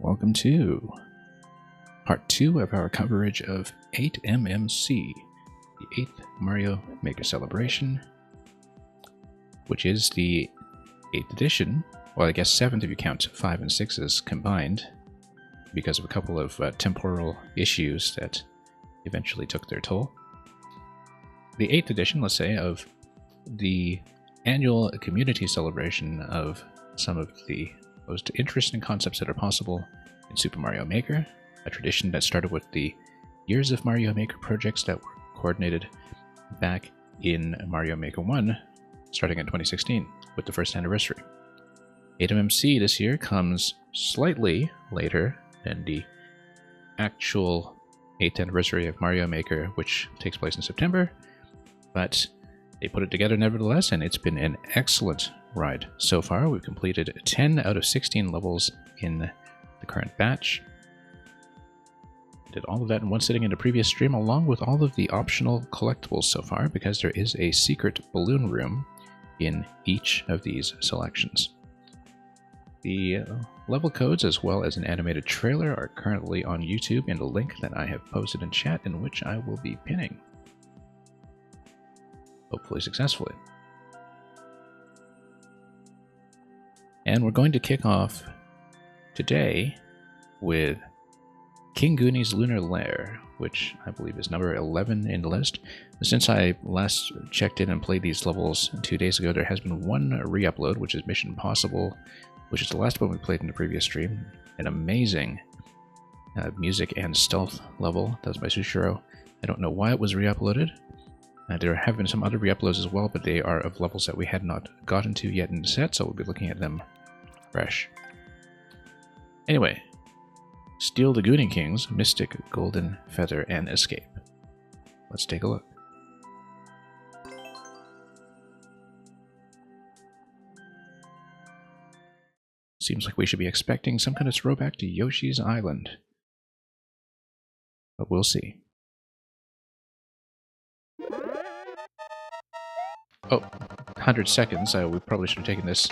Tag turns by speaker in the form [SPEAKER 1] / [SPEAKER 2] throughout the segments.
[SPEAKER 1] welcome to part 2 of our coverage of 8MMC, the 8th Mario Maker Celebration, which is the 8th edition, well I guess 7th if you count 5 and 6s combined, because of a couple of temporal issues that eventually took their toll. The 8th edition, let's say, of the annual community celebration of some of the most interesting concepts that are possible in Super Mario Maker, a tradition that started with the Years of Mario Maker projects that were coordinated back in Mario Maker 1, starting in 2016, with the first anniversary. 8MMC this year comes slightly later than the actual 8th anniversary of Mario Maker, which takes place in September, but they put it together nevertheless, and it's been an excellent ride so far. We've completed 10 out of 16 levels in the current batch. Did all of that in one sitting in a previous stream, along with all of the optional collectibles so far, because there is a secret balloon room in each of these selections. The level codes, as well as an animated trailer, are currently on YouTube in a link that I have posted in chat, in which I will be pinning. Hopefully successfully. And we're going to kick off today with King Goonie's Lunar Lair, which I believe is number 11 in the list. Since I last checked in and played these levels 2 days ago, there has been one re-upload, which is Mission Impossible, which is the last one we played in the previous stream. An amazing music and stealth level. That was by Sushiro. I don't know why it was re-uploaded. There have been some other re-uploads as well, but they are of levels that we had not gotten to yet in the set, so we'll be looking at them fresh. Anyway, Steal the Goonie Kings, Mystic, Golden Feather, and Escape. Let's take a look. Seems like we should be expecting some kind of throwback to Yoshi's Island, but we'll see. Oh, 100 seconds. We probably should have taken this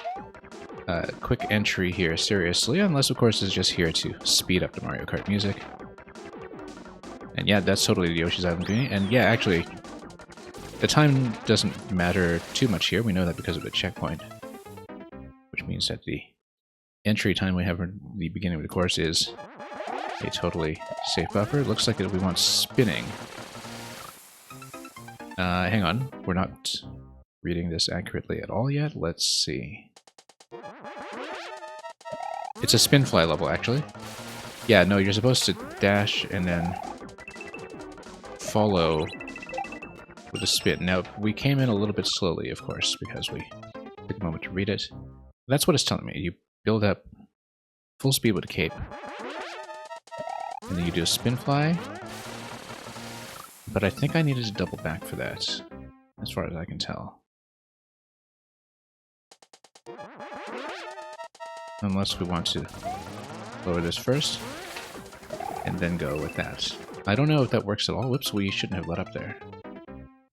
[SPEAKER 1] quick entry here seriously, unless of course it's just here to speed up the Mario Kart music. And yeah, that's totally the Yoshi's Island Goonie. And yeah, actually, the time doesn't matter too much here. We know that because of the checkpoint, which means that the entry time we have at the beginning of the course is a totally safe buffer. It looks like we want spinning. Hang on, we're not reading this accurately at all yet. Let's see. It's a spin fly level, actually. Yeah, no, you're supposed to dash and then follow with a spin. Now, we came in a little bit slowly, of course, because we took a moment to read it. That's what it's telling me. You build up full speed with a cape, and then you do a spin fly. But I think I needed to double back for that, as far as I can tell. Unless we want to lower this first, and then go with that. I don't know if that works at all. Whoops, we shouldn't have let up there.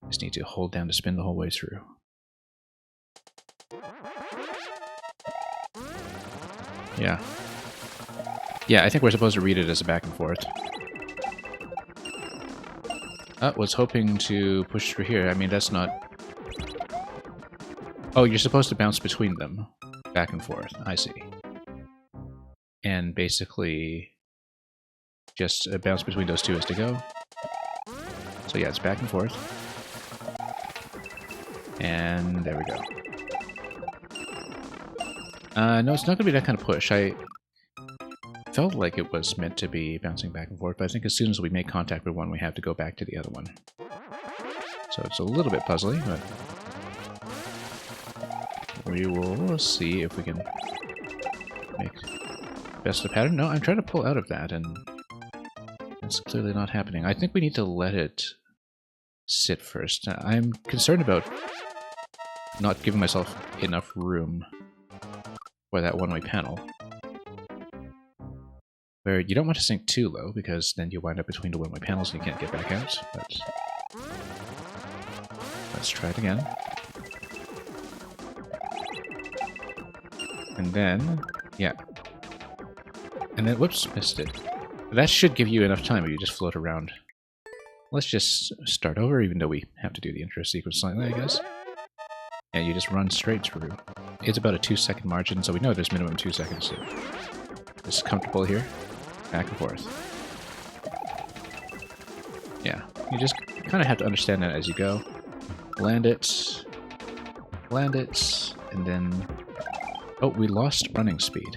[SPEAKER 1] Just need to hold down to spin the whole way through. Yeah. Yeah, I think we're supposed to read it as a back and forth. Was hoping to push through here. I mean, that's not... Oh, you're supposed to bounce between them. Back and forth. I see. And basically, just bounce between those two as to go. So yeah, it's back and forth. And there we go. No, it's not going to be that kind of push. I felt like it was meant to be bouncing back and forth, but I think as soon as we make contact with one, we have to go back to the other one. So it's a little bit puzzly, but we will see if we can make best of pattern. No, I'm trying to pull out of that, and that's clearly not happening. I think we need to let it sit first. I'm concerned about not giving myself enough room for that one-way panel, where you don't want to sink too low, because then you wind up between the one-way panels and you can't get back out. But let's try it again. And then, yeah. And then, whoops, missed it. That should give you enough time if you just float around. Let's just start over, even though we have to do the intro sequence slightly, I guess. And you just run straight through. It's about a 2-second margin, so we know there's minimum 2 seconds. So just comfortable here, back and forth. Yeah, you just kind of have to understand that as you go. Land it, and then... Oh, we lost running speed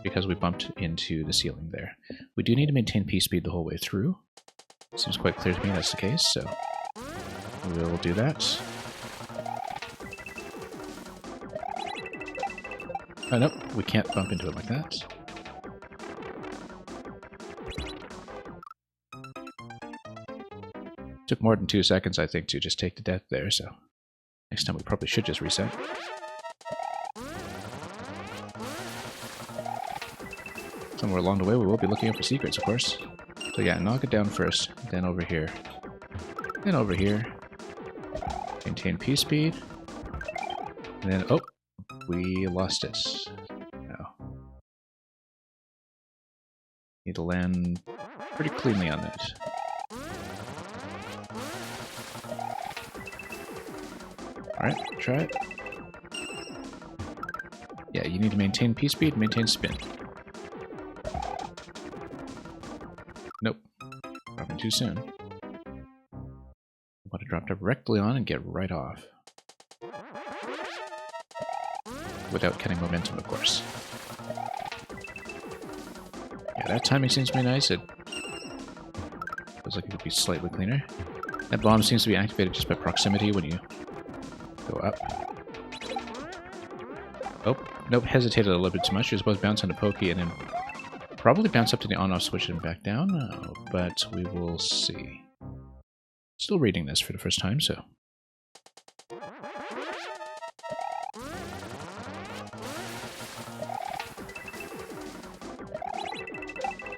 [SPEAKER 1] because we bumped into the ceiling there. We do need to maintain P-speed the whole way through. Seems quite clear to me that's the case, so we'll do that. Oh, nope, we can't bump into it like that. Took more than 2 seconds, I think, to just take the death there, so next time we probably should just reset. Somewhere along the way we will be looking out for secrets, of course. So yeah, knock it down first, then over here. Then over here. Maintain P-speed. And then, oh, we lost it. No. Need to land pretty cleanly on that. Alright, try it. Yeah, you need to maintain P-speed, maintain spin. Nope. Dropping too soon. Want to drop directly on and get right off. Without cutting momentum, of course. Yeah, that timing seems to be nice. It feels like it could be slightly cleaner. That bomb seems to be activated just by proximity when you go up. Oh, nope, hesitated a little bit too much. You're supposed to bounce on the pokey and then probably bounce up to the on-off switch and back down, but we will see. Still reading this for the first time, so...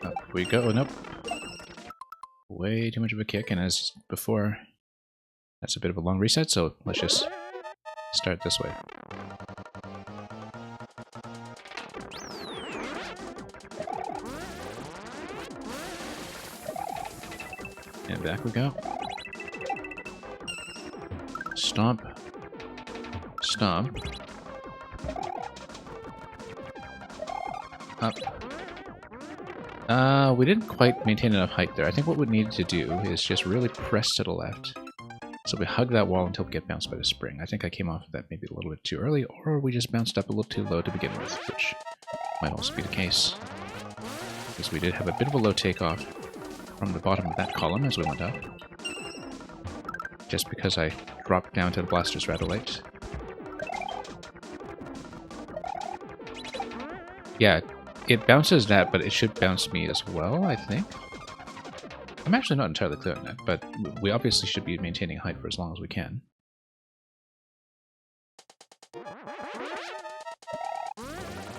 [SPEAKER 1] Up we go, nope. Way too much of a kick, and as before, that's a bit of a long reset, so let's just start this way. And back we go. Stomp. Stomp. Up. We didn't quite maintain enough height there. I think what we need to do is just really press to the left. So we hug that wall until we get bounced by the spring. I think I came off of that maybe a little bit too early, or we just bounced up a little too low to begin with, which might also be the case. Because we did have a bit of a low takeoff from the bottom of that column as we went up. Just because I dropped down to the blasters rather late. Yeah, it bounces that, but it should bounce me as well, I think. I'm actually not entirely clear on that, but we obviously should be maintaining height for as long as we can.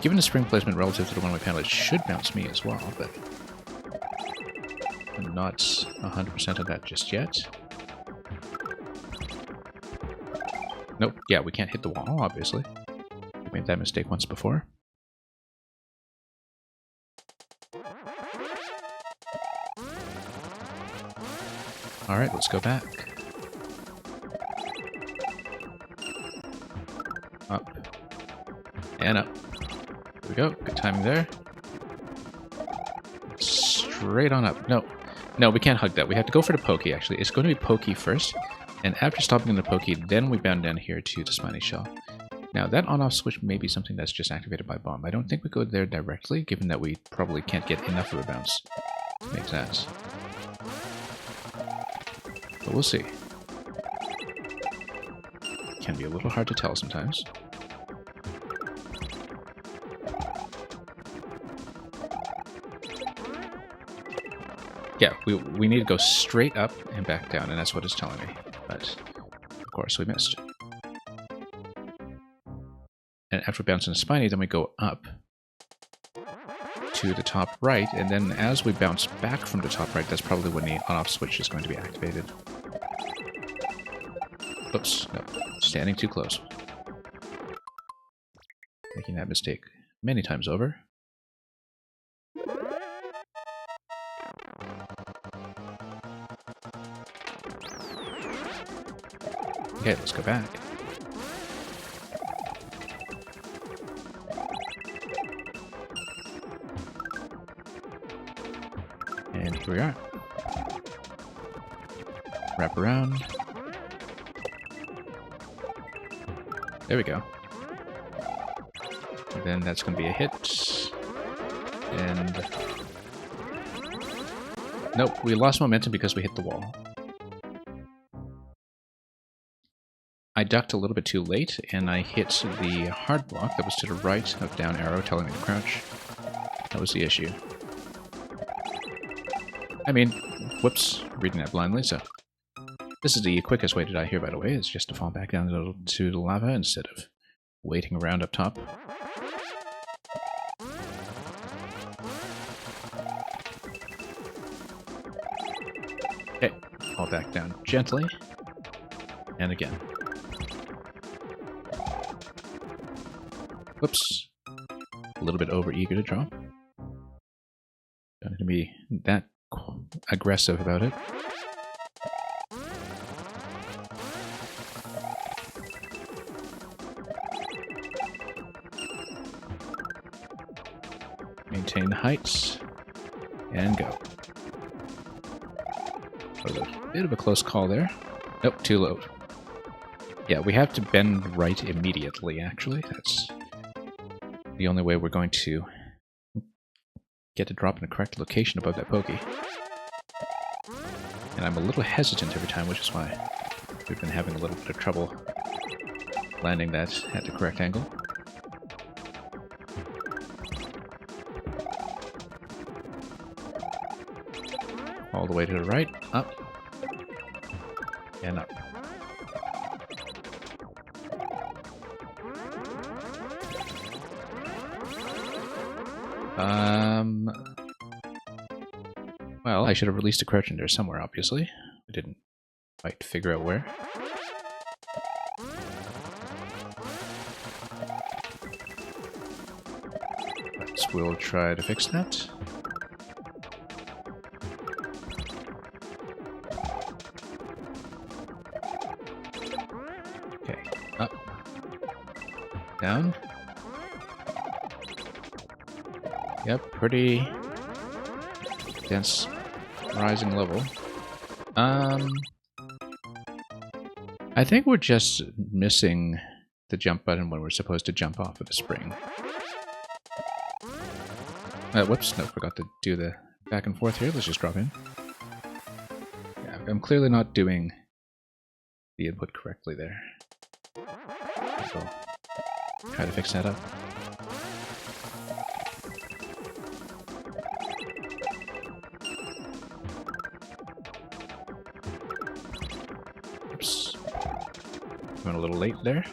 [SPEAKER 1] Given the spring placement relative to the one-way panel, it should bounce me as well, but I'm not 100% on that just yet. Nope, yeah, we can't hit the wall, obviously. We made that mistake once before. Alright, let's go back. Up. And up. There we go. Good timing there. Straight on up. No. No, we can't hug that. We have to go for the pokey, actually. It's going to be pokey first. And after stopping in the pokey, then we bound down here to the spiny shell. Now, that on-off switch may be something that's just activated by bomb. I don't think we go there directly, given that we probably can't get enough of a bounce to make sense. But we'll see. Can be a little hard to tell sometimes. Yeah, we need to go straight up and back down, and that's what it's telling me. But, of course, we missed. And after bouncing the spiny, then we go up to the top right, and then as we bounce back from the top right, that's probably when the on-off switch is going to be activated. Oops, no, standing too close. Making that mistake many times over. Okay, let's go back. And here we are. Wrap around. There we go. And then that's going to be a hit. And... nope, we lost momentum because we hit the wall. I ducked a little bit too late, and I hit the hard block that was to the right of down arrow telling me to crouch. That was the issue. I mean, whoops, reading that blindly, so... this is the quickest way to die here, by the way, is just to fall back down to the lava instead of waiting around up top. Okay, fall back down gently. And again. Whoops. A little bit over-eager to drop. Don't need to be that aggressive about it. Maintain heights. And go. That was a bit of a close call there. Nope, too low. Yeah, we have to bend right immediately, actually. That's the only way we're going to get to drop in the correct location above that pokey. And I'm a little hesitant every time, which is why we've been having a little bit of trouble landing that at the correct angle. All the way to the right, up, and up. Well, I should have released a crouch in there somewhere, obviously. I didn't quite figure out where. But we'll try to fix that. Okay, up, down. Yep, pretty dense rising level. I think we're just missing the jump button when we're supposed to jump off of the spring. Whoops, no, forgot to do the back and forth here. Let's just drop in. Yeah, I'm clearly not doing the input correctly there. So try to fix that up. Oops. Went a little late there.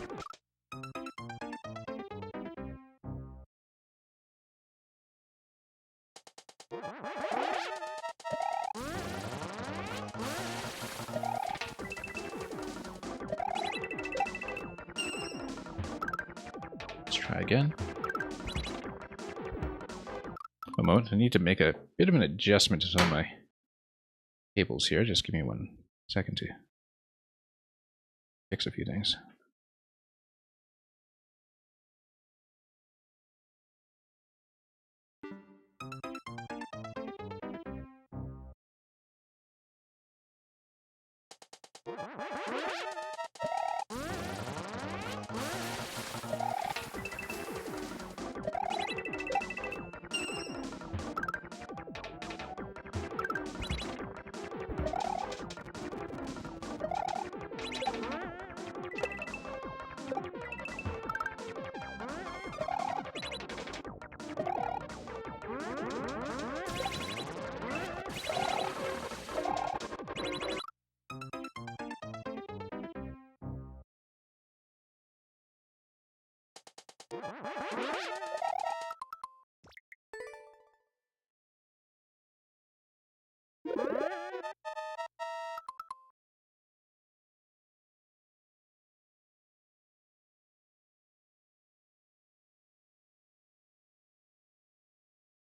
[SPEAKER 1] Let's try again. One moment, I need to make a bit of an adjustment to some of my cables here. Just give me 1 second to fix a few things.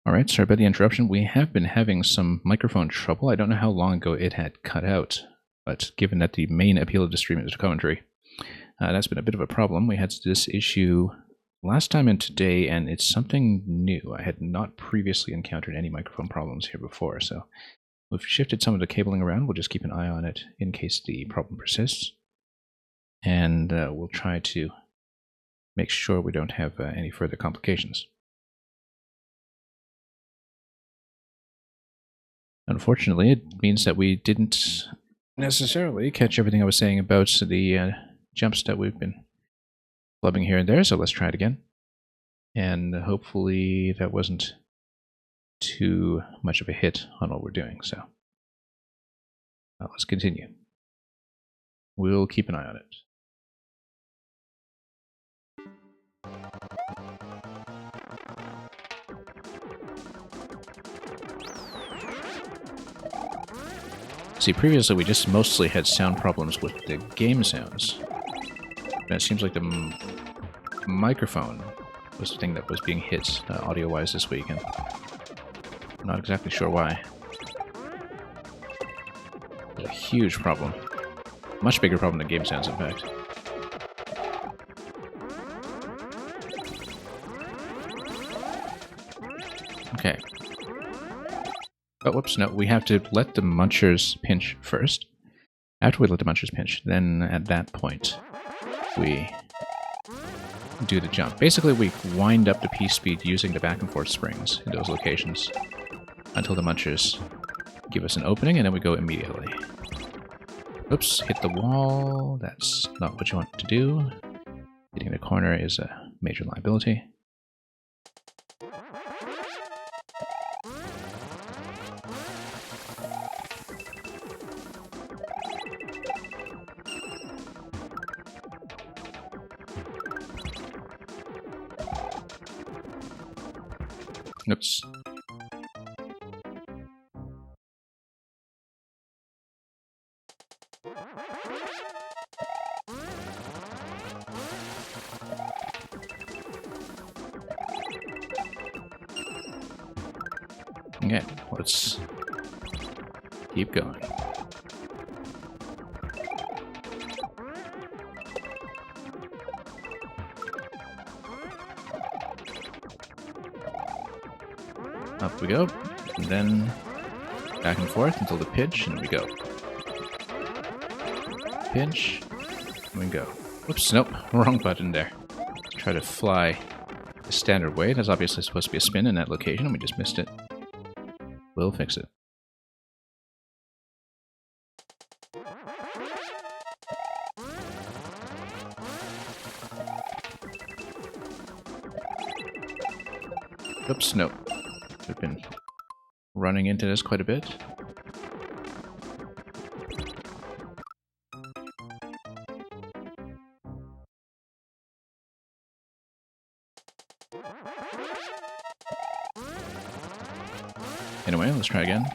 [SPEAKER 1] Alright, sorry about the interruption. We have been having some microphone trouble. I don't know how long ago it had cut out, but given that the main appeal of the stream is the commentary, That's been a bit of a problem. We had this issue last time and today, and it's something new. I had not previously encountered any microphone problems here before, so we've shifted some of the cabling around. We'll just keep an eye on it in case the problem persists, and we'll try to make sure we don't have any further complications. Unfortunately, it means that we didn't necessarily catch everything I was saying about the jumps that we've been flubbing here and there, so let's try it again. And hopefully that wasn't too much of a hit on what we're doing, so let's continue. We'll keep an eye on it. See, previously we just mostly had sound problems with the game sounds. And it seems like the microphone was the thing that was being hit audio-wise this week, and I'm not exactly sure why. It's a huge problem. Much bigger problem than game sounds, in fact. Okay. Oh, whoops, no, we have to let the munchers pinch first. After we let the munchers pinch, then at that point, we do the jump. Basically, we wind up the piece speed using the back and forth springs in those locations until the munchers give us an opening, and then we go immediately. Oops, hit the wall. That's not what you want to do. Hitting the corner is a major liability. Oops. Okay, let's keep going. Up we go, and then back and forth until the pinch, and we go. Pinch, and we go. Whoops, nope, wrong button there. Let's try to fly the standard way. There's obviously supposed to be a spin in that location, and we just missed it. We'll fix it. Oops, nope. We've been running into this quite a bit. Anyway, let's try again.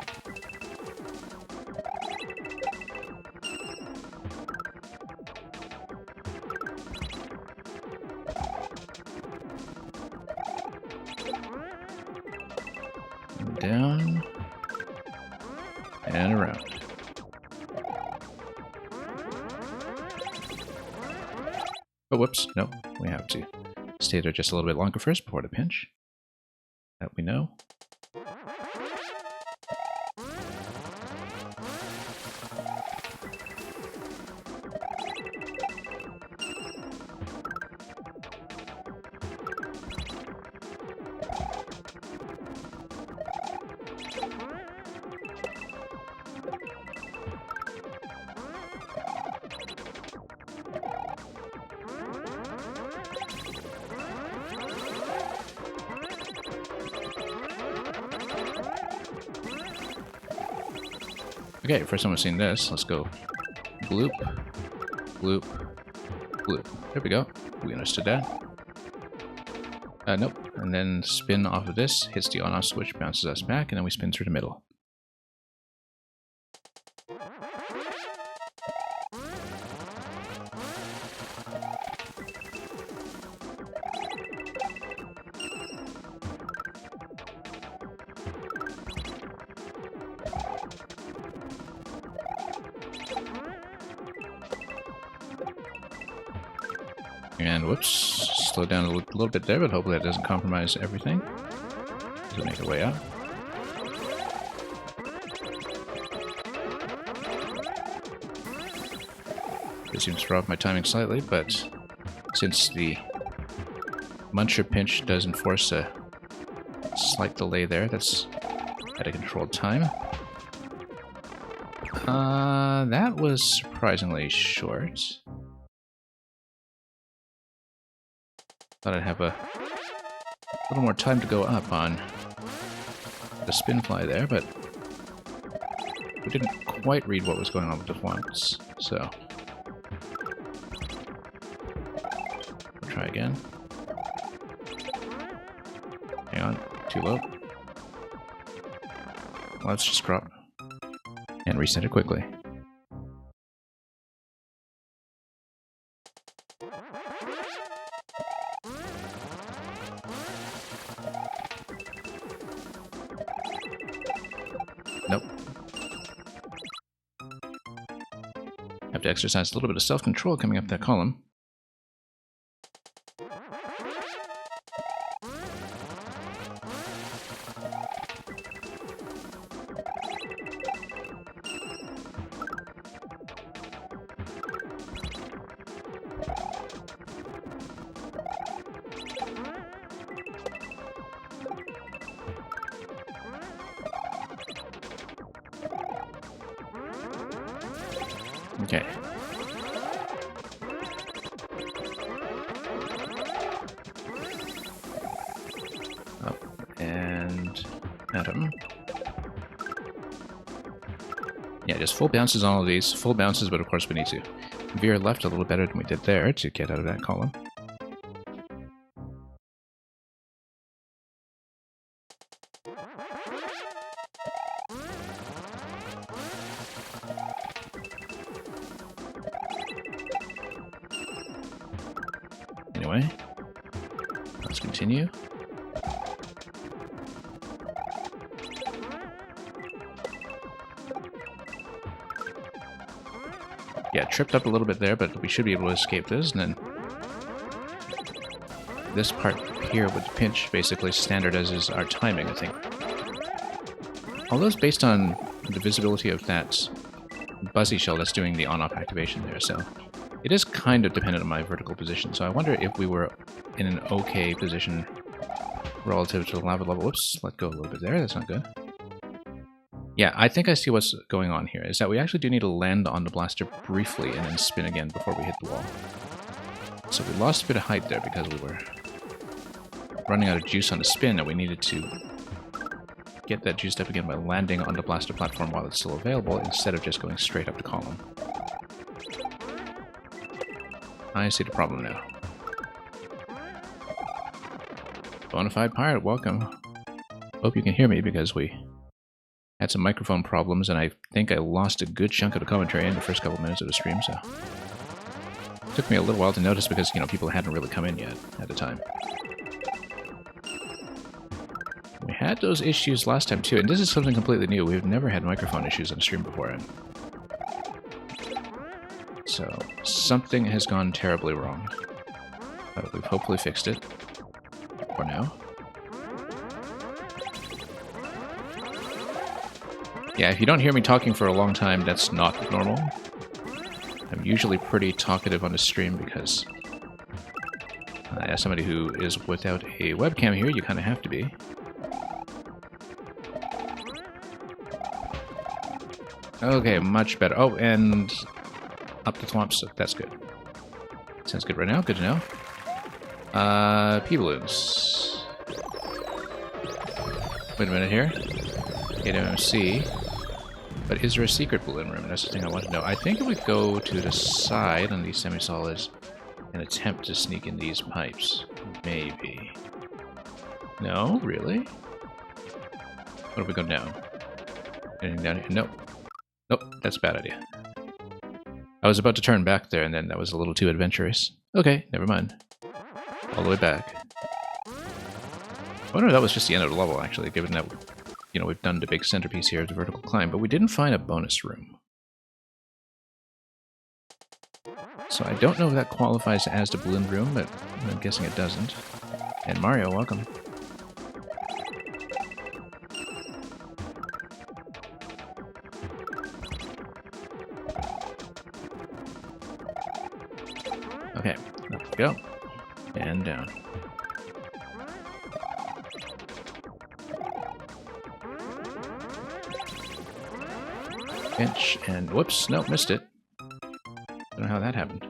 [SPEAKER 1] Down and around. Oh, whoops, no, we have to stay there just a little bit longer first before the pinch. That we know. Okay, first time I've seen this, let's go bloop, bloop, bloop. There we go. We understood that. Nope. And then spin off of this, hits the on-off switch, bounces us back, and then we spin through the middle. And whoops, slow down a little bit there, but hopefully that doesn't compromise everything. As we make our way up. This seems to throw off my timing slightly, but since the Muncher pinch does enforce a slight delay there, that's at a controlled time. That was surprisingly short. Thought I'd have a little more time to go up on the spin fly there, but we didn't quite read what was going on with the thwomps, so we'll try again. Hang on, too low. Let's just drop and reset it quickly. Nope. Have to exercise a little bit of self-control coming up that column. Okay. Up and at him. Yeah, just full bounces on all of these. Full bounces, but of course we need to veer left a little better than we did there to get out of that column. Anyway, let's continue. Yeah, tripped up a little bit there, but we should be able to escape this, and then this part here with the pinch basically standardizes our timing, I think. Although it's based on the visibility of that buzzy shell that's doing the on-off activation there, so it is kind of dependent on my vertical position, so I wonder if we were in an okay position relative to the lava level. Whoops, let go a little bit there, that's not good. Yeah, I think I see what's going on here, is that we actually do need to land on the blaster briefly and then spin again before we hit the wall. So we lost a bit of height there because we were running out of juice on the spin, and we needed to get that juiced up again by landing on the blaster platform while it's still available, instead of just going straight up the column. I see the problem now. Bonafide Pirate, welcome. Hope you can hear me, because we had some microphone problems, and I think I lost a good chunk of the commentary in the first couple minutes of the stream, so it took me a little while to notice because, you know, people hadn't really come in yet at the time. We had those issues last time too, and this is something completely new. We've never had microphone issues on the stream before. So something has gone terribly wrong. But we've hopefully fixed it for now. Yeah, if you don't hear me talking for a long time, that's not normal. I'm usually pretty talkative on the stream because as somebody who is without a webcam here, you kind of have to be. Okay, much better. Oh, and up the thwomps, so that's good. Sounds good right now, good to know. P-balloons. Wait a minute here. 8MMC. But is there a secret balloon room? That's the thing I want to know. I think if we go to the side on these semi-solids and attempt to sneak in these pipes, maybe. No? Really? What if we go down? Anything down here? Nope. Nope, that's a bad idea. I was about to turn back there, and then that was a little too adventurous. Okay, never mind. All the way back. I wonder if that was just the end of the level, actually, given that, you know, we've done the big centerpiece here of the vertical climb, but we didn't find a bonus room. So I don't know if that qualifies as the balloon room, but I'm guessing it doesn't. And Mario, welcome. Okay, up we go. And down. Pinch, and whoops, nope, missed it. Don't know how that happened.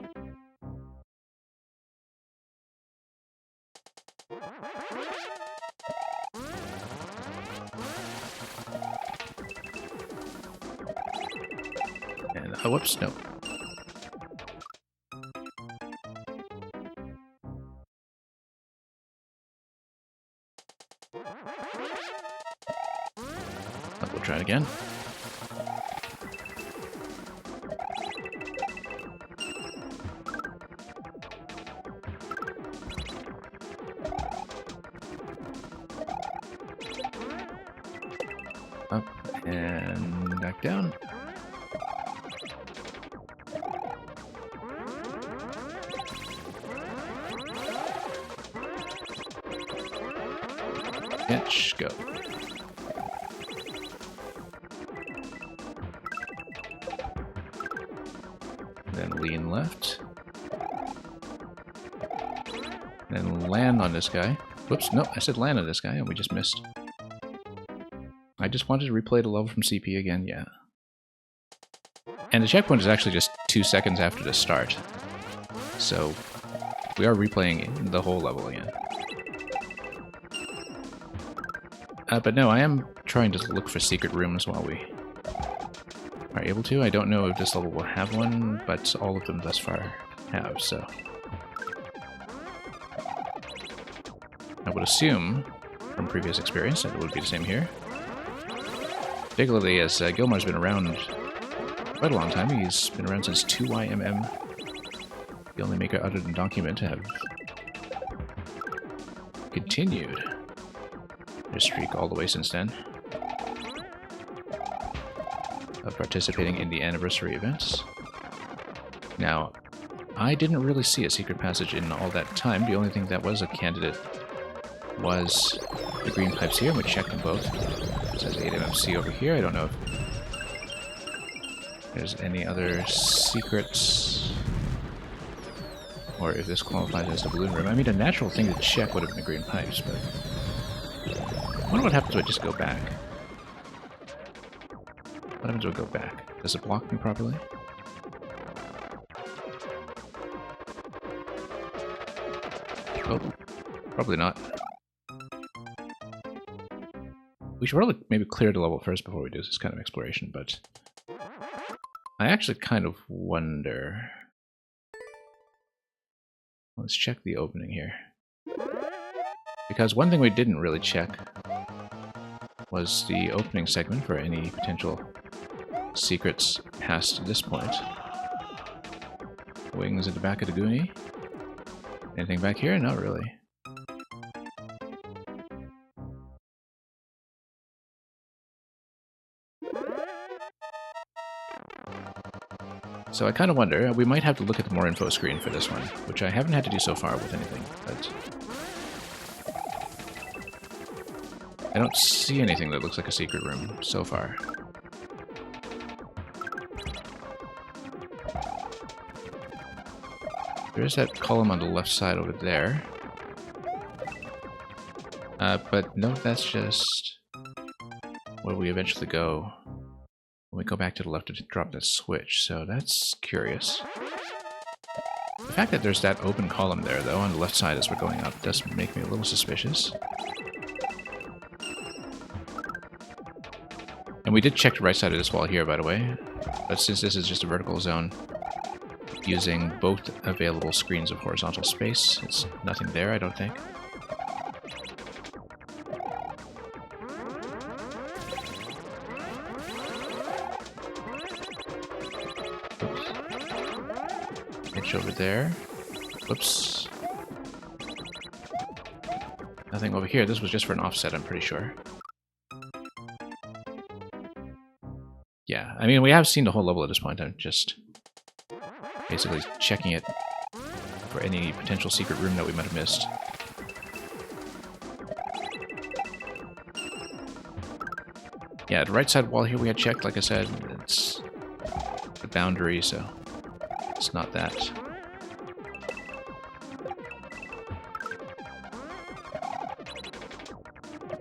[SPEAKER 1] And whoops, nope. We'll try it again. Up and back down. Pitch, go. Then lean left. Then land on this guy. Whoops, nope, I said land on this guy and we just missed. I just wanted to replay the level from CP again, yeah. And the checkpoint is actually just 2 seconds after the start. So we are replaying the whole level again. But no, I am trying to look for secret rooms while we are able to. I don't know if this level will have one, but all of them thus far have, so. I would assume, from previous experience, that it would be the same here. Particularly as Gilmore's been around quite a long time. He's been around since 2YMM. The only maker other than Document to have continued their streak all the way since then. Of participating in the anniversary events. Now, I didn't really see a secret passage in all that time. The only thing that was a candidate was the green pipes here, and we checked them both. It says 8MMC over here. I don't know if there's any other secrets, or if this qualifies as the balloon room. I mean, a natural thing to check would have been the green pipes, but I wonder what happens when I just go back. What happens when I go back? Does it block me properly? Oh, probably not. We should probably maybe clear the level first before we do this kind of exploration, but I actually kind of wonder. Let's check the opening here. Because one thing we didn't really check was the opening segment for any potential secrets past this point. Wings at the back of the Goonie. Anything back here? Not really. So I kind of wonder, we might have to look at the more info screen for this one, which I haven't had to do so far with anything, but I don't see anything that looks like a secret room so far. There is that column on the left side over there. But no, that's just where we eventually go when we go back to the left to drop that switch, so that's curious. The fact that there's that open column there, though, on the left side as we're going up, does make me a little suspicious. And we did check the right side of this wall here, by the way, but since this is just a vertical zone, using both available screens of horizontal space, it's nothing there, I don't think. Over there. Whoops. Nothing over here. This was just for an offset, I'm pretty sure. Yeah, I mean, we have seen the whole level at this point. I'm just Basically checking it for any potential secret room that we might have missed. Yeah, the right side wall here we had checked, like I said, it's the boundary, so it's not that.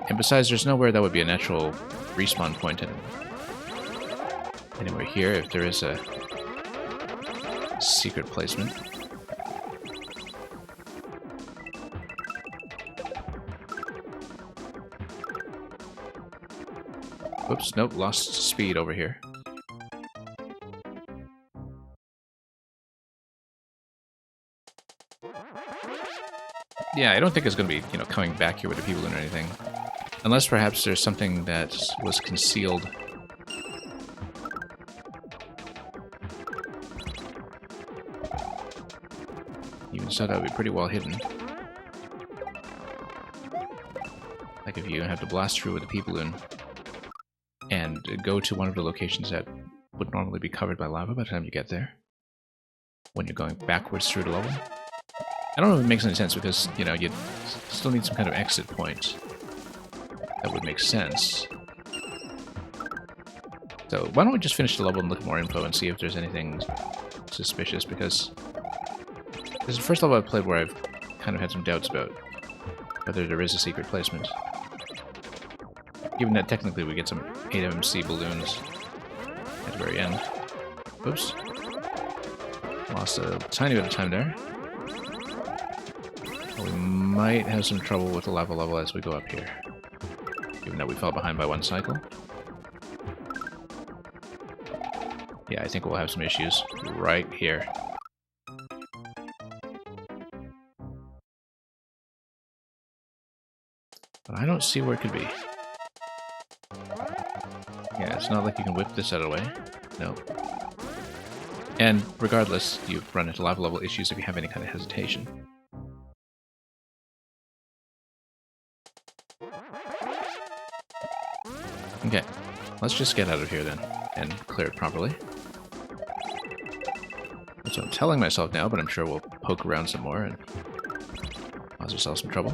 [SPEAKER 1] And besides, there's nowhere that would be a natural respawn point anywhere here if there is a secret placement. Whoops, nope, lost speed over here. Yeah, I don't think it's going to be, coming back here with the people or anything. Unless perhaps there's something that was concealed. Even so, that would be pretty well hidden. Like if you have to blast through with the P-balloon and go to one of the locations that would normally be covered by lava by the time you get there. When you're going backwards through the level. I don't know if it makes any sense because, you'd still need some kind of exit point. That would make sense. So why don't we just finish the level and look at more info and see if there's anything suspicious, because this is the first level I've played where I've kind of had some doubts about whether there is a secret placement. Given that technically we get some 8MMC balloons at the very end. Oops. Lost a tiny bit of time there. We might have some trouble with the lava level as we go up here. Given that we fell behind by one cycle. Yeah, I think we'll have some issues right here. But I don't see where it could be. Yeah, it's not like you can whip this out of the way. No. And regardless, you run into lava level issues if you have any kind of hesitation. Okay, let's just get out of here then, and clear it properly. That's what I'm telling myself now, but I'm sure we'll poke around some more and cause ourselves some trouble.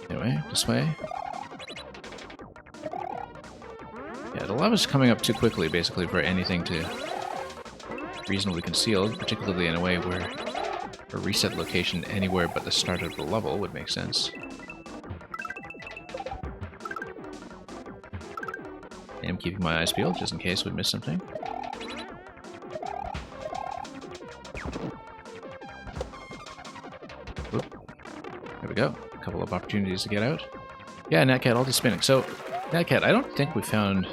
[SPEAKER 1] Anyway, this way. Yeah, the lava's coming up too quickly, basically, for anything to reasonably concealed, particularly in a way where a reset location anywhere but the start of the level would make sense. I'm keeping my eyes peeled just in case we miss something. Oop. There we go. A couple of opportunities to get out. Yeah, Natcat, all the spinning. So, Natcat, I don't think we found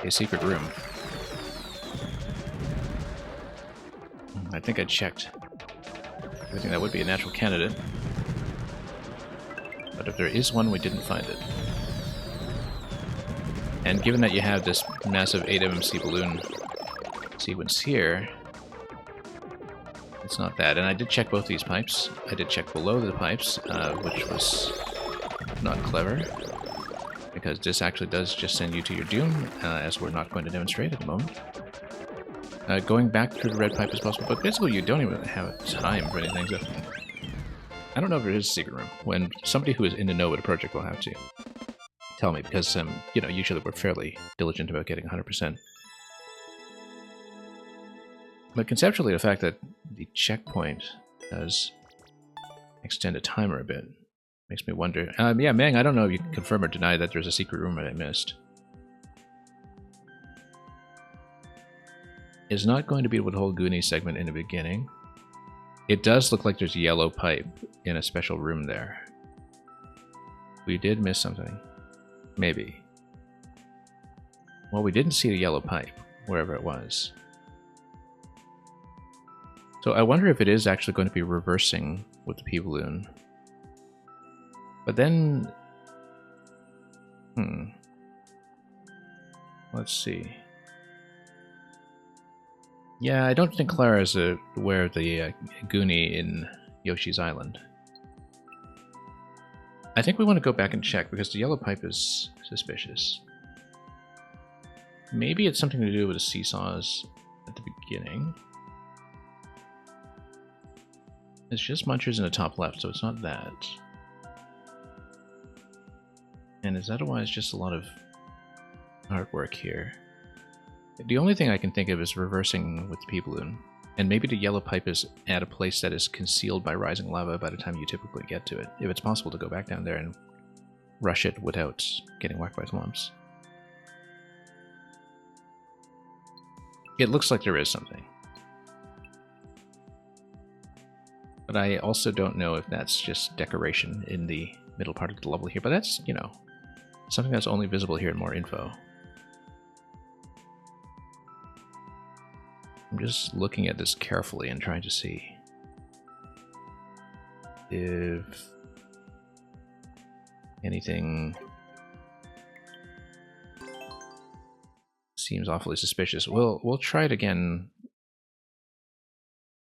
[SPEAKER 1] a secret room. I think I checked. I think that would be a natural candidate. But if there is one, we didn't find it. And given that you have this massive 8MMC balloon sequence here, it's not that. And I did check both these pipes. I did check below the pipes, which was not clever, because this actually does just send you to your doom, as we're not going to demonstrate at the moment. Going back through the red pipe is possible, but basically you don't even have time for anything, so I don't know if there is a secret room. When somebody who is in the know with a project will have to tell me, because, usually we're fairly diligent about getting 100%. But conceptually, the fact that the checkpoint does extend a timer a bit makes me wonder. Yeah, Meng, I don't know if you can confirm or deny that there's a secret room that I missed. Is not going to be with the whole Goonies segment in the beginning. It does look like there's a yellow pipe in a special room there. We did miss something. Maybe. Well, we didn't see the yellow pipe, wherever it was. So I wonder if it is actually going to be reversing with the P-balloon. But then... Let's see. Yeah, I don't think Clara is aware of the Goonie in Yoshi's Island. I think we want to go back and check, because the yellow pipe is suspicious. maybe it's something to do with the seesaws at the beginning. It's just munchers in the top left, so it's not that. And it's otherwise just a lot of artwork here. The only thing I can think of is reversing with the P-balloon. And maybe the yellow pipe is at a place that is concealed by rising lava by the time you typically get to it. If it's possible to go back down there and rush it without getting whacked by thwomps. It looks like there is something. But I also don't know if that's just decoration in the middle part of the level here. But that's, you know, something that's only visible here in more info. I'm just looking at this carefully and trying to see if anything seems awfully suspicious. We'll try it again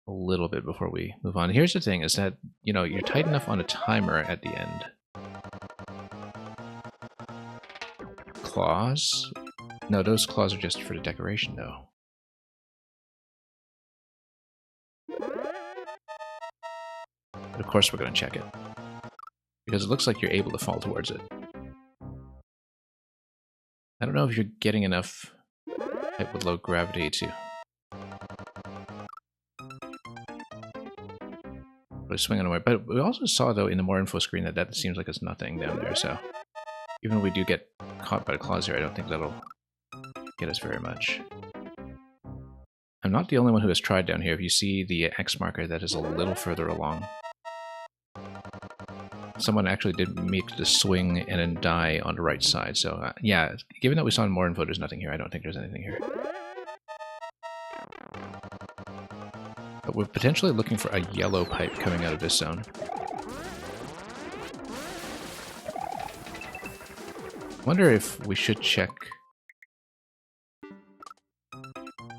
[SPEAKER 1] a little bit before we move on. Here's the thing, is that, you know, you're tight enough on a timer at the end. Claws? No, those claws are just for the decoration, though. But of course we're going to check it. Because it looks like you're able to fall towards it. I don't know if you're getting enough height with low gravity to really swing it away. But we also saw, though, in the more info screen that seems like it's nothing down there. So even if we do get caught by the claws here, I don't think that'll get us very much. I'm not the only one who has tried down here. If you see the X marker, that is a little further along. Someone actually did make the swing and then die on the right side. So yeah, given that we saw in more info, there's nothing here. I don't think there's anything here. But we're potentially looking for a yellow pipe coming out of this zone. Wonder if we should check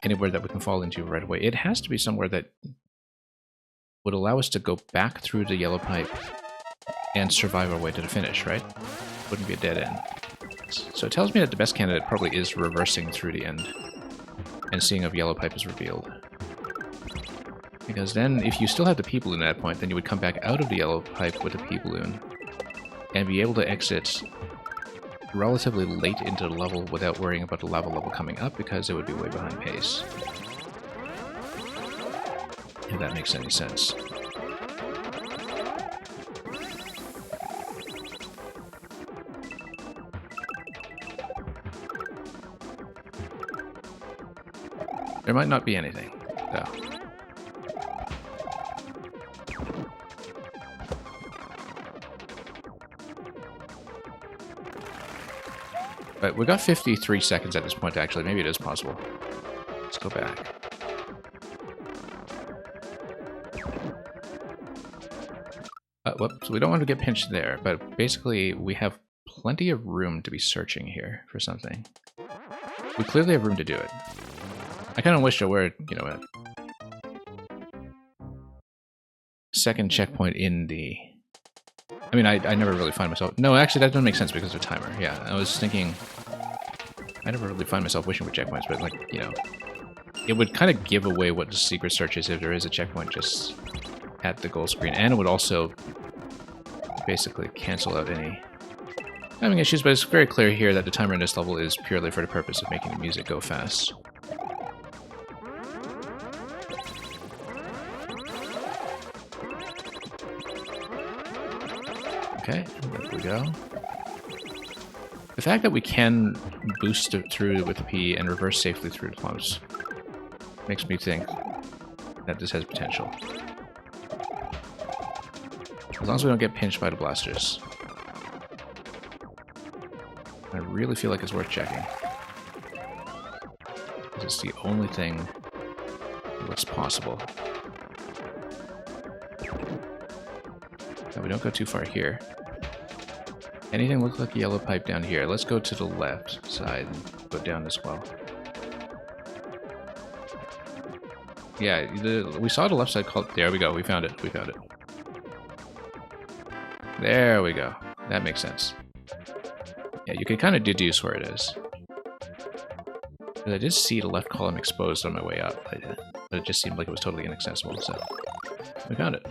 [SPEAKER 1] anywhere that we can fall into right away. It has to be somewhere that would allow us to go back through the yellow pipe and survive our way to the finish, right? Wouldn't be a dead end. So it tells me that the best candidate probably is reversing through the end and seeing if yellow pipe is revealed. Because then, if you still have the P-balloon at that point, then you would come back out of the yellow pipe with the P-balloon and be able to exit relatively late into the level without worrying about the lava level coming up, because it would be way behind pace. If that makes any sense. There might not be anything, though. But we got 53 seconds at this point, actually. Maybe it is possible. Let's go back. Whoops, we don't want to get pinched there, but basically we have plenty of room to be searching here for something. We clearly have room to do it. I kind of wish there were, you know, a second checkpoint in the... I mean, I never really find myself... No, actually, that doesn't make sense because of the timer. Yeah, I was thinking... I never really find myself wishing for checkpoints, but, like, you know... It would kind of give away what the secret search is if there is a checkpoint just at the goal screen. And it would also basically cancel out any having issues, but it's very clear here that the timer in this level is purely for the purpose of making the music go fast. Okay, there we go. The fact that we can boost it through with the P and reverse safely through the clumps makes me think that this has potential. As long as we don't get pinched by the blasters. I really feel like it's worth checking. It's the only thing that looks possible. Now we don't go too far here. Anything look like a yellow pipe down here? Let's go to the left side and go down as well. Yeah, we saw the left side called... There we go, we found it, we found it. There we go. That makes sense. Yeah, you can kind of deduce where it is. I did see the left column exposed on my way up, but it just seemed like it was totally inaccessible, so we found it.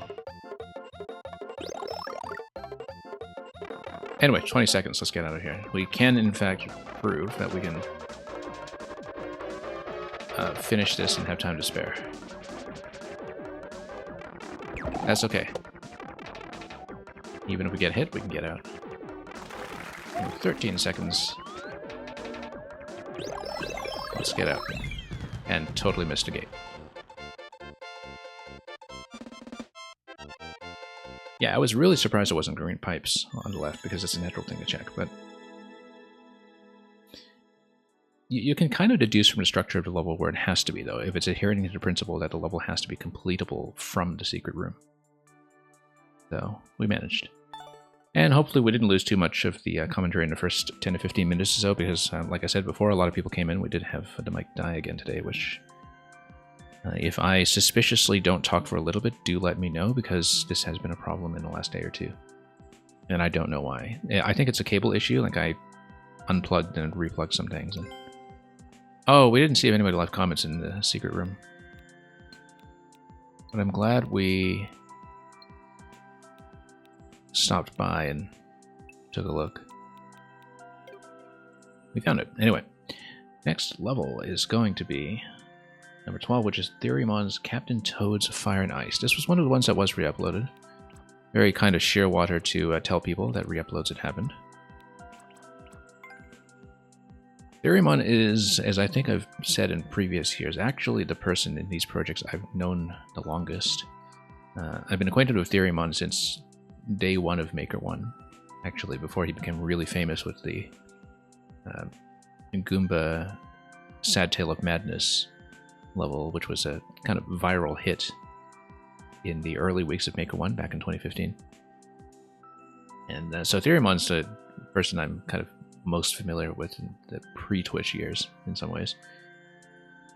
[SPEAKER 1] Anyway, 20 seconds, let's get out of here. We can, in fact, prove that we can finish this and have time to spare. That's okay. Even if we get hit, we can get out. 13 seconds. Let's get out. And totally missed a gate. Yeah, I was really surprised it wasn't green pipes on the left, because it's a natural thing to check, but you can kind of deduce from the structure of the level where it has to be, though, if it's adhering to the principle that the level has to be completable from the secret room. So, we managed. And hopefully we didn't lose too much of the commentary in the first 10 to 15 minutes or so, because, like I said before, a lot of people came in. We did have the mic die again today, which, if I suspiciously don't talk for a little bit, do let me know, because this has been a problem in the last day or two. And I don't know why. I think it's a cable issue, like I unplugged and replugged some things. And... oh, we didn't see if anybody left comments in the secret room. But I'm glad we stopped by and took a look. We found it. Anyway, next level is going to be number 12, which is Therymon's Captain Toad's Fire and Ice. This was one of the ones that was re-uploaded. Very kind of sheer water to tell people that re-uploads had happened. Therymon is, as I think I've said in previous years, actually the person in these projects I've known the longest. I've been acquainted with Therymon since day one of Maker 1, actually, before he became really famous with the Goomba Sad Tale of Madness level, which was a kind of viral hit in the early weeks of Maker 1 back in 2015. And so Therymon's the person I'm kind of most familiar with in the pre-Twitch years, in some ways.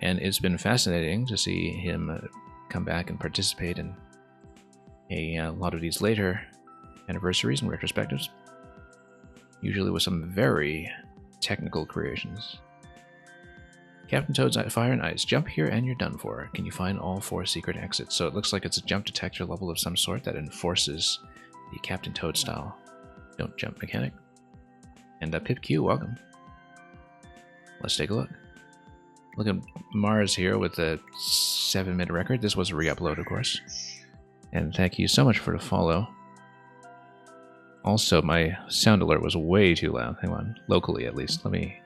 [SPEAKER 1] And it's been fascinating to see him come back and participate in a lot of these later anniversaries and retrospectives, usually with some very technical creations. Captain Toad's Fire and Ice. Jump here and you're done for. Can you find all 4 secret exits? So it looks like it's a jump detector level of some sort that enforces the Captain Toad style don't jump mechanic. And PipQ, welcome. Let's take a look. Look at Mars here with the 7-minute record. This was a re-upload, of course. And thank you so much for the follow. Also, my sound alert was way too loud. Hang on, locally at least. Let me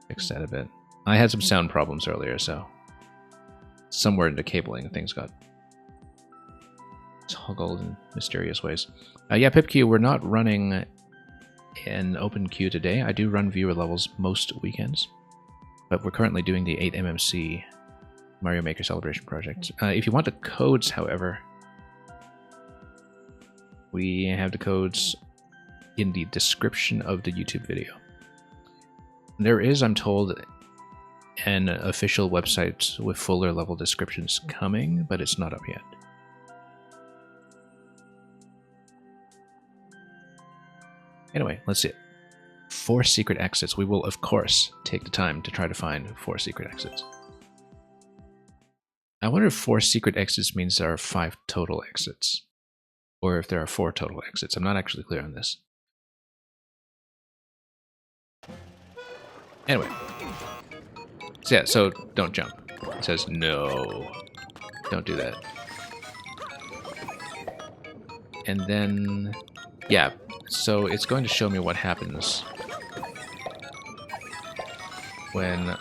[SPEAKER 1] fix that a bit. I had some sound problems earlier, so somewhere in the cabling things got toggled in mysterious ways. Yeah, PipQ, we're not running an open queue today. I do run viewer levels most weekends, but we're currently doing the 8MMC Mario Maker Celebration project. If you want the codes, however, we have the codes in the description of the YouTube video. There is, I'm told, an official website with fuller level descriptions coming, but it's not up yet. Anyway, let's see it. 4 secret exits. We will, of course, take the time to try to find 4 secret exits. I wonder if 4 secret exits means there are 5 total exits, or if there are 4 total exits. I'm not actually clear on this. Anyway. So yeah, so don't jump. It says no. Don't do that. And then, yeah, so it's going to show me what happens when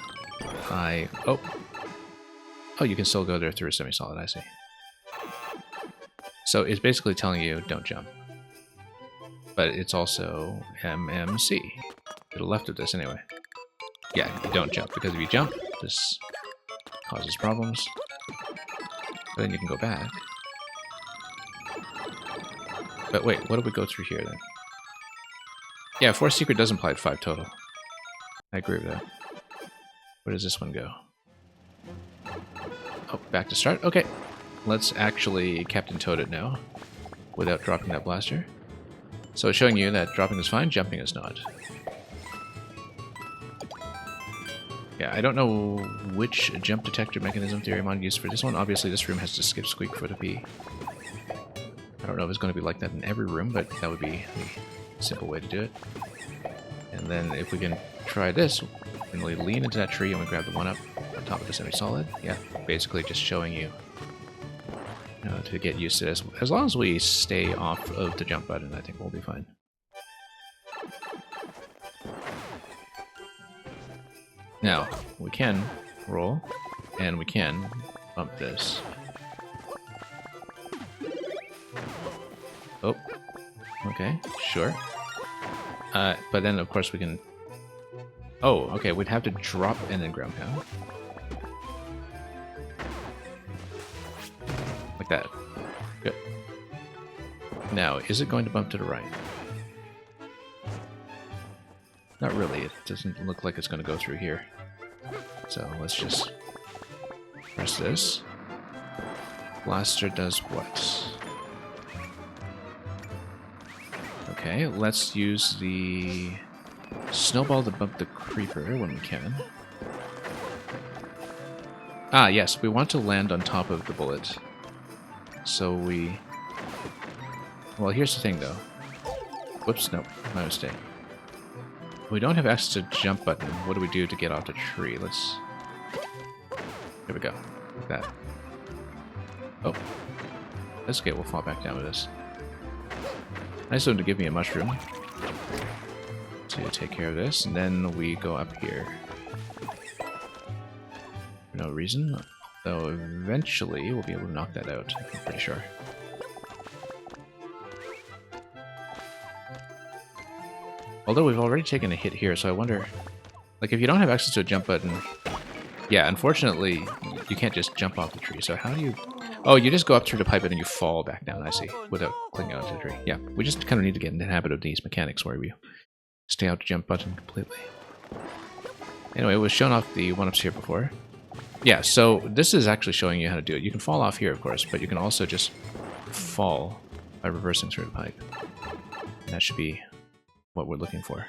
[SPEAKER 1] I... Oh, you can still go there through a semi-solid, I see. So it's basically telling you don't jump. But it's also MMC. To the left of this, anyway. Yeah, you don't jump, because if you jump, this causes problems. But then you can go back. But wait, what do we go through here, then? Yeah, 4 secret does imply 5 total. I agree with that. Where does this one go? Oh, back to start? Okay. Let's actually Captain Toad it now, without dropping that blaster. So it's showing you that dropping is fine, jumping is not. Yeah, I don't know which jump detector mechanism Theoremon used for this one. Obviously, this room has to skip Squeak for it to be. I don't know if it's going to be like that in every room, but that would be a simple way to do it. And then if we can try this, and we lean into that tree and we grab the one up on top of the semi-solid. Yeah, basically just showing you, to get used to this. As long as we stay off of the jump button, I think we'll be fine. Now, we can roll, and we can bump this. Oh, okay, sure. But then, of course, we can... Oh, okay, we'd have to drop and then ground pound. Like that. Good. Now, is it going to bump to the right? Not really, it doesn't look like it's going to go through here. So, let's just press this. Blaster does what? Okay, let's use the snowball to bump the creeper when we can. Ah, yes, we want to land on top of the bullet. So we... Well, here's the thing, though. Whoops, no, my mistake. We don't have access to jump button. What do we do to get off the tree? Let's... There we go. Like that. Oh. That's okay, we'll fall back down with this. Nice of them to give me a mushroom to take care of this, and then we go up here. For no reason, though eventually we'll be able to knock that out, I'm pretty sure. Although we've already taken a hit here, so I wonder... Like, if you don't have access to a jump button... Yeah, unfortunately, you can't just jump off the tree, so how do you... Oh, you just go up through the pipe and then you fall back down, I see, without clinging onto the tree. Yeah, we just kind of need to get in the habit of these mechanics where we stay out the jump button completely. Anyway, it was shown off the one-ups here before. Yeah, so this is actually showing you how to do it. You can fall off here, of course, but you can also just fall by reversing through the pipe. And that should be what we're looking for.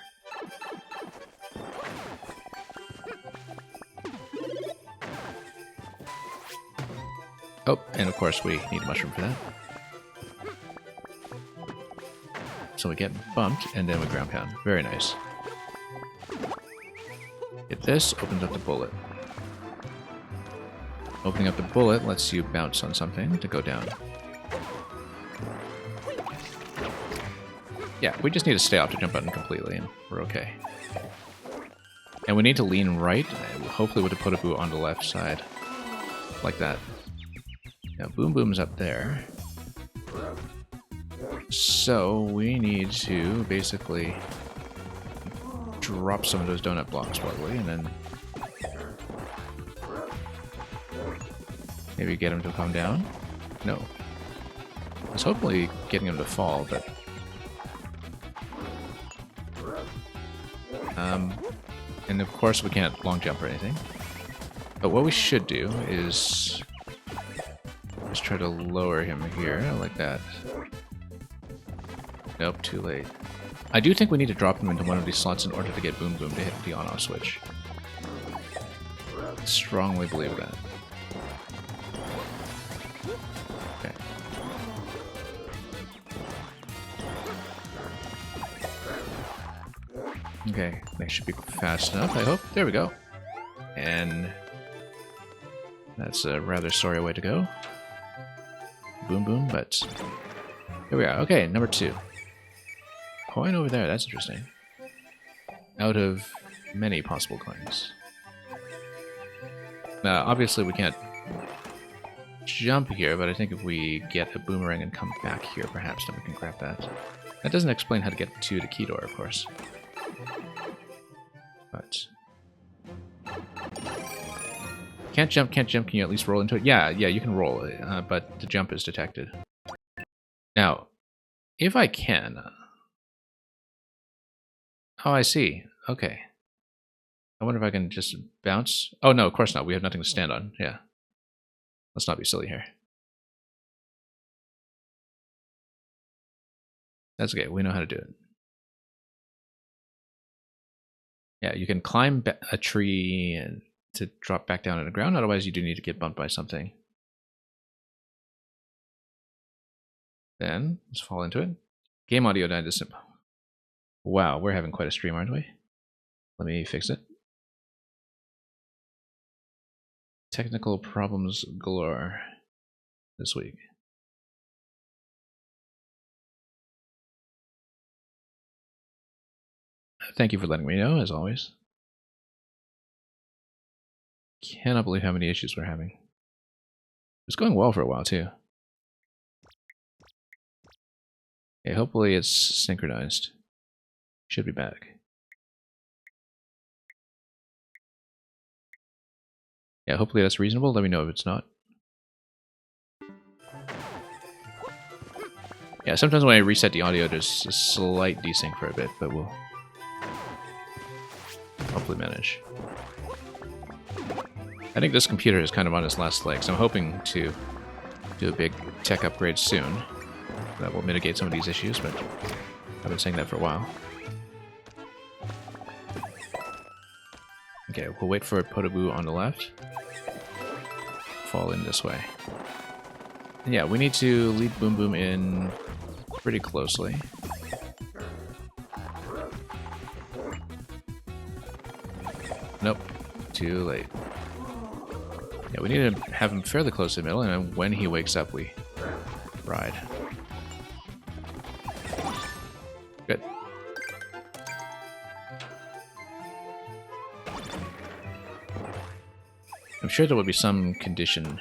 [SPEAKER 1] Oh, and of course we need a mushroom for that. So we get bumped, and then we ground pound. Very nice. Get this, opens up the bullet. Opening up the bullet lets you bounce on something to go down. Yeah, we just need to stay off the jump button completely, and we're okay. And we need to lean right, hopefully with the Putaboo on the left side. Like that. Now, Boom Boom's up there. So, we need to basically drop some of those donut blocks probably, and then maybe get him to come down? No. I was hopefully getting him to fall, but... and of course we can't long jump or anything. But what we should do is... just try to lower him here, like that. Nope, too late. I do think we need to drop him into one of these slots in order to get Boom Boom to hit the on-off switch. I strongly believe that. Okay. Okay, that should be fast enough, I hope. There we go. And that's a rather sorry way to go. Boom Boom, but here we are. Okay, number 2. Coin over there, that's interesting. Out of many possible coins. Now, obviously we can't jump here, but I think if we get a boomerang and come back here, perhaps then we can grab that. That doesn't explain how to get to the key door, of course. But... Can't jump, can you at least roll into it? Yeah, you can roll, but the jump is detected. Now, if I can... Oh, I see. Okay. I wonder if I can just bounce. Oh, no, of course not. We have nothing to stand on. Yeah. Let's not be silly here. That's okay. We know how to do it. Yeah, you can climb a tree and to drop back down on the ground. Otherwise, you do need to get bumped by something. Then let's fall into it. Game audio died this simple. Wow, we're having quite a stream, aren't we? Let me fix it. Technical problems galore this week. Thank you for letting me know, as always. Cannot believe how many issues we're having. It's going well for a while, too. Okay, hopefully it's synchronized. Should be back. Yeah, hopefully that's reasonable. Let me know if it's not. Yeah, sometimes when I reset the audio, there's a slight desync for a bit, but we'll hopefully manage. I think this computer is kind of on its last legs. I'm hoping to do a big tech upgrade soon. That will mitigate some of these issues, but I've been saying that for a while. Okay, we'll wait for Podoboo on the left. Fall in this way. And yeah, we need to lead Boom Boom in pretty closely. Nope, too late. Yeah, we need to have him fairly close to the middle, and when he wakes up, we ride. Good. I'm sure there will be some condition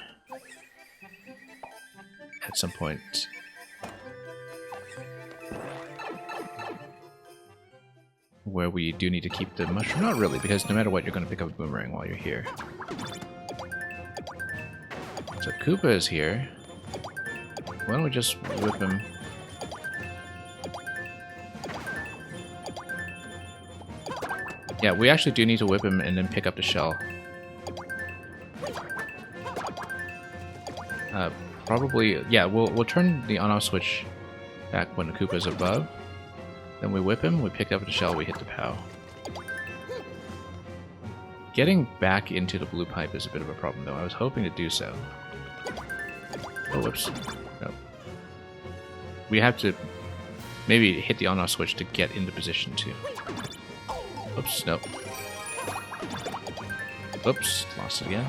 [SPEAKER 1] at some point. Where we do need to keep the mushroom. Not really, because no matter what, you're going to pick up a boomerang while you're here. So Koopa is here. Why don't we just whip him? Yeah, we actually do need to whip him and then pick up the shell. Probably, yeah, we'll turn the on-off switch back when the Koopa is above. Then we whip him, we pick up the shell, we hit the POW. Getting back into the blue pipe is a bit of a problem, though. I was hoping to do so. Oh, whoops. Nope. We have to maybe hit the on-off switch to get into position, too. Oops, nope. Oops, lost it again.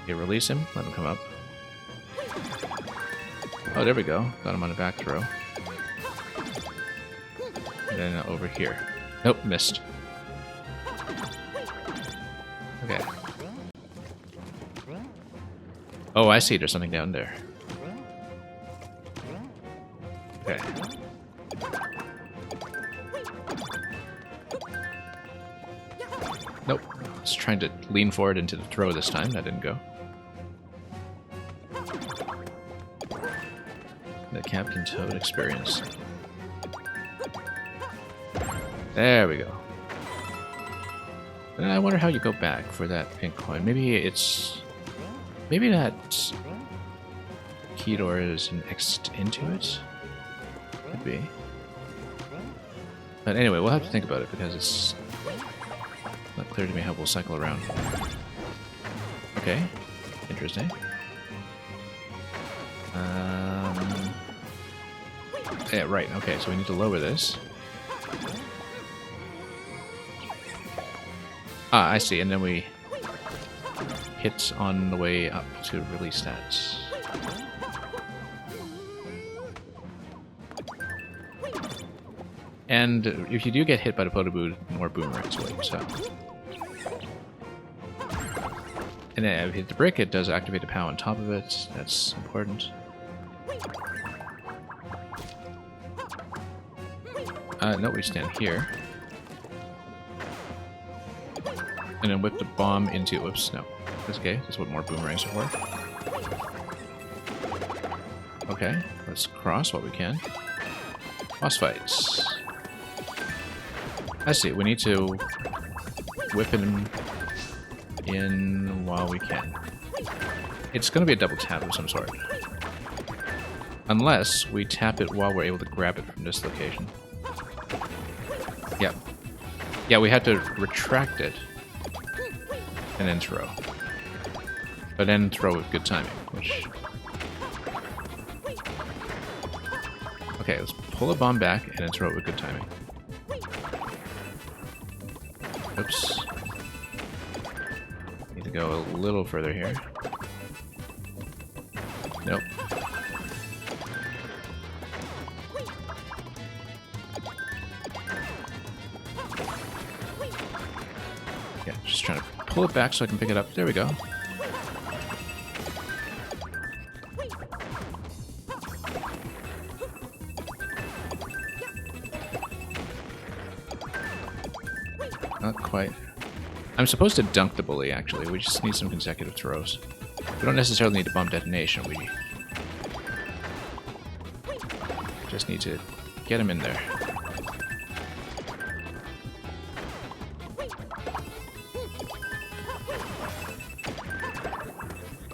[SPEAKER 1] Okay, release him, let him come up. Oh, there we go. Got him on a back throw. And then over here. Nope, missed. Okay. Oh, I see. There's something down there. Okay. Nope. I was trying to lean forward into the throw this time. That didn't go. The Captain Toad experience. There we go. And I wonder how you go back for that pink coin. Maybe it's... Maybe that key door is next into it? Could be. But anyway, we'll have to think about it because it's not clear to me how we'll cycle around. Okay. Interesting. Yeah, right. Okay, so we need to lower this. Ah, I see. And then we hit on the way up to release that. And if you do get hit by the Podoboo, more boomerangs wait, so. And then if you hit the brick, it does activate the POW on top of it. That's important. No, we stand here. And then whip the bomb into... Whoops, no. That's okay. That's what more boomerangs are for. Okay, let's cross what we can. Boss fights. I see. We need to whip him in while we can. It's going to be a double tap of some sort. Unless we tap it while we're able to grab it from this location. Yep. Yeah, we had to retract it and then throw. But then throw with good timing, which... Okay, let's pull a bomb back and then throw it with good timing. Oops. Need to go a little further here. Nope. Yeah, just trying to pull it back so I can pick it up. There we go. Not quite. I'm supposed to dunk the bully, actually. We just need some consecutive throws. We don't necessarily need a bomb detonation. We just need to get him in there.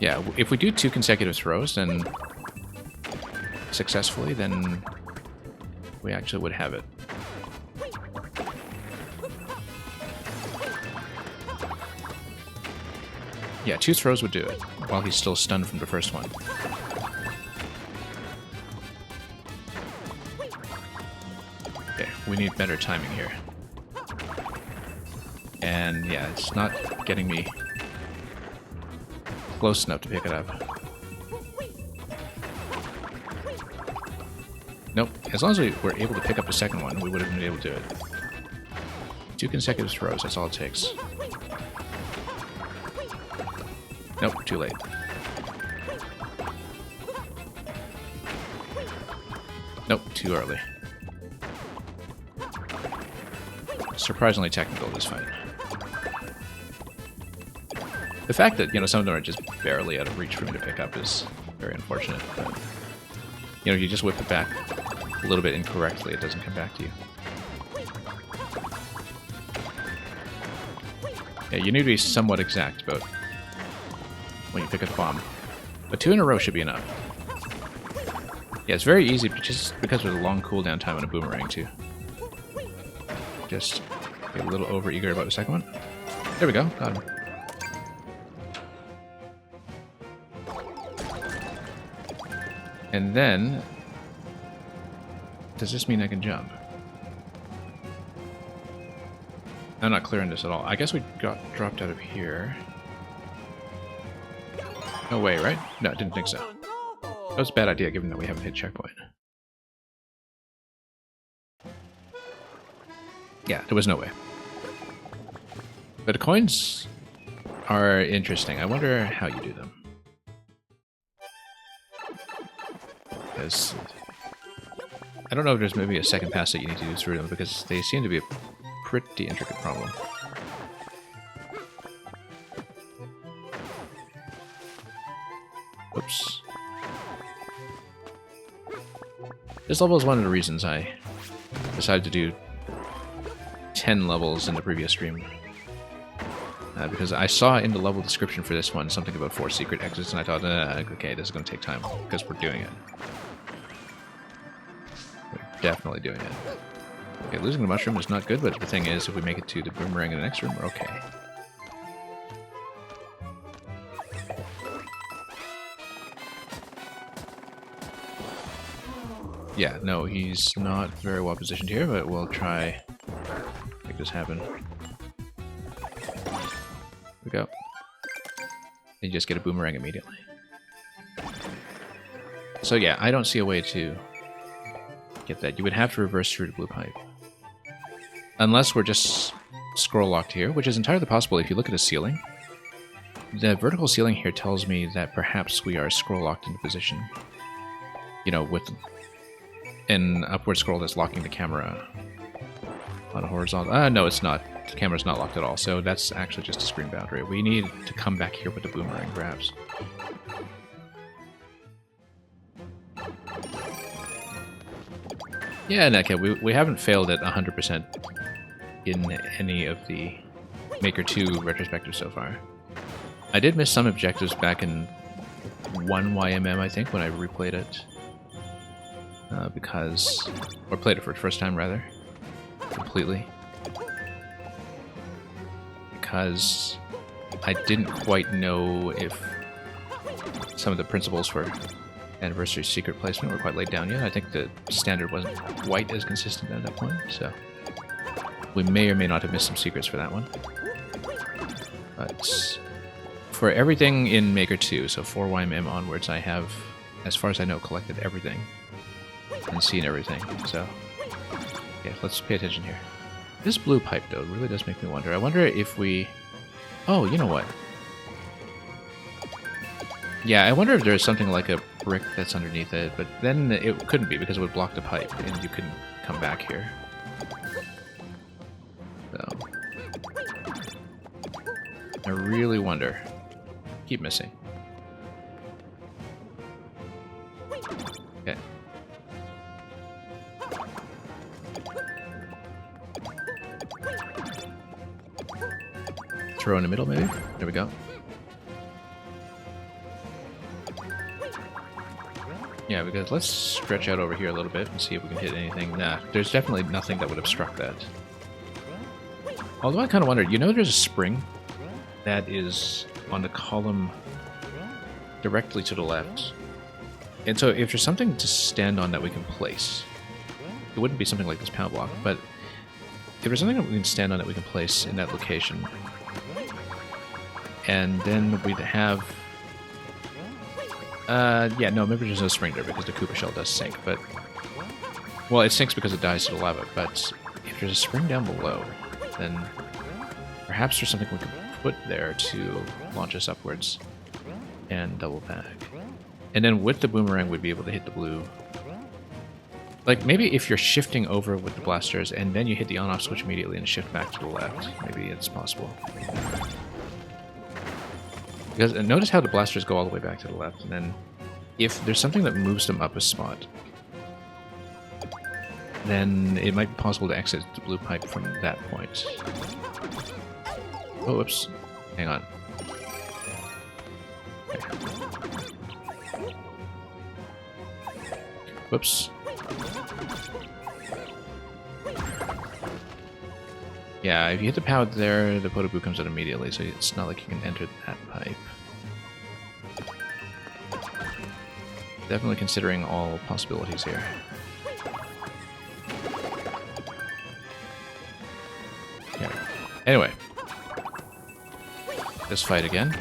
[SPEAKER 1] Yeah, if we do 2 consecutive throws, then successfully, then we actually would have it. Yeah, 2 throws would do it, while he's still stunned from the first one. Okay, we need better timing here. And yeah, it's not getting me close enough to pick it up. Nope, as long as we were able to pick up the second one, we would have been able to do it. 2 consecutive throws, that's all it takes. Nope, too late. Nope, too early. Surprisingly technical, this fight. The fact that, you know, some of them are just barely out of reach for me to pick up is very unfortunate, but, you know, you just whip it back a little bit incorrectly, it doesn't come back to you. Yeah, you need to be somewhat exact about when you pick up the bomb. But 2 in a row should be enough. Yeah, it's very easy, just because of the long cooldown time on a boomerang, too. Just get a little over-eager about the second one. There we go, got him. And then... does this mean I can jump? I'm not clearing this at all. I guess we got dropped out of here. No way, right? No, didn't think so. That was a bad idea, given that we haven't hit checkpoint. Yeah, there was no way. But the coins are interesting. I wonder how you do them. Because I don't know if there's maybe a second pass that you need to do through them, because they seem to be a pretty intricate problem. Oops. This level is one of the reasons I decided to do 10 levels in the previous stream. Because I saw in the level description for this one something about 4 secret exits, and I thought, okay, this is going to take time, because we're doing it. We're definitely doing it. Okay, losing the mushroom is not good, but the thing is, if we make it to the boomerang in the next room, we're okay. Yeah, no, he's not very well positioned here, but we'll try make this happen. There we go. And you just get a boomerang immediately. So yeah, I don't see a way to get that. You would have to reverse through the blue pipe. Unless we're just scroll locked here, which is entirely possible if you look at the ceiling. The vertical ceiling here tells me that perhaps we are scroll locked into position. You know, with an upward scroll that's locking the camera on a horizontal. No, it's not. The camera's not locked at all, so that's actually just a screen boundary. We need to come back here with the boomerang grabs. Yeah, and okay, we haven't failed at 100% in any of the Maker 2 retrospectives so far. I did miss some objectives back in 1YMM, I think, when I replayed it. Or played it for the first time, rather. Completely. because I didn't quite know if some of the principles for Anniversary secret placement were quite laid down yet. I think the standard wasn't quite as consistent at that point, so we may or may not have missed some secrets for that one. But for everything in Maker 2, so 4YMM onwards, I have, as far as I know, collected everything and seen everything, so yeah, let's pay attention here. This blue pipe, though, really does make me wonder. I wonder if we... Oh, you know what? Yeah, I wonder if there's something like a brick that's underneath it, but then it couldn't be because it would block the pipe and you couldn't come back here. So, I really wonder. Keep missing. Okay. Throw in the middle, maybe? There we go. Yeah, because let's stretch out over here a little bit and see if we can hit anything. Nah, there's definitely nothing that would obstruct that. Although I kind of wondered, you know there's a spring that is on the column directly to the left. And so if there's something to stand on that we can place, it wouldn't be something like this pound block, but if there's something that we can stand on that we can place in that location, and then we'd have... yeah, no, maybe there's no spring there because the Koopa shell does sink, but... Well, it sinks because it dies to the lava, but if there's a spring down below, then perhaps there's something we can put there to launch us upwards and double back. And then with the boomerang, we'd be able to hit the blue. Like, maybe if you're shifting over with the blasters and then you hit the on-off switch immediately and shift back to the left, maybe it's possible. Because notice how the blasters go all the way back to the left, and then if there's something that moves them up a spot, then it might be possible to exit the blue pipe from that point. Oh, whoops. Hang on. Okay. Whoops. Yeah, if you hit the power there, the Podoboo comes out immediately, so it's not like you can enter that pipe. Definitely considering all possibilities here. Yeah. Anyway. Let's fight again.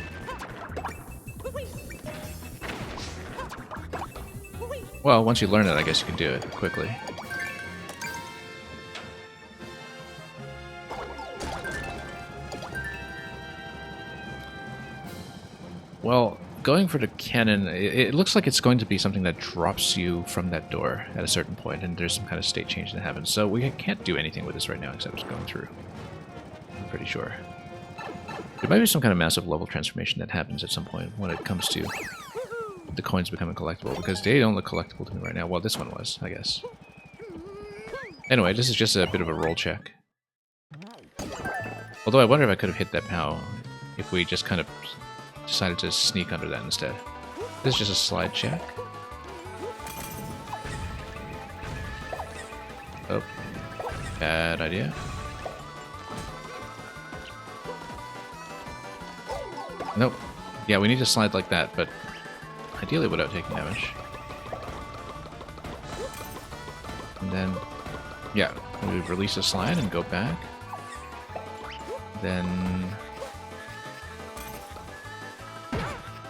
[SPEAKER 1] Well, once you learn it, I guess you can do it quickly. Well, going for the cannon, it looks like it's going to be something that drops you from that door at a certain point, and there's some kind of state change that happens. So we can't do anything with this right now except just going through. I'm pretty sure. There might be some kind of massive level transformation that happens at some point when it comes to the coins becoming collectible, because they don't look collectible to me right now. Well, this one was, I guess. Anyway, this is just a bit of a roll check. Although I wonder if I could have hit that POW if we just kind of decided to sneak under that instead. This is just a slide check. Oh. Bad idea. Nope. Yeah, we need to slide like that, but ideally without taking damage. And then, yeah, we release the slide and go back. Then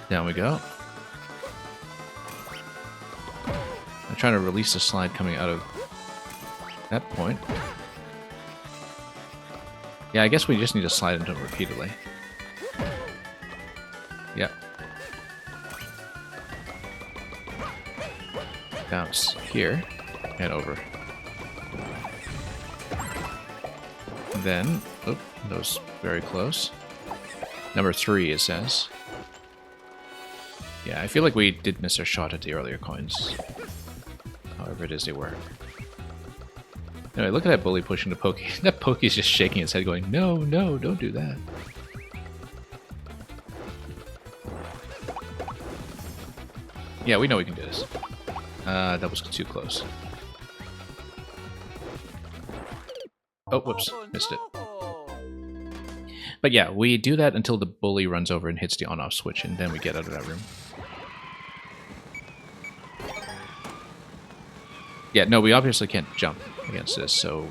[SPEAKER 1] down we go. I'm trying to release the slide coming out of that point. Yeah, I guess we just need to slide into it repeatedly. Yep. Bounce here and over. Then, oh, that was very close. Number 3, it says. Yeah, I feel like we did miss our shot at the earlier coins. However it is they were. Anyway, look at that bully pushing the Pokey. That Pokey's just shaking its head going, no, no, don't do that. Yeah, we know we can do this. That was too close. Oh, whoops. Missed it. But yeah, we do that until the bully runs over and hits the on-off switch, and then we get out of that room. Yeah, no, we obviously can't jump against this, so...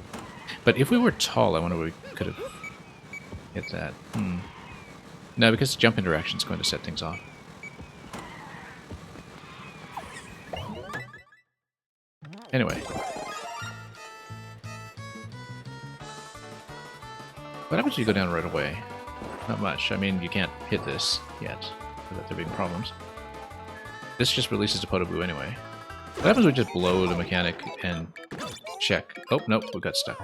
[SPEAKER 1] But if we were tall, I wonder if we could have hit that. No, because the jump interaction is going to set things off. Anyway. What happens if you go down right away? Not much. I mean, you can't hit this yet, without there being problems. This just releases the Podoboo anyway. What happens if we just blow the mechanic and check? Oh, nope, we got stuck.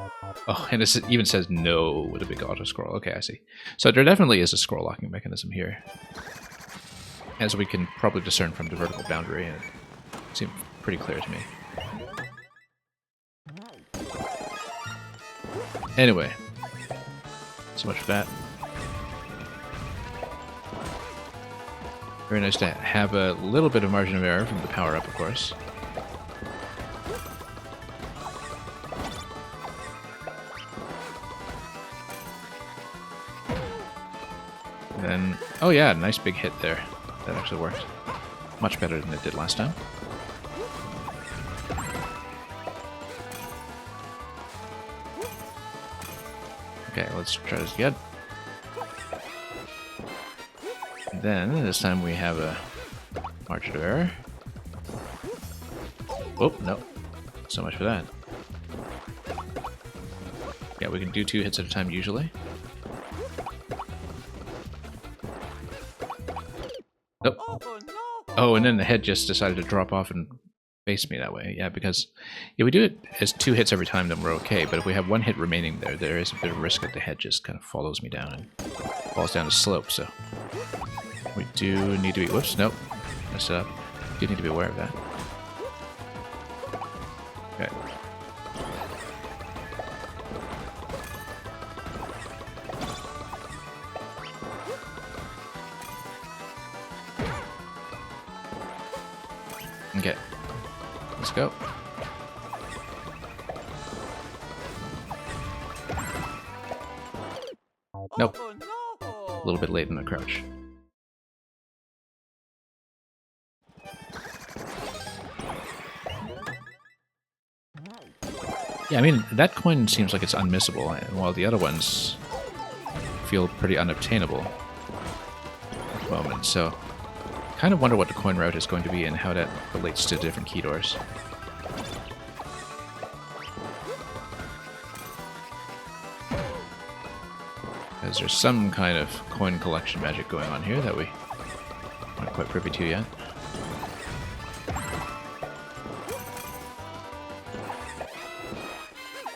[SPEAKER 1] Oh, and it even says no with a big auto-scroll. Okay, I see. So there definitely is a scroll locking mechanism here. As we can probably discern from the vertical boundary, and it seemed pretty clear to me. Anyway, so much for that. Very nice to have a little bit of margin of error from the power-up, of course. And, oh yeah, nice big hit there. That actually worked. Much better than it did last time. Okay, let's try this again. And then, this time we have a margin of error. Oh, no. So much for that. Yeah, we can do 2 hits at a time usually. Nope. Oh, and then the head just decided to drop off and face me that way. Yeah, because if we do it as 2 hits every time, then we're okay. But if we have 1 hit remaining there, there is a bit of risk that the head just kind of follows me down and falls down the slope. So we do need to be... Whoops, nope. Messed it up. Do need to be aware of that. Okay. Okay, let's go. Nope. A little bit late in the crouch. Yeah, I mean, that coin seems like it's unmissable, while the other ones feel pretty unobtainable at the moment, so... kind of wonder what the coin route is going to be and how that relates to different key doors. Because there's some kind of coin collection magic going on here that we aren't quite privy to yet.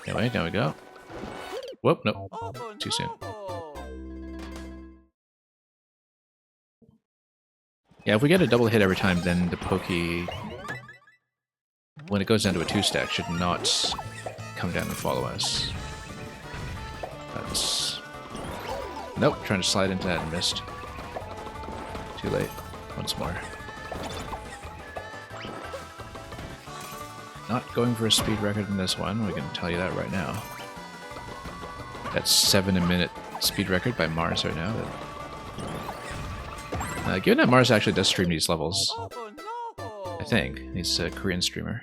[SPEAKER 1] Anyway, down we go. Whoop, nope. Too soon. Yeah, if we get a double hit every time, then the Pokey, when it goes down to a 2-stack, should not come down and follow us. That's... Nope, trying to slide into that and missed. Too late. Once more. Not going for a speed record in this one, we can tell you that right now. That's 7 a minute speed record by Mars right now. Given that Mars actually does stream these levels, I think. He's a Korean streamer.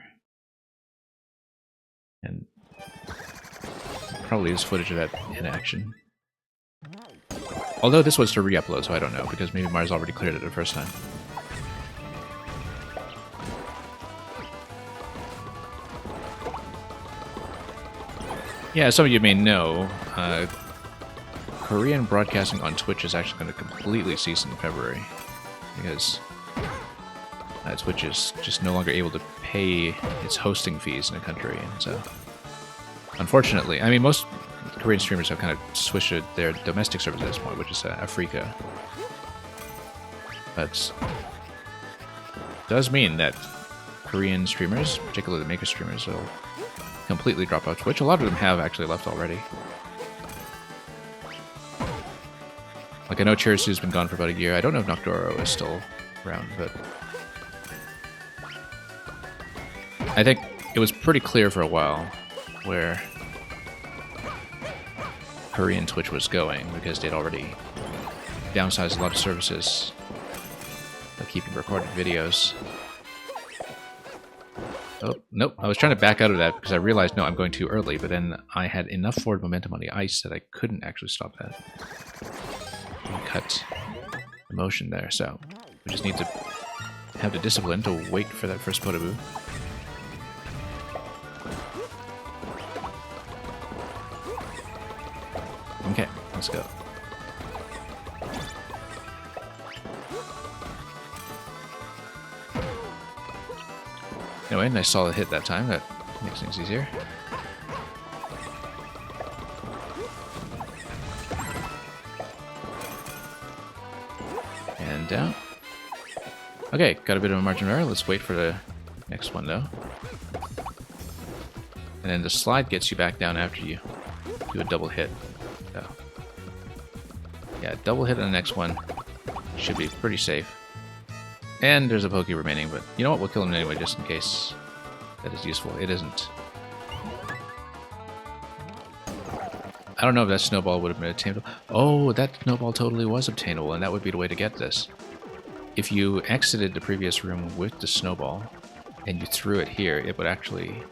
[SPEAKER 1] And probably has footage of that in action. Although this was to re-upload, so I don't know, because maybe Mars already cleared it the first time. Yeah, as some of you may know, Korean broadcasting on Twitch is actually going to completely cease in February, because Twitch is just no longer able to pay its hosting fees in the country, and so unfortunately, I mean, most Korean streamers have kind of switched to their domestic service at this point, which is Africa. But does mean that Korean streamers, particularly the maker streamers, will completely drop out Twitch. A lot of them have actually left already. Like, I know Chirisu's been gone for about a year. I don't know if Noctoro is still around, but I think it was pretty clear for a while where Korean Twitch was going, because they'd already downsized a lot of services of keeping recorded videos. Oh, nope. I was trying to back out of that because I realized, no, I'm going too early, but then I had enough forward momentum on the ice that I couldn't actually stop that. And cut the motion there, so we just need to have the discipline to wait for that first Podoboo. Okay, let's go. Anyway, nice solid hit that time. That makes things easier. And down. Okay, got a bit of a margin of error. Let's wait for the next one, though. And then the slide gets you back down after you do a double hit. So, yeah, double hit on the next one should be pretty safe. And there's a Pokey remaining, but you know what? We'll kill him anyway, just in case that is useful. It isn't. I don't know if that snowball would have been obtainable. Oh, that snowball totally was obtainable, and that would be the way to get this. If you exited the previous room with the snowball, and you threw it here, it would actually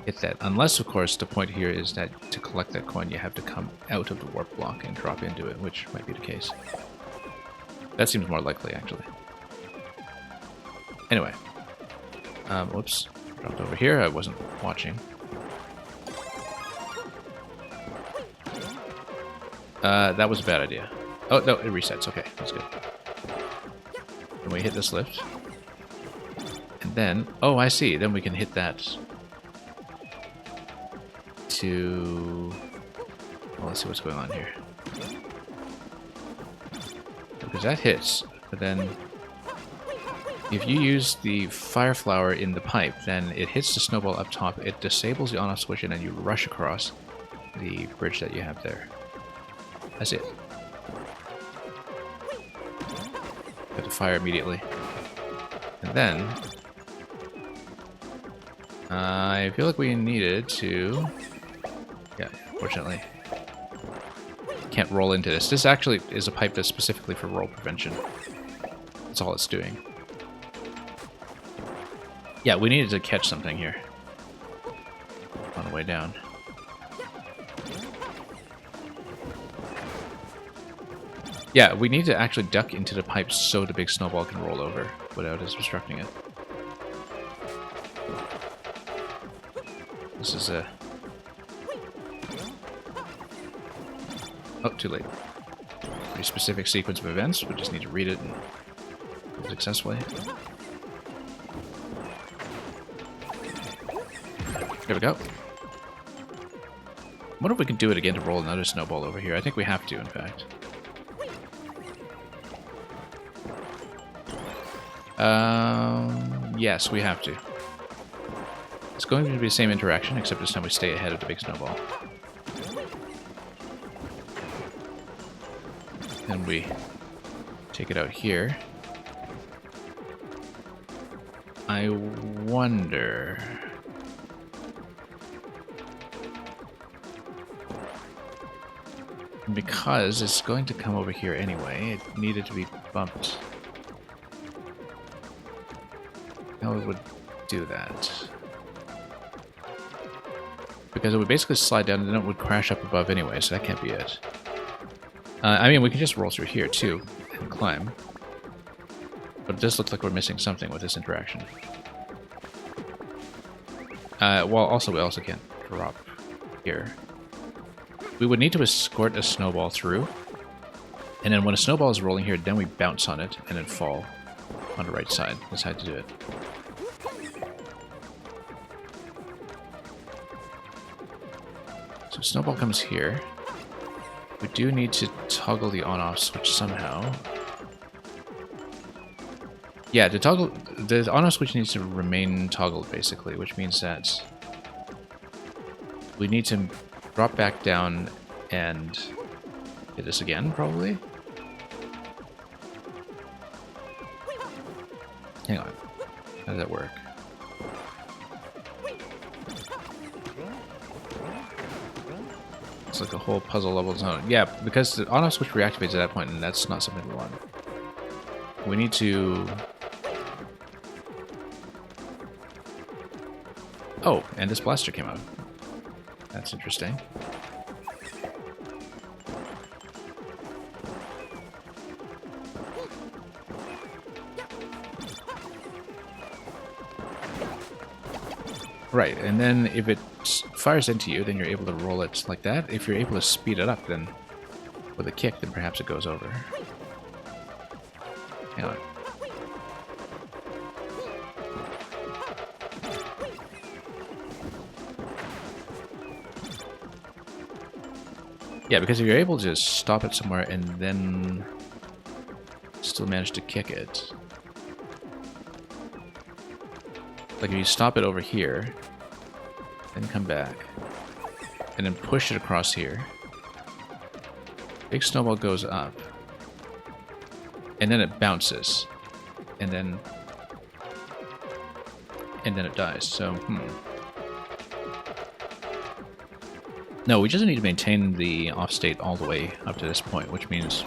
[SPEAKER 1] hit that. Unless, of course, the point here is that to collect that coin, you have to come out of the warp block and drop into it, which might be the case. That seems more likely, actually. Anyway. Whoops. Dropped over here. I wasn't watching. That was a bad idea. Oh, no, it resets. Okay, that's good. And we hit this lift. And then... Oh, I see. Then we can hit that to... Well, let's see what's going on here. Because that hits, but then... If you use the Fire Flower in the pipe, then it hits the snowball up top, it disables the on-off switch, and then you rush across the bridge that you have there. That's it. You have to fire immediately. And then... I feel like we needed to... Yeah, fortunately. Can't roll into this. This actually is a pipe that's specifically for roll prevention. That's all it's doing. Yeah, we needed to catch something here. On the way down. Yeah, we need to actually duck into the pipe so the big snowball can roll over without us obstructing it. This is a... Oh, too late. Pretty specific sequence of events. We just need to read it and do it successfully. There we go. What if we can do it again to roll another snowball over here? I think we have to, in fact. Yes, we have to. It's going to be the same interaction, except this time we stay ahead of the big snowball. And we take it out here. I wonder... Because it's going to come over here anyway, it needed to be bumped. How it would do that? Because it would basically slide down and then it would crash up above anyway, so that can't be it. I mean, we can just roll through here too and climb. But it does look like we're missing something with this interaction. Well, also, we also can't drop here. We would need to escort a snowball through. And then when a snowball is rolling here, then we bounce on it and then fall on the right side. That's how to do it. So snowball comes here. We do need to toggle the on-off switch somehow. Yeah, the on-off switch needs to remain toggled, basically, which means that we need to drop back down and hit this again, probably? Hang on. How does that work? It's like a whole puzzle level zone. Yeah, because the on-off switch reactivates at that point, and that's not something we want. We need to... Oh, and this blaster came out. That's interesting. Right, and then if it fires into you, then you're able to roll it like that. If you're able to speed it up, then with a kick, then perhaps it goes over. Hang on. Yeah, because if you're able to just stop it somewhere and then still manage to kick it. Like if you stop it over here, then come back, and then push it across here. Big snowball goes up, and then it bounces, and then it dies. So, no, we just need to maintain the off state all the way up to this point, which means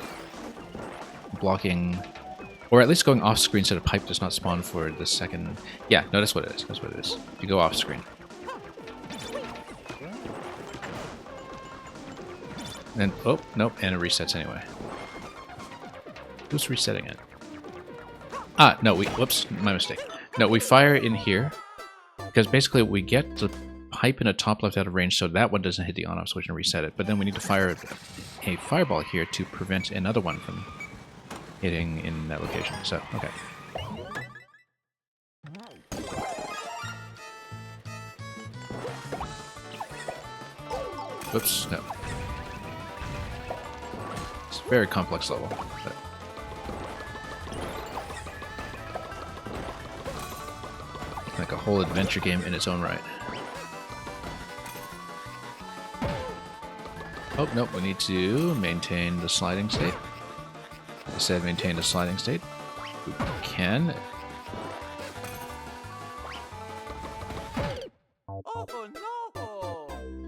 [SPEAKER 1] blocking, or at least going off screen so the pipe does not spawn for the second. Yeah, no, that's what it is. That's what it is. You go off screen. And oh, nope, and it resets anyway. Who's resetting it? Ah, no, whoops, my mistake. No, we fire in here, because basically we get the pipe in a top left out of range, so that one doesn't hit the on-off switch and reset it. But then we need to fire a fireball here to prevent another one from hitting in that location. So, okay. Whoops, no. It's a very complex level. But like a whole adventure game in its own right. Oh, nope, we need to maintain the sliding state. I said maintain the sliding state. We can.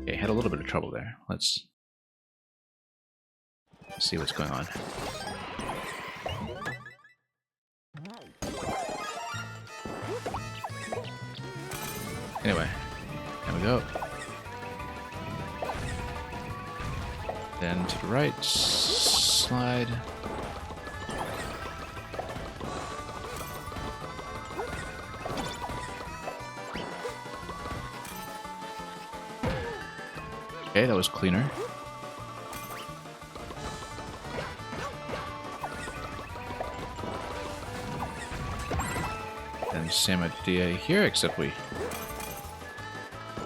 [SPEAKER 1] Okay, had a little bit of trouble there. Let's see what's going on. Anyway, there we go. Then to the right, slide. Okay, that was cleaner. And same idea here, except we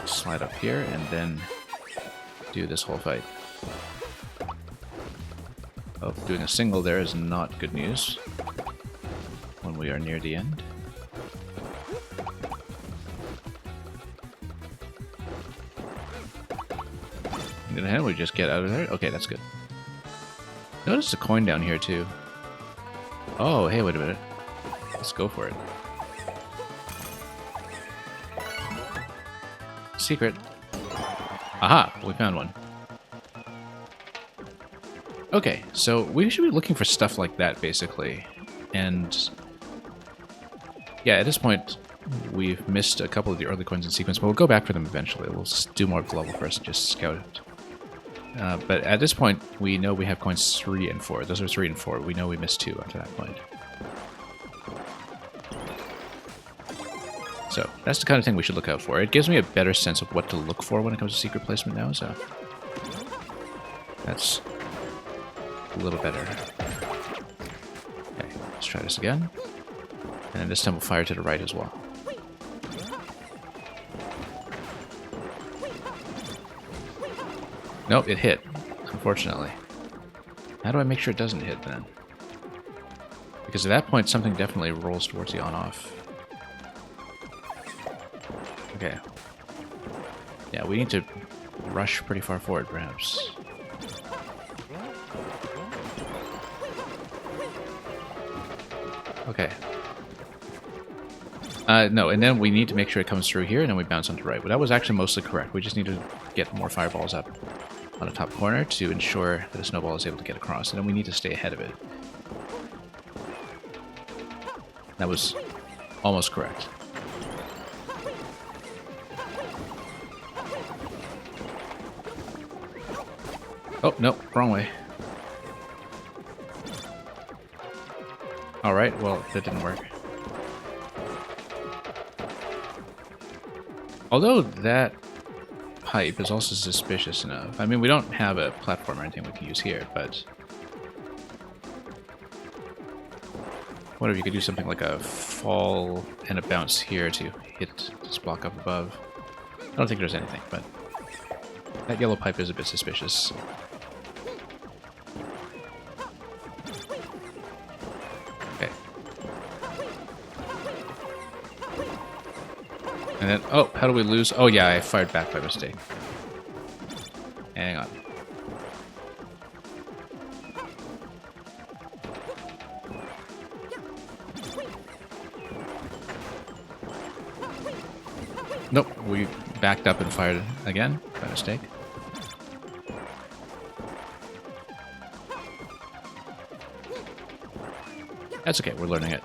[SPEAKER 1] slide up here and then do this whole fight. Oh, doing a single there is not good news when we are near the end. On the other hand, we just get out of there. Okay, that's good. Notice the coin down here too. Oh, hey, wait a minute. Let's go for it. Secret. Aha, we found one. Okay, so we should be looking for stuff like that, basically. And yeah, at this point, we've missed a couple of the early coins in sequence, but we'll go back for them eventually. We'll do more of the level first and just scout it. But at this point, we know we have coins 3 and 4. Those are 3 and 4. We know we missed 2 up to that point. So that's the kind of thing we should look out for. It gives me a better sense of what to look for when it comes to secret placement now, so that's a little better. Okay, let's try this again. And then this time we'll fire to the right as well. Nope, it hit, unfortunately. How do I make sure it doesn't hit then? Because at that point something definitely rolls towards the on-off. Okay. Yeah, we need to rush pretty far forward, perhaps. Okay. No, and then we need to make sure it comes through here, and then we bounce onto right. But that was actually mostly correct. We just need to get more fireballs up. on the top corner to ensure that a snowball is able to get across, and then we need to stay ahead of it. That was almost correct. Oh, no, wrong way. Alright, well, that didn't work. Although that pipe is also suspicious enough. I mean, we don't have a platform or anything we can use here, but... what if you could do something like a fall and a bounce here to hit this block up above? I don't think there's anything, but... that yellow pipe is a bit suspicious. Okay. And then, oh, how do we lose? Oh yeah, I fired back by mistake. Hang on. Nope, we backed up and fired again by mistake. That's okay, we're learning it.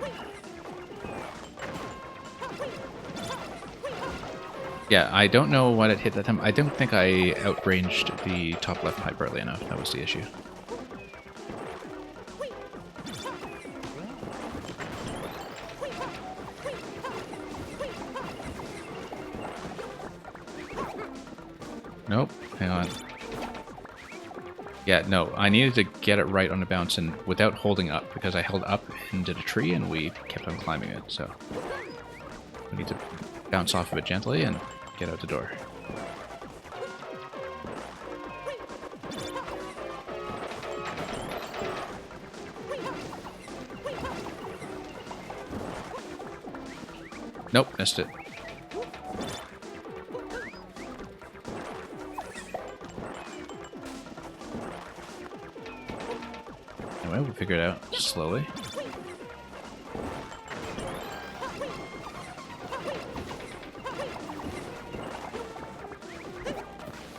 [SPEAKER 1] Yeah, I don't know what it hit that time. I don't think I outranged the top left pipe early enough. That was the issue. Nope, hang on. Yeah, no, I needed to get it right on the bounce and without holding up, because I held up into the tree and we kept on climbing it, so... we need to bounce off of it gently and get out the door. Nope, missed it. Anyway, we'll figure it out slowly.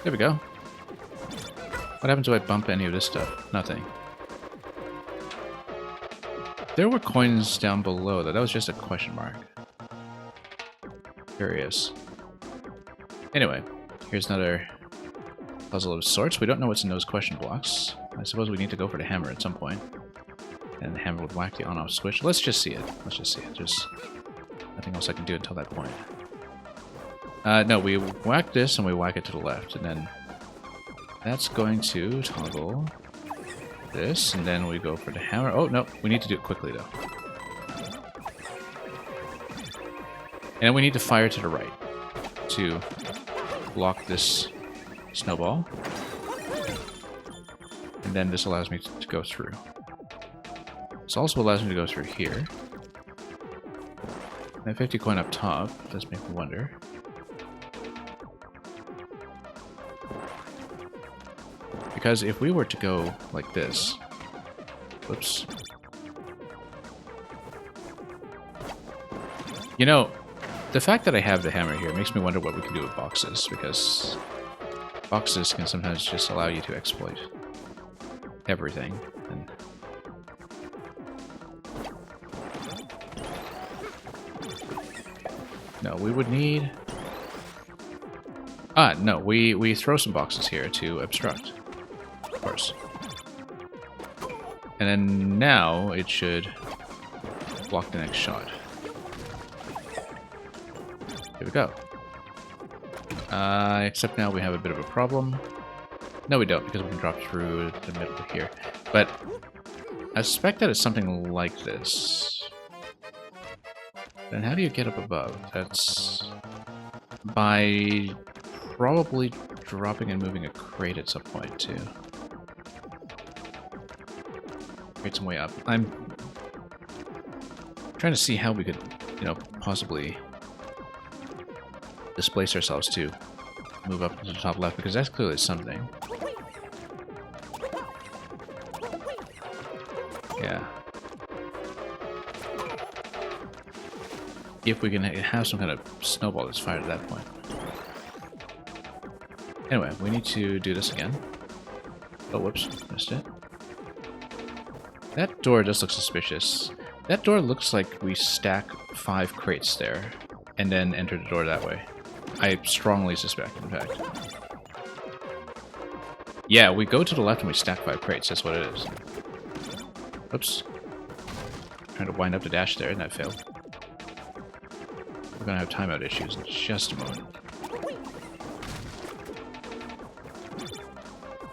[SPEAKER 1] There we go. What happens if I bump any of this stuff? Nothing. There were coins down below, though. That was just a question mark. Curious. Anyway, here's another puzzle of sorts. We don't know what's in those question blocks. I suppose we need to go for the hammer at some point. And the hammer would whack the on-off switch. Let's just see it. Let's just see it. There's nothing else I can do until that point. No, we whack this and we whack it to the left, and then that's going to toggle this, and then we go for the hammer. Oh, no, we need to do it quickly, though. And we need to fire to the right to block this snowball. And then this allows me to go through. This also allows me to go through here. That 50 coin up top does make me wonder. Because if we were to go like this... whoops. You know, the fact that I have the hammer here makes me wonder what we can do with boxes, because boxes can sometimes just allow you to exploit everything. And no, we would need... ah, no, we throw some boxes here to obstruct. Of course. And then now it should block the next shot. Here we go. Except now we have a bit of a problem. No, we don't, because we can drop through the middle here. But I suspect that it's something like this. Then how do you get up above? That's by probably dropping and moving a crate at some point, too. Create some way up. I'm trying to see how we could, you know, possibly displace ourselves to move up to the top left, because that's clearly something. Yeah. If we can have some kind of snowball that's fired at that point. Anyway, we need to do this again. Oh, whoops. Missed it. That door does look suspicious. That door looks like we stack 5 crates there and then enter the door that way. I strongly suspect, in fact. Yeah, we go to the left and we stack 5 crates. That's what it is. Oops. Trying to wind up the dash there, and that failed. We're going to have timeout issues in just a moment.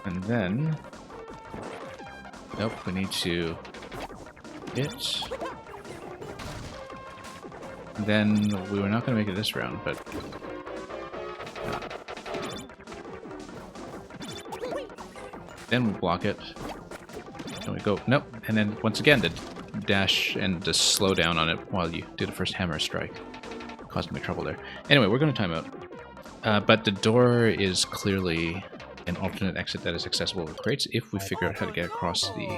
[SPEAKER 1] And then... Nope, we need to hit. Then we were not going to make it this round, but... Then we block it. Then we go... Nope. And then, once again, the dash and the slow down on it while you do the first hammer strike. Caused me trouble there. Anyway, we're going to time out. But the door is clearly an alternate exit that is accessible with crates if we figure out how to get across the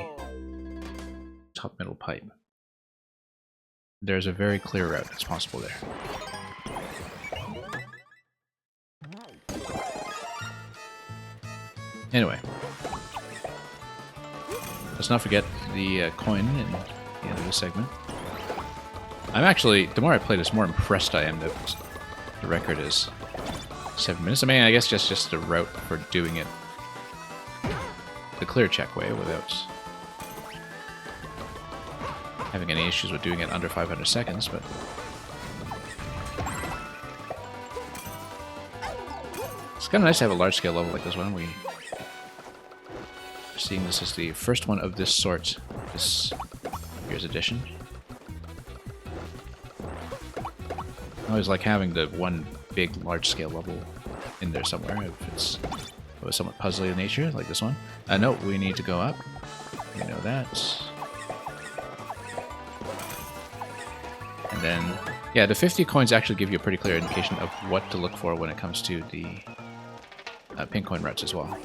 [SPEAKER 1] top middle pipe. There's a very clear route that's possible there. Anyway. Let's not forget the coin in the end of this segment. I'm actually, the more I play this, the more impressed I am that the record is 7 minutes. I mean, I guess just the route for doing it the clear check way without having any issues with doing it under 500 seconds, but... It's kind of nice to have a large-scale level like this one. We're seeing this as the first one of this sort this year's edition. I always like having the one big, large-scale level in there somewhere if it's somewhat puzzly in nature, like this one. No, we need to go up. We know that. And then, yeah, the 50 coins actually give you a pretty clear indication of what to look for when it comes to the pink coin routes as well.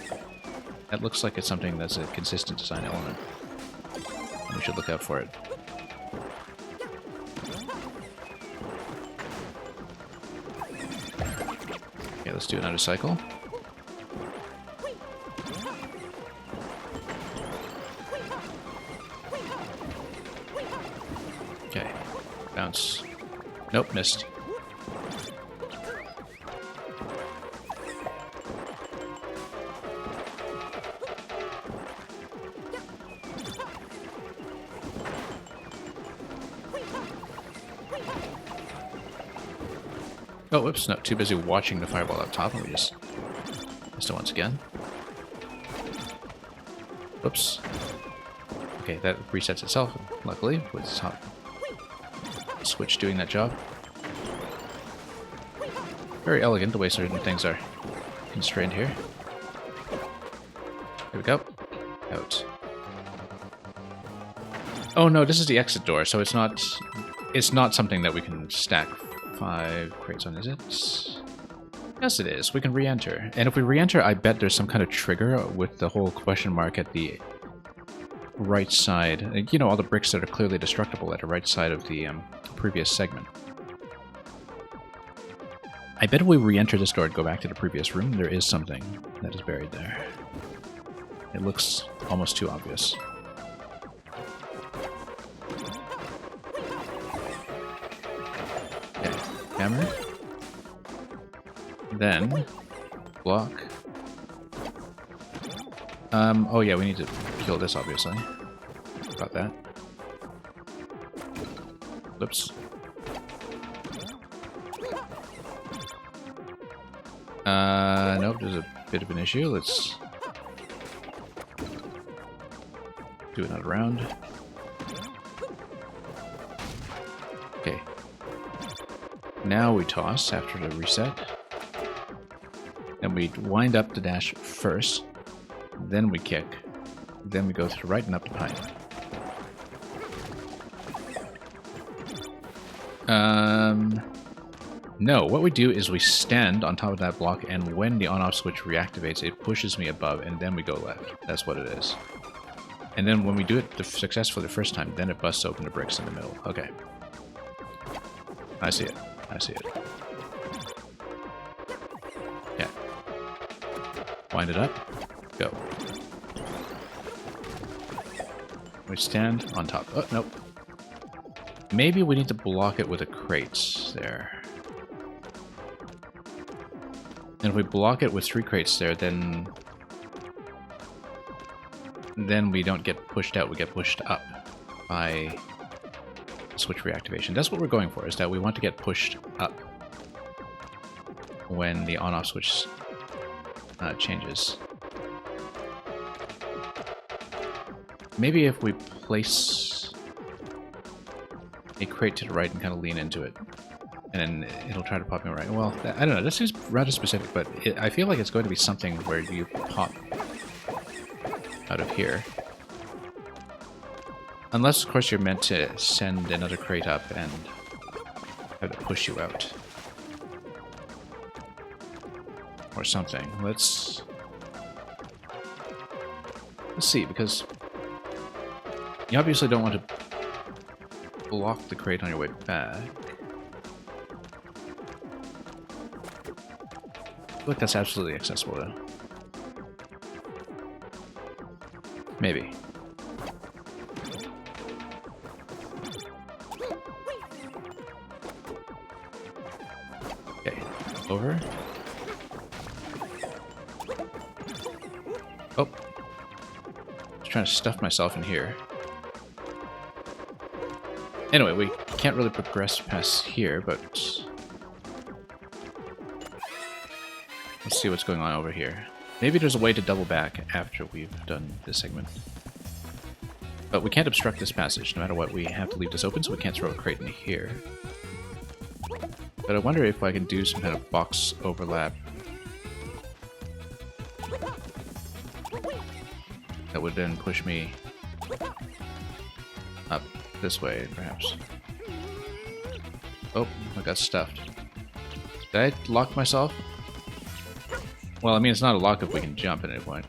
[SPEAKER 1] That looks like it's something that's a consistent design element. And we should look out for it. Okay, let's do another cycle. Okay, bounce. Nope, missed. Oh, whoops, not too busy watching the fireball up top, and we just missed it once again. Whoops. Okay, that resets itself, luckily, with the top switch doing that job. Very elegant the way certain things are constrained here. Here we go. Out. Oh no, this is the exit door, so it's not something that we can stack 5 crates on, is it? Yes, it is. We can re-enter. And if we re-enter, I bet there's some kind of trigger with the whole question mark at the right side. You know, all the bricks that are clearly destructible at the right side of the previous segment. I bet if we re-enter this door and go back to the previous room, there is something that is buried there. It looks almost too obvious. Hammer. Then block. Oh yeah, we need to kill this, obviously. Got that. Whoops. Nope, there's a bit of an issue. Let's do another round. Okay. Now we toss after the reset. Then we wind up the dash first. Then we kick. Then we go to the right and up the pipe. No, what we do is we stand on top of that block, and when the on-off switch reactivates, it pushes me above, and then we go left. That's what it is. And then when we do it successfully the first time, then it busts open the bricks in the middle. Okay. I see it. I see it. Yeah. Wind it up. Go. We stand on top. Oh, nope. Maybe we need to block it with a crate there. And if we block it with 3 crates there, then we don't get pushed out, we get pushed up by switch reactivation. That's what we're going for, is that we want to get pushed up when the on-off switch changes. Maybe if we place a crate to the right and kind of lean into it, and then it'll try to pop me right. Well, I don't know, this is rather specific, but I feel like it's going to be something where you pop out of here. Unless, of course, you're meant to send another crate up and have it push you out. Or something. Let's see, because you obviously don't want to block the crate on your way back. I feel like that's absolutely accessible, though. Maybe. Okay, over. Oh. Just trying to stuff myself in here. Anyway, we can't really progress past here, but let's see what's going on over here. Maybe there's a way to double back after we've done this segment. But we can't obstruct this passage. No matter what, we have to leave this open, so we can't throw a crate in here. But I wonder if I can do some kind of box overlap that would then push me up this way, perhaps. Oh, I got stuffed. Did I lock myself? Well, I mean, it's not a lock if we can jump at any point.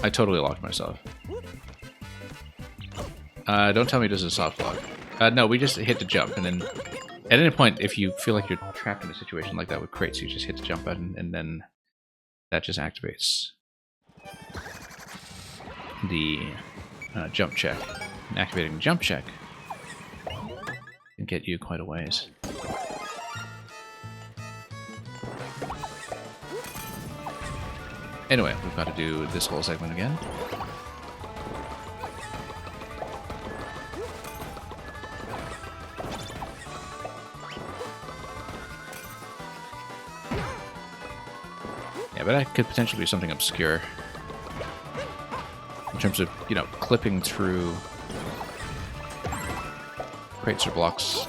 [SPEAKER 1] I totally locked myself. Don't tell me this is a soft lock. No, we just hit the jump, and then at any point, if you feel like you're trapped in a situation like that with crates, you just hit the jump button, and then that just activates the jump check. And activating the jump check can get you quite a ways. Anyway, we've got to do this whole segment again. Yeah, but that could potentially be something obscure. In terms of, you know, clipping through crates or blocks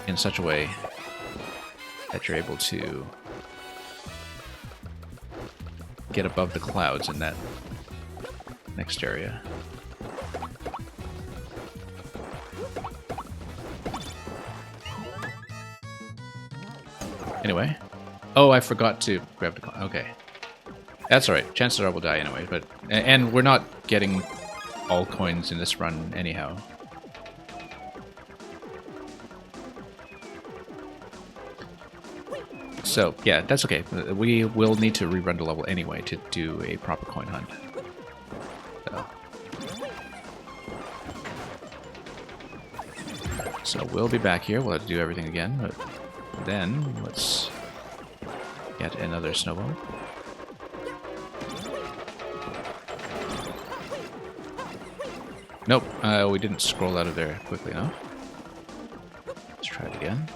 [SPEAKER 1] in such a way that you're able to get above the clouds in that next area. Anyway. Oh, I forgot to grab the coin. Okay. That's alright. Chances are we'll die anyway, but... And we're not getting all coins in this run anyhow. So, yeah, that's okay. We will need to rerun the level anyway to do a proper coin hunt. So we'll be back here. We'll have to do everything again, but then let's get another snowball. Nope, we didn't scroll out of there quickly enough. Let's try it again.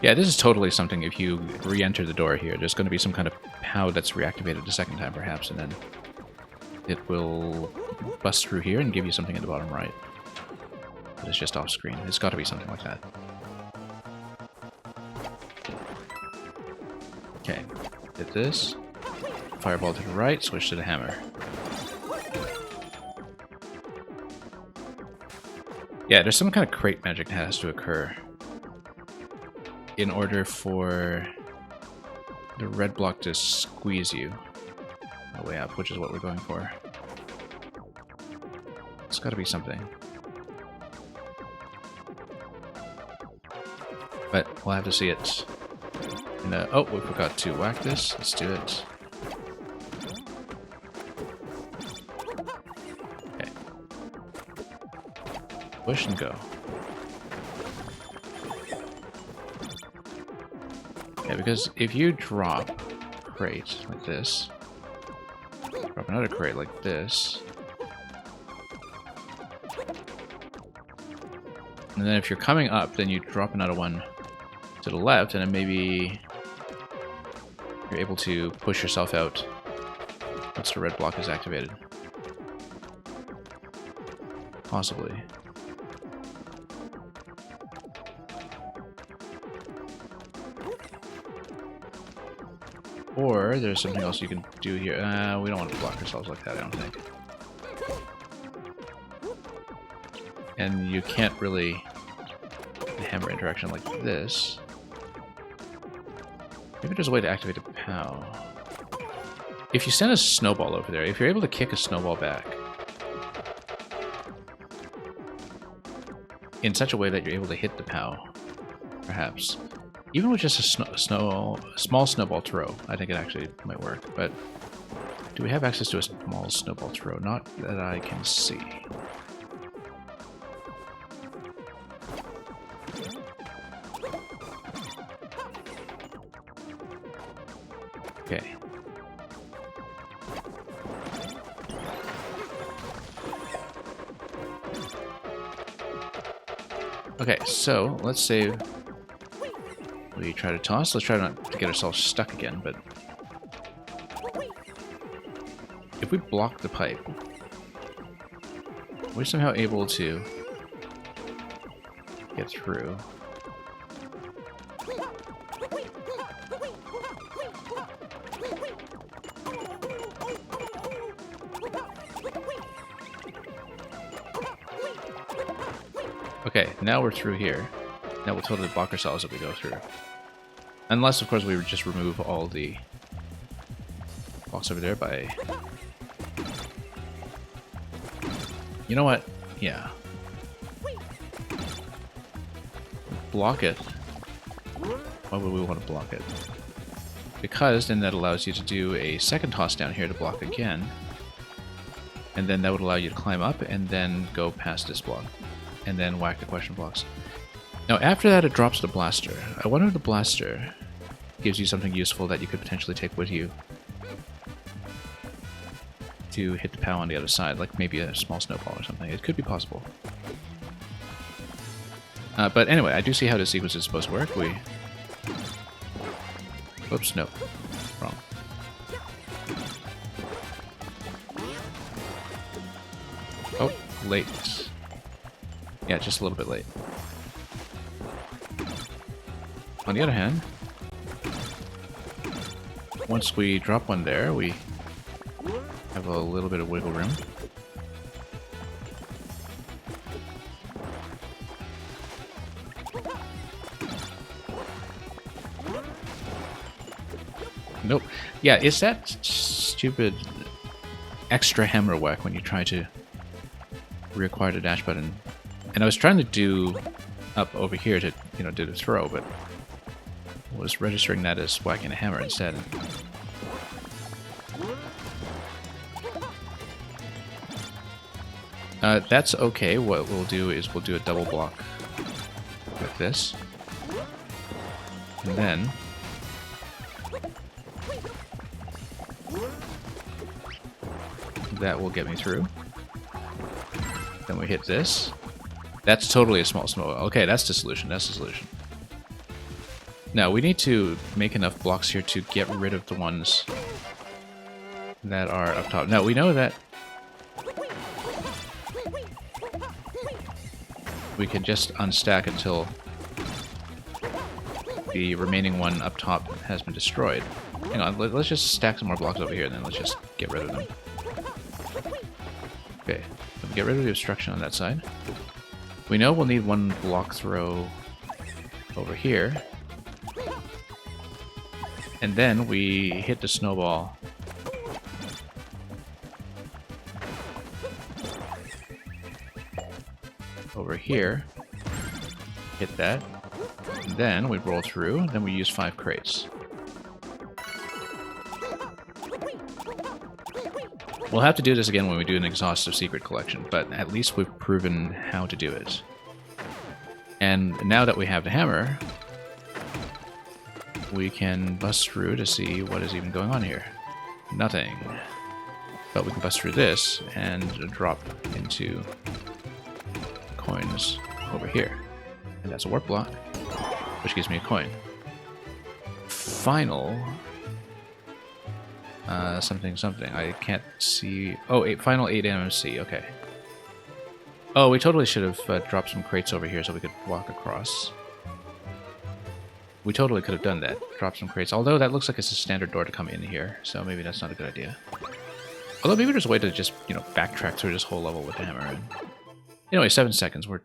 [SPEAKER 1] Yeah, this is totally something, if you re-enter the door here, there's going to be some kind of POW that's reactivated the second time, perhaps, and then it will bust through here and give you something in the bottom right. But it's just off screen. It's got to be something like that. Okay, hit this. Fireball to the right, switch to the hammer. Yeah, there's some kind of crate magic that has to occur in order for the red block to squeeze you on the way up, which is what we're going for. It's got to be something. But we'll have to see it. Oh, we forgot to whack this. Let's do it. Okay. Push and go. Yeah, because if you drop a crate like this, drop another crate like this, and then if you're coming up, then you drop another one to the left, and then maybe you're able to push yourself out once the red block is activated. Possibly. Or there's something else you can do here. We don't want to block ourselves like that, I don't think. And you can't really hammer interaction like this. Maybe there's a way to activate the POW. If you send a snowball over there, if you're able to kick a snowball back in such a way that you're able to hit the POW, perhaps. Even with just a small snowball throw, I think it actually might work. But do we have access to a small snowball throw? Not that I can see. Okay. Okay, so let's say we try to toss. Let's try not to get ourselves stuck again, but if we block the pipe, we're somehow able to get through. Okay, now we're through here. Now we'll totally block ourselves if we go through. Unless, of course, we would just remove all the blocks over there by... You know what? Yeah. Block it. Why would we want to block it? Because then that allows you to do a second toss down here to block again. And then that would allow you to climb up and then go past this block. And then whack the question blocks. Now after that it drops the blaster. I wonder if the blaster gives you something useful that you could potentially take with you to hit the POW on the other side, like maybe a small snowball or something. It could be possible. But anyway, I do see how this sequence is supposed to work. Oops, no. Wrong. Oh, late. Yeah, just a little bit late. On the other hand, once we drop one there, we have a little bit of wiggle room. Nope. Yeah, it's that stupid extra hammer whack when you try to reacquire the dash button. And I was trying to do up over here to, you know, do the throw, but was registering that as whacking a hammer instead. That's okay. What we'll do is we'll do a double block with this. And then that will get me through. Then we hit this. That's totally a small snowball. Okay, that's the solution. That's the solution. Now, we need to make enough blocks here to get rid of the ones that are up top. Now, we know that we can just unstack until the remaining one up top has been destroyed. Hang on, let's just stack some more blocks over here, and then let's just get rid of them. Okay, so we get rid of the obstruction on that side. We know we'll need one block throw over here. And then we hit the snowball over here. Hit that. Then we roll through, then we use 5 crates. We'll have to do this again when we do an exhaustive secret collection, but at least we've proven how to do it. And now that we have the hammer, we can bust through to see what is even going on here. Nothing. But we can bust through this and drop into coins over here. And that's a warp block, which gives me a coin. Final... something. I can't see... Oh, final 8 MMC, okay. Oh, we totally should have dropped some crates over here so we could walk across. We totally could have done that. Drop some crates. Although that looks like it's a standard door to come in here, so maybe that's not a good idea. Although maybe there's a way to just, you know, backtrack through this whole level with the hammer. And... Anyway, 7 seconds. We're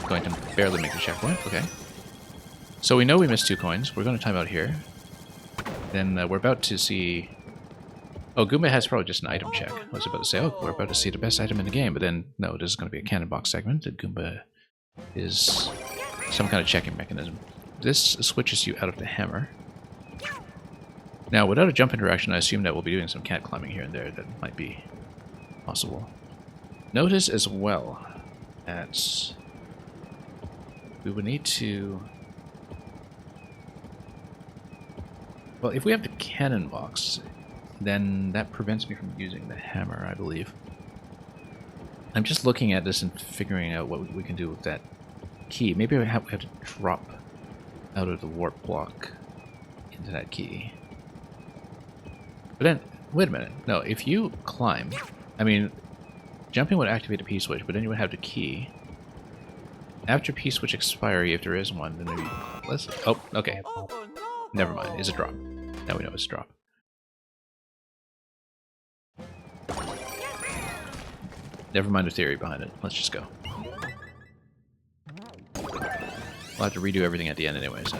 [SPEAKER 1] going to barely make the checkpoint. Okay. So we know we missed 2 coins. We're going to time out here. Then we're about to see... Oh, Goomba has probably just an item check. I was about to say, oh, we're about to see the best item in the game, but then, no, this is going to be a cannon box segment. The Goomba is some kind of checking mechanism. This switches you out of the hammer. Now, without a jump interaction, I assume that we'll be doing some cat climbing here and there. That might be possible. Notice as well that we would need to... Well, if we have the cannon box, then that prevents me from using the hammer, I believe. I'm just looking at this and figuring out what we can do with that key. Maybe we have to drop out of the warp block into that key. But then, wait a minute. No, if you climb, I mean, jumping would activate a P-switch, but then you would have the key. After P-switch expiry, if there is one, then maybe... Let's... Oh, okay. Never mind. It's a drop. Now we know it's a drop. Never mind the theory behind it. Let's just go. We'll have to redo everything at the end anyway, so...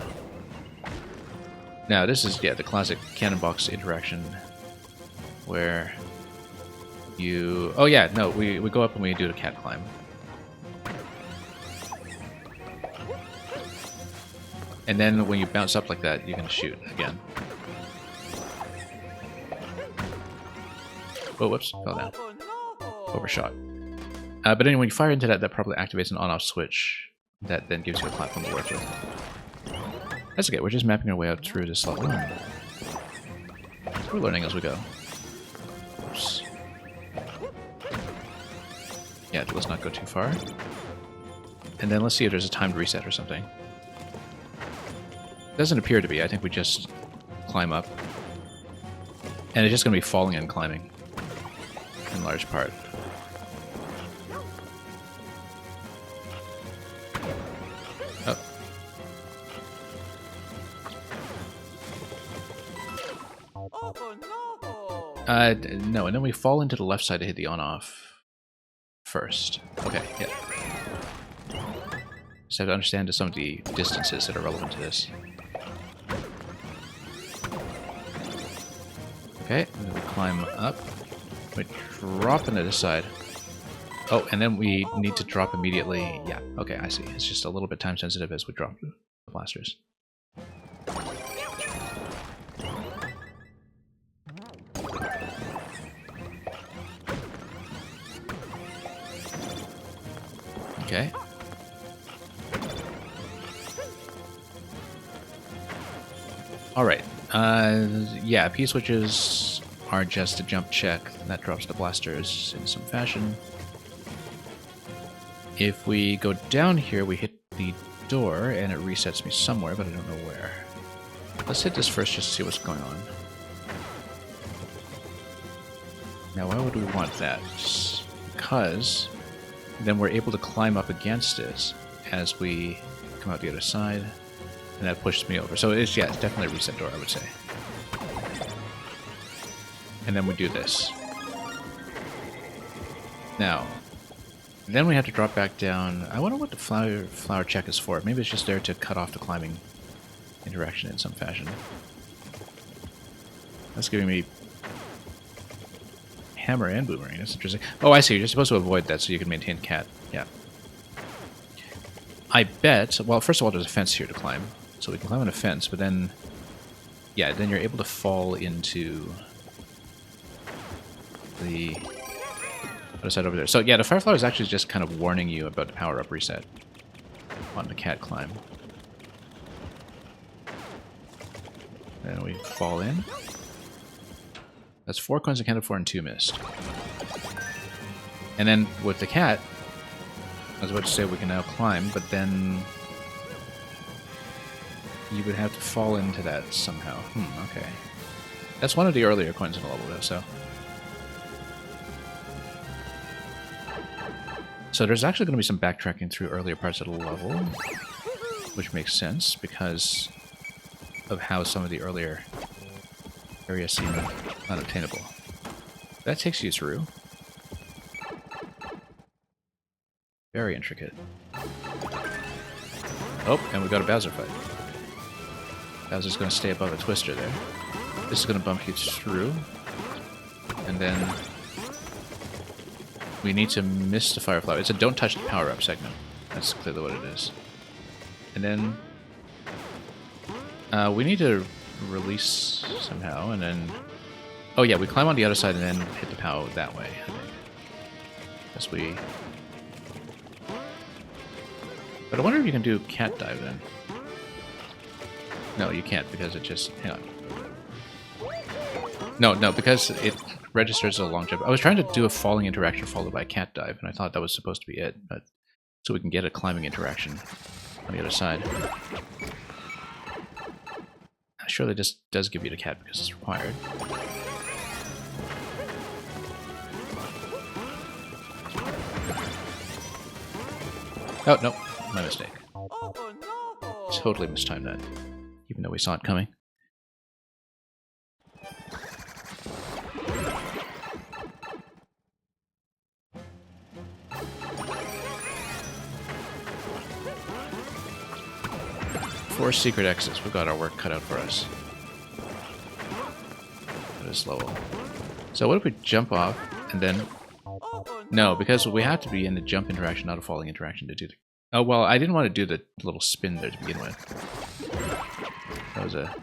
[SPEAKER 1] Now, this is, yeah, the classic cannon box interaction where you... Oh, yeah, no, we go up and we do the cat climb. And then when you bounce up like that, you can shoot again. Oh, whoops, fell down. Overshot. But anyway, when you fire into that, that probably activates an on-off switch that then gives you a platform to work with. That's okay, we're just mapping our way out through this level. We're learning as we go. Oops. Yeah, let's not go too far. And then let's see if there's a timed reset or something. Doesn't appear to be. I think we just climb up. And it's just going to be falling and climbing. In large part. Oh. No, and then we fall into the left side to hit the on-off first. Okay, yeah. Just have to understand some of the distances that are relevant to this. Okay, and then we climb up. We drop into this side. Oh, and then we need to drop immediately. Yeah, okay, I see. It's just a little bit time sensitive as we drop the blasters. Okay. Alright. Yeah, P-switches are just a jump check. That drops the blasters in some fashion. If we go down here, we hit the door, and it resets me somewhere, but I don't know where. Let's hit this first just to see what's going on. Now, why would we want that? Because then we're able to climb up against it as we come out the other side, and that pushes me over. So it's, yeah, it's definitely a reset door, I would say. And then we do this. Now, then we have to drop back down. I wonder what the flower check is for. Maybe it's just there to cut off the climbing interaction in some fashion. That's giving me hammer and boomerang. That's interesting. Oh, I see. You're supposed to avoid that so you can maintain cat. Yeah. I bet... Well, first of all, there's a fence here to climb. So we can climb on a fence, but then... Yeah, then you're able to fall into... the other side over there. So yeah, the Fireflower is actually just kind of warning you about the power-up reset on the cat climb. Then we fall in. That's 4 coins accounted for and 2 missed. And then with the cat, I was about to say we can now climb, but then you would have to fall into that somehow. Okay. That's one of the earlier coins in the level though, so... So there's actually going to be some backtracking through earlier parts of the level, which makes sense because of how some of the earlier areas seem unobtainable. That takes you through. Very intricate. Oh, and we got a Bowser fight. Bowser's going to stay above a twister there. This is going to bump you through, and then we need to miss the Fireflower. It's a don't touch the power-up segment. That's clearly what it is. And then we need to release somehow, and then... Oh yeah, we climb on the other side and then hit the POW that way, I think. As we... But I wonder if you can do cat dive then. No, you can't because it just... Hang on. No, because it registers a long jump. I was trying to do a falling interaction followed by a cat dive, and I thought that was supposed to be it, but so we can get a climbing interaction on the other side. Surely this does give you the cat because it's required. Oh, no. My mistake. Totally mistimed that, even though we saw it coming. Four secret exits. We've got our work cut out for us. At this level. So what if we jump off and then... No, because we have to be in the jump interaction, not a falling interaction to do the... Oh, well, I didn't want to do the little spin there to begin with. That was a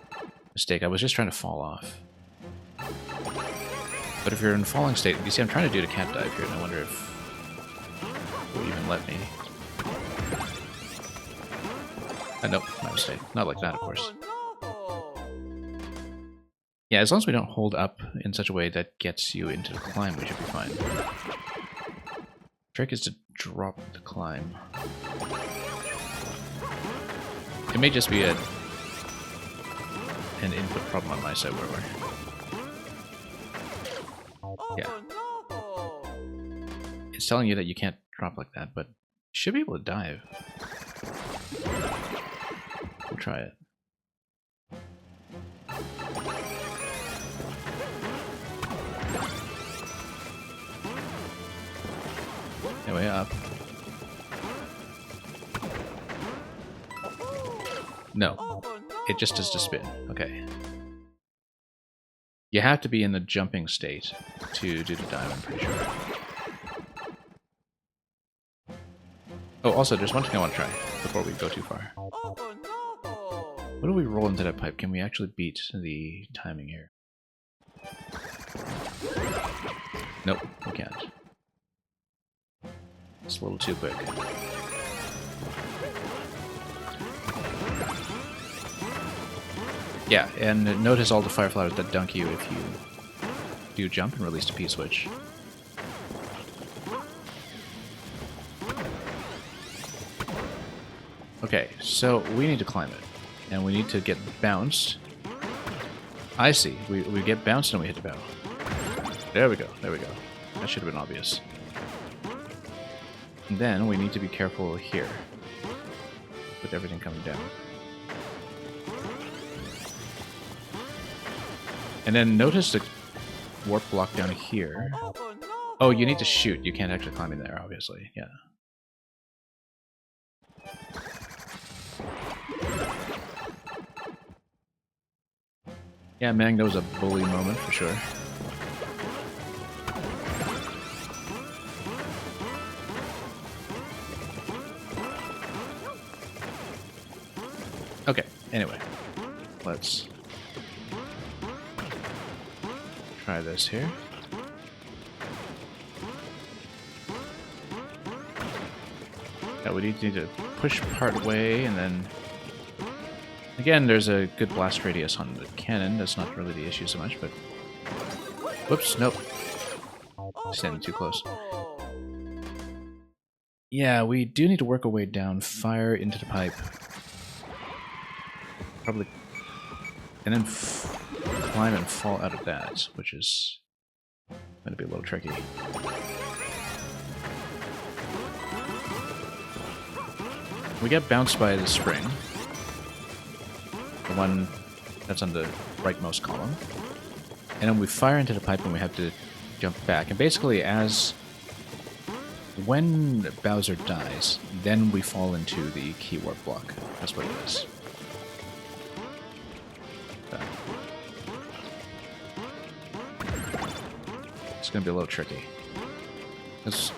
[SPEAKER 1] mistake. I was just trying to fall off. But if you're in falling state... You see, I'm trying to do the cat dive here, and I wonder if it will even let me. Nope, my mistake. Not like that, of course. Yeah, as long as we don't hold up in such a way that gets you into the climb, we should be fine. Trick is to drop the climb. It may just be an input problem on my side where we're... Yeah. It's telling you that you can't drop like that, but you should be able to dive. We'll try it. Anyway, up. No. It just does to spin. Okay. You have to be in the jumping state to do the dive, I'm pretty sure. Oh, also, there's one thing I want to try before we go too far. What do we roll into that pipe? Can we actually beat the timing here? Nope, we can't. It's a little too quick. Yeah, and notice all the Fireflowers that dunk you if you do jump and release the P-switch. Okay, so we need to climb it. And we need to get bounced. I see. We get bounced and we hit the bow. There we go. There we go. That should have been obvious. And then we need to be careful here. With everything coming down. And then notice the warp block down here. Oh, you need to shoot. You can't actually climb in there, obviously. Yeah. Yeah, Mang, that was a bully moment for sure. Anyway, let's try this here. Yeah, we need to push part way, and then again, there's a good blast radius on the cannon. That's not really the issue so much, but whoops, nope, standing too close. Yeah, we do need to work our way down, fire into the pipe, probably, and then climb and fall out of that, which is going to be a little tricky. We get bounced by the spring, the one that's on the rightmost column, and then we fire into the pipe and we have to jump back. And basically, when Bowser dies, then we fall into the key warp block. That's what it is. It's going to be a little tricky. Because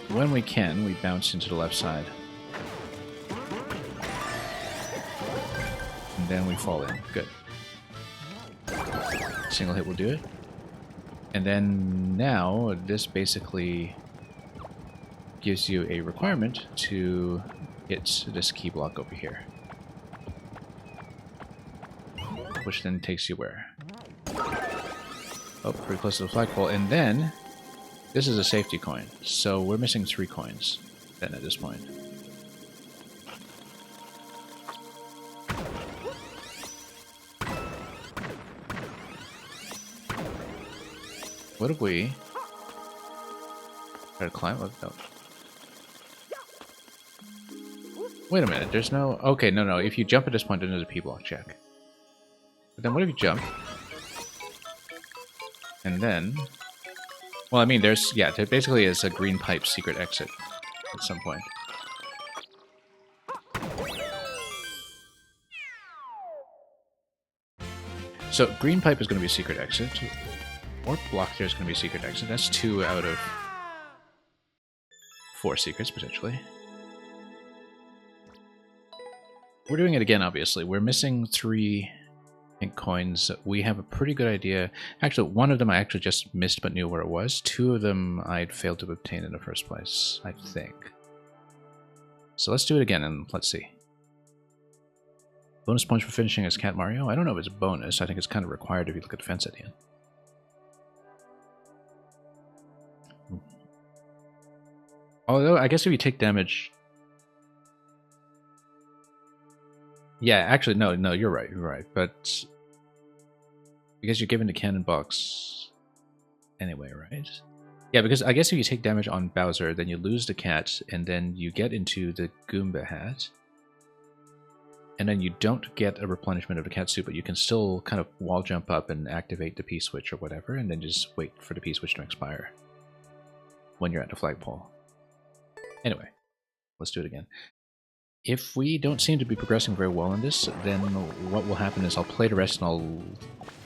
[SPEAKER 1] when we can, we bounce into the left side. And then we fall in. Good. Single hit will do it. And then now, this basically gives you a requirement to hit this key block over here. Which then takes you where? Oh, pretty close to the flagpole. And then, this is a safety coin. So we're missing 3 coins then at this point. What if we try to climb? Oh, no. Wait a minute, there's no... Okay, no. If you jump at this point, then there's a P-block check. But then what if you jump? And then... Well, I mean, there's... Yeah, there basically is a green pipe secret exit at some point. So, green pipe is going to be a secret exit. Warp block there is going to be a secret exit. That's 2 out of 4 secrets, potentially. We're doing it again, obviously. We're missing 3 pink coins. We have a pretty good idea. Actually, one of them I actually just missed but knew where it was. 2 of them I'd failed to obtain in the first place, I think. So let's do it again and let's see. Bonus points for finishing as Cat Mario? I don't know if it's a bonus. I think it's kind of required if you look at the fence at the end. Although, I guess if you take damage... Yeah, actually, no, you're right. But because you're given the cannon box anyway, right? Yeah, because I guess if you take damage on Bowser, then you lose the cat, and then you get into the Goomba hat. And then you don't get a replenishment of the cat suit, but you can still kind of wall jump up and activate the P-switch or whatever, and then just wait for the P-switch to expire when you're at the flagpole. Anyway, let's do it again. If we don't seem to be progressing very well in this, then what will happen is I'll play the rest and I'll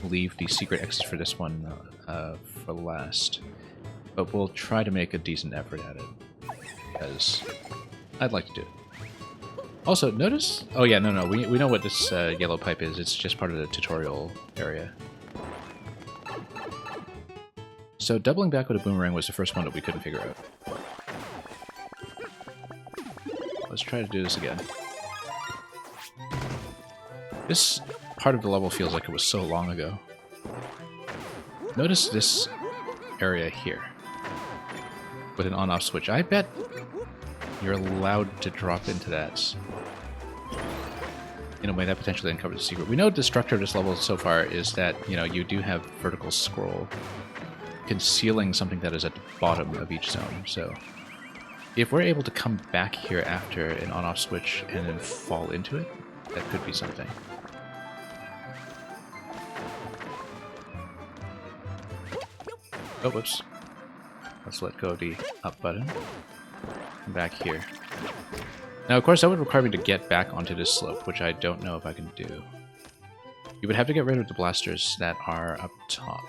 [SPEAKER 1] leave the secret exits for this one for last. But we'll try to make a decent effort at it, because I'd like to do it. Also, notice... Oh yeah, no, we know what this yellow pipe is. It's just part of the tutorial area. So doubling back with a boomerang was the first one that we couldn't figure out. Let's try to do this again. This part of the level feels like it was so long ago. Notice this area here with an on-off switch. I bet you're allowed to drop into that in a way that potentially uncovers the secret. We know the structure of this level so far is that, you know, you do have vertical scroll concealing something that is at the bottom of each zone, so if we're able to come back here after an on-off switch and then fall into it, that could be something. Oh, whoops. Let's let go of the up button. Come back here. Now, of course, that would require me to get back onto this slope, which I don't know if I can do. You would have to get rid of the blasters that are up top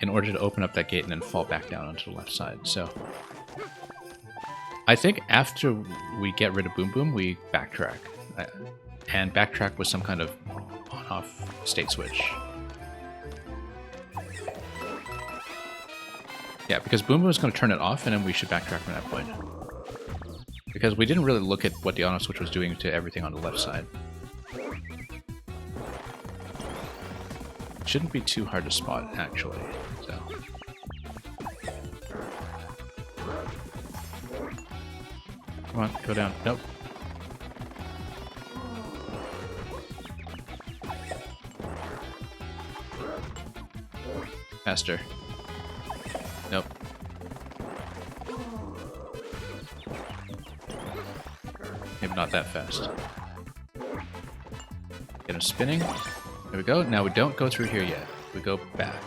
[SPEAKER 1] in order to open up that gate and then fall back down onto the left side, so... I think after we get rid of Boom Boom, we backtrack. and backtrack with some kind of on-off state switch. Yeah, because Boom Boom is going to turn it off, and then we should backtrack from that point. Because we didn't really look at what the on-off switch was doing to everything on the left side. Shouldn't be too hard to spot, actually. So. Come on, go down. Nope. Faster. Nope. Maybe not that fast. Get him spinning. There we go. Now we don't go through here yet. We go back.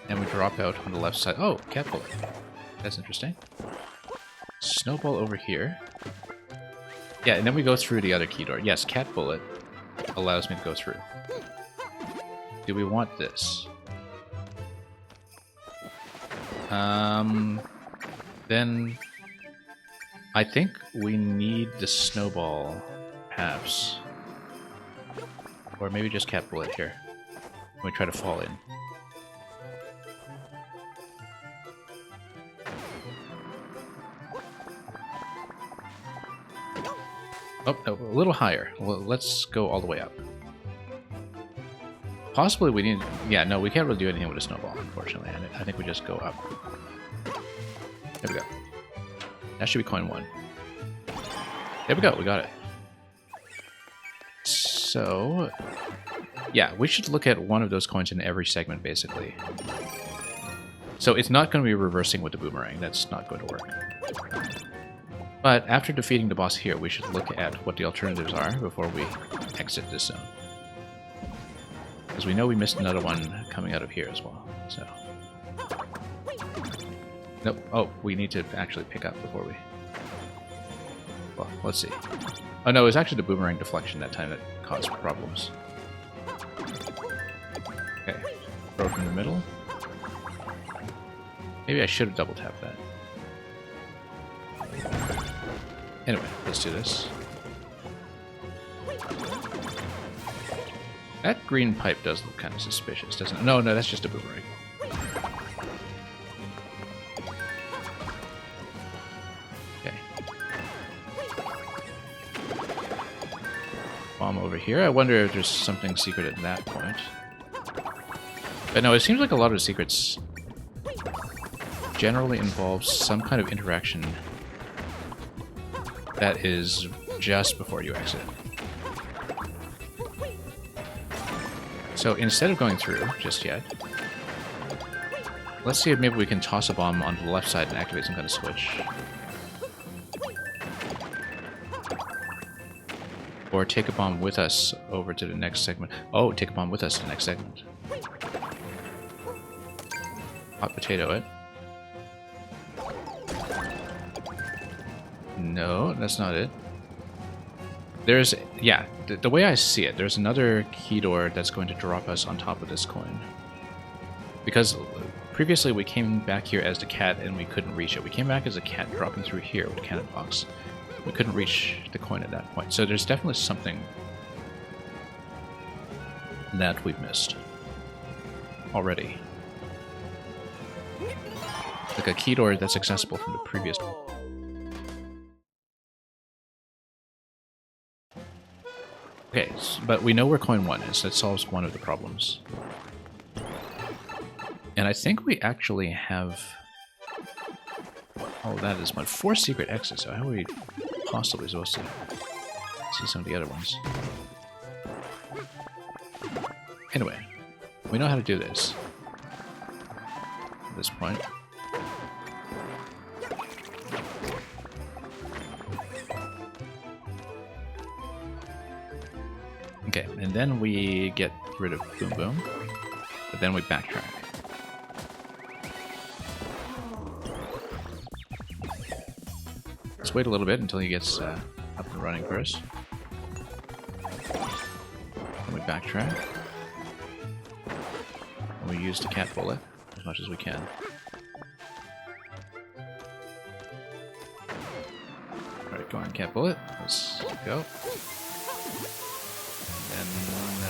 [SPEAKER 1] And we drop out on the left side. Oh, cat bullet. That's interesting. Snowball over here. Yeah, and then we go through the other key door. Yes, cat bullet allows me to go through. Do we want this? Then I think we need the snowball, perhaps. Or maybe just cat bullet here. We try to fall in. Oh, no, a little higher. Well, let's go all the way up. Possibly we need... Yeah, no, we can't really do anything with a snowball, unfortunately. I think we just go up. There we go. That should be coin 1. There we go, we got it. So... Yeah, we should look at one of those coins in every segment, basically. So it's not going to be reversing with the boomerang. That's not going to work. But after defeating the boss here, we should look at what the alternatives are before we exit this zone. Because we know we missed another one coming out of here as well, so... Nope. Oh, we need to actually pick up before we... Well, let's see. Oh no, it was actually the boomerang deflection that time that caused problems. Okay. Throw from the middle. Maybe I should have double tapped that. Anyway, let's do this. That green pipe does look kind of suspicious, doesn't it? No, no, that's just a boomerang. Okay. Bomb over here. I wonder if there's something secret at that point. But no, it seems like a lot of the secrets generally involve some kind of interaction that is just before you exit. So instead of going through just yet, let's see if maybe we can toss a bomb onto the left side and activate some kind of switch. Or take a bomb with us over to the next segment. Oh, take a bomb with us to the next segment. Hot potato it. No, that's not it. There's, yeah, the way I see it, there's another key door that's going to drop us on top of this coin. Because previously we came back here as the cat and we couldn't reach it. We came back as a cat dropping through here with a cannon box. We couldn't reach the coin at that point. So there's definitely something that we've missed already. Like a key door that's accessible from the previous... Okay, but we know where coin 1 is. That solves one of the problems. And I think we actually have... Oh, that is one. 4 secret exits. So how are we possibly supposed to see some of the other ones? Anyway, we know how to do this. At this point. Okay, and then we get rid of Boom Boom, but then we backtrack. Let's wait a little bit until he gets up and running first. Then we backtrack. And we use the cat bullet as much as we can. Alright, go on, cat bullet. Let's go.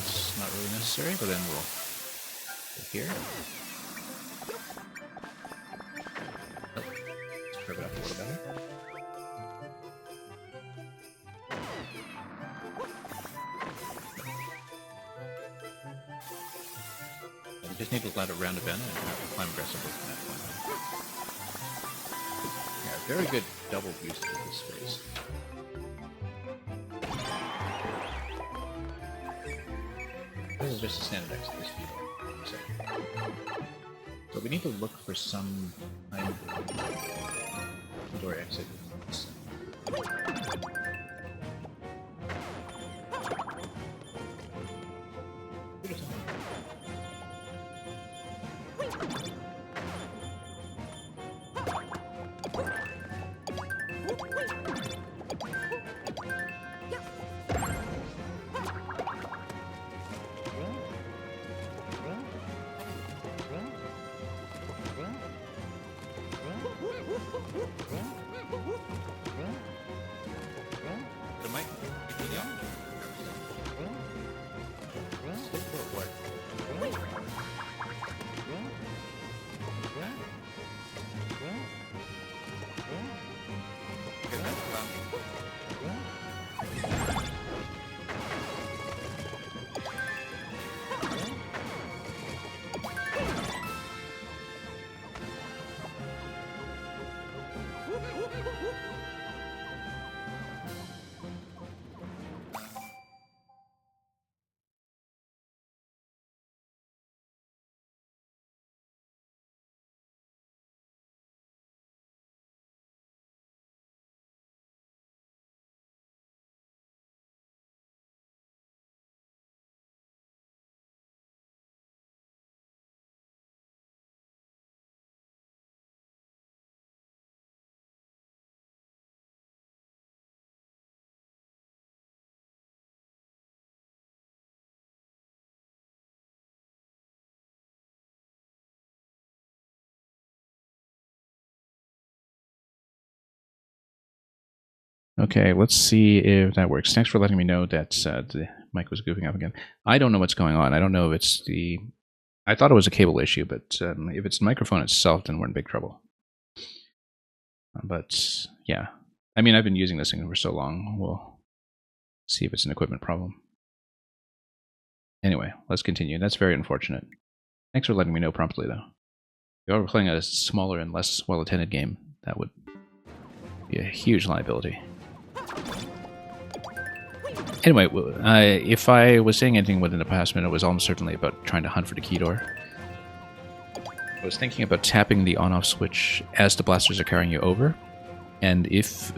[SPEAKER 1] that's not really necessary, but then we'll go here. Oh, let's curve it up a little better. We just need to let it round a bend and have to climb aggressively from that point on. Yeah, very good double use of this space. This is just a standard exit this view. So we need to look for some kind of door exit. Okay, let's see if that works. Thanks for letting me know that the mic was goofing up again. I don't know what's going on. I don't know if it's the... I thought it was a cable issue, but if it's the microphone itself, then we're in big trouble. But, yeah. I mean, I've been using this thing for so long. We'll see if it's an equipment problem. Anyway, let's continue. That's very unfortunate. Thanks for letting me know promptly, though. If I were playing a smaller and less well-attended game, that would be a huge liability. Anyway, if I was saying anything within the past minute, it was almost certainly about trying to hunt for the key door. I was thinking about tapping the on-off switch as the blasters are carrying you over, and if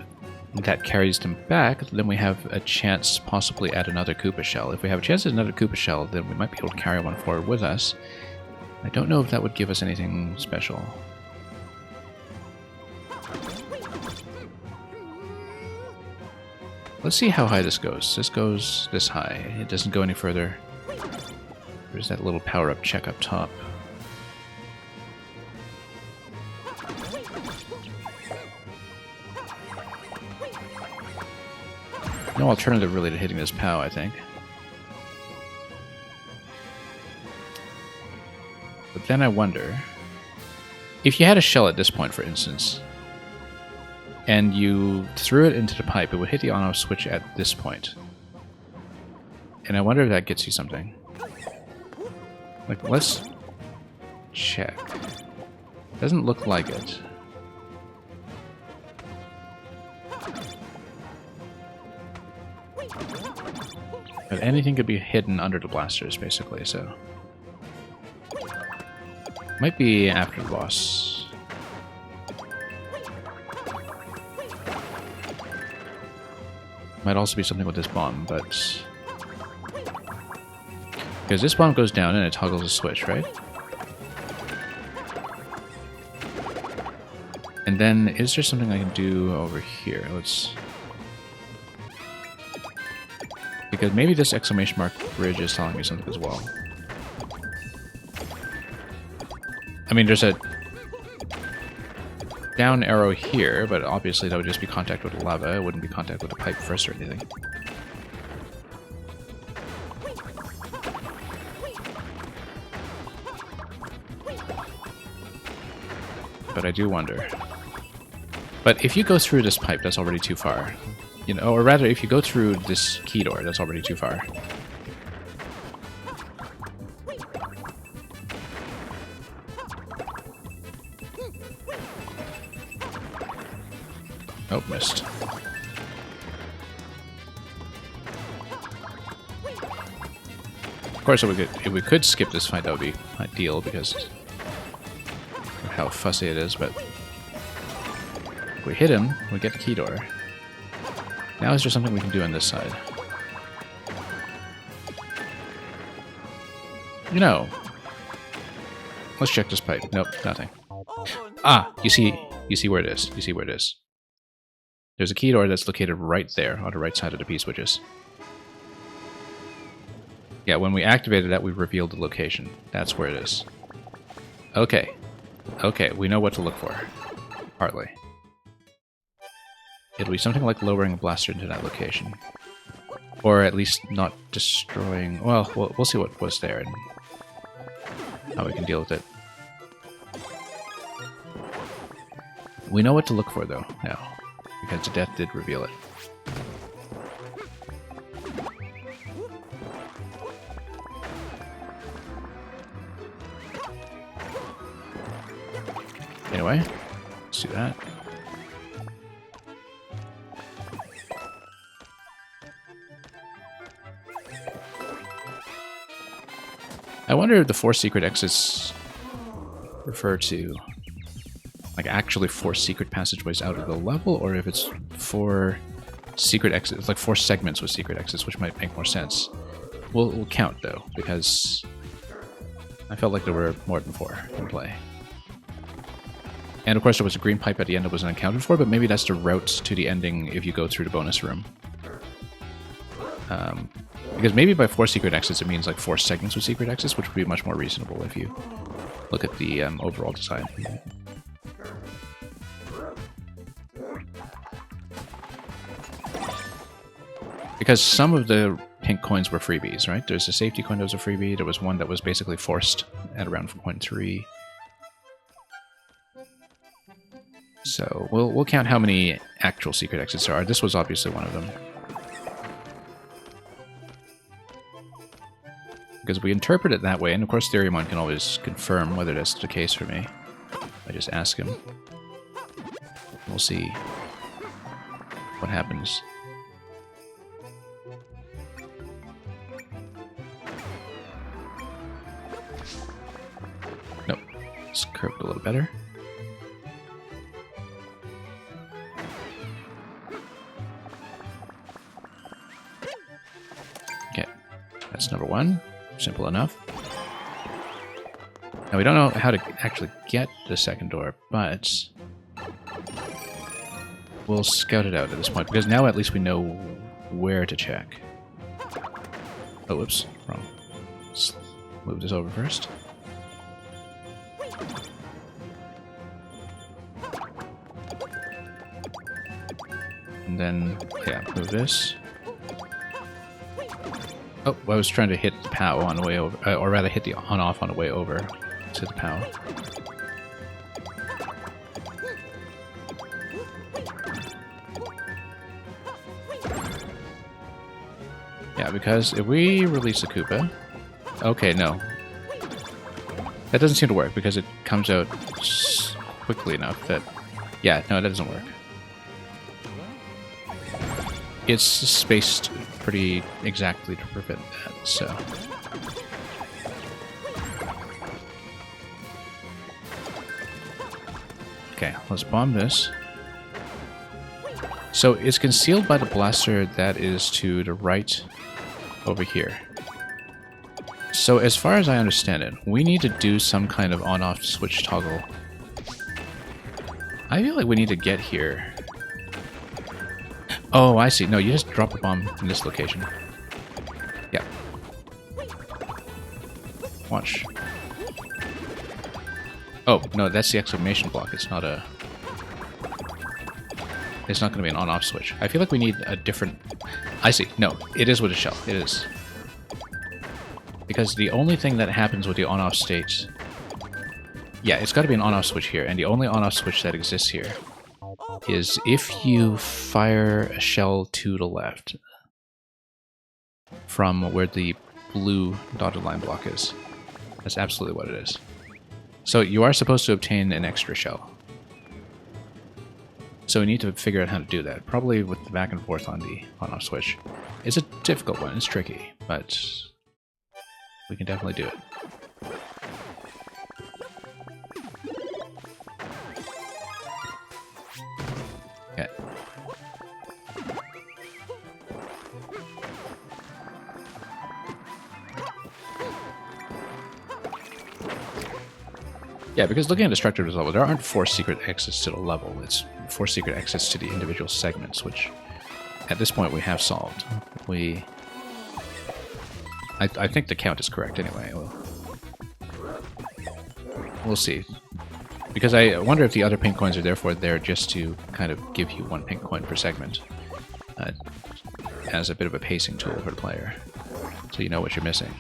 [SPEAKER 1] that carries them back, then we have a chance possibly at another Koopa shell. If we have a chance at another Koopa shell, then we might be able to carry one forward with us. I don't know if that would give us anything special. Let's see how high this goes. This goes this high. It doesn't go any further. There's that little power-up check up top. No alternative really to hitting this POW, I think. But then I wonder, if you had a shell at this point, for instance, and you threw it into the pipe, it would hit the on-off switch at this point. And I wonder if that gets you something. Like, let's check. Doesn't look like it. But anything could be hidden under the blasters, basically, so... Might be after the boss. Might also be something with this bomb, but... Because this bomb goes down and it toggles a switch, right? And then, is there something I can do over here? Let's... Because maybe this exclamation mark bridge is telling me something as well. I mean, there's a down arrow here, but obviously that would just be contact with the lava. It wouldn't be contact with the pipe first or anything. but I do wonder. But if you go through this pipe, that's already too far. You know, or rather, if you go through this key door, that's already too far. Oh, missed. Of course, if we could skip this fight, that would be ideal because of how fussy it is, but if we hit him, we get the key door. Now is there something we can do on this side? You know, let's check this pipe. Nope, nothing. Ah, you see where it is. You see where it is. There's a key door that's located right there on the right side of the P-switches. Yeah, when we activated that, we revealed the location. That's where it is. Okay. Okay, we know what to look for. Partly. It'll be something like lowering a blaster into that location. Or at least not destroying... Well, we'll see what was there and how we can deal with it. We know what to look for, though, now. Because the death did reveal it. Anyway, let's do that. I wonder if the 4 secret exits refer to like actually 4 secret passageways out of the level, or if it's 4 secret exits, like 4 segments with secret exits, which might make more sense. We'll count though, because I felt like there were more than 4 in play. And of course there was a green pipe at the end that wasn't accounted for, but maybe that's the route to the ending if you go through the bonus room. Because maybe by 4 secret exits it means like 4 segments with secret exits, which would be much more reasonable if you look at the overall design. Because some of the pink coins were freebies, right? There's a safety coin that was a freebie, there was one that was basically forced at around 4.3. So we'll count how many actual secret exits there are. This was obviously one of them. Because we interpret it that way, and of course Theriumon can always confirm whether that's the case for me. I just ask him. We'll see what happens. Nope. It's curved a little better. Okay. That's number 1. Simple enough. Now we don't know how to actually get the second door, but we'll scout it out at this point, because now at least we know where to check. Oh, whoops, wrong. Let's move this over first. And then, yeah, move this. Oh, I was trying to hit the POW on the way over, or rather hit the on-off on the way over to the POW. Yeah, because if we release the Koopa... Okay, no. That doesn't seem to work, because it comes out quickly enough that... Yeah, no, that doesn't work. It's spaced pretty exactly to prevent that, so... Okay, let's bomb this. So it's concealed by the blaster that is to the right over here. So as far as I understand it, we need to do some kind of on-off switch toggle. I feel like we need to get here. Oh, I see. No, you just drop the bomb in this location. Yeah. Watch. Oh, no, that's the exclamation block. It's not a... It's not going to be an on-off switch. I feel like we need a different... I see. No, it is with a shell. It is. Because the only thing that happens with the on-off state Yeah, it's got to be an on-off switch here, and the only on-off switch that exists here is if you fire a shell to the left from where the blue dotted line block is. That's absolutely what it is. So you are supposed to obtain an extra shell. So we need to figure out how to do that, probably with the back and forth on the on-off switch. It's a difficult one, it's tricky, but we can definitely do it. Okay. Yeah, because looking at the structure of this level, there aren't 4 secret exits to the level. It's 4 secret exits to the individual segments, which at this point we have solved. I think the count is correct anyway. We'll see. Because I wonder if the other pink coins are therefore there just to kind of give you 1 pink coin per segment. As a bit of a pacing tool for the player. So you know what you're missing.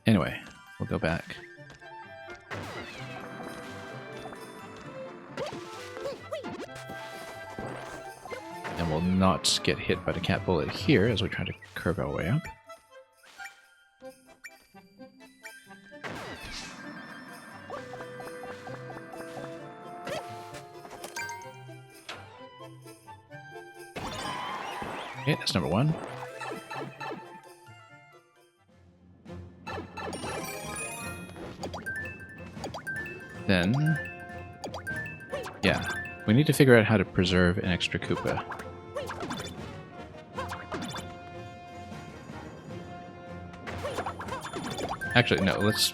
[SPEAKER 1] Anyway, we'll go back. And we'll not get hit by the cat bullet here as we try to curve our way up. Okay, that's number 1. Then, yeah, we need to figure out how to preserve an extra Koopa. Actually, no, let's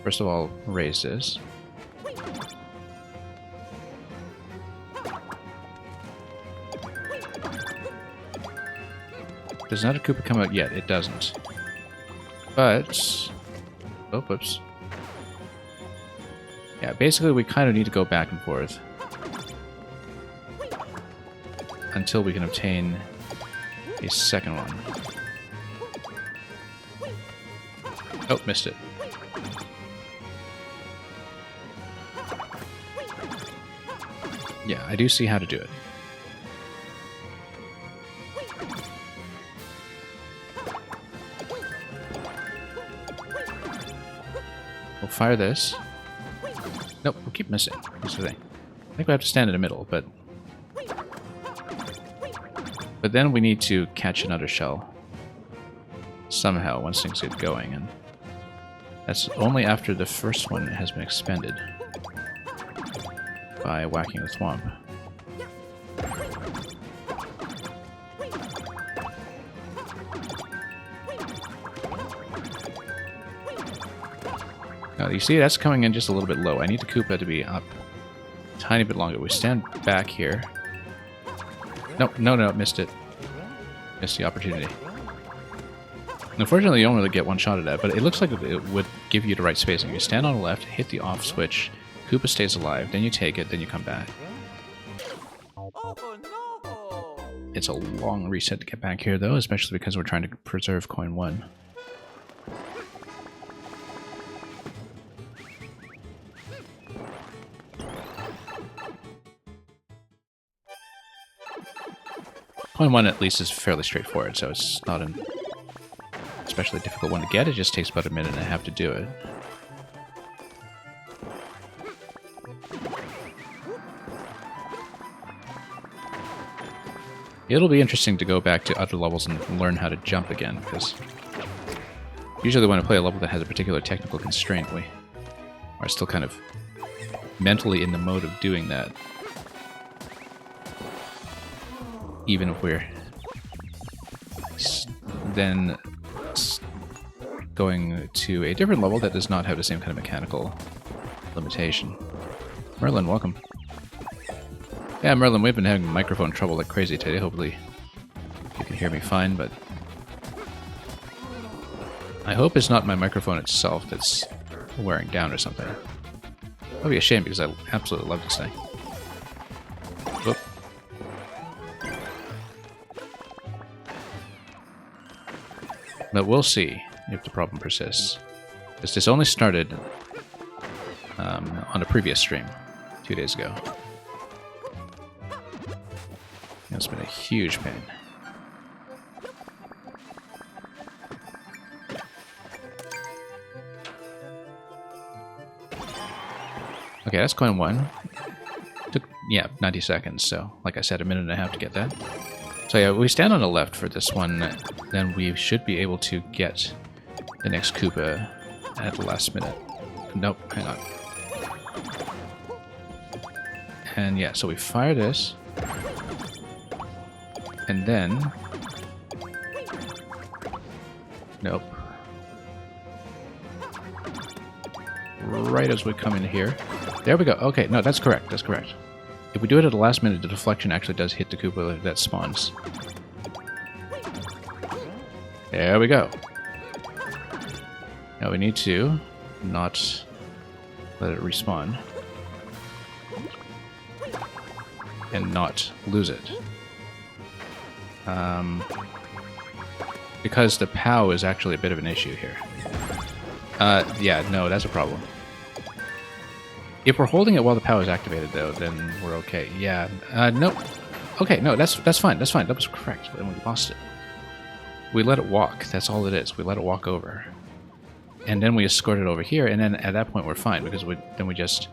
[SPEAKER 1] first of all raise this. Does not a Koopa come out yet? It doesn't. But... oh, whoops. Yeah, basically we kind of need to go back and forth until we can obtain a second one. Oh, missed it. Yeah, I do see how to do it. We'll fire this. Nope, we'll keep missing. That's the thing. I think we have to stand in the middle, but then we need to catch another shell somehow once things get going, and that's only after the first one has been expended by whacking the thwomp. Now, you see, that's coming in just a little bit low. I need the Koopa to be up a tiny bit longer. We stand back here. Nope, no, missed it. Missed the opportunity. Unfortunately, you don't really get one shot at that, but it looks like it would give you the right spacing. You stand on the left, hit the off switch, Koopa stays alive, then you take it, then you come back. It's a long reset to get back here, though, especially because we're trying to preserve coin 1. Coin 1 at least is fairly straightforward, so it's not an especially difficult one to get. It just takes about a minute and a half to do it. It'll be interesting to go back to other levels and learn how to jump again, because usually when I play a level that has a particular technical constraint, we are still kind of mentally in the mode of doing that. Even if we're then going to a different level that does not have the same kind of mechanical limitation. Merlin, welcome. Yeah, Merlin, we've been having microphone trouble like crazy today. Hopefully you can hear me fine, but I hope it's not my microphone itself that's wearing down or something. That would be a shame because I absolutely love this thing. Whoop. But we'll see if the problem persists. Because this only started on a previous stream 2 days ago. It's been a huge pain. Okay, that's coin 1. Took, yeah, 90 seconds, so like I said, a minute and a half to get that. So yeah, we stand on the left for this one, then we should be able to get the next Koopa at the last minute. Nope, hang on. And yeah, so we fire this. And then... Nope. Right as we come in here. There we go. Okay, no, that's correct. That's correct. If we do it at the last minute, the deflection actually does hit the Koopa that spawns. There we go. Now we need to not let it respawn. And not lose it. Because the POW is actually a bit of an issue here. Yeah, no, that's a problem. If we're holding it while the POW is activated, though, then we're okay. Yeah, nope. Okay, no, that's fine, that's fine. That was correct, and we lost it. We let it walk, that's all it is. We let it walk over. And then we escort it over here, and then at that point we're fine, because then we just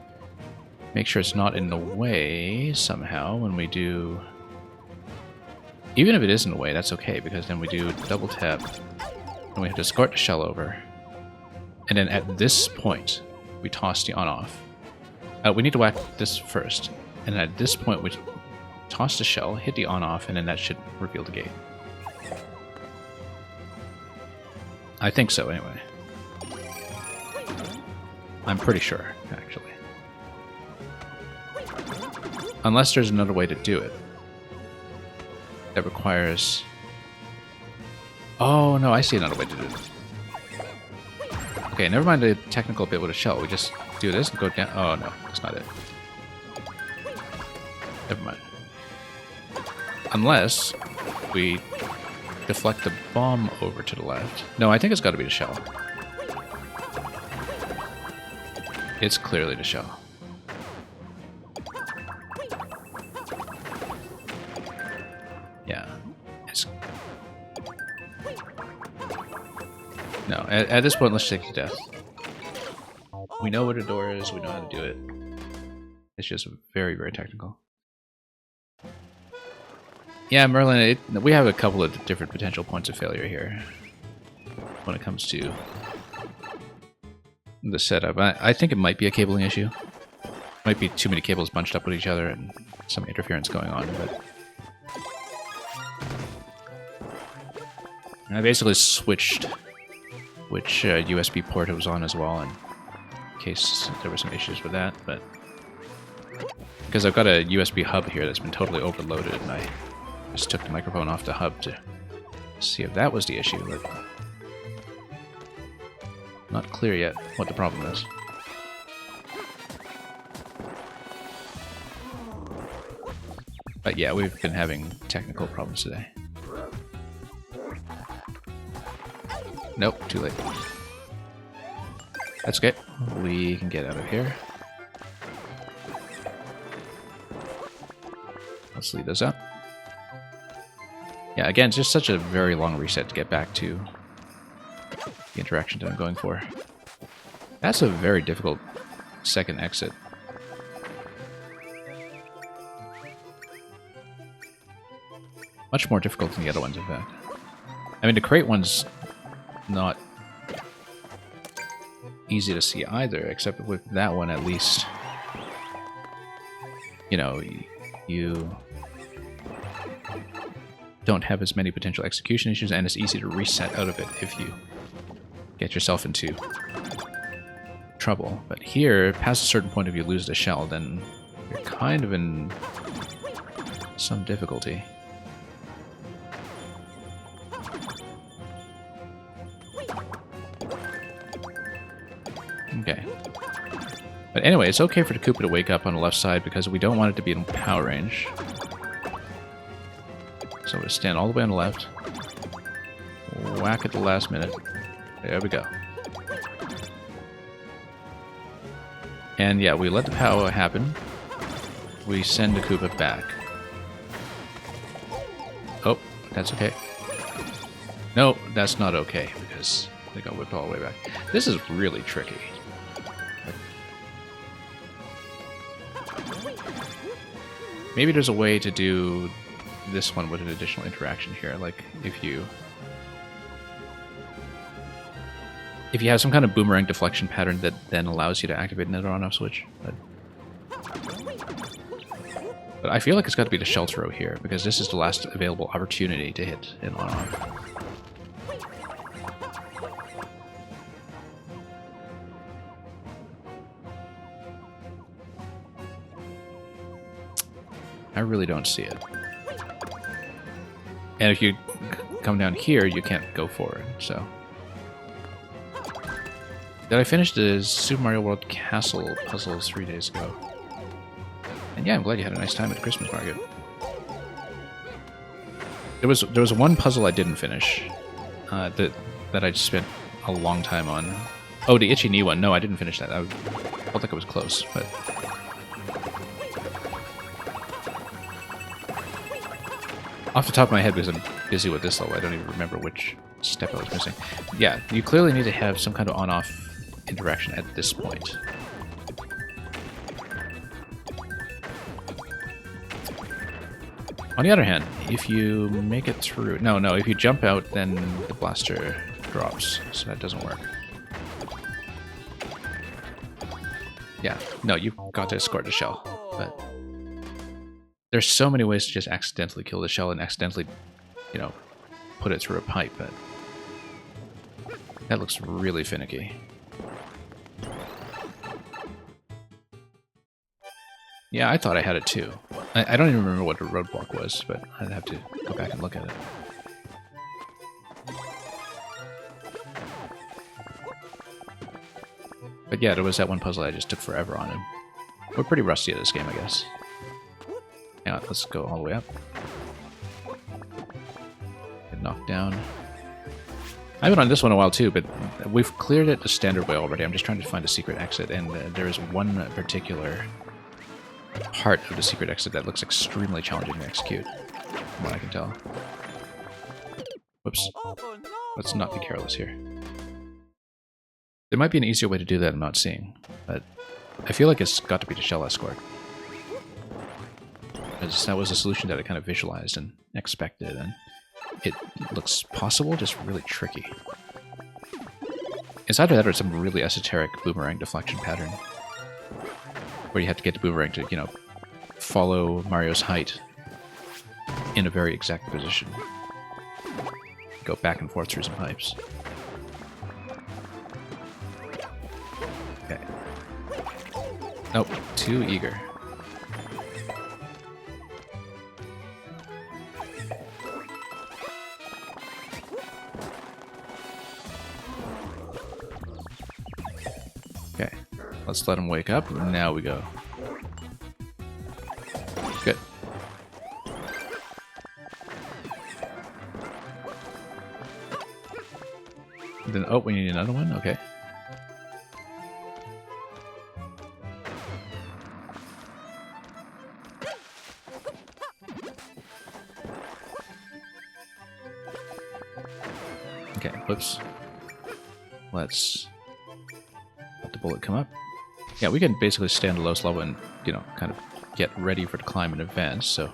[SPEAKER 1] make sure it's not in the way somehow when we do... Even if it is in the way, that's okay, because then we do double tap, and we have to escort the shell over. And then at this point, we toss the on-off. We need to whack this first. And at this point, we toss the shell, hit the on-off, and then that should reveal the gate. I think so, anyway. I'm pretty sure, actually. Unless there's another way to do it. That requires... Oh, no, I see another way to do it. Okay, never mind the technical bit with a shell. We just do this and go down. Oh, no, that's not it. Never mind. Unless we deflect the bomb over to the left. No, I think it's got to be the shell. It's clearly the shell. Yeah. It's... No, at this point, let's take to death. We know what a door is, we know how to do it. It's just very, very technical. Yeah, Merlin, we have a couple of different potential points of failure here when it comes to the setup. I think it might be a cabling issue. Might be too many cables bunched up with each other and some interference going on, but... I basically switched which USB port it was on as well, in case there were some issues with that, but... Because I've got a USB hub here that's been totally overloaded, and I just took the microphone off the hub to see if that was the issue, but... Not clear yet what the problem is. But yeah, we've been having technical problems today. Nope, too late. That's okay. We can get out of here. Let's lead this up. Yeah, again, it's just such a very long reset to get back to the interaction that I'm going for. That's a very difficult second exit. Much more difficult than the other ones, in fact. I mean, the crate one's not easy to see either, except with that one at least, you know, you don't have as many potential execution issues, and it's easy to reset out of it if you get yourself into trouble. But here, past a certain point, if you lose the shell, then you're kind of in some difficulty. Okay. But anyway, it's okay for the Koopa to wake up on the left side because we don't want it to be in power range. So we'll stand all the way on the left. whack at the last minute. There we go. And yeah, we let the power happen. We send the Koopa back. Oh, that's okay. No, that's not okay, because they got whipped all the way back. This is really tricky. Maybe there's a way to do this one with an additional interaction here, like if you have some kind of boomerang deflection pattern that then allows you to activate another on-off switch. But I feel like it's got to be the shell throw here, because this is the last available opportunity to hit an on-off. I really don't see it. And if you come down here, you can't go forward, so... Did I finish the Super Mario World Castle puzzles 3 days ago? And yeah, I'm glad you had a nice time at the Christmas market. There was one puzzle I didn't finish, that I spent a long time on. Oh, the Itchy Knee one. No, I didn't finish that. I felt like it was close, but... Off the top of my head, because I'm busy with this level, I don't even remember which step I was missing. Yeah, you clearly need to have some kind of on-off interaction at this point. On the other hand, if you make it through... No, if you jump out, then the blaster drops, so that doesn't work. Yeah, no, you've got to escort the shell, but... There's so many ways to just accidentally kill the shell and accidentally, you know, put it through a pipe, but... That looks really finicky. Yeah, I thought I had it too. I don't even remember what the roadblock was, but I'd have to go back and look at it. But yeah, there was that one puzzle I just took forever on, and we're pretty rusty at this game, I guess. Hang on, let's go all the way up. Get knocked down. I've been on this one a while too, but we've cleared it the standard way already. I'm just trying to find a secret exit, and there is one particular part of the secret exit that looks extremely challenging to execute, from what I can tell. Whoops. Let's not be careless here. There might be an easier way to do that I'm not seeing, but I feel like it's got to be the shell escort. Because that was a solution that I kind of visualized and expected, and it looks possible, just really tricky. It's either that or some really esoteric boomerang deflection pattern, where you have to get the boomerang to, you know, follow Mario's height in a very exact position. Go back and forth through some pipes. Okay. Nope, too eager. Okay, let's let him wake up, and now we go. Good. Then, oh, we need another one? Okay. Okay, whoops. Let's let the bullet come up. Yeah, we can basically stay on the lowest level and, you know, kind of get ready for the climb in advance, so...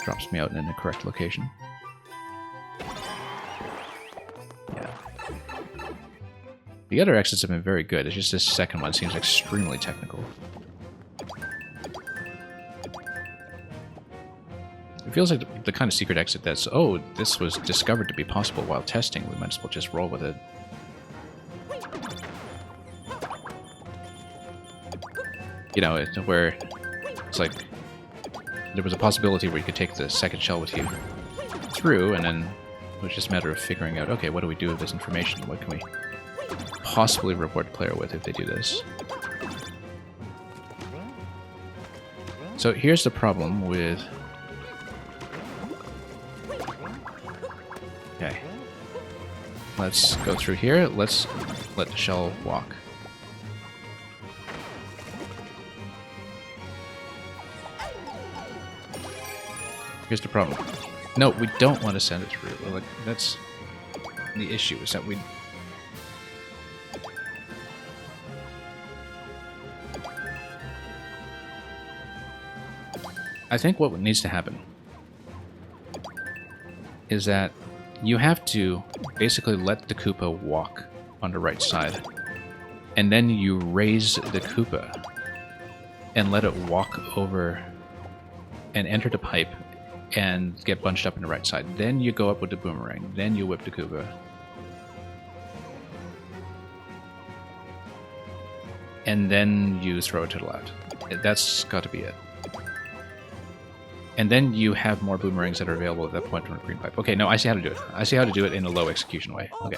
[SPEAKER 1] Drops me out in the correct location. Yeah. The other exits have been very good, it's just this second one seems extremely technical. It feels like the kind of secret exit that's, oh, this was discovered to be possible while testing, we might as well just roll with it. You know, where it's like there was a possibility where you could take the second shell with you through, and then it was just a matter of figuring out, okay, what do we do with this information? What can we possibly reward the player with if they do this? So here's the problem with Okay. Let's go through here. Let's let the shell walk. Here's the problem. No, we don't want to send it through. Like, that's the issue, is that we... I think what needs to happen is that you have to basically let the Koopa walk on the right side, and then you raise the Koopa and let it walk over and enter the pipe and get bunched up in the right side. Then you go up with the boomerang. Then you whip the Koopa. And then you throw it to the left. That's got to be it. And then you have more boomerangs that are available at that point from the green pipe. Okay, no, I see how to do it. I see how to do it in a low execution way. Okay.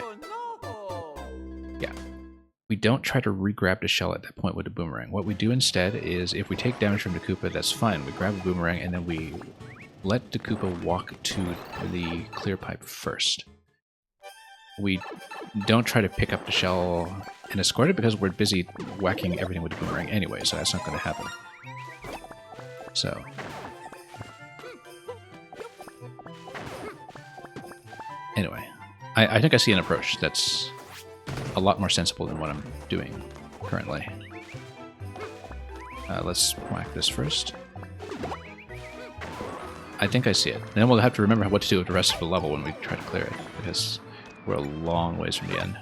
[SPEAKER 1] Yeah. We don't try to re-grab the shell at that point with the boomerang. What we do instead is, if we take damage from the Koopa, that's fine. We grab a boomerang and then we let the Koopa walk to the clear pipe first. We don't try to pick up the shell and escort it because we're busy whacking everything with the boomerang anyway, so that's not going to happen. So... anyway, I think I see an approach that's a lot more sensible than what I'm doing currently. Let's whack this first. I think I see it. And then we'll have to remember what to do with the rest of the level when we try to clear it, because we're a long ways from the end.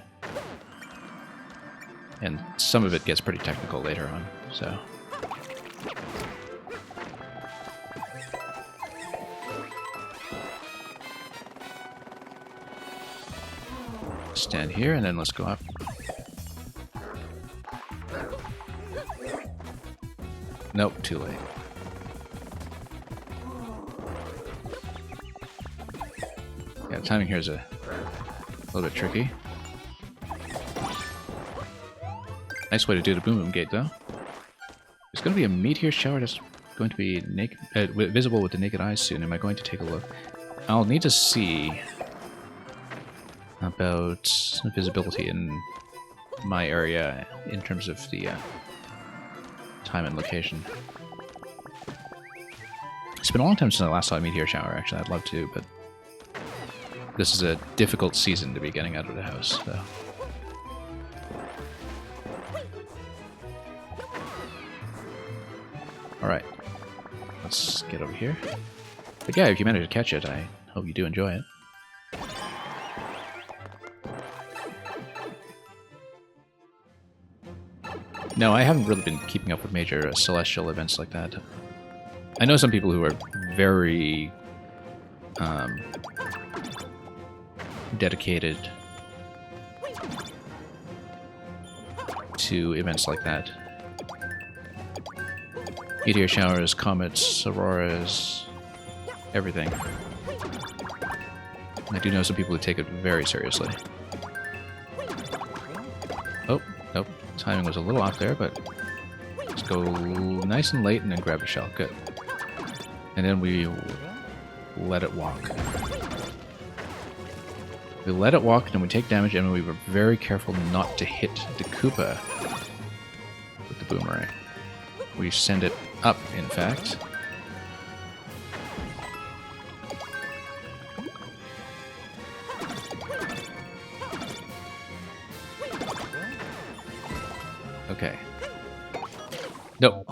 [SPEAKER 1] And some of it gets pretty technical later on, so... stand here, and then let's go up. Nope, too late. Yeah, timing here is a little bit tricky. Nice way to do the boom boom gate, though. There's going to be a meteor shower that's going to be visible with the naked eye soon. Am I going to take a look? I'll need to see about visibility in my area in terms of the time and location. It's been a long time since I last saw a meteor shower, actually. I'd love to, but this is a difficult season to be getting out of the house, so... Alright. Let's get over here. But yeah, if you manage to catch it, I hope you do enjoy it. No, I haven't really been keeping up with major celestial events like that. I know some people who are very dedicated to events like that. Meteor showers, comets, auroras, everything. I do know some people who take it very seriously. Oh, nope. Timing was a little off there, but let's go nice and late and then grab a shell. Good. And then we let it walk. We let it walk, and then we take damage, and we were very careful not to hit the Koopa with the boomerang. We send it up, in fact. Okay.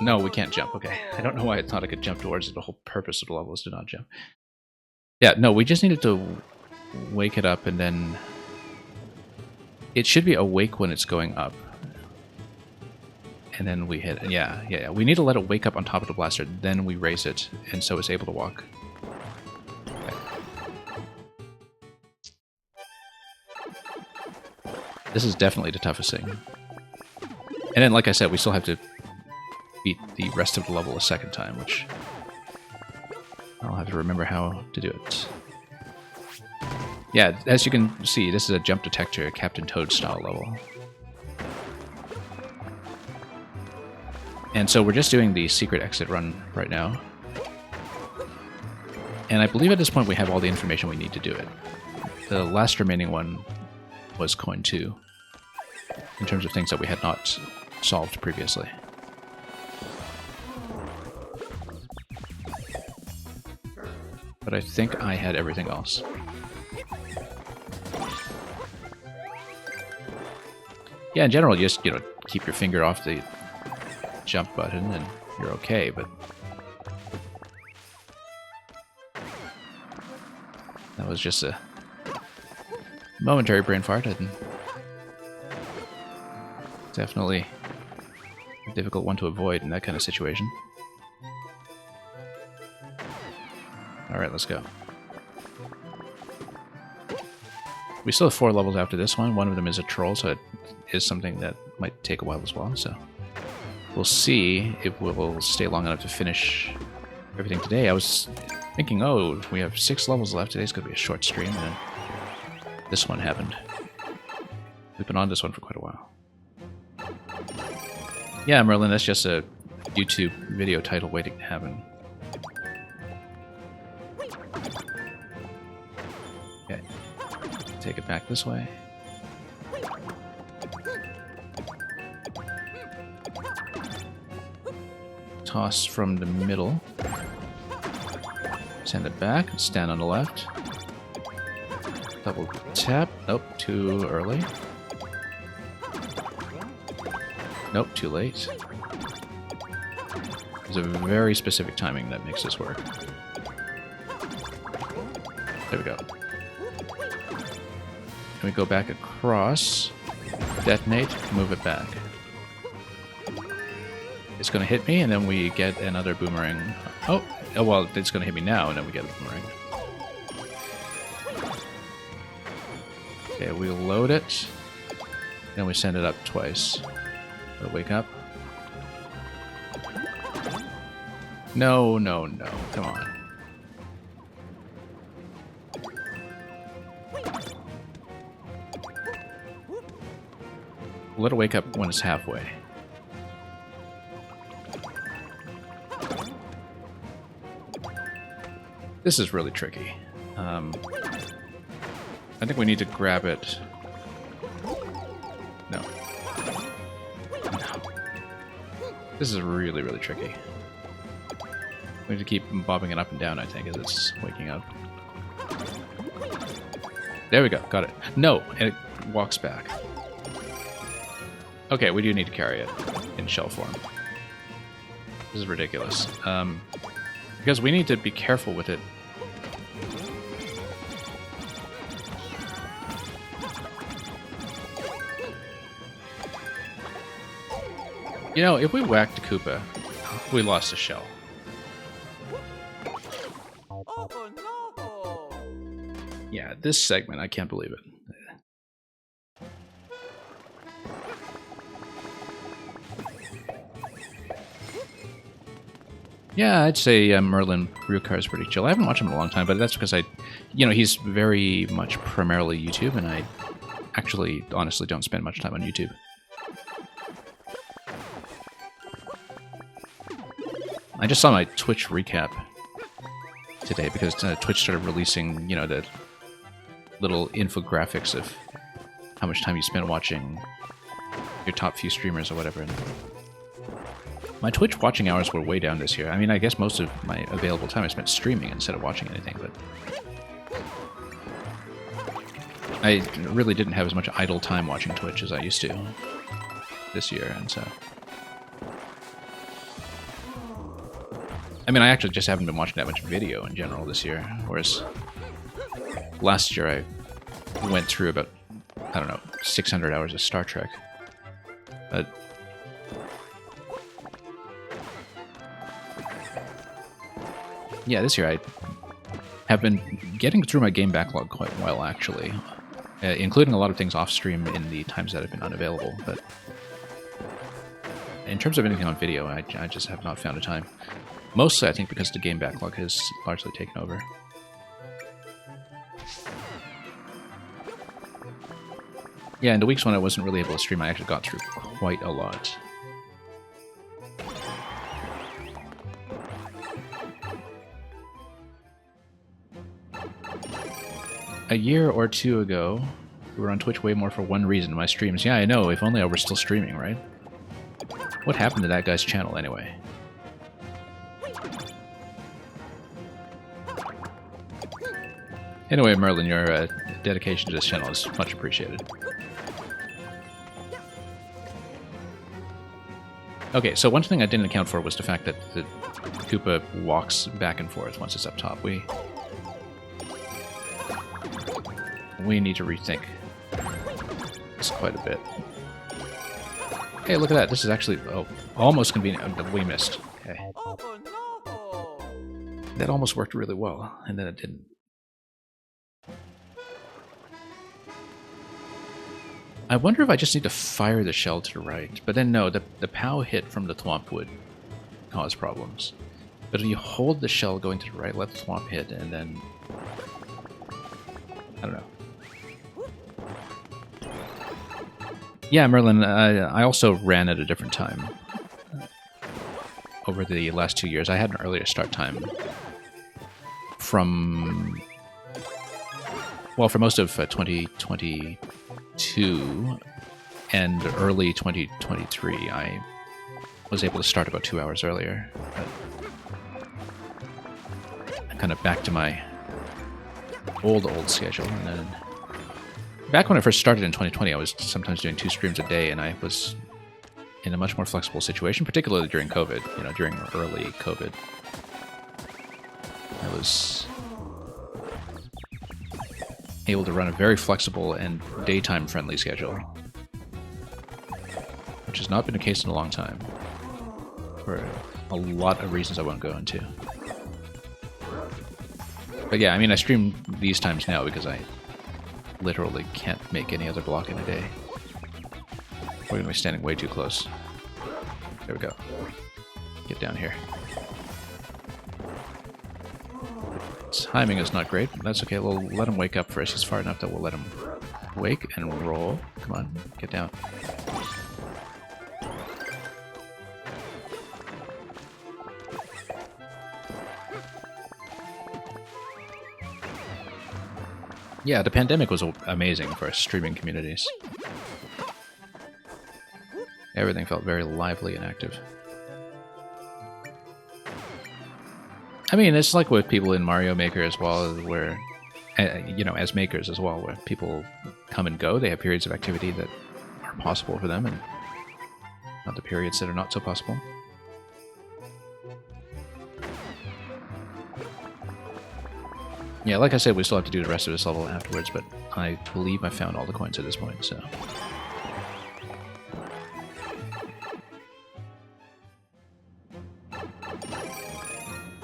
[SPEAKER 1] No, we can't jump. Okay. I don't know why I thought I could jump towards it. The whole purpose of the level is to not jump. Yeah, no, we just needed to wake it up, and then... it should be awake when it's going up. And then we hit it. Yeah. We need to let it wake up on top of the blaster, then we raise it, and so it's able to walk. Okay. This is definitely the toughest thing. And then, like I said, we still have to beat the rest of the level a second time, which I'll have to remember how to do it. Yeah, as you can see, this is a jump detector, Captain Toad style level. And so we're just doing the secret exit run right now. And I believe at this point we have all the information we need to do it. the last remaining one was coin 2, in terms of things that we had not solved previously. But I think I had everything else. Yeah, in general, you just, keep your finger off the jump button and you're okay, but that was just a momentary brain fart, and definitely a difficult one to avoid in that kind of situation. Alright, let's go. We still have 4 levels after this one. One of them is a troll, so it is something that might take a while as well, so we'll see if we'll stay long enough to finish everything today. I was thinking, oh, we have 6 levels left. Today's going to be a short stream, and then this one happened. We've been on this one for quite a while. Yeah, Merlin, that's just a YouTube video title waiting to happen. Okay. Take it back this way. Toss from the middle. Send it back. Stand on the left. Double tap. Nope, too early. Nope, too late. There's a very specific timing that makes this work. There we go. And we go back across. Detonate, move it back. It's going to hit me, and then we get another boomerang. Oh, well, it's going to hit me now, and then we get a boomerang. Okay, we load it, and we send it up twice. It'll wake up. No, no, no. Come on. Let it wake up when it's halfway. This is really tricky. I think we need to grab it. No. No. This is really, really tricky. We need to keep bobbing it up and down, I think, as it's waking up. There we go. Got it. No! And it walks back. Okay, we do need to carry it in shell form. This is ridiculous. Because we need to be careful with it. You know, if we whacked Koopa, we lost a shell.
[SPEAKER 2] Oh no!
[SPEAKER 1] Yeah, this segment, I can't believe it. Yeah, I'd say Merlin Ryukar is pretty chill. I haven't watched him in a long time, but that's because he's very much primarily YouTube, and I actually, honestly, don't spend much time on YouTube. I just saw my Twitch recap today because Twitch started releasing, the little infographics of how much time you spend watching your top few streamers or whatever. And my Twitch watching hours were way down this year. I mean, I guess most of my available time I spent streaming instead of watching anything, but I really didn't have as much idle time watching Twitch as I used to this year, and so... I mean, I actually just haven't been watching that much video in general this year, whereas last year I went through about, 600 hours of Star Trek. But yeah, this year I have been getting through my game backlog quite well, actually, including a lot of things off-stream in the times that have been unavailable, but in terms of anything on video, I just have not found a time. Mostly, I think, because the game backlog has largely taken over. Yeah, in the weeks when I wasn't really able to stream, I actually got through quite a lot. a year or two ago, we were on Twitch way more for one reason, my streams. Yeah, I know, if only I were still streaming, right? What happened to that guy's channel, anyway? Anyway, Merlin, your dedication to this channel is much appreciated. Okay, so one thing I didn't account for was the fact that the Koopa walks back and forth once it's up top. We need to rethink this quite a bit. Hey, look at that. This is actually almost convenient. We missed. Okay.
[SPEAKER 2] Oh no!
[SPEAKER 1] That almost worked really well, and then it didn't. I wonder if I just need to fire the shell to the right. But then no, the POW hit from the thwomp would cause problems. But if you hold the shell going to the right, let the thwomp hit, and then... I don't know. Yeah, Merlin, I also ran at a different time. Over the last 2 years, I had an earlier start time from... Well, for most of 2022 and early 2023, I was able to start about 2 hours earlier. But kind of back to my old schedule. And then back when I first started in 2020, I was sometimes doing 2 streams a day, and I was in a much more flexible situation, particularly during COVID, you know, during early COVID. I was able to run a very flexible and daytime-friendly schedule, which has not been the case in a long time, for a lot of reasons I won't go into. But yeah, I mean, I stream these times now because I literally can't make any other block in a day. We're going to be standing way too close. There we go. Get down here. Timing is not great, but that's okay. We'll let him wake up first. He's far enough that we'll let him wake and roll. Come on, get down. Yeah, the pandemic was amazing for streaming communities. Everything felt very lively and active. I mean, it's like with people in Mario Maker as well, where, you know, as makers as well, where people come and go. They have periods of activity that are possible for them, and not the periods that are not so possible. Yeah, like I said, we still have to do the rest of this level afterwards, but I believe I found all the coins at this point, so...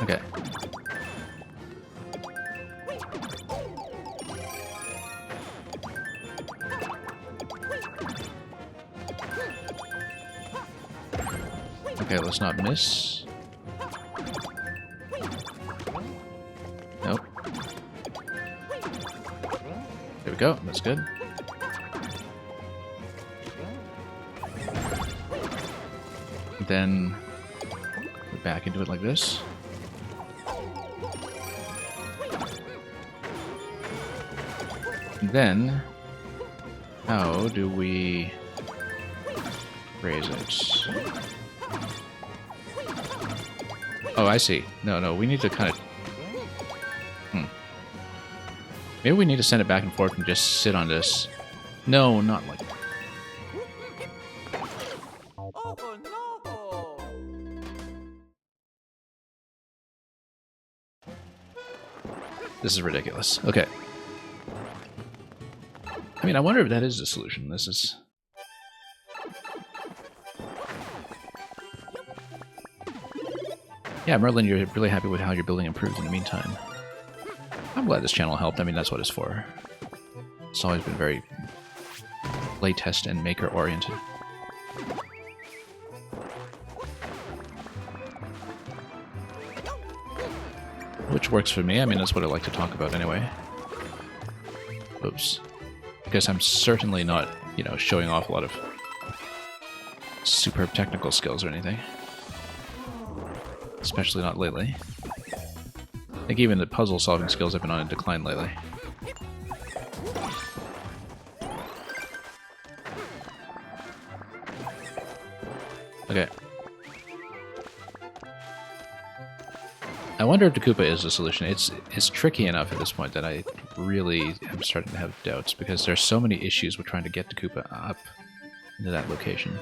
[SPEAKER 1] Okay. Okay, let's not miss. Nope. There we go, that's good. Then we're back into it like this. Then, how do we raise it? Oh, I see. No, we need to kind of... Maybe we need to send it back and forth and just sit on this. No, not like...
[SPEAKER 2] Oh no!
[SPEAKER 1] This is ridiculous. Okay. I mean, I wonder if that is the solution. This is... Yeah, Merlin, you're really happy with how your building improved in the meantime. I'm glad this channel helped. I mean, that's what it's for. It's always been very playtest and maker-oriented. Which works for me. I mean, that's what I like to talk about anyway. Oops. Because I'm certainly not, you know, showing off a lot of superb technical skills or anything. Especially not lately. I think even the puzzle-solving skills have been on a decline lately. Okay. I wonder if the Koopa is a solution. It's tricky enough at this point that I really am starting to have doubts, because there's so many issues with trying to get the Koopa up into that location.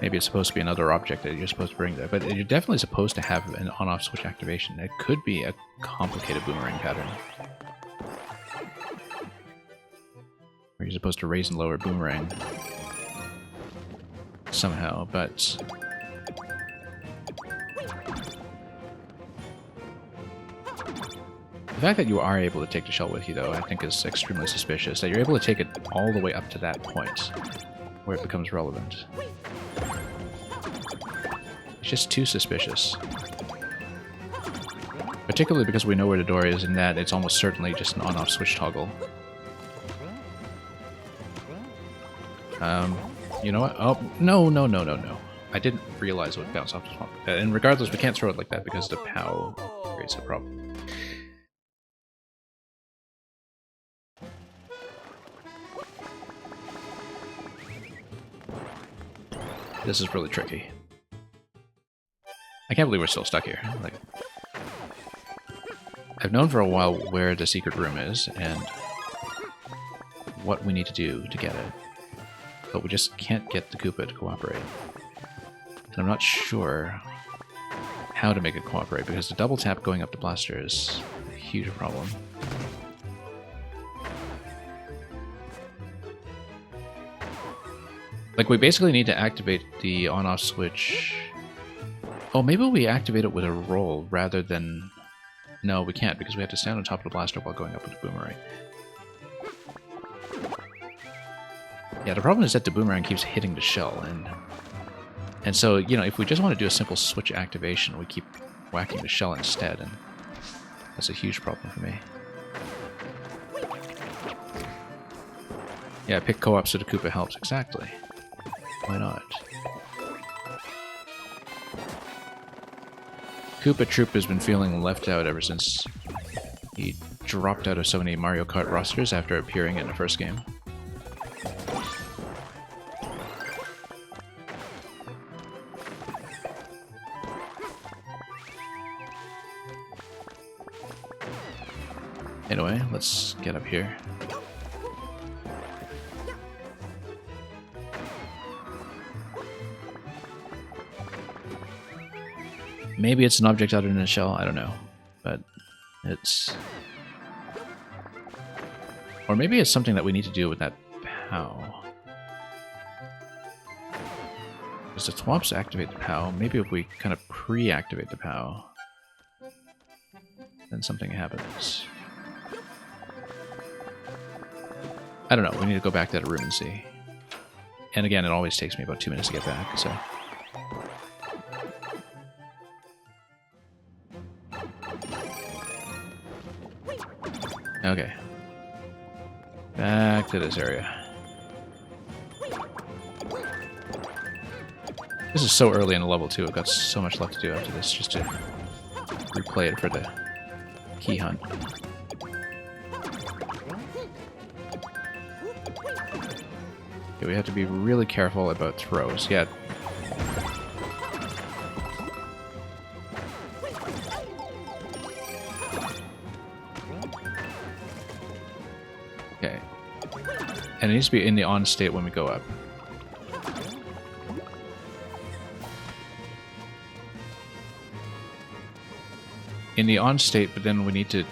[SPEAKER 1] Maybe it's supposed to be another object that you're supposed to bring there, but you're definitely supposed to have an on-off switch activation. It could be a complicated boomerang pattern, where you're supposed to raise and lower boomerang somehow, but the fact that you are able to take the shell with you, though, I think is extremely suspicious. That you're able to take it all the way up to that point where it becomes relevant. It's just too suspicious. Particularly because we know where the door is and that it's almost certainly just an on-off switch toggle. You know what? Oh, no. I didn't realize it would bounce off the swamp. And regardless, we can't throw it like that because the POW creates a problem. This is really tricky. I can't believe we're still stuck here. Like, I've known for a while where the secret room is and what we need to do to get it, but we just can't get the Koopa to cooperate. And I'm not sure how to make it cooperate, because the double tap going up the blaster is a huge problem. Like, we basically need to activate the on-off switch. Oh, maybe we activate it with a roll rather than... No, we can't, because we have to stand on top of the blaster while going up with the boomerang. Yeah, the problem is that the boomerang keeps hitting the shell, and so, you know, if we just want to do a simple switch activation, we keep whacking the shell instead, and that's a huge problem for me. Yeah, pick co-op so the Koopa helps. Exactly. Why not? Koopa Troop has been feeling left out ever since he dropped out of so many Mario Kart rosters after appearing in the first game. Anyway, let's get up here. Maybe it's an object other than a shell, I don't know. But it's... Or maybe it's something that we need to do with that POW. Because the Thwomps activate the POW. Maybe if we kind of pre-activate the POW, then something happens. I don't know, we need to go back to that room and see. And again, it always takes me about 2 minutes to get back, so... Okay. Back to this area. This is so early in the level, too. I've got so much left to do after this, just to replay it for the key hunt. Okay, we have to be really careful about throws. Yeah. Okay. And it needs to be in the on state when we go up. In the on state, but then we need to...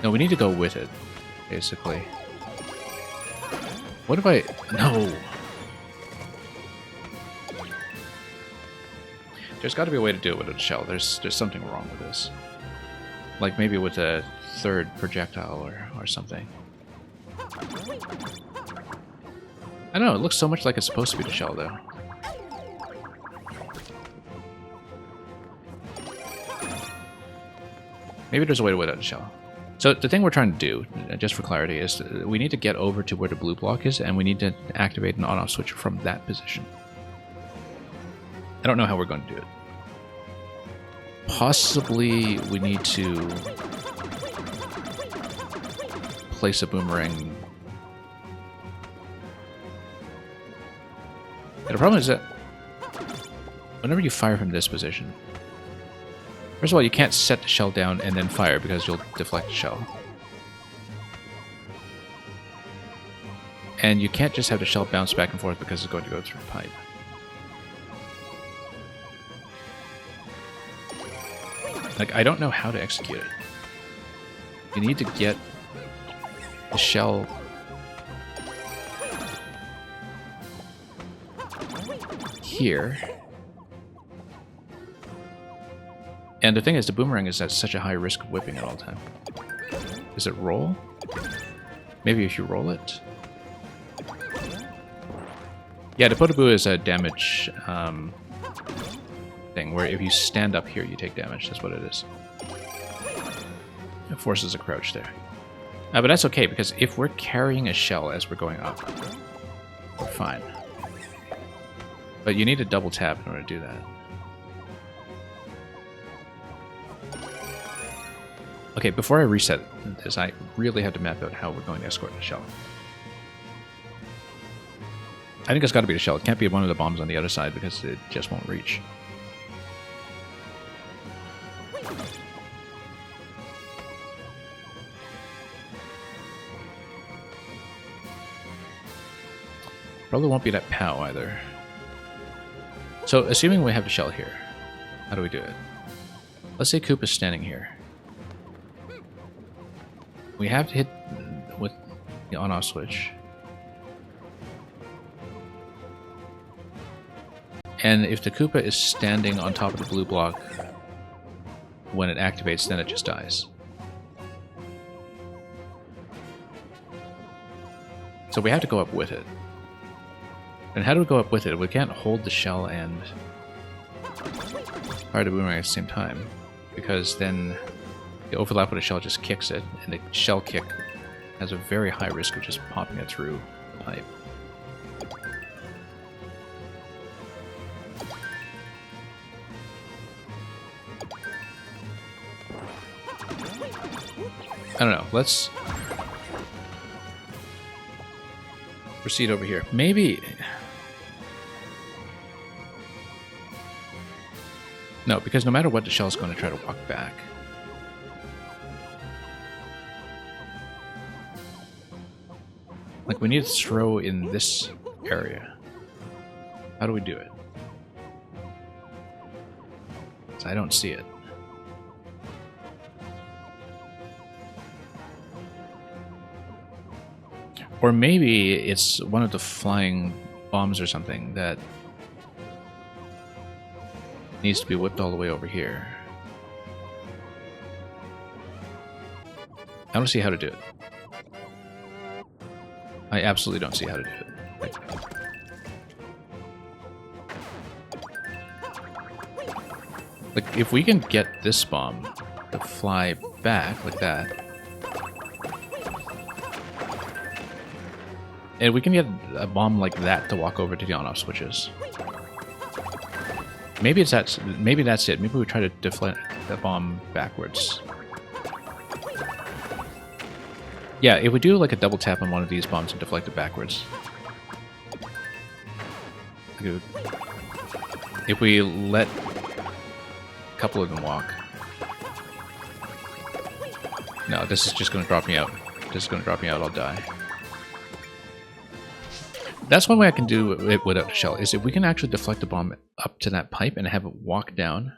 [SPEAKER 1] No, we need to go with it, basically. What if I... No! There's got to be a way to do it with a shell. There's something wrong with this. Like maybe with a third projectile or something. I don't know, it looks so much like it's supposed to be the shell, though. Maybe there's a way to without a shell. So the thing we're trying to do, just for clarity, is we need to get over to where the blue block is, and we need to activate an on-off switch from that position. I don't know how we're going to do it. Possibly we need to place a boomerang And the problem is that whenever you fire from this position, first of all, you can't set the shell down and then fire because you'll deflect the shell. And you can't just have the shell bounce back and forth because it's going to go through a pipe. Like, I don't know how to execute it. You need to get the shell here. And the thing is, the boomerang is at such a high risk of whipping at all time. Does it roll? Maybe if you roll it? Yeah, the Potoboo is a damage thing, where if you stand up here, you take damage. That's what it is. It forces a crouch there. But that's okay, because if we're carrying a shell as we're going up, we're fine. But you need to double tap in order to do that. Okay, before I reset this, I really have to map out how we're going to escort the shell. I think it's got to be the shell. It can't be one of the bombs on the other side because it just won't reach. Probably won't be that POW either. So, assuming we have the shell here, how do we do it? Let's say Coop is standing here. We have to hit with the on-off switch. And if the Koopa is standing on top of the blue block when it activates, then it just dies. So we have to go up with it. And how do we go up with it? We can't hold the shell and fire the boomerang at the same time, because then the overlap with the shell just kicks it, and the shell kick has a very high risk of just popping it through the pipe. I don't know, let's proceed over here. Maybe... No, because no matter what, the shell is going to try to walk back. Like, we need to throw in this area. How do we do it? So I don't see it. Or maybe it's one of the flying bombs or something that needs to be whipped all the way over here. I don't see how to do it. I absolutely don't see how to do it. Right. Like, if we can get this bomb to fly back like that, and we can get a bomb like that to walk over to the on-off switches. Maybe it's that. Maybe that's it. Maybe we try to deflect the bomb backwards. Yeah, if we do like a double tap on one of these bombs and deflect it backwards. If we let a couple of them walk. No, this is just going to drop me out. This is going to drop me out. I'll die. That's one way I can do it without the shell, is if we can actually deflect the bomb up to that pipe and have it walk down,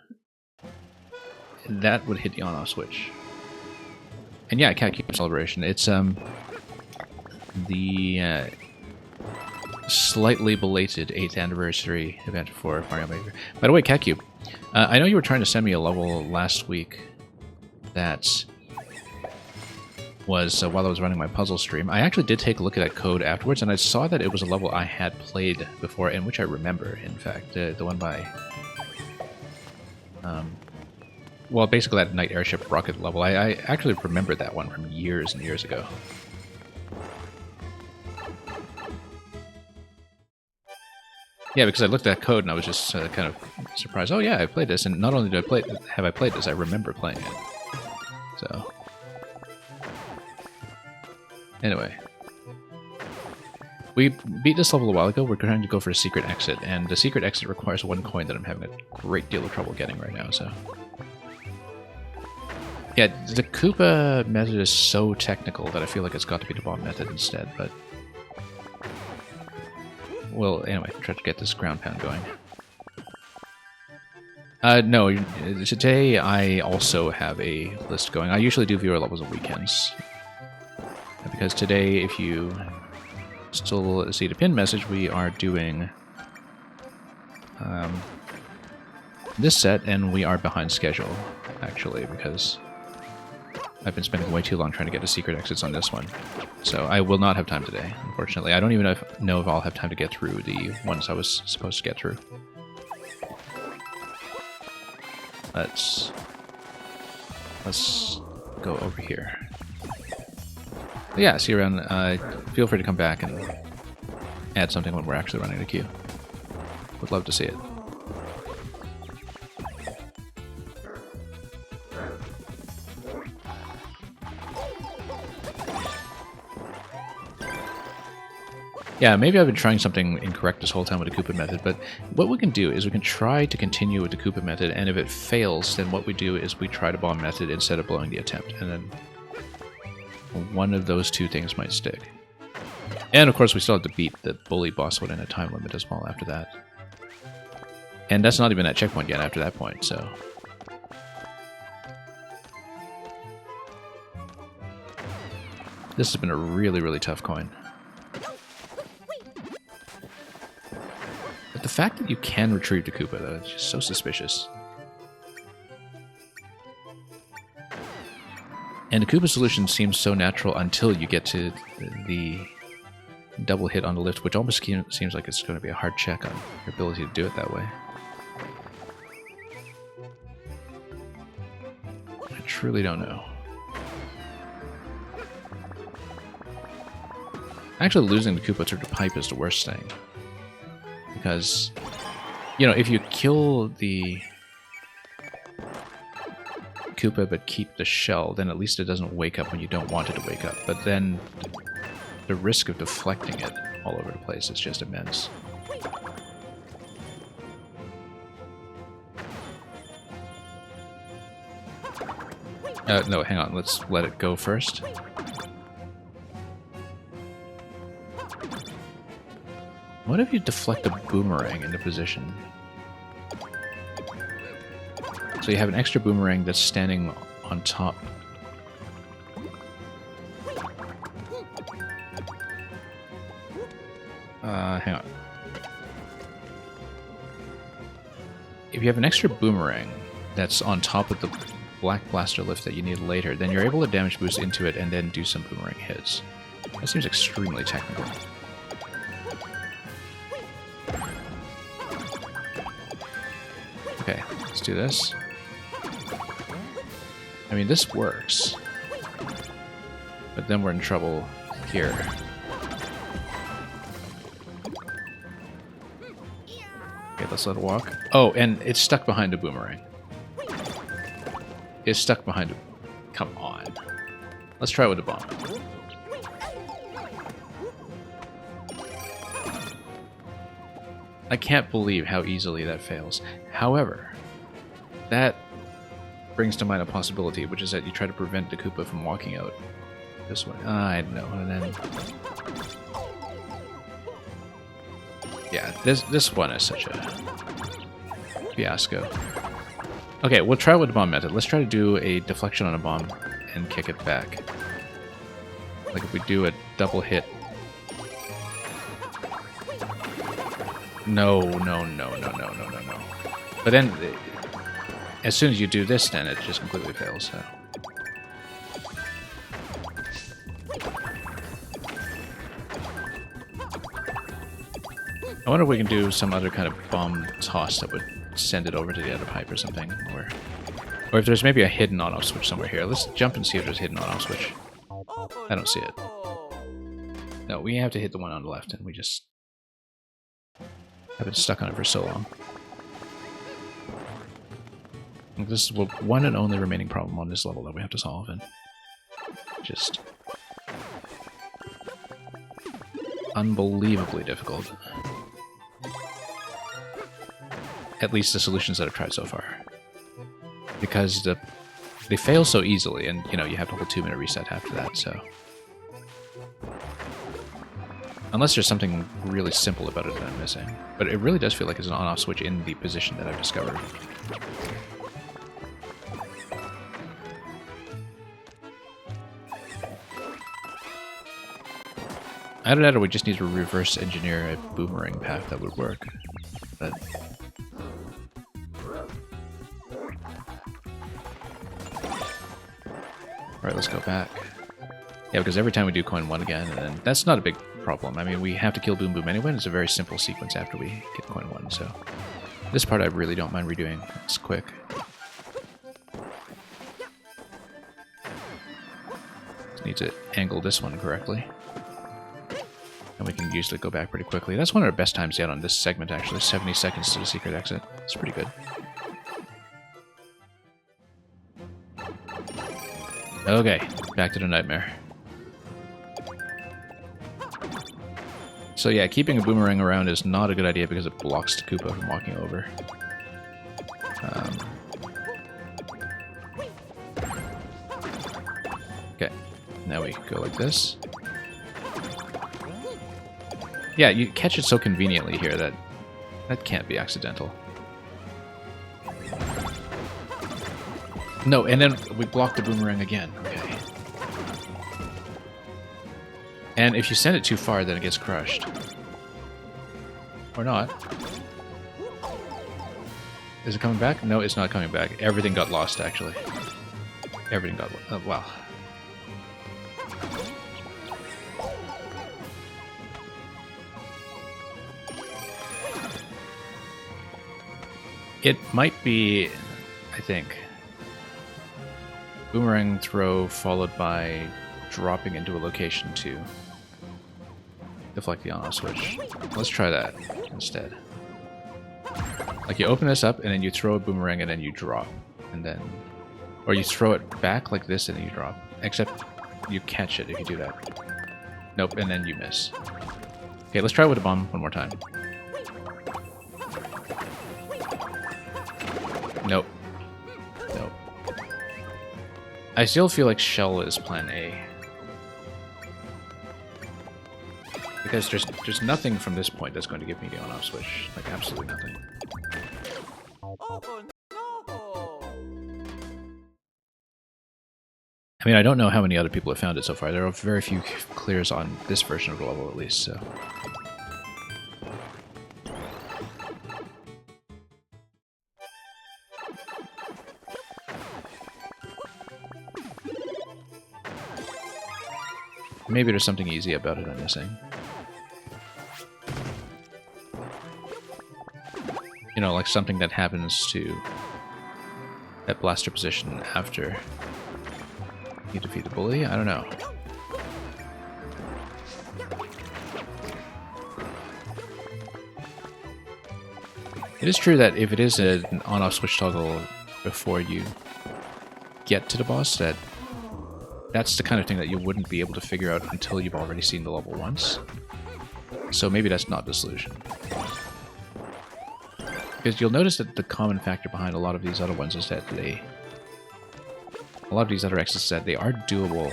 [SPEAKER 1] that would hit the on-off switch. And yeah, Cat Cube Celebration. It's the slightly belated 8th anniversary event for Mario Maker. By the way, Cat Cube, I know you were trying to send me a level last week that was while I was running my puzzle stream. I actually did take a look at that code afterwards, and I saw that it was a level I had played before, and which I remember, in fact. The one by... well, basically that Night Airship rocket level. I actually remembered that one from years and years ago. Yeah, because I looked at that code and I was just kind of surprised. Oh yeah, I played this, and not only did have I played this, I remember playing it. So... Anyway. We beat this level a while ago. We're trying to go for a secret exit, and the secret exit requires 1 coin that I'm having a great deal of trouble getting right now, so... Yeah, the Koopa method is so technical that I feel like it's got to be the bomb method instead, but... Well, anyway, try to get this ground pound going. No, today I also have a list going. I usually do viewer levels on weekends. Because today, if you still see the pin message, we are doing this set, and we are behind schedule, actually, because I've been spending way too long trying to get the secret exits on this one. So I will not have time today, unfortunately. I don't even know if I'll have time to get through the ones I was supposed to get through. Let's go over here. But yeah, see you around. Feel free to come back and add something when we're actually running the queue. Would love to see it. Yeah, maybe I've been trying something incorrect this whole time with the Koopa method, but what we can do is we can try to continue with the Koopa method, and if it fails, then what we do is we try the bomb method instead of blowing the attempt, and then one of those two things might stick. And of course we still have to beat the bully boss within a time limit as well after that. And that's not even at checkpoint yet after that point, so... This has been a really, really tough coin. But the fact that you can retrieve the Koopa, though, is just so suspicious. And the Koopa solution seems so natural until you get to the double hit on the lift, which almost seems like it's going to be a hard check on your ability to do it that way. I truly don't know. Actually, losing the Koopa through the pipe is the worst thing. Because, you know, if you kill the Koopa but keep the shell, then at least it doesn't wake up when you don't want it to wake up. But then the risk of deflecting it all over the place is just immense. No, hang on. Let's let it go first. What if you deflect a boomerang into position? So you have an extra boomerang that's standing on top. Hang on. If you have an extra boomerang that's on top of the Black Blaster lift that you need later, then you're able to damage boost into it and then do some boomerang hits. That seems extremely technical. Okay, let's do this. I mean, this works. But then we're in trouble here. Okay, let's let it walk. Oh, and it's stuck behind a boomerang. It's stuck behind a... Come on. Let's try it with a bomb. I can't believe how easily that fails. However, that brings to mind a possibility, which is that you try to prevent the Koopa from walking out this way. I don't know, and then... Yeah, this one is such a fiasco. Okay, we'll try with the bomb method. Let's try to do a deflection on a bomb and kick it back. Like if we do a double hit. No. But then, as soon as you do this, then it just completely fails, so... I wonder if we can do some other kind of bomb toss that would send it over to the other pipe or something, or if there's maybe a hidden on-off switch somewhere here. Let's jump and see if there's a hidden on-off switch. I don't see it. No, we have to hit the one on the left, and we just have been stuck on it for so long. This is the one and only remaining problem on this level that we have to solve, and just... unbelievably difficult. At least the solutions that I've tried so far. Because they fail so easily, and you know, you have to hold 2-minute reset after that, so. Unless there's something really simple about it that I'm missing. But it really does feel like it's an on-off switch in the position that I've discovered. Either that or we just need to reverse engineer a boomerang path that would work. But alright, let's go back. Yeah, because every time we do coin 1 again, and then that's not a big problem. I mean, we have to kill Boom Boom anyway, and it's a very simple sequence after we get coin 1, so... This part I really don't mind redoing. It's quick. Just need to angle this one correctly. And we can usually go back pretty quickly. That's one of our best times yet on this segment, actually. 70 seconds to the secret exit. It's pretty good. Okay, back to the nightmare. So yeah, keeping a boomerang around is not a good idea because it blocks the Koopa from walking over. Okay, now we go like this. Yeah, you catch it so conveniently here that that can't be accidental. No, and then we block the boomerang again. Okay. And if you send it too far, then it gets crushed. Or not. Is it coming back? No, it's not coming back. Everything got lost, actually. Everything got lost. Wow. It might be, I think, boomerang throw followed by dropping into a location to deflect the on-off switch. Let's try that instead. Like you open this up and then you throw a boomerang and then you drop. And then... Or you throw it back like this and then you drop. Except you catch it if you do that. Nope, and then you miss. Okay, let's try it with a bomb one more time. Nope. Nope. I still feel like Shell is plan A. Because there's nothing from this point that's going to give me the on-off switch. Like, absolutely nothing.
[SPEAKER 2] Oh no!
[SPEAKER 1] I mean, I don't know how many other people have found it so far. There are very few clears on this version of the level, at least, so... Maybe there's something easy about it I'm missing. You know, like something that happens to that blaster position after you defeat the bully? I don't know. It is true that if it is an on-off switch toggle before you get to the boss, that's the kind of thing that you wouldn't be able to figure out until you've already seen the level once. So maybe that's not the solution. Because you'll notice that the common factor behind a lot of these other ones is that a lot of these other exits that they are doable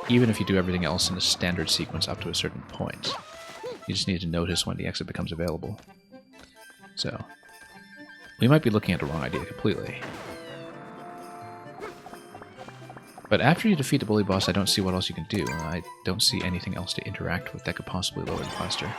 [SPEAKER 1] even if you do everything else in a standard sequence up to a certain point. You just need to notice when the exit becomes available. So, we might be looking at the wrong idea completely. But after you defeat the bully boss, I don't see what else you can do. I don't see anything else to interact with that could possibly lower the blaster.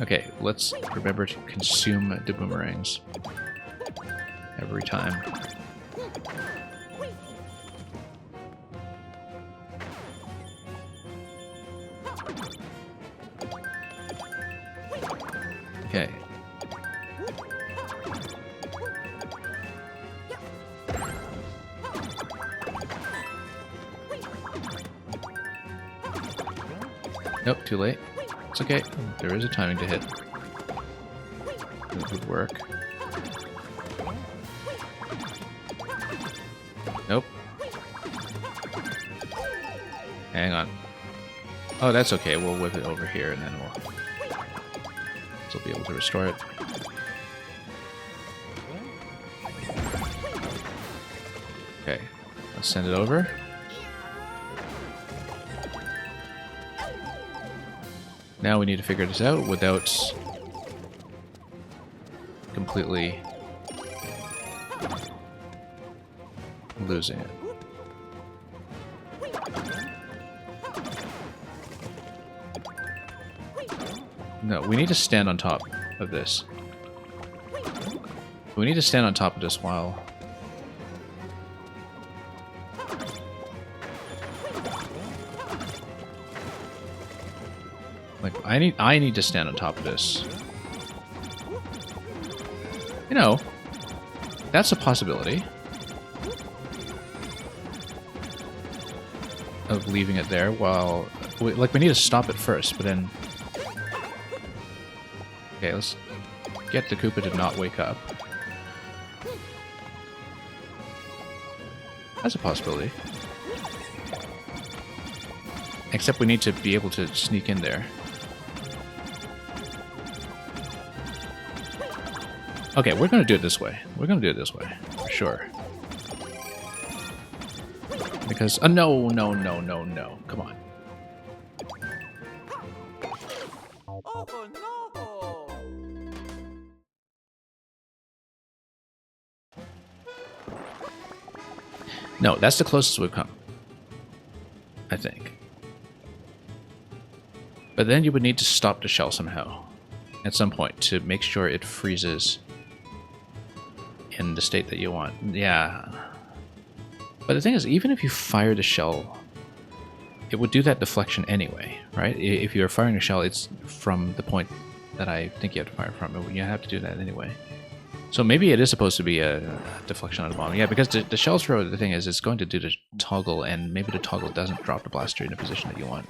[SPEAKER 1] Okay, let's remember to consume the boomerangs every time. Okay. Nope, too late. It's okay. There is a timing to hit. It would work. Nope. Hang on. Oh, that's okay. We'll whip it over here and then we'll be able to restore it. Okay. Let's send it over. Now we need to figure this out without completely losing it. No, we need to stand on top of this. We need to stand on top of this while... Like, I need to stand on top of this. You know, that's a possibility. Of leaving it there while... Like, we need to stop it first, but then... Okay, let's get the Koopa to not wake up. That's a possibility. Except we need to be able to sneak in there. Okay, we're gonna do it this way. We're gonna do it this way, for sure. Because, no. Come on.
[SPEAKER 2] Oh no!
[SPEAKER 1] No, that's the closest we've come. I think. But then you would need to stop the shell somehow. At some point, to make sure it freezes in the state that you want. Yeah. But the thing is, even if you fire the shell, it would do that deflection anyway, right? If you're firing a shell, it's from the point that I think you have to fire from. But you have to do that anyway. So maybe it is supposed to be a deflection on the bomb. Yeah, because the shell throw, the thing is, it's going to do the toggle, and maybe the toggle doesn't drop the blaster in a position that you want.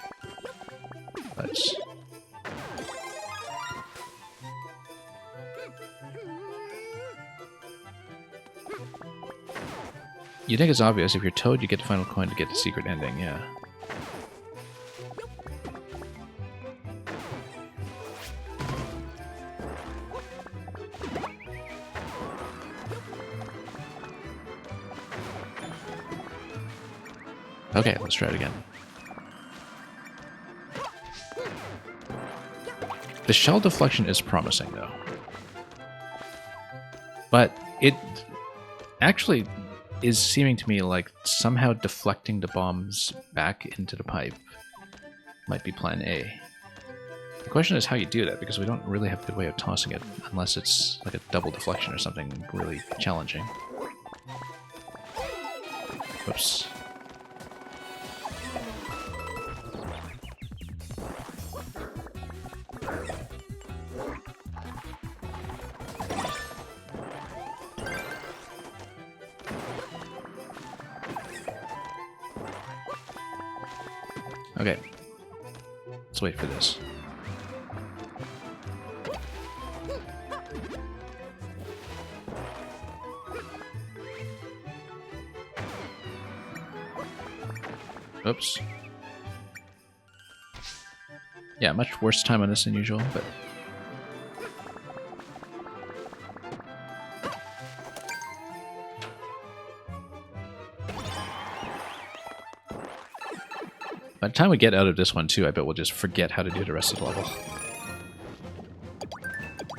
[SPEAKER 1] But... You think it's obvious. If you're Toad, you get the final coin to get the secret ending, yeah. Okay, let's try it again. The shell deflection is promising, though. But it actually is seeming to me like somehow deflecting the bombs back into the pipe might be plan A. The question is how you do that, because we don't really have a good way of tossing it, unless it's like a double deflection or something really challenging. Whoops. Okay, let's wait for this. Oops. Yeah, much worse time on this than usual, but... By the time we get out of this one, too, I bet we'll just forget how to do the rest of the level.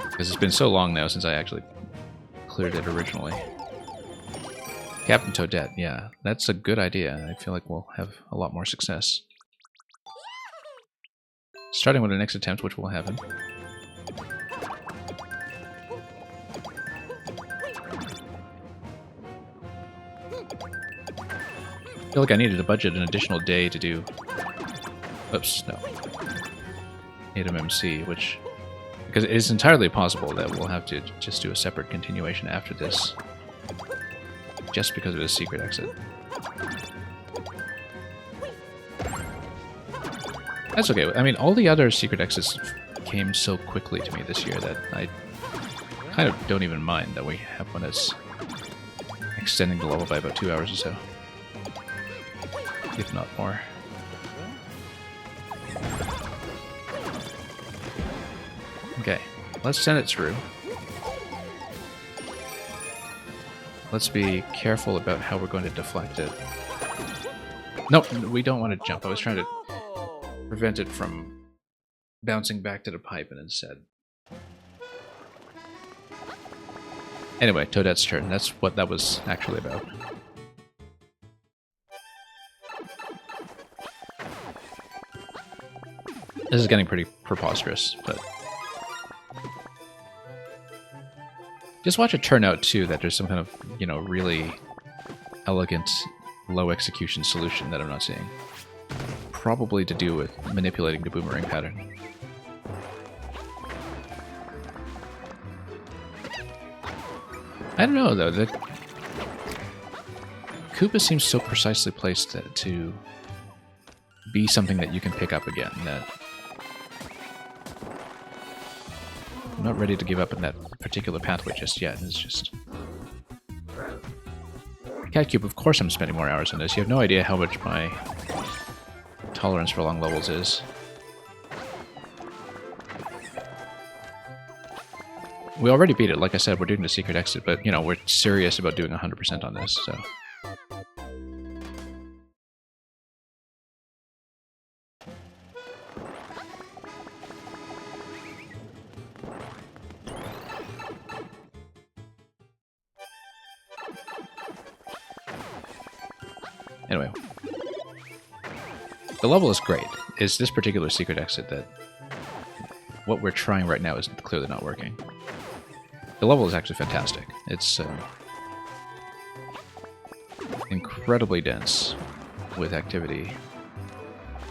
[SPEAKER 1] Because it's been so long now since I actually cleared it originally. Captain Toadette, yeah, that's a good idea. I feel like we'll have a lot more success. Starting with the next attempt, which will happen. I feel like I needed to budget an additional day to do... Oops, no. 8MMC, which... Because it is entirely possible that we'll have to just do a separate continuation after this. Just because of the secret exit. That's okay. I mean, all the other secret exits came so quickly to me this year that I kind of don't even mind that we have one that's extending the level by about 2 hours or so. If not more. Okay, let's send it through. Let's be careful about how we're going to deflect it. No, we don't want to jump. I was trying to prevent it from bouncing back to the pipe and instead. Anyway, Toadette's turn. That's what that was actually about. This is getting pretty preposterous, but just watch it turn out too that there's some kind of, you know, really elegant low execution solution that I'm not seeing. Probably to do with manipulating the boomerang pattern. I don't know though, the Koopa seems so precisely placed to be something that you can pick up again, that I'm not ready to give up on that particular pathway just yet. It's just... Cat Cube, of course I'm spending more hours on this. You have no idea how much my tolerance for long levels is. We already beat it, like I said, we're doing the secret exit, but, you know, we're serious about doing 100% on this, so... Anyway. The level is great. It's this particular secret exit that... what we're trying right now is clearly not working. The level is actually fantastic. It's incredibly dense with activity,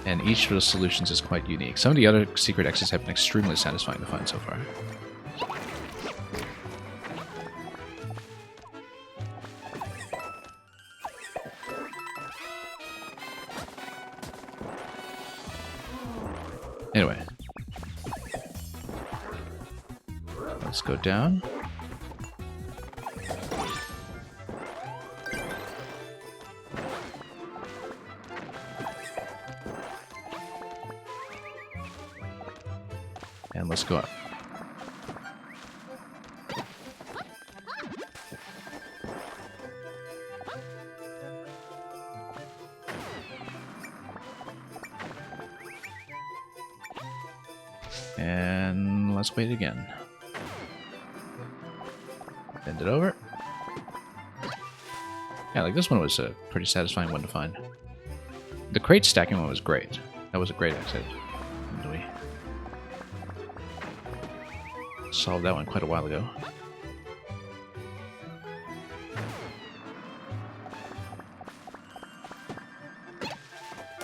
[SPEAKER 1] and each of the solutions is quite unique. Some of the other secret exits have been extremely satisfying to find so far. Anyway. Let's go down. And let's go up. And let's wait again. Bend it over. Yeah, like this one was a pretty satisfying one to find. The crate stacking one was great. That was a great exit. And we solved that one quite a while ago.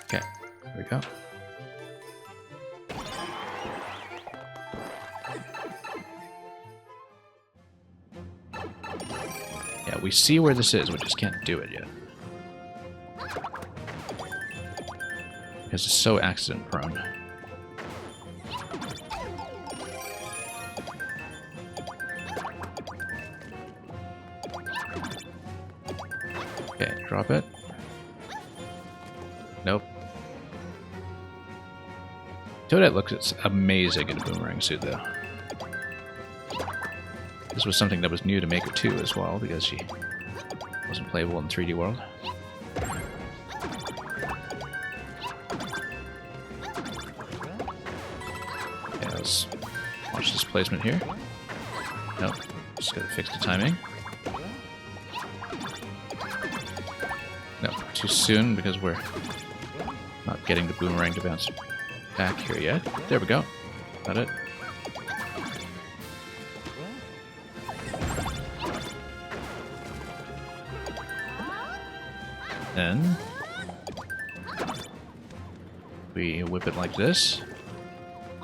[SPEAKER 1] Okay, there we go. Yeah, we see where this is, we just can't do it yet. Because it's so accident prone. Okay, drop it. Nope. Toadette looks amazing in a boomerang suit, though. This was something that was new to Maker 2 as well, because she wasn't playable in 3D World. Okay, let's watch this placement here. Nope, just gotta fix the timing. No, too soon because we're not getting the boomerang to bounce back here yet. There we go. Got it. Then we whip it like this.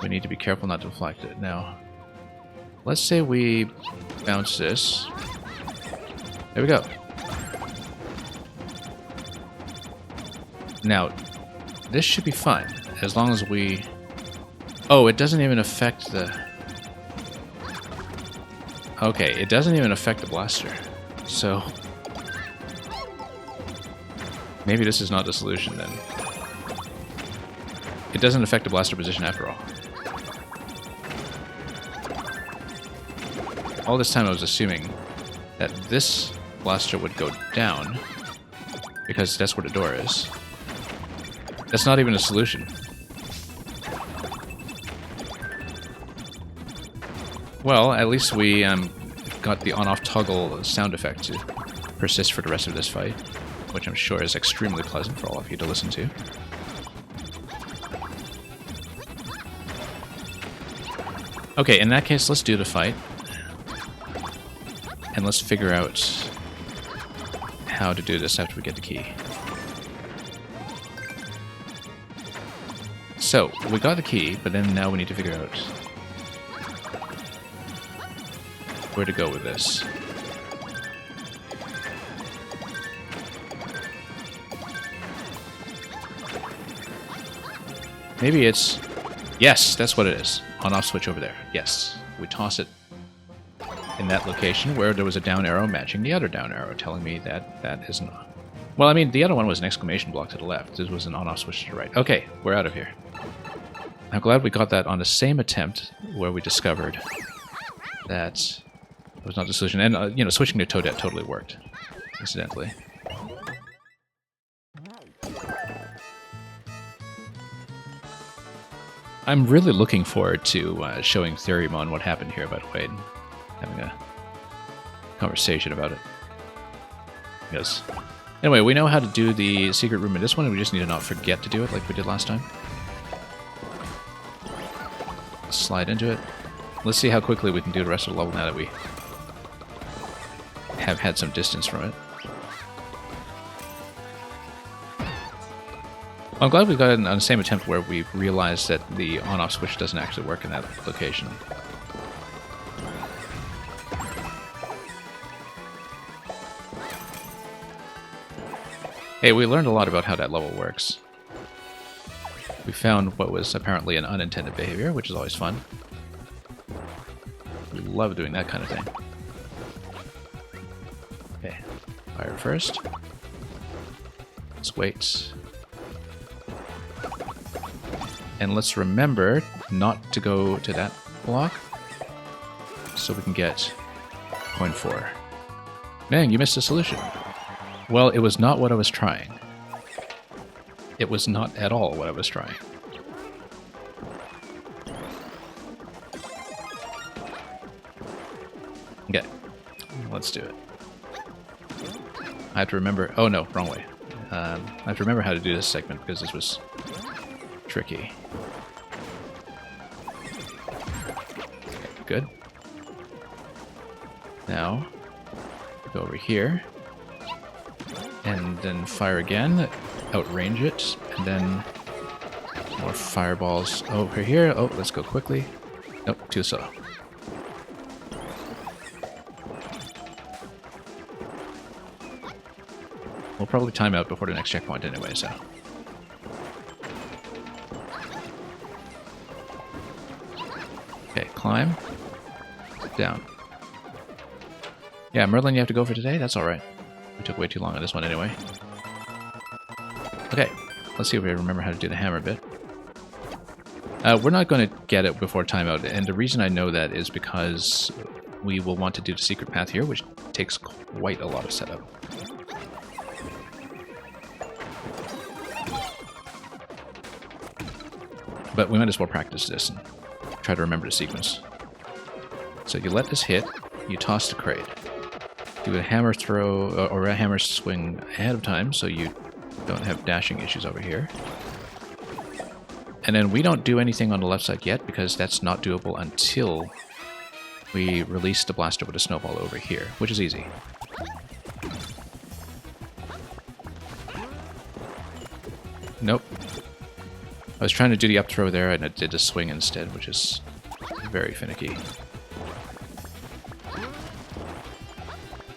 [SPEAKER 1] We need to be careful not to deflect it. Now, let's say we bounce this. There we go. Now, this should be fine. as long as we... Oh, it doesn't even affect the... Okay, it doesn't even affect the blaster. So... maybe this is not the solution then. It doesn't affect the blaster position after all. All this time I was assuming that this blaster would go down because that's where the door is. That's not even a solution. Well, at least we got the on-off toggle sound effect to persist for the rest of this fight, which I'm sure is extremely pleasant for all of you to listen to. Okay, in that case, let's do the fight. And let's figure out how to do this after we get the key. So, we got the key, but then now we need to figure out where to go with this. Maybe it's... Yes, that's what it is. On-off switch over there. Yes. We toss it in that location where there was a down arrow matching the other down arrow, telling me that that isn't... Well, I mean, the other one was an exclamation block to the left. This was an on-off switch to the right. Okay, we're out of here. I'm glad we got that on the same attempt where we discovered that it was not the solution. And, you know, switching to Toadette totally worked, incidentally. I'm really looking forward to showing Theorymon what happened here, by the way, and having a conversation about it. Yes. Anyway, we know how to do the secret room in this one, and we just need to not forget to do it like we did last time. Slide into it. Let's see how quickly we can do the rest of the level now that we have had some distance from it. I'm glad we got it on the same attempt where we realized that the on-off switch doesn't actually work in that location. Hey, we learned a lot about how that level works. We found what was apparently an unintended behavior, which is always fun. We love doing that kind of thing. Okay, fire first. Let's wait. And let's remember not to go to that block, so we can get coin 4. Man, you missed a solution. Well, it was not what I was trying. It was not at all what I was trying. Okay, let's do it. I have to remember... Oh no, wrong way. I have to remember how to do this segment because this was tricky. Okay, good. Now, go over here. And then fire again, outrange it, and then more fireballs over here. Oh, let's go quickly. Nope, too slow. We'll probably time out before the next checkpoint anyway, so. Okay, climb. Down. Yeah, Merlin, you have to go for today? That's alright. We took way too long on this one anyway. Okay, let's see if we remember how to do the hammer bit. We're not going to get it before timeout, and the reason I know that is because we will want to do the secret path here, which takes quite a lot of setup. But we might as well practice this and try to remember the sequence. So you let this hit, you toss the crate. Do a hammer throw, or a hammer swing ahead of time, so you don't have dashing issues over here. And then we don't do anything on the left side yet, because that's not doable until we release the blaster with a snowball over here, which is easy. Nope. I was trying to do the up throw there, and it did the swing instead, which is very finicky.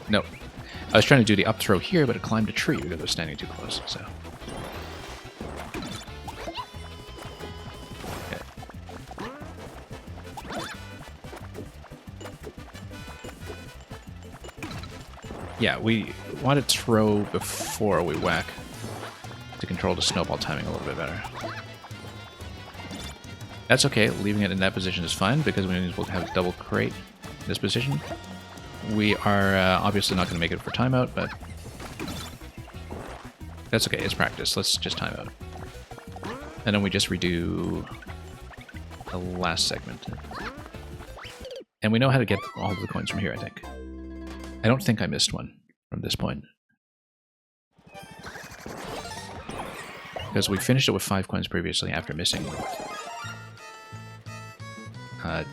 [SPEAKER 1] No. I was trying to do the up throw here, but it climbed a tree because I was standing too close, so. Yeah, we want to throw before we whack to control the snowball timing a little bit better. That's okay, leaving it in that position is fine, because we will have double crate in this position. We are obviously not going to make it for timeout, but that's okay, it's practice. Let's just timeout. And then we just redo the last segment. And we know how to get all of the coins from here, I think. I don't think I missed one from this point. Because we finished it with 5 coins previously after missing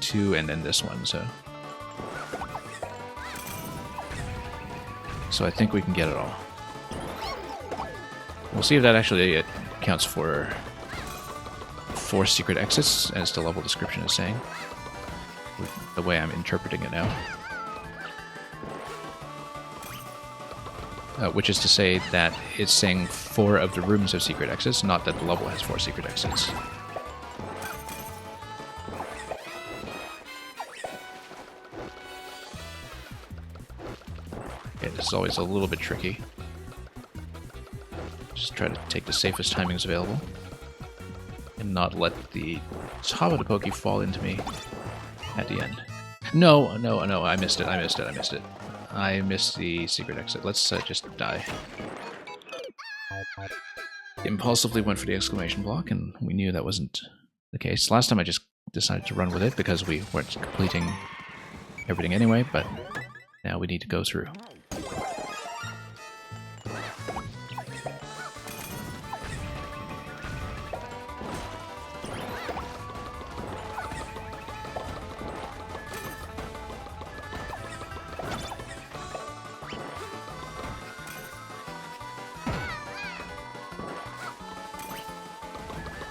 [SPEAKER 1] 2 and then this one, so I think we can get it all. We'll see if that actually counts for 4 secret exits, as the level description is saying, with the way I'm interpreting it now. Which is to say that it's saying 4 of the rooms have secret exits, not that the level has 4 secret exits. Okay, this is always a little bit tricky. Just try to take the safest timings available and not let the top of the pokey fall into me at the end. No, I missed it. I missed the secret exit. Let's just die. Impulsively went for the exclamation block, and we knew that wasn't the case. Last time I just decided to run with it because we weren't completing everything anyway, but now we need to go through.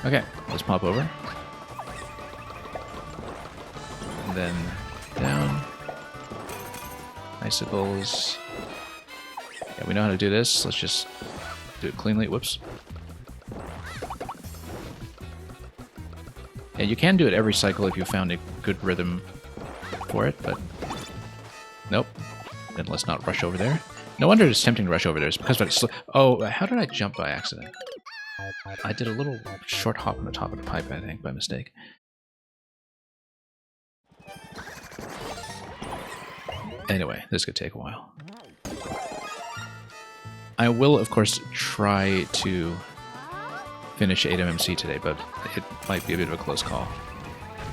[SPEAKER 1] Okay, let's pop over. And then down. Icicles. Yeah, we know how to do this. Let's just do it cleanly. Whoops. Yeah, you can do it every cycle if you found a good rhythm for it, but nope. Then let's not rush over there. No wonder it's tempting to rush over there. It's because it's oh, how did I jump by accident? I did a little short hop on the top of the pipe, I think, by mistake. Anyway, this could take a while. I will, of course, try to finish 8MMC today, but it might be a bit of a close call,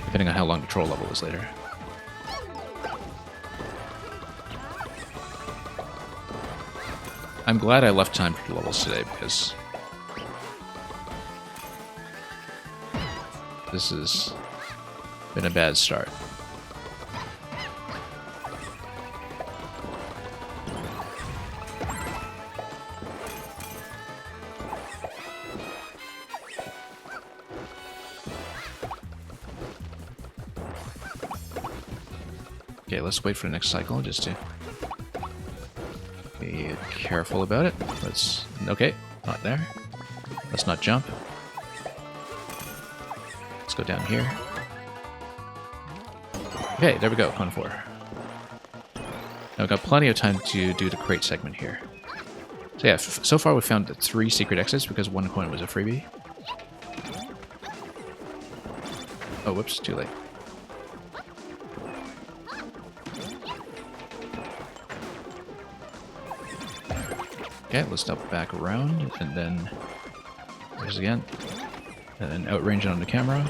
[SPEAKER 1] depending on how long the troll level is later. I'm glad I left time for the levels today, because this has been a bad start. Okay, let's wait for the next cycle just to be careful about it. Let's... okay, not there. Let's not jump. Let's go down here. Okay, there we go, cone 4. Now we've got plenty of time to do the crate segment here. So yeah, so far we've found 3 secret exits because 1 coin was a freebie. Oh, whoops, too late. Okay, let's step back around, and then there's again, and then outrange it on the camera.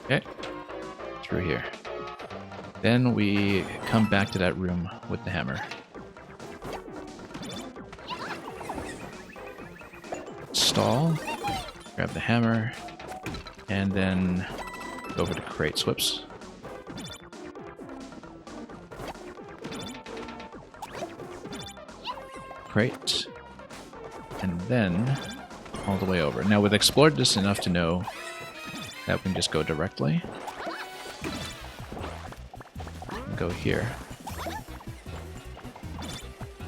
[SPEAKER 1] Okay, through here. Then we come back to that room with the hammer. Stall, grab the hammer, and then go over to crates. Whoops. Crate, and then all the way over. Now we've explored this enough to know that we can just go directly. And go here.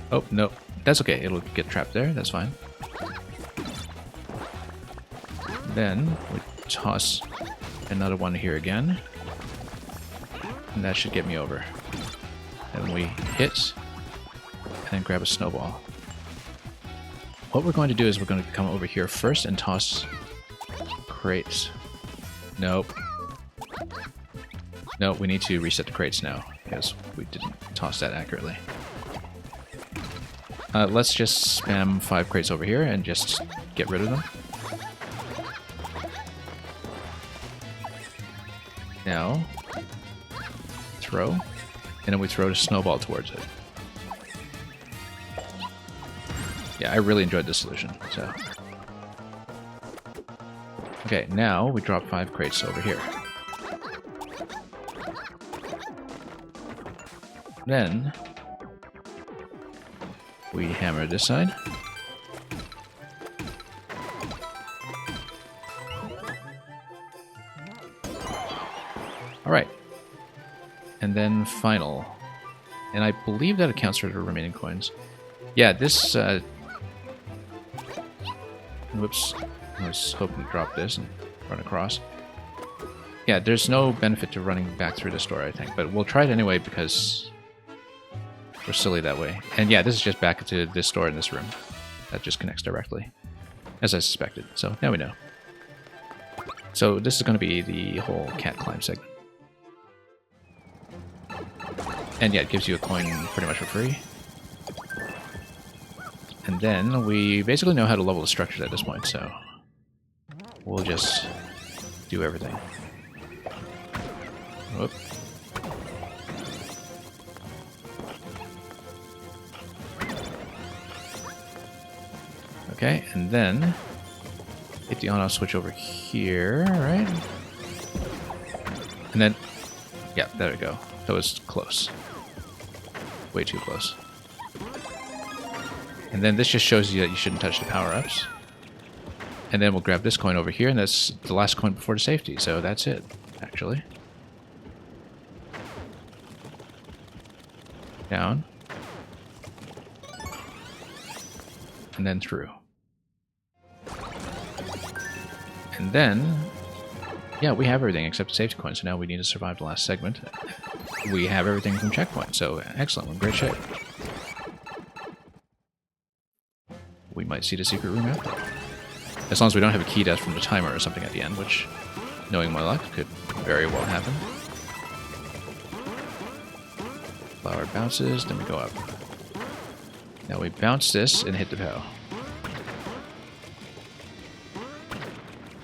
[SPEAKER 1] Oh, no. That's okay. It'll get trapped there. That's fine. Then we toss another one here again. And that should get me over. And we hit, and then grab a snowball. What we're going to do is we're going to come over here first and toss crates. Nope. No, we need to reset the crates now, because we didn't toss that accurately. Let's just spam 5 crates over here and just get rid of them. Now, throw, and then we throw a snowball towards it. Yeah, I really enjoyed this solution, so... Okay, now we drop 5 crates over here. Then, we hammer this side. Alright. And then final. And I believe that accounts for the remaining coins. Yeah, this... Whoops. I was hoping to drop this and run across. Yeah, there's no benefit to running back through this door, I think. But we'll try it anyway because we're silly that way. And yeah, this is just back to this door in this room. That just connects directly. As I suspected. So now we know. So this is going to be the whole cat climb segment. And yeah, it gives you a coin pretty much for free. And then we basically know how to level the structures at this point, so we'll just do everything. Whoop. Okay, and then hit the on-off switch over here, right? And then, yeah, there we go. That was close. Way too close. And then this just shows you that you shouldn't touch the power-ups. And then we'll grab this coin over here, and that's the last coin before the safety, so that's it, actually. Down. And then through. And then, yeah, we have everything except the safety coin, so now we need to survive the last segment. We have everything from checkpoint, so excellent, we're in great shape. We might see the secret room after. As long as we don't have a key death from the timer or something at the end, which, knowing my luck, could very well happen. Flower bounces, then we go up. Now we bounce this and hit the POW.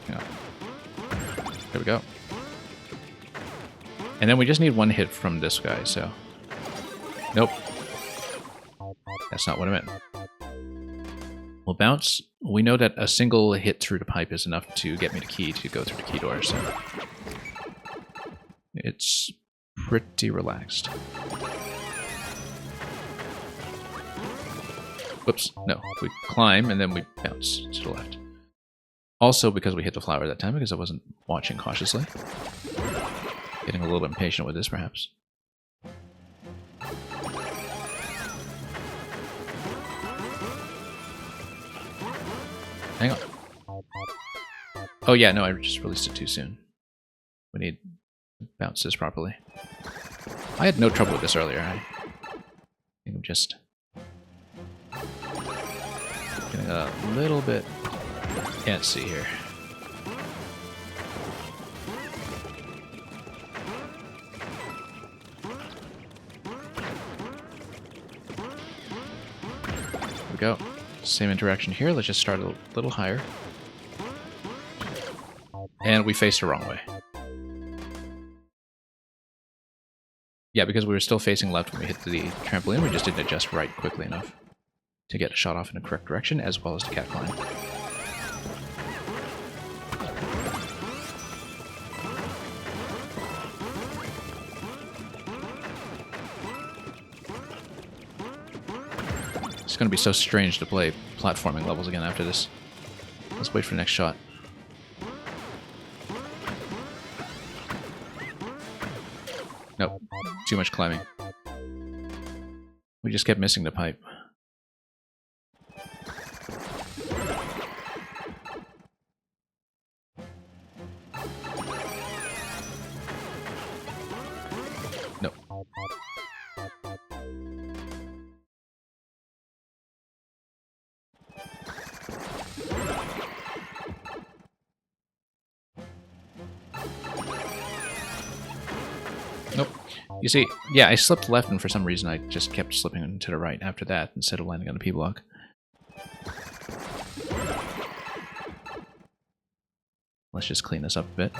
[SPEAKER 1] Yeah. There we go. And then we just need one hit from this guy, so... Nope. That's not what I meant. We'll bounce. We know that a single hit through the pipe is enough to get me the key to go through the key door, so... It's pretty relaxed. Whoops, no. We climb and then we bounce to the left. Also because we hit the flower that time, because I wasn't watching cautiously. Getting a little impatient with this, perhaps. Hang on. Oh yeah, no, I just released it too soon. We need to bounce this properly. I had no trouble with this earlier. I think I'm just getting a little bit antsy here. There we go. Same interaction here. Let's just start a little higher. And we faced the wrong way. Yeah, because we were still facing left when we hit the trampoline, we just didn't adjust right quickly enough to get a shot off in the correct direction, as well as the cat climb. It's going to be so strange to play platforming levels again after this. Let's wait for the next shot. Nope. Too much climbing. We just kept missing the pipe. Nope. You see, yeah, I slipped left, and for some reason I just kept slipping to the right after that instead of landing on the P block. Let's just clean this up a bit.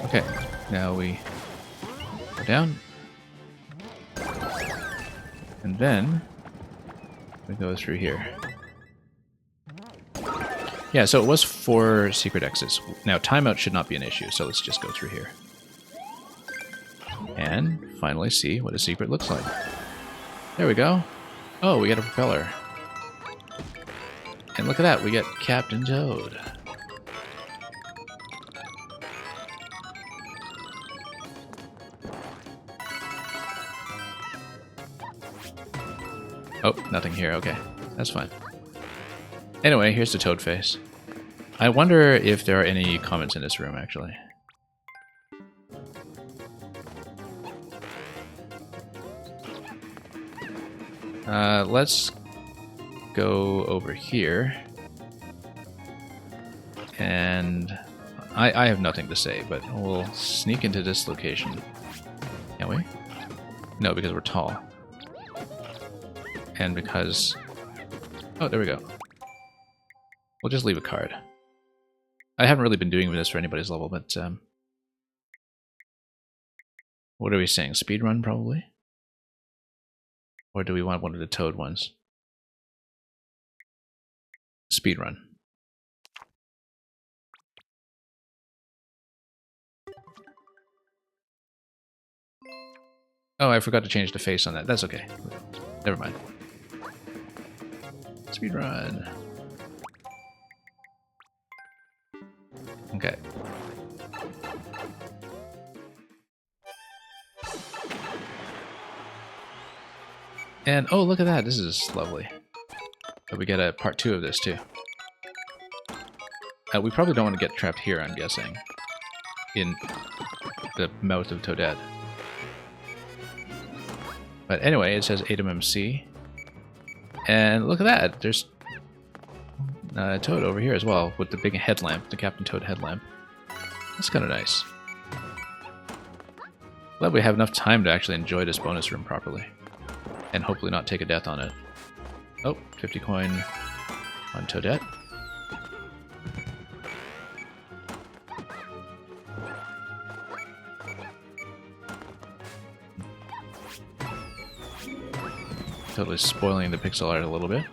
[SPEAKER 1] Okay, now we go down. And then we go through here. Yeah, so it was 4 secret exits. Now, timeout should not be an issue, so let's just go through here. And finally see what a secret looks like. There we go. Oh, we got a propeller. And look at that, we get Captain Toad. Oh, nothing here. Okay, that's fine. Anyway, here's the Toad face. I wonder if there are any comments in this room, actually. Let's go over here. And I have nothing to say, but we'll sneak into this location. Can't we? No, because we're tall. And because... Oh, there we go. We'll just leave a card. I haven't really been doing this for anybody's level, but... what are we saying? Speedrun, probably? Or do we want one of the Toad ones? Speedrun. Oh, I forgot to change the face on that. That's okay. Never mind. Speedrun. Okay. And, oh, look at that. This is lovely. But we get a part 2 of this, too. We probably don't want to get trapped here, I'm guessing. In the mouth of Toadette. But anyway, it says AtomMC. And look at that. There's Toad over here as well, with the big headlamp, the Captain Toad headlamp. That's kind of nice. Glad we have enough time to actually enjoy this bonus room properly. And hopefully not take a death on it. Oh, 50 coin on Toadette. Totally spoiling the pixel art a little bit.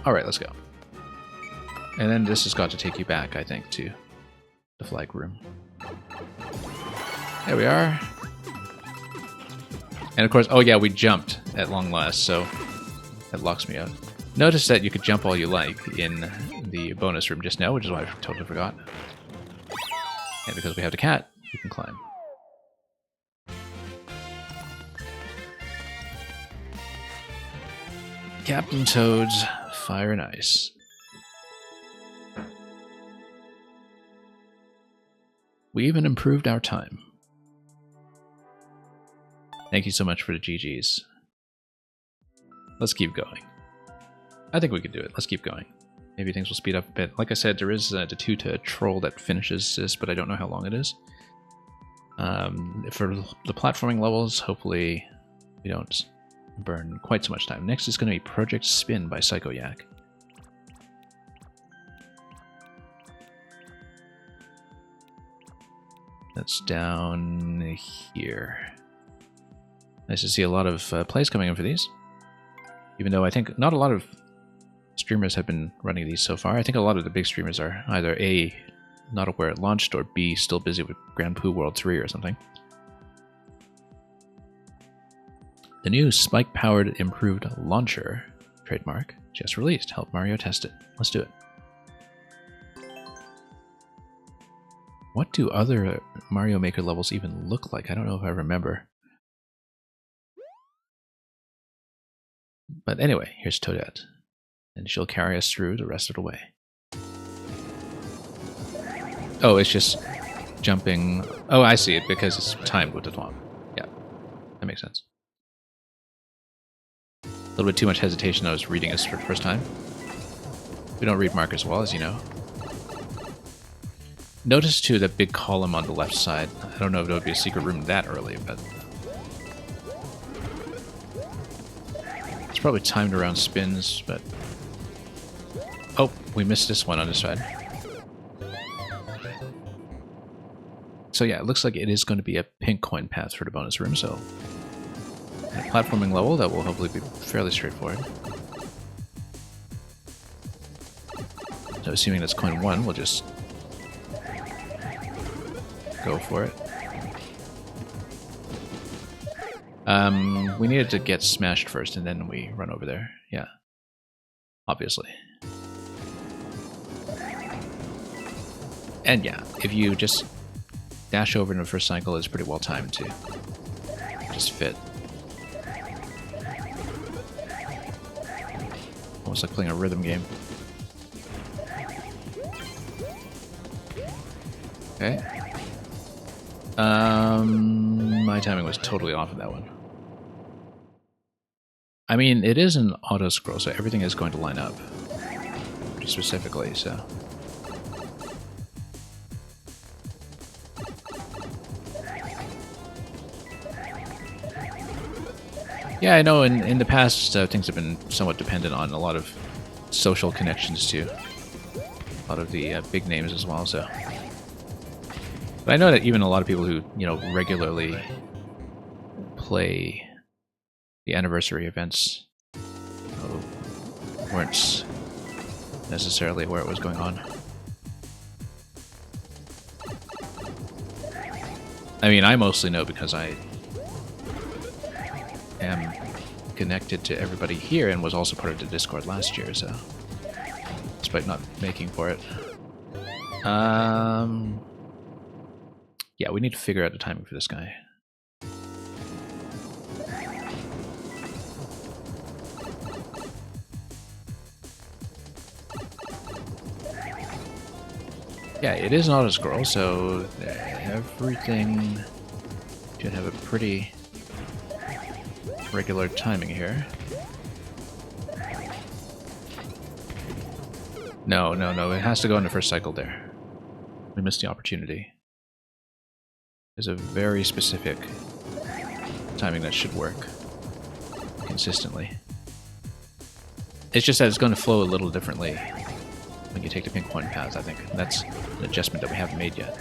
[SPEAKER 1] Alright, let's go. And then this has got to take you back, I think, to the flag room. There we are. And of course, oh yeah, we jumped at long last, so that locks me out. Notice that you could jump all you like in the bonus room just now, which is why I totally forgot. And because we have the cat, you can climb. Captain Toad's Fire and Ice. We even improved our time. Thank you so much for the GGs. Let's keep going. I think we can do it. Let's keep going. Maybe things will speed up a bit. Like I said, there is the Tuta troll that finishes this, but I don't know how long it is. For the platforming levels, hopefully we don't burn quite so much time. Next is going to be Project Spin by Psycho Yak. That's down here. Nice to see a lot of plays coming in for these. Even though I think not a lot of streamers have been running these so far. I think a lot of the big streamers are either A, not aware it launched, or B, still busy with Grand Poo World 3 or something. The new spike-powered improved launcher, trademark, just released. Help Mario test it. Let's do it. What do other Mario Maker levels even look like? I don't know if I remember. But anyway, here's Toadette. And she'll carry us through the rest of the way. Oh, it's just jumping. Oh, I see it, because it's timed with the thwomp. Yeah, that makes sense. A little bit too much hesitation. I was reading this for the first time. We don't read markers well, as you know. Notice, too, that big column on the left side. I don't know if there would be a secret room that early, but... it's probably timed around spins, but... oh, we missed this one on this side. So yeah, it looks like it is going to be a pink coin path for the bonus room, so... a platforming level that will hopefully be fairly straightforward. So assuming that's coin 1, we'll just... go for it. We needed to get smashed first, and then we run over there. Yeah. Obviously. And yeah, if you just dash over in the first cycle, it's pretty well timed to just fit. Almost like playing a rhythm game. Okay. My timing was totally off of that one. I mean, it is an auto-scroll, so everything is going to line up pretty specifically, so... yeah, I know in the past things have been somewhat dependent on a lot of social connections to a lot of the big names as well, so... but I know that even a lot of people who, you know, regularly play the anniversary events weren't necessarily where it was going on. I mean, I mostly know because I am connected to everybody here and was also part of the Discord last year, so despite not making for it. Yeah, we need to figure out the timing for this guy. Yeah, it is an auto-scroll, so everything should have a pretty regular timing here. No, it has to go in the first cycle there. We missed the opportunity. There's a very specific timing that should work consistently. It's just that it's going to flow a little differently when you take the pink coin paths, I think. And that's an adjustment that we haven't made yet.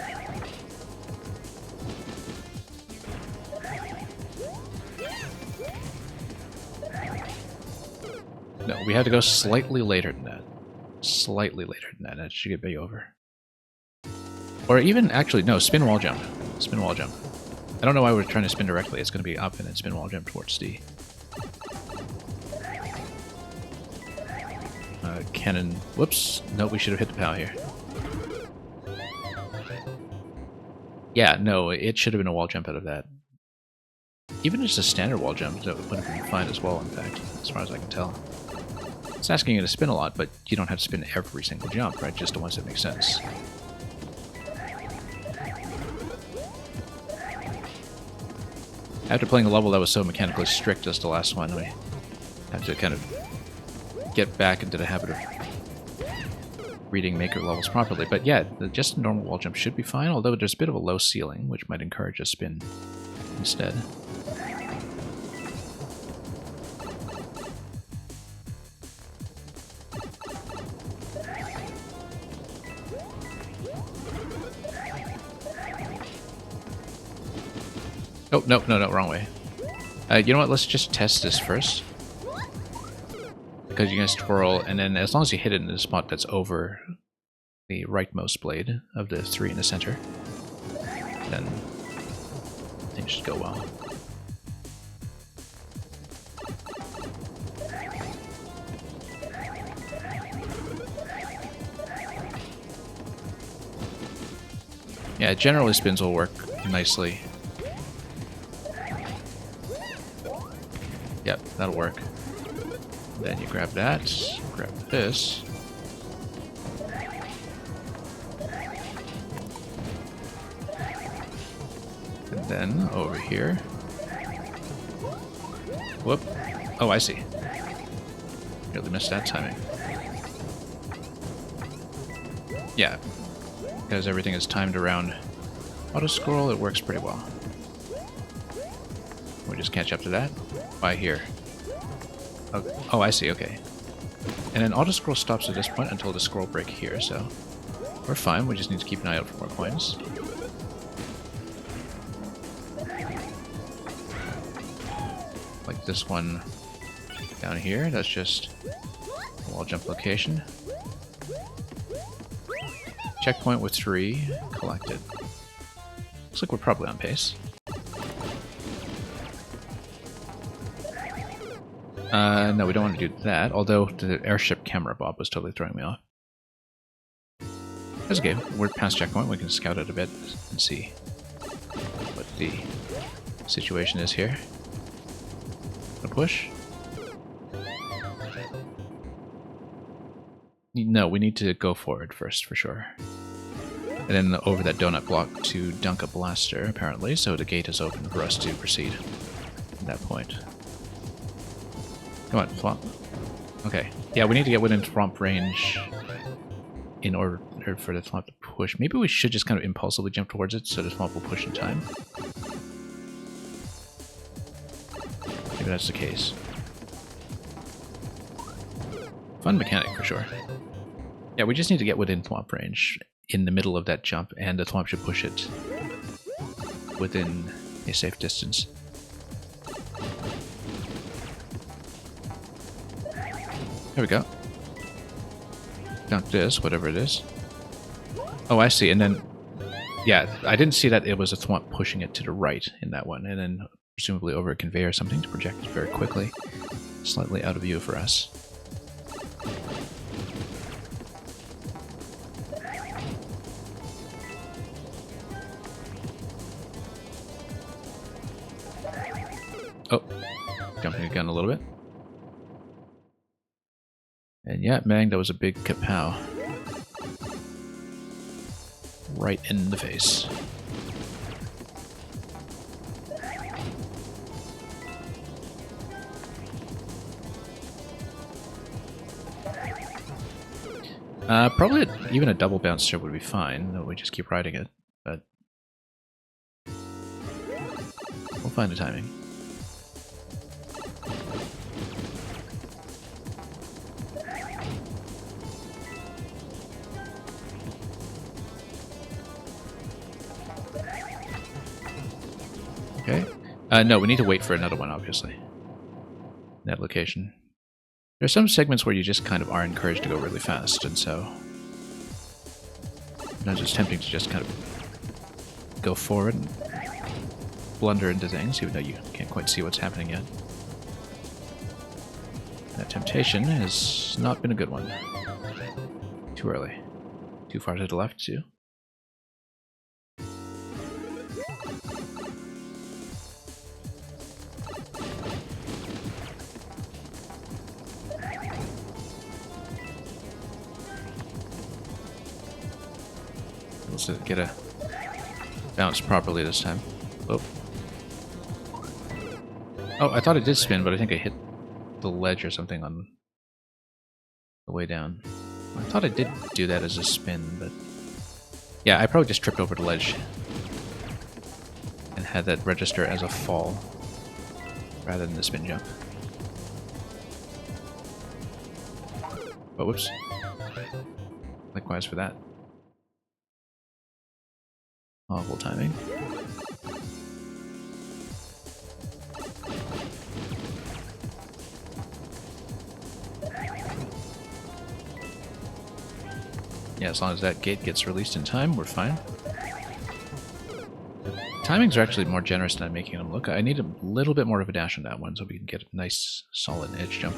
[SPEAKER 1] No, we have to go slightly later than that. Slightly later than that, and it should get way over. Or even, actually, no, spin wall jump. Spin wall jump. I don't know why we're trying to spin directly. It's going to be up and then spin wall jump towards D. Cannon. Whoops. No, we should have hit the POW here. Yeah, no, it should have been a wall jump out of that. Even just a standard wall jump that would have been fine as well, in fact, as far as I can tell. It's asking you to spin a lot, but you don't have to spin every single jump, right? Just the ones that make sense. After playing a level that was so mechanically strict as the last one, we have to kind of get back into the habit of reading Maker levels properly. But yeah, just a normal wall jump should be fine, although there's a bit of a low ceiling, which might encourage a spin instead. Oh, no, wrong way. You know what, let's just test this first. Because you're going to twirl, and then as long as you hit it in the spot that's over the rightmost blade of the three in the center, then things should go well. Yeah, generally spins will work nicely. Yep, that'll work. Then you grab that, grab this. And then over here. Whoop. Oh, I see. Really missed that timing. Yeah, because everything is timed around auto scroll, it works pretty well. We just catch up to that by here. Oh, I see, okay. And then auto scroll stops at this point until the scroll break here, so we're fine. We just need to keep an eye out for more coins. Like this one down here, that's just a wall jump location. Checkpoint with 3 collected. Looks like we're probably on pace. No, we don't want to do that, although the airship camera bob was totally throwing me off. That's okay, we're past checkpoint, we can scout it a bit and see what the situation is here. Gonna push? No, we need to go forward first, for sure. And then over that donut block to dunk a blaster, apparently, so the gate is open for us to proceed at that point. Come on, Thwomp. Okay. Yeah, we need to get within Thwomp range in order for the Thwomp to push. Maybe we should just kind of impulsively jump towards it so the Thwomp will push in time. Maybe that's the case. Fun mechanic, for sure. Yeah, we just need to get within Thwomp range in the middle of that jump, and the Thwomp should push it within a safe distance. There we go. Dunk this, whatever it is. Oh, I see, and then... Yeah, I didn't see that it was a Thwomp pushing it to the right in that one, and then presumably over a conveyor or something to project it very quickly. Slightly out of view for us. Oh, jumping the gun a little bit. And yeah, Mang, that was a big kapow. Right in the face. Probably even a double bounce trip would be fine. We just keep riding it, but we'll find the timing. Okay. No, we need to wait for another one, obviously. That location. There are some segments where you just kind of are encouraged to go really fast, and so sometimes it's tempting to just kind of go forward and blunder into things, even though you can't quite see what's happening yet. That temptation has not been a good one. Too early. Too far to the left, too. Let's get a bounce properly this time. Oh. Oh, I thought it did spin, but I think I hit the ledge or something on the way down. I thought I did do that as a spin, but... Yeah, I probably just tripped over the ledge and had that register as a fall rather than the spin jump. Oh, whoops. Likewise for that. Awful timing. Yeah, as long as that gate gets released in time, we're fine. Timings are actually more generous than I'm making them look. I need a little bit more of a dash on that one so we can get a nice, solid edge jump.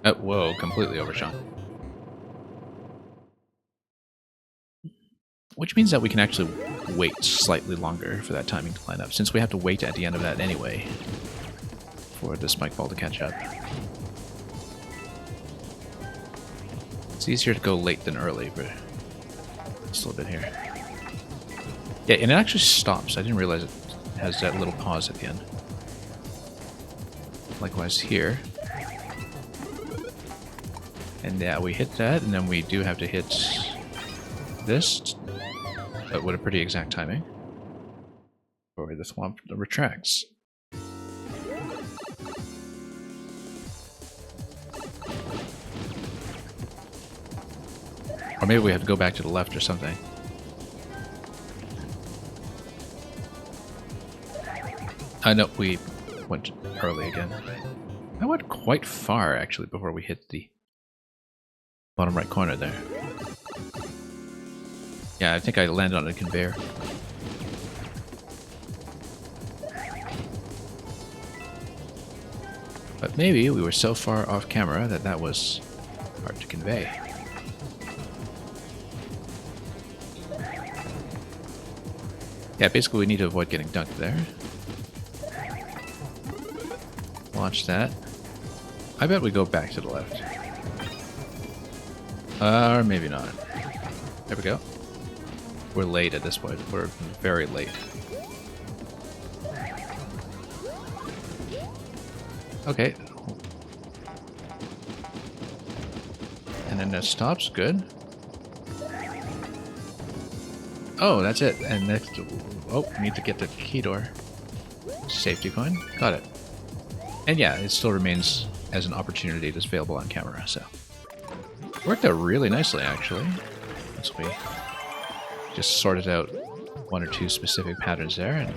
[SPEAKER 1] Whoa, completely overshot. Which means that we can actually wait slightly longer for that timing to line up, since we have to wait at the end of that anyway for the spike ball to catch up. It's easier to go late than early, but it's a little bit here. Yeah, and it actually stops. I didn't realize it has that little pause at the end. Likewise here. And yeah, we hit that, and then we do have to hit this, but with a pretty exact timing. Or the thwomp retracts. Or maybe we have to go back to the left or something. No, we went early again. I went quite far, actually, before we hit the bottom right corner there. Yeah, I think I landed on a conveyor. But maybe we were so far off camera that that was hard to convey. Yeah, basically we need to avoid getting dunked there. Launch that. I bet we go back to the left. Or maybe not. There we go. We're late at this point. We're very late. Okay. And then that stops. Good. Oh, that's it. And next... Oh, need to get the key door. Safety coin. Got it. And yeah, it still remains as an opportunity that's available on camera, so... Worked out really nicely, actually. Once we just sorted out one or two specific patterns there, and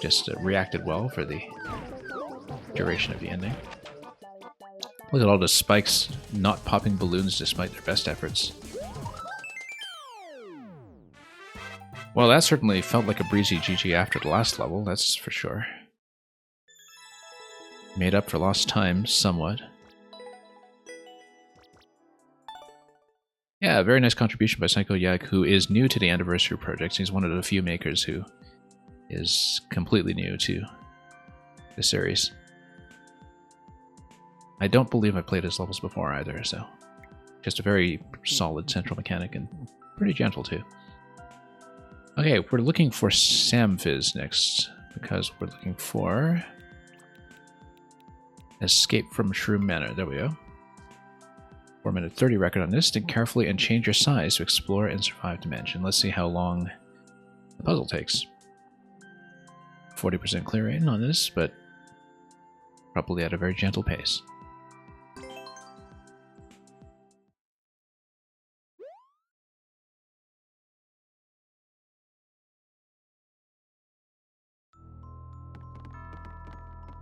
[SPEAKER 1] just reacted well for the duration of the ending. Look at all the spikes not popping balloons despite their best efforts. Well, that certainly felt like a breezy GG after the last level, that's for sure. Made up for lost time, somewhat. Yeah, a very nice contribution by Psycho Yak, who is new to the Anniversary Project. He's one of the few makers who is completely new to the series. I don't believe I played his levels before either, so... Just a very solid central mechanic, and pretty gentle too. Okay, we're looking for Samphys next, because we're looking for... Escape from Shroom Manor. There we go. 4-minute 30 record on this. Think carefully and change your size to explore and survive dimension. Let's see how long the puzzle takes. 40% clear rate on this, but probably at a very gentle pace.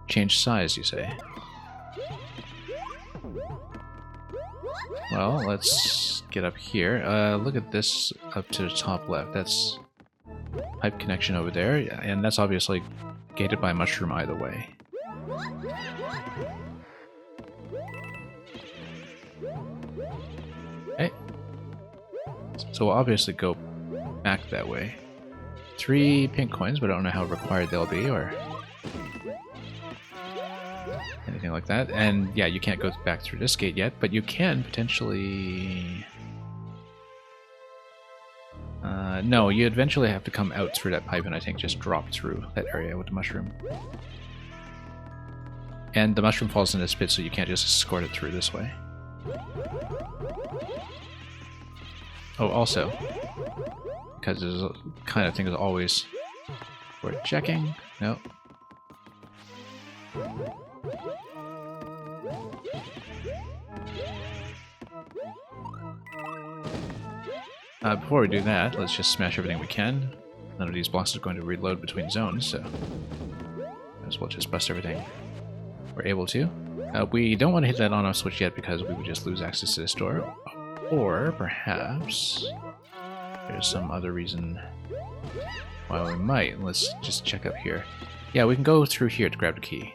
[SPEAKER 1] Change size, you say? Well, let's get up here. Look at this up to the top left. That's pipe connection over there, and that's obviously gated by mushroom either way. Okay. So we'll obviously go back that way. 3 pink coins, but I don't know how required they'll be, or anything like that. And yeah, you can't go back through this gate yet, but you can potentially... no, you eventually have to come out through that pipe and I think just drop through that area with the mushroom. And the mushroom falls in this pit, so you can't just escort it through this way. Oh, also, because there's a kind of thing is always worth checking. No. Before we do that, let's just smash everything we can. None of these blocks are going to reload between zones, so might as well just bust everything we're able to. We don't want to hit that on-off switch yet because we would just lose access to this door. Or perhaps there's some other reason why we might. Let's just check up here. Yeah, we can go through here to grab the key.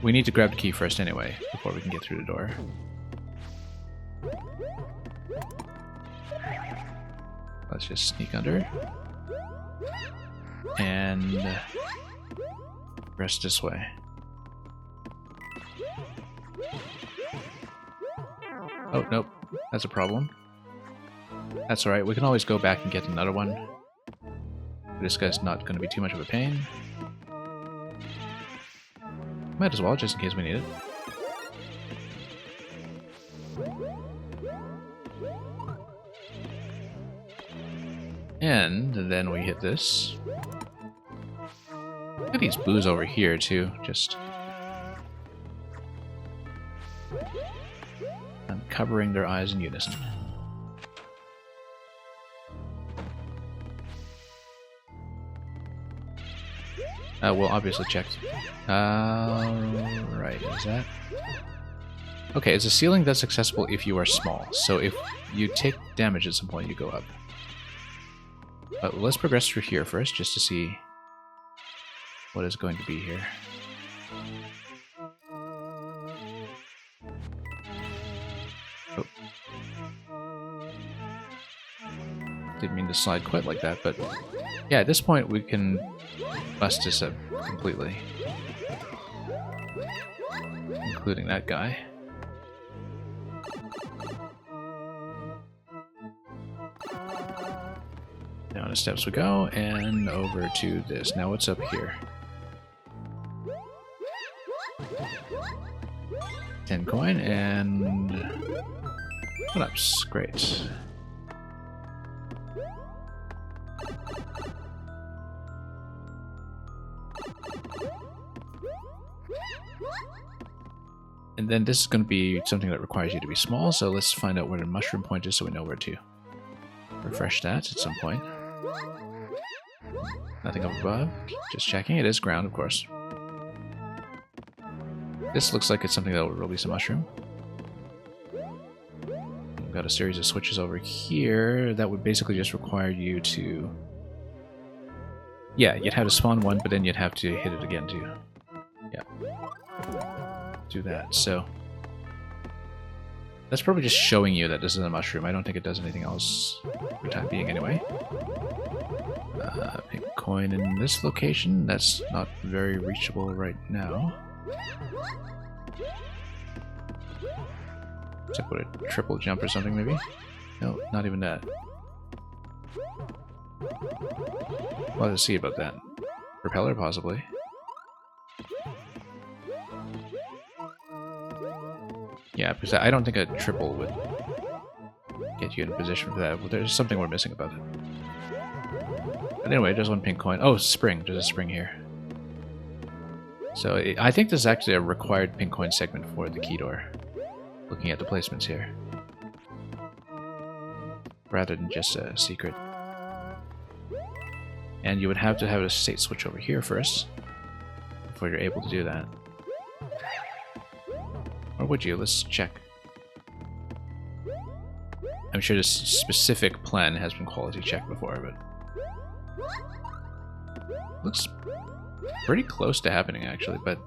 [SPEAKER 1] we need to grab the key first anyway, before we can get through the door. Let's just sneak under. And rest this way. Oh, nope. That's a problem. That's alright, we can always go back and get another one. This guy's not going to be too much of a pain. Might as well, just in case we need it. And then we hit this. Look at these boos over here, too. Just uncovering their eyes in unison. We'll obviously check. Right, is that? Okay, it's a ceiling that's accessible if you are small. So if you take damage at some point, you go up. But let's progress through here first, just to see what is going to be here. Oh. Didn't mean to slide quite like that, but yeah, at this point we can bust this up completely. Including that guy. Down the steps we go, and over to this. Now what's up here? 10 coin, and... one-ups, great. And then this is going to be something that requires you to be small, so let's find out where the mushroom point is so we know where to refresh that at some point. Nothing up above. Just checking. It is ground, of course. This looks like it's something that will release a mushroom. We've got a series of switches over here that would basically just require you to... yeah, you'd have to spawn one, but then you'd have to hit it again too. Yeah. Do that, so... that's probably just showing you that this is a mushroom. I don't think it does anything else for the time being anyway. Pink coin in this location. That's not very reachable right now. Except with a triple jump or something, maybe? No, not even that. Well, let's see about that. Propeller, possibly. Yeah, because I don't think a triple would get you in a position for that. Well, there's something we're missing about it. But anyway, there's one pink coin. Oh, spring. There's a spring here. So I think this is actually a required pink coin segment for the key door. Looking at the placements here. Rather than just a secret. And you would have to have a state switch over here first. Before you're able to do that. Or would you? Let's check. I'm sure this specific plan has been quality checked before, but... looks pretty close to happening, actually, but...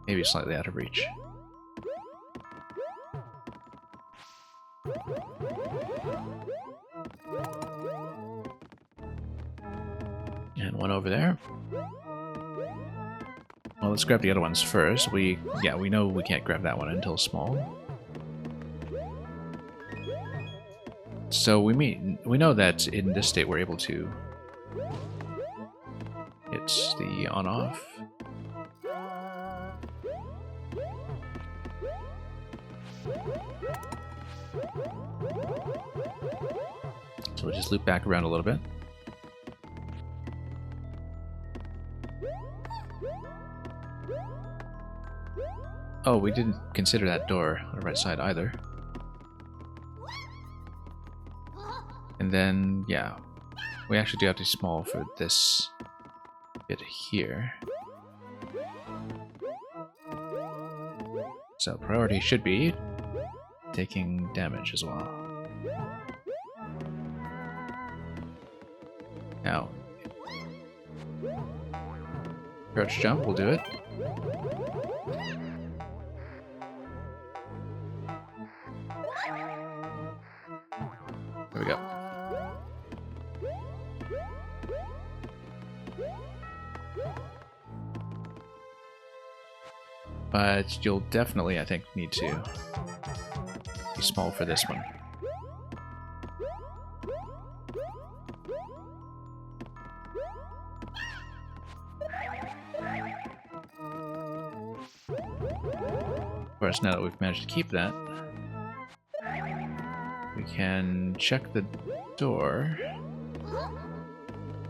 [SPEAKER 1] maybe slightly out of reach. And one over there. Well, let's grab the other ones first. We know we can't grab that one until small. So we know that in this state we're able to hit the on-off. So we'll just loop back around a little bit. Oh, we didn't consider that door on the right side either. And then, yeah, we actually do have to be small for this bit here. So priority should be taking damage as well. Now, Crouch jump will do it. There we go. But you'll definitely, I think, need to be small for this one. Of course, now that we've managed to keep that, we can check the door,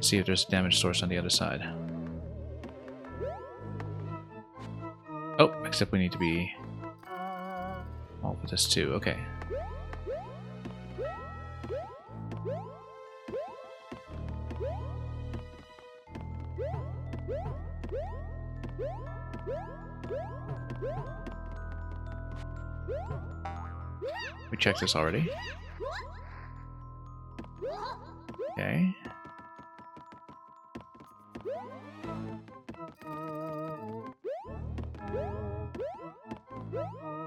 [SPEAKER 1] see if there's a damage source on the other side. Oh, except we need to be all for this too. Okay. We checked this already. Okay.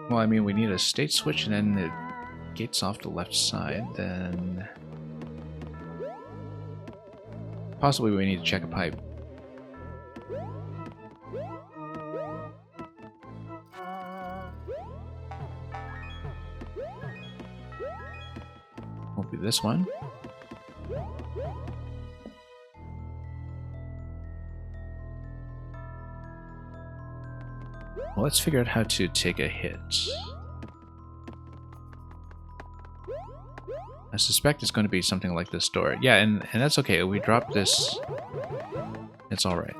[SPEAKER 1] Well, I mean, we need a state switch and then the gate's off the left side, then... Possibly we need to check a pipe. Won't be this one. Well, let's figure out how to take a hit. I suspect it's going to be something like this door. Yeah, and that's okay. We drop this. It's alright.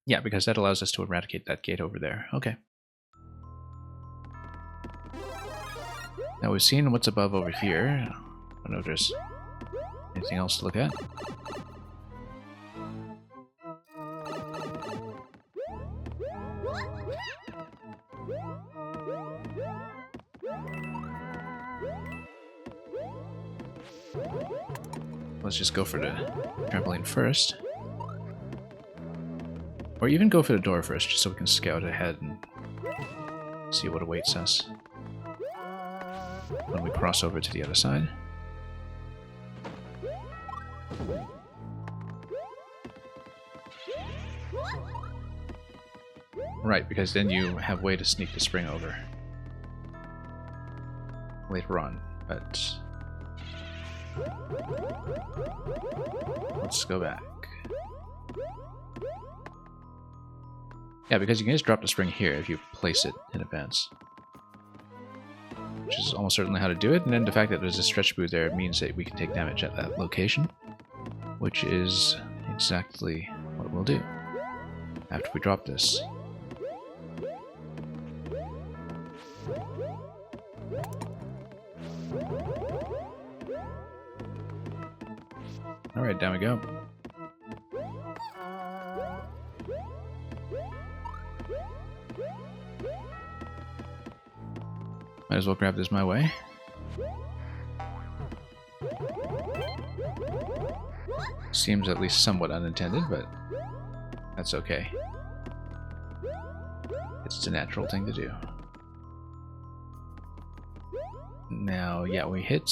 [SPEAKER 1] Yeah, because that allows us to eradicate that gate over there. Okay. Now we've seen what's above over here. I don't know if there's anything else to look at. Let's just go for the trampoline first. Or even go for the door first, just so we can scout ahead and see what awaits us when we cross over to the other side. Right, because then you have a way to sneak the spring over later on, but let's go back. Yeah, because you can just drop the spring here if you place it in advance. Which is almost certainly how to do it, and then the fact that there's a stretch booth there means that we can take damage at that location, which is exactly what we'll do after we drop this. Alright, down we go. Might as well grab this my way. Seems at least somewhat unintended, but that's okay. It's the natural thing to do. Now, yeah, we hit...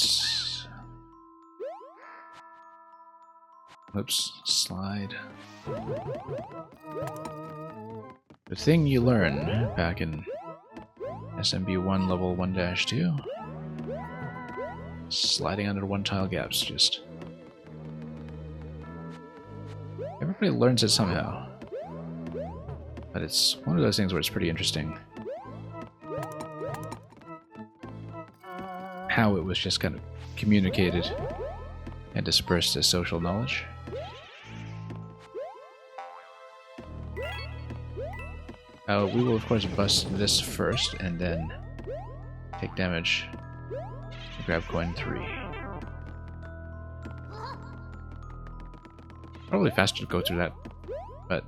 [SPEAKER 1] Oops, slide. The thing you learn back in SMB1 level 1-2. Sliding under one-tile gaps, just... Everybody learns it somehow. But it's one of those things where it's pretty interesting how it was just kind of communicated and dispersed as social knowledge. We will of course bust this first and then take damage and grab coin 3. Probably faster to go through that, but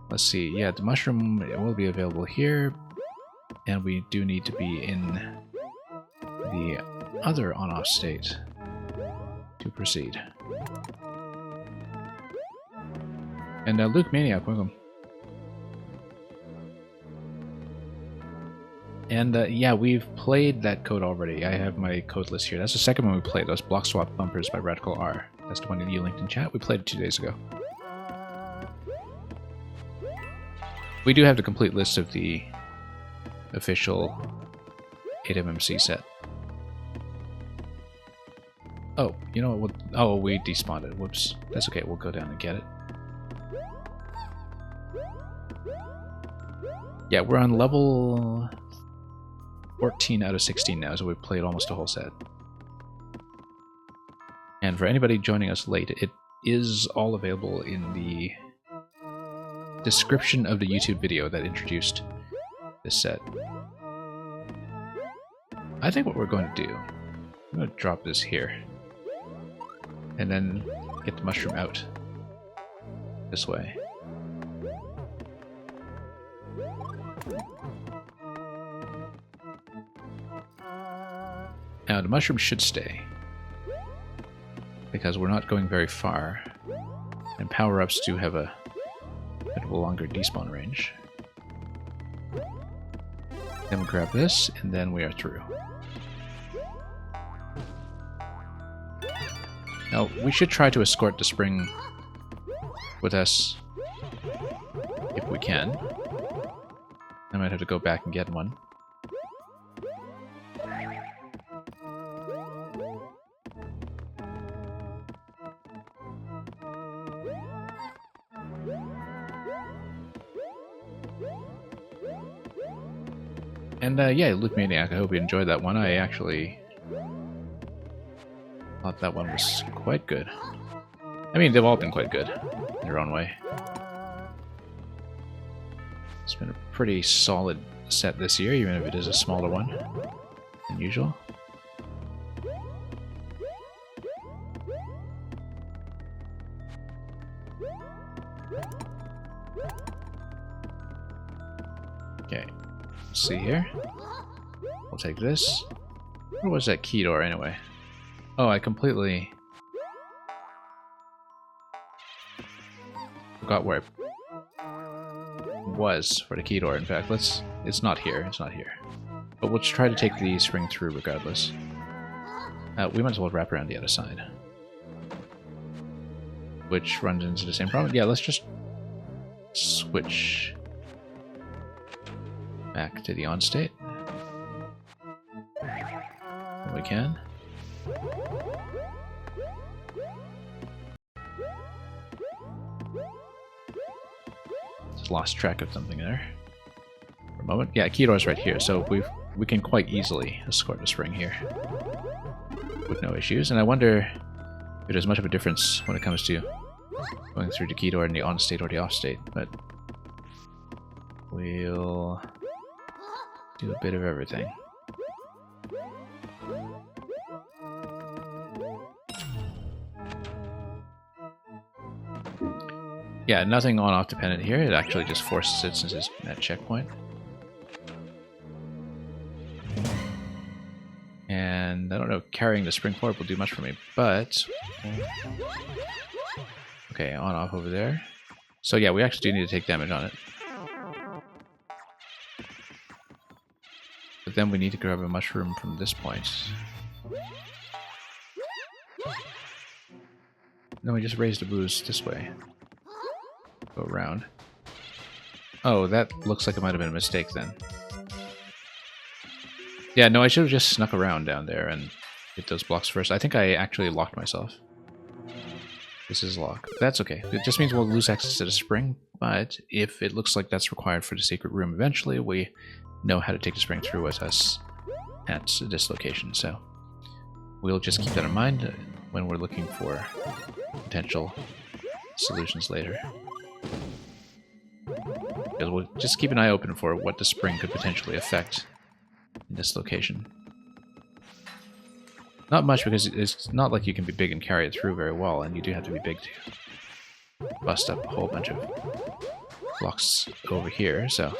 [SPEAKER 1] let's see. Yeah, the mushroom, it will be available here, and we do need to be in the other on-off state to to proceed. And Luke Maniac, welcome. And yeah, we've played that code already. I have my code list here. That's the second one we played. Those Block Swap Bumpers by Radical R. That's the one that you linked in chat. We played it 2 days ago. We do have the complete list of the official 8MMC set. Oh, you know what? Oh, we despawned it. Whoops. That's okay. We'll go down and get it. Yeah, we're on level 14 out of 16 now, so we've played almost a whole set. And for anybody joining us late, it is all available in the description of the YouTube video that introduced this set. I think what we're going to do, I'm going to drop this here, and then get the mushroom out this way. Now the mushroom should stay, because we're not going very far, and power-ups do have a bit of a longer despawn range. Then we grab this, and then we are through. Now, we should try to escort the spring with us if we can. I might have to go back and get one. And yeah, Luke Maniac, I hope you enjoyed that one. I actually thought that one was quite good. I mean, they've all been quite good in their own way. It's been a pretty solid set this year, even if it is a smaller one than usual. Okay, let's see here. We'll take this. Where was that key door anyway? Oh, I completely forgot where it was for the key door. In fact, it's not here. It's not here. But we'll try to take the spring through regardless. We might as well wrap around the other side, which runs into the same problem. Yeah, let's just switch back to the on state when we can. Just lost track of something there for a moment. Yeah, key door's right here, so we can quite easily escort the spring here with no issues. And I wonder if there's much of a difference when it comes to going through the key door in the on state or the off state, but we'll do a bit of everything. Yeah, nothing on-off dependent here. It actually just forces it since it's at checkpoint. And I don't know, carrying the spring forward will do much for me, but... Okay, on-off over there. So yeah, we actually do need to take damage on it. But then we need to grab a mushroom from this point. Then we just raise the boost this way. Go around. Oh, that looks like it might have been a mistake then. Yeah, no, I should have just snuck around down there and hit those blocks first. I think I actually locked myself. This is locked. That's okay. It just means we'll lose access to the spring, but if it looks like that's required for the secret room eventually, we know how to take the spring through with us at this location. So we'll just keep that in mind when we're looking for potential solutions later. Because we'll just keep an eye open for what the spring could potentially affect in this location. Not much, because it's not like you can be big and carry it through very well, and you do have to be big to bust up a whole bunch of blocks over here, so...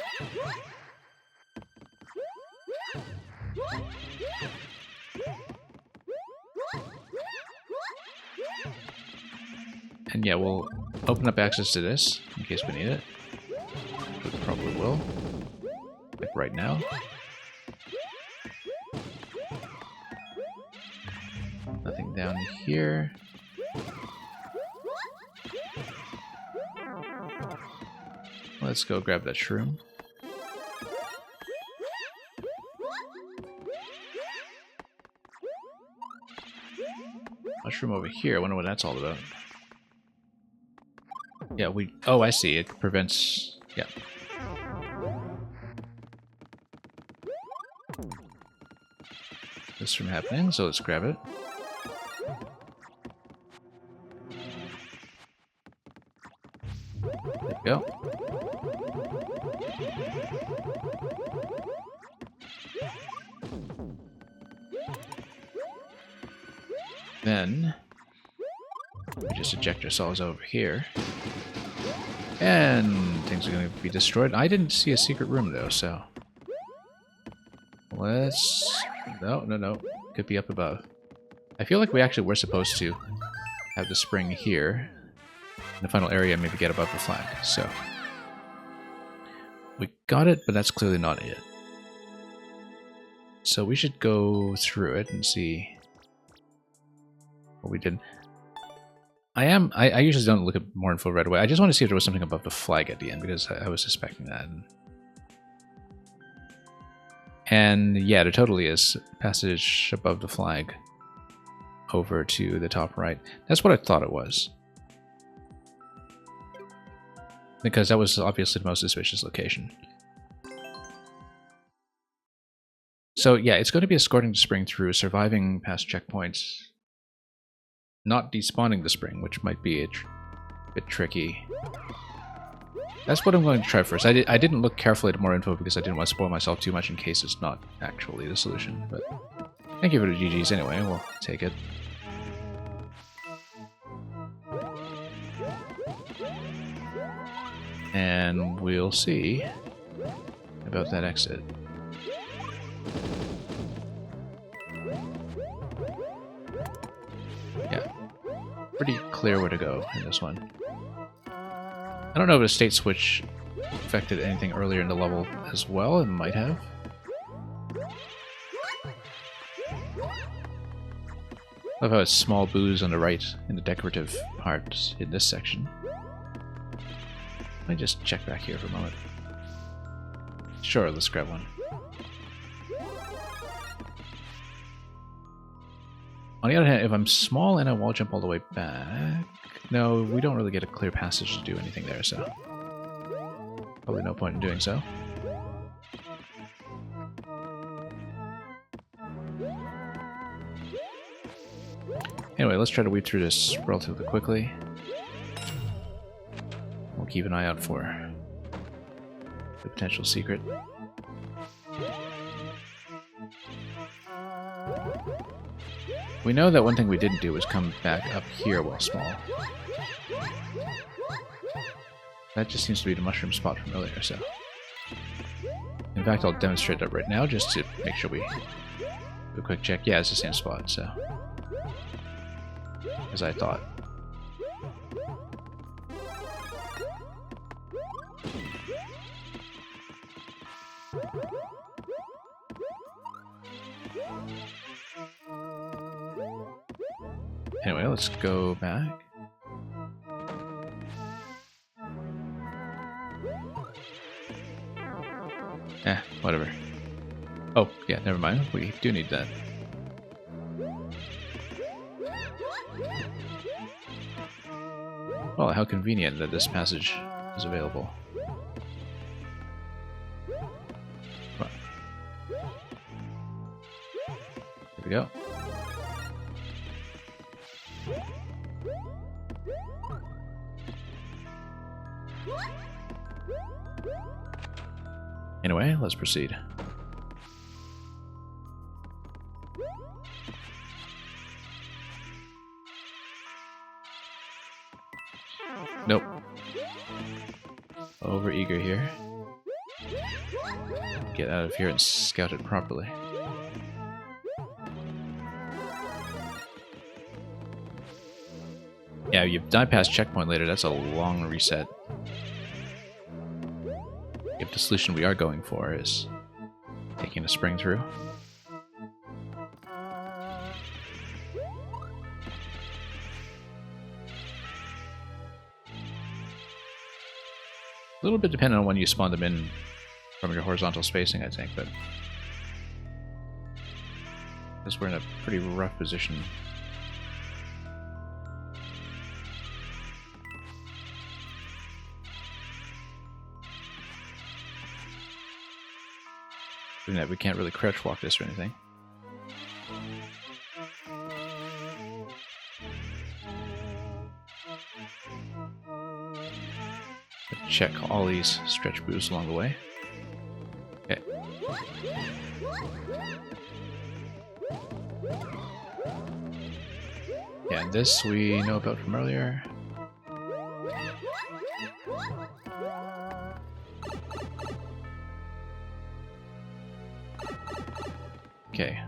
[SPEAKER 1] And yeah, we'll open up access to this in case we need it. We probably will. Like right now. Nothing down here. Let's go grab that shroom. Mushroom over here. I wonder what that's all about. Yeah, we... Oh, I see. It prevents... Yeah. This from happening, so let's grab it. There we go. Then we just eject ourselves over here. And things are going to be destroyed. I didn't see a secret room though, so let's... No. Could be up above. I feel like we actually were supposed to have the spring here. In the final area, maybe get above the flag. So we got it, but that's clearly not it. So we should go through it and see what we did. I usually don't look at more info right away. I just want to see if there was something above the flag at the end, because I was suspecting that. And yeah, there totally is passage above the flag over to the top right. That's what I thought it was. Because that was obviously the most suspicious location. So yeah, it's going to be escorting the spring through, surviving past checkpoints, not despawning the spring, which might be a bit tricky. That's what I'm going to try first. I didn't look carefully at more info because I didn't want to spoil myself too much in case it's not actually the solution. But thank you for the GGs anyway, we'll take it. And we'll see about that exit. Yeah, pretty clear where to go in this one. I don't know if a state switch affected anything earlier in the level as well. It might have. Love how it's small booze on the right in the decorative parts in this section. Let me just check back here for a moment. Sure, let's grab one. On the other hand, if I'm small and I wall jump all the way back... No, we don't really get a clear passage to do anything there, so... Probably no point in doing so. Anyway, let's try to weave through this relatively quickly. We'll keep an eye out for the potential secret. We know that one thing we didn't do was come back up here while small. That just seems to be the mushroom spot from earlier, so... In fact, I'll demonstrate that right now, just to make sure we do a quick check. Yeah, it's the same spot, so... As I thought. Anyway, let's go back. Whatever. Oh, yeah, never mind. We do need that. Well, how convenient that this passage is available. Well, there we go. Anyway, let's proceed. Nope. Over eager here. Get out of here and scout it properly. Yeah, you die past checkpoint later. That's a long reset. If the solution we are going for is taking a spring through. A little bit dependent on when you spawn them in from your horizontal spacing, I think, but because we're in a pretty rough position. Given that we can't really crouch walk this or anything. Check all these stretch boosts along the way. Okay. Yeah, and this we know about from earlier. Okay.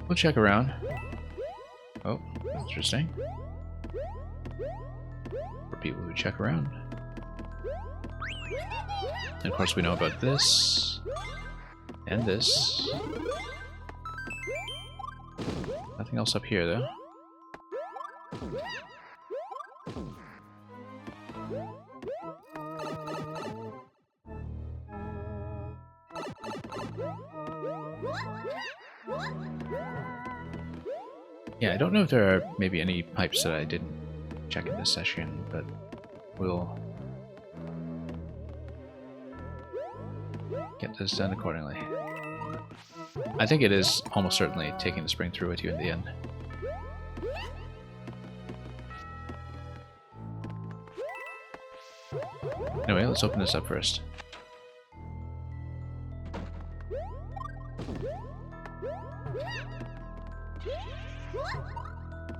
[SPEAKER 1] We'll check around. Oh, interesting. For people who check around. And of course we know about this. And this. Nothing else up here though. Yeah, I don't know if there are maybe any pipes that I didn't check in this session, but we'll get this done accordingly. I think it is almost certainly taking the spring through with you in the end. Anyway, let's open this up first.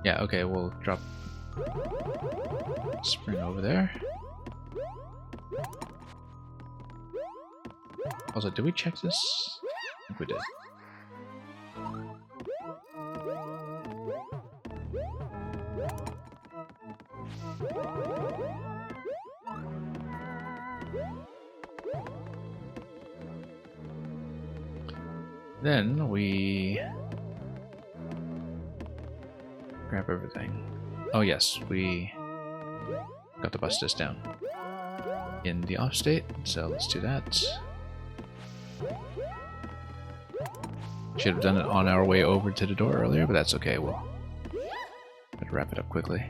[SPEAKER 1] Yeah, okay, we'll drop spring over there. Also, did we check this? I think we did. Then we grab everything. Oh yes, we got to bust this down in the off state, so let's do that. Should have done it on our way over to the door earlier, but that's okay. We'll wrap it up quickly.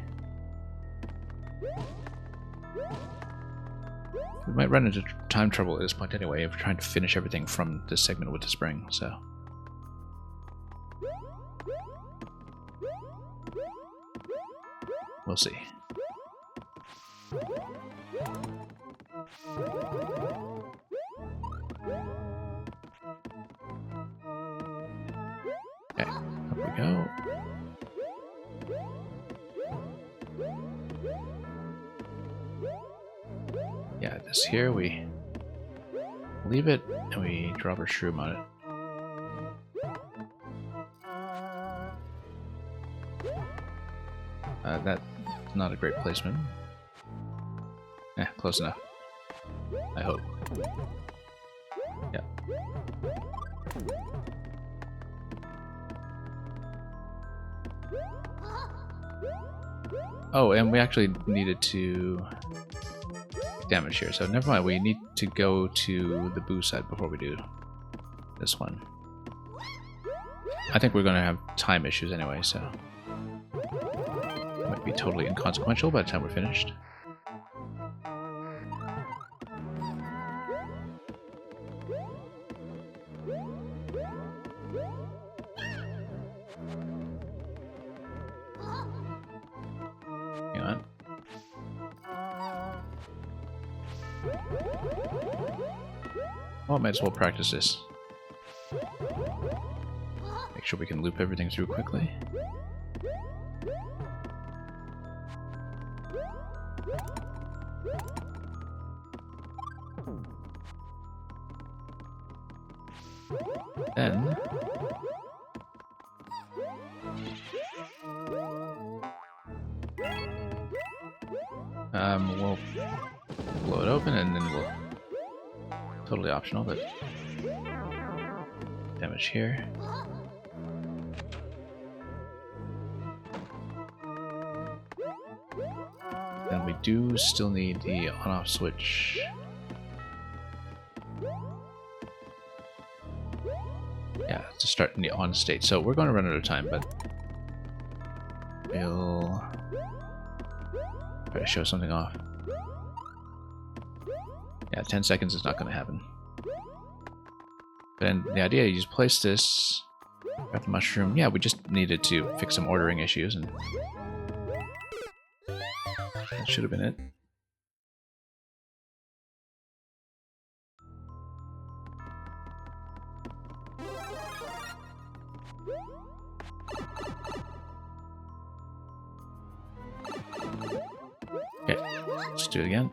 [SPEAKER 1] We might run into time trouble at this point anyway if we're trying to finish everything from this segment with the spring, so. We'll see. Okay, up we go. Yeah, this here we leave it and we drop our shroom on it. That's not a great placement. Close enough. I hope. Yeah. Oh, and we actually needed to damage here, so never mind. We need to go to the boo side before we do this one. I think we're going to have time issues anyway, so it might be totally inconsequential by the time we're finished. Hang on. Well, might as well practice this. Make sure we can loop everything through quickly. Then We'll blow it open and then we'll... Totally optional, but... Damage here. And we do still need the on-off switch. Yeah, to start in the on state. So we're going to run out of time, but we'll try to show something off. Yeah, 10 seconds is not going to happen. And the idea, you just place this, got the mushroom. Yeah, we just needed to fix some ordering issues, and that should have been it. Okay, let's do it again.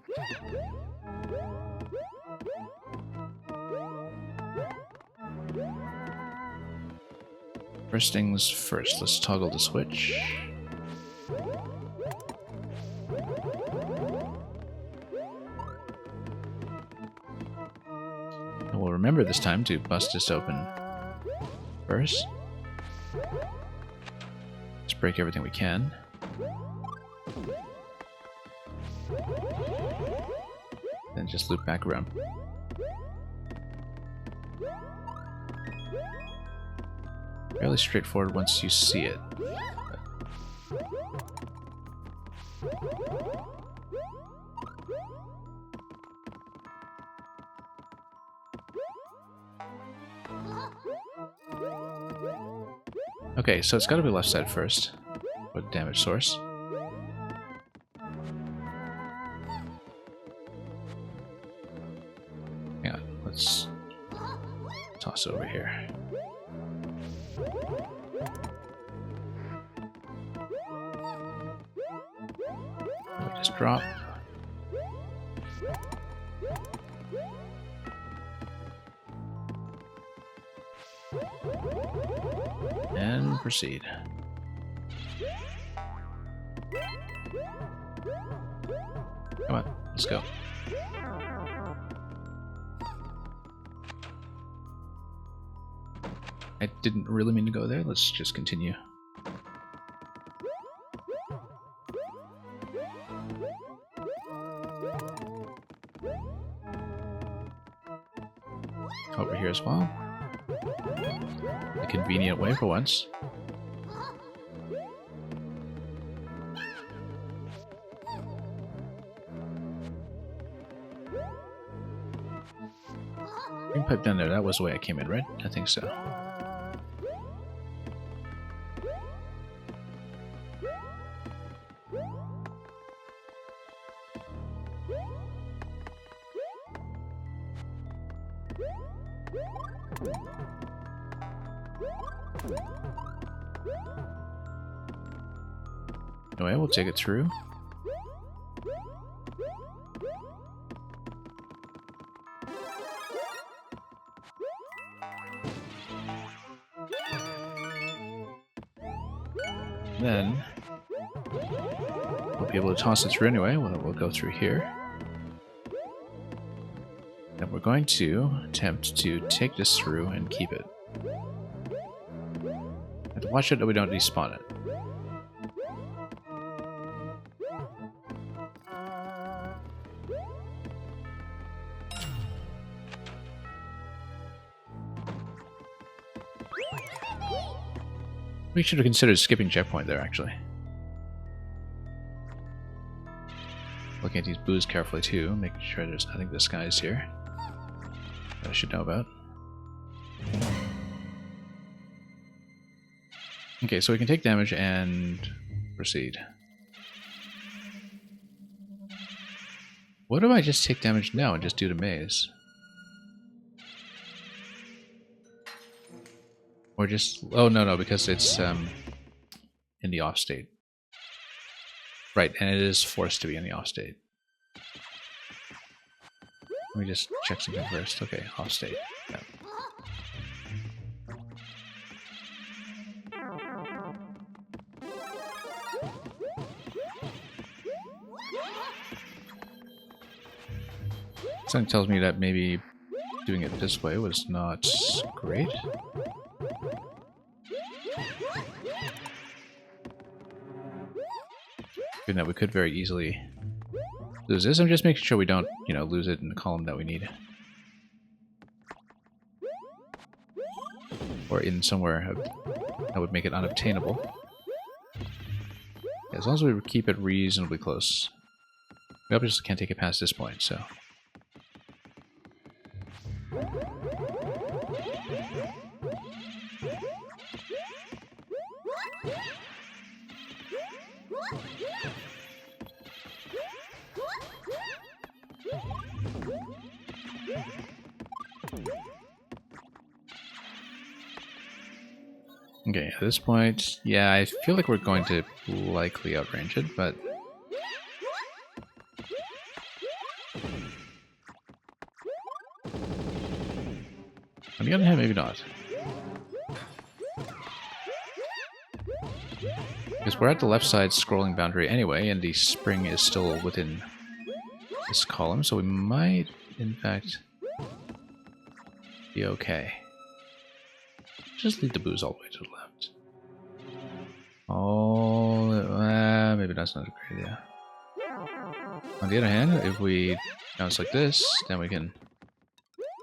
[SPEAKER 1] First things first, let's toggle the switch. And we'll remember this time to bust this open first. Let's break everything we can. Then just loop back around. Fairly straightforward once you see it. Okay, so it's got to be left side first, with damage source. Yeah, let's toss it over here. Just drop. And proceed. Come on, let's go. I didn't really mean to go there. Let's just continue. Over here as well. A convenient way for once. Green pipe down there, that was the way I came in, right? I think so. Anyway, we'll take it through. Then we'll be able to toss it through anyway. We'll go through here. And we're going to attempt to take this through and keep it. Have to watch it that we don't despawn it. We should have considered skipping checkpoint there, actually. Looking at these boos carefully too, making sure there's nothing disguised here that I should know about. Okay, so we can take damage and proceed. What if I just take damage now and just do the maze? Or just... Oh, no, because it's in the off state. Right, and it is forced to be in the off state. Let me just check something first. Okay, off state. Yeah. Something tells me that maybe doing it this way was not great. Given that we could very easily lose this, I'm just making sure we don't, you know, lose it in the column that we need. Or in somewhere that would make it unobtainable. Yeah, as long as we keep it reasonably close. We obviously can't take it past this point, so... Okay, at this point, yeah, I feel like we're going to likely outrange it, but... On the other hand, maybe not. Because we're at the left side scrolling boundary anyway, and the spring is still within this column, so we might, in fact, be okay. Just leave the booze all the way to the left. Oh, maybe that's not a great idea. On the other hand, if we bounce like this, then we can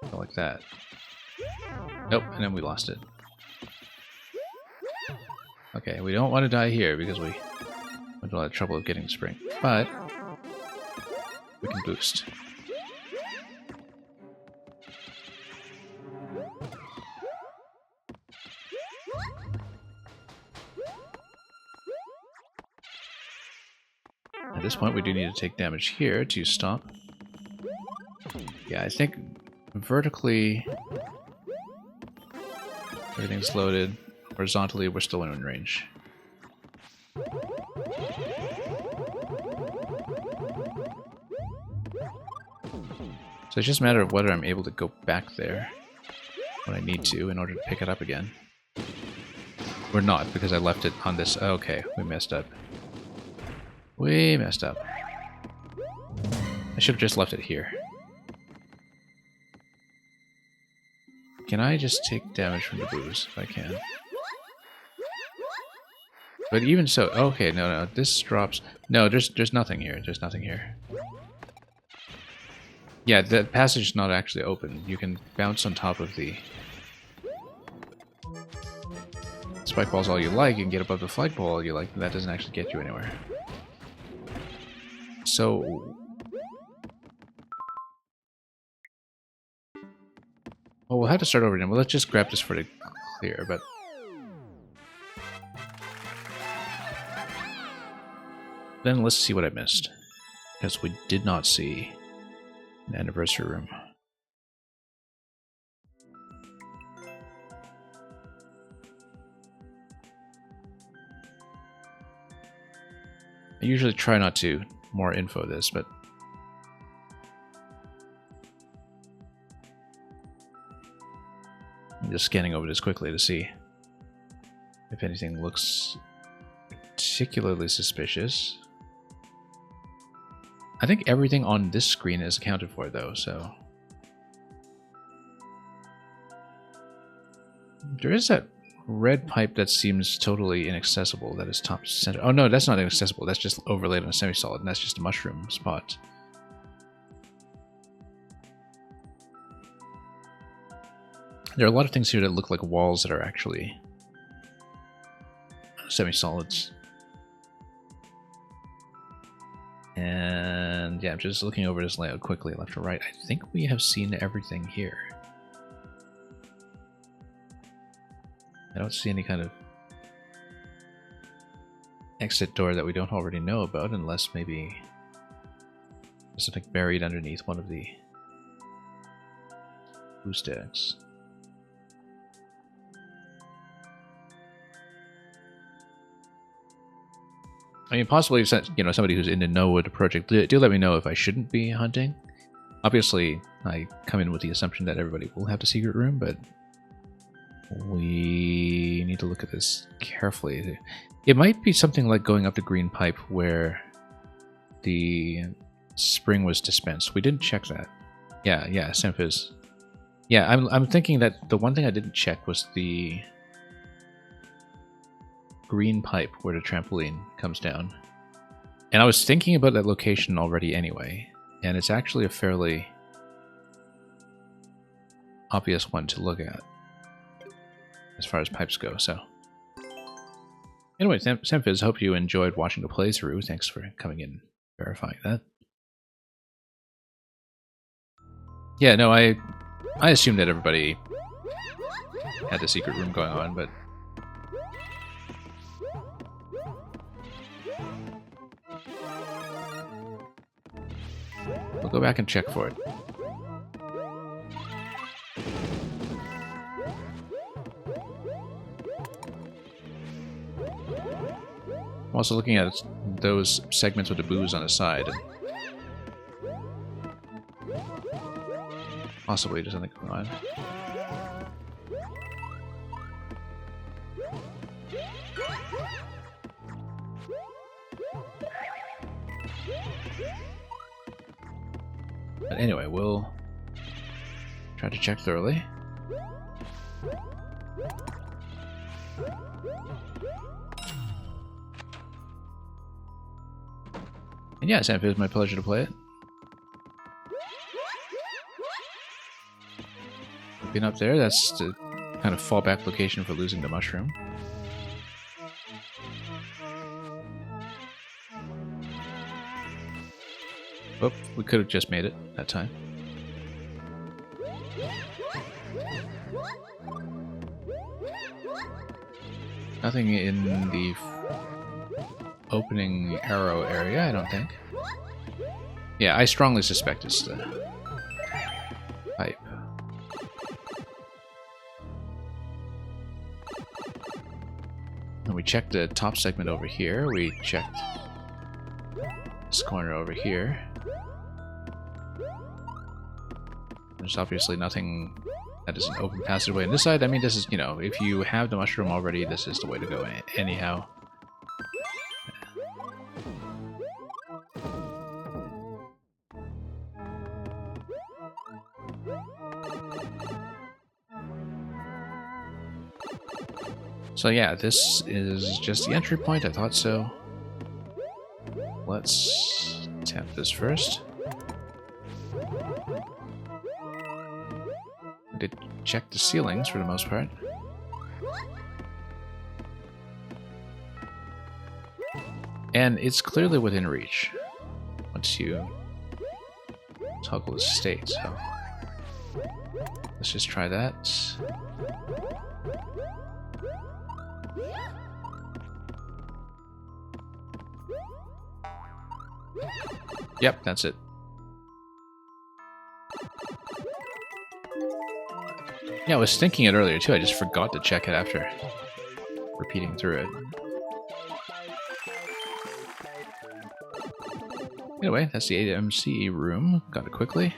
[SPEAKER 1] go like that. Nope, and then we lost it. Okay, we don't want to die here because we went to a lot of trouble of getting the spring, but we can boost. At this point, we do need to take damage here to stop. Yeah, I think vertically everything's loaded. Horizontally, we're still in range. So it's just a matter of whether I'm able to go back there when I need to in order to pick it up again. We're not, because I left it on this. Okay, we messed up. We messed up. I should have just left it here. Can I just take damage from the booze if I can? But even so, okay, no, this drops. No, there's nothing here. There's nothing here. Yeah, the passage is not actually open. You can bounce on top of the spike balls all you like. You can get above the flagpole all you like, but that doesn't actually get you anywhere. So... well, we'll have to start over again. Well, let's just grab this for the clear, but... then let's see what I missed. Because we did not see an anniversary room. I usually try not to more info this, but I'm just scanning over this quickly to see if anything looks particularly suspicious. I think everything on this screen is accounted for, though, so... there is that red pipe that seems totally inaccessible that is top center. Oh no, that's not inaccessible, that's just overlaid on a semi-solid, and that's just a mushroom spot. There are a lot of things here that look like walls that are actually semi-solids. And yeah, I'm just looking over this layout quickly, left to right. I think we have seen everything here. I don't see any kind of exit door that we don't already know about, unless maybe there's something buried underneath one of the blue stacks. I mean, possibly, you know, somebody who's in the know with the project, do let me know if I shouldn't be hunting. Obviously, I come in with the assumption that everybody will have the secret room, but we need to look at this carefully. It might be something like going up the green pipe where the spring was dispensed. We didn't check that. Yeah, Symphyz. Yeah, I'm thinking that the one thing I didn't check was the green pipe where the trampoline comes down. And I was thinking about that location already anyway, and it's actually a fairly obvious one to look at as far as pipes go, so. Anyway, Symphyz, hope you enjoyed watching the playthrough. Thanks for coming in and verifying that. Yeah, no, I assumed that everybody had the secret room going on, but... we'll go back and check for it. I'm also looking at those segments with the booze on the side. And possibly there's something going on. But anyway, we'll try to check thoroughly. And yeah, Symphyz, it's my pleasure to play it. Been up there, that's the kind of fallback location for losing the mushroom. Oh, we could have just made it that time. Nothing in the opening arrow area, I don't think. Yeah, I strongly suspect it's the pipe. And we checked the top segment over here. We checked this corner over here. There's obviously nothing that is an open passageway on this side. I mean, this is, you know, if you have the mushroom already, this is the way to go anyhow. So yeah, this is just the entry point. I thought so. Let's tap this first. I did check the ceilings for the most part. And it's clearly within reach once you toggle the state, so let's just try that. Yep, that's it. Yeah, I was thinking it earlier too, I just forgot to check it after repeating through it. Anyway, that's the 8MC room. Got it quickly.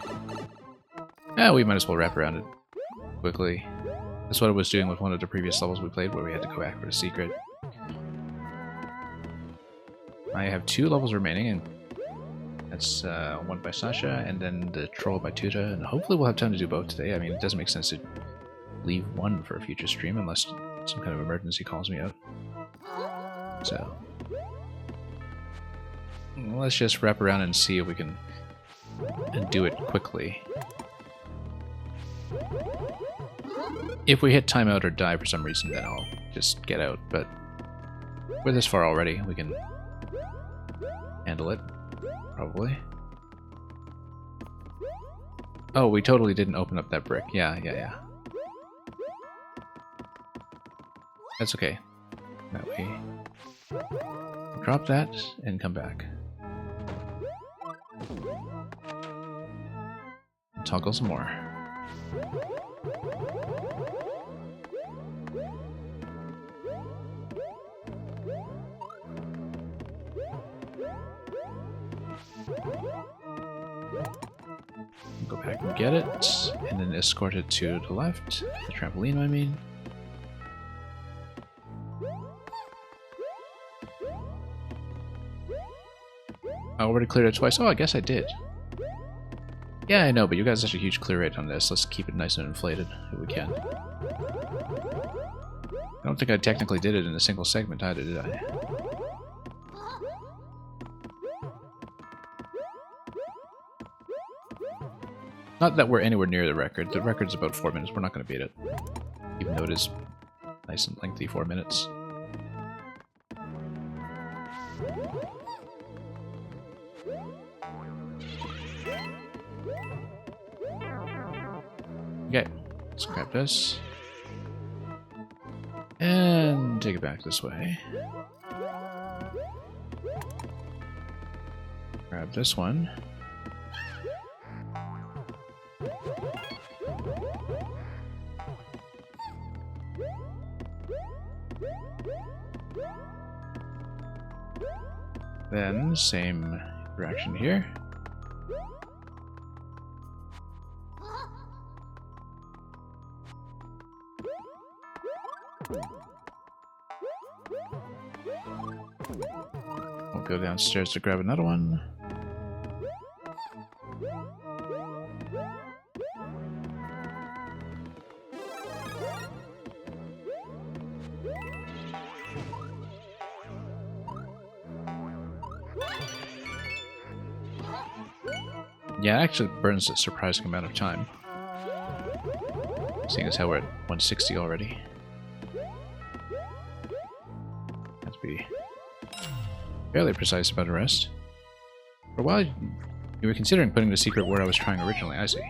[SPEAKER 1] We might as well wrap around it quickly. That's what I was doing with one of the previous levels we played where we had to go back for the secret. I have 2 levels remaining, and that's one by Sasha, and then the troll by Tuta, and hopefully we'll have time to do both today. I mean, it doesn't make sense to leave one for a future stream unless some kind of emergency calls me out. So, let's just wrap around and see if we can do it quickly. If we hit timeout or die for some reason, then I'll just get out, but we're this far already, we can handle it, probably. Oh, we totally didn't open up that brick. Yeah. That's okay. That way, drop that and come back. Toggle some more. Go back and get it, and then escort it to the left. The trampoline, I mean. I already cleared it twice. Oh, I guess I did. Yeah, I know, but you got such a huge clear rate on this. Let's keep it nice and inflated if we can. I don't think I technically did it in a single segment either, did I? Not that we're anywhere near the record. The record's about 4 minutes. We're not going to beat it. Even though it is nice and lengthy, 4 minutes. Okay, let's grab this. And take it back this way. Grab this one. Then, same direction here. We'll go downstairs to grab another one. Yeah, it actually burns a surprising amount of time. Seeing as how we're at 160 already. Have to be fairly precise about the rest. For a while, you were considering putting the secret where I was trying originally, I see.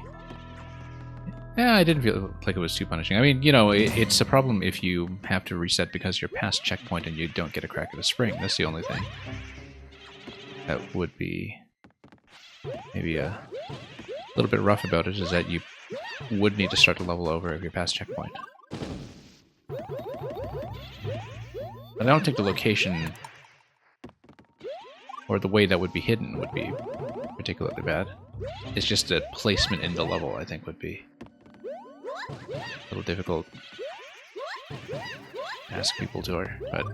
[SPEAKER 1] Yeah, I didn't feel like it was too punishing. I mean, you know, it's a problem if you have to reset because you're past checkpoint and you don't get a crack at a spring. That's the only thing. That would be maybe a little bit rough about it, is that you would need to start to level over if you're past checkpoint. I don't think the location or the way that would be hidden would be particularly bad. It's just the placement in the level, I think, would be a little difficult to ask people to her, but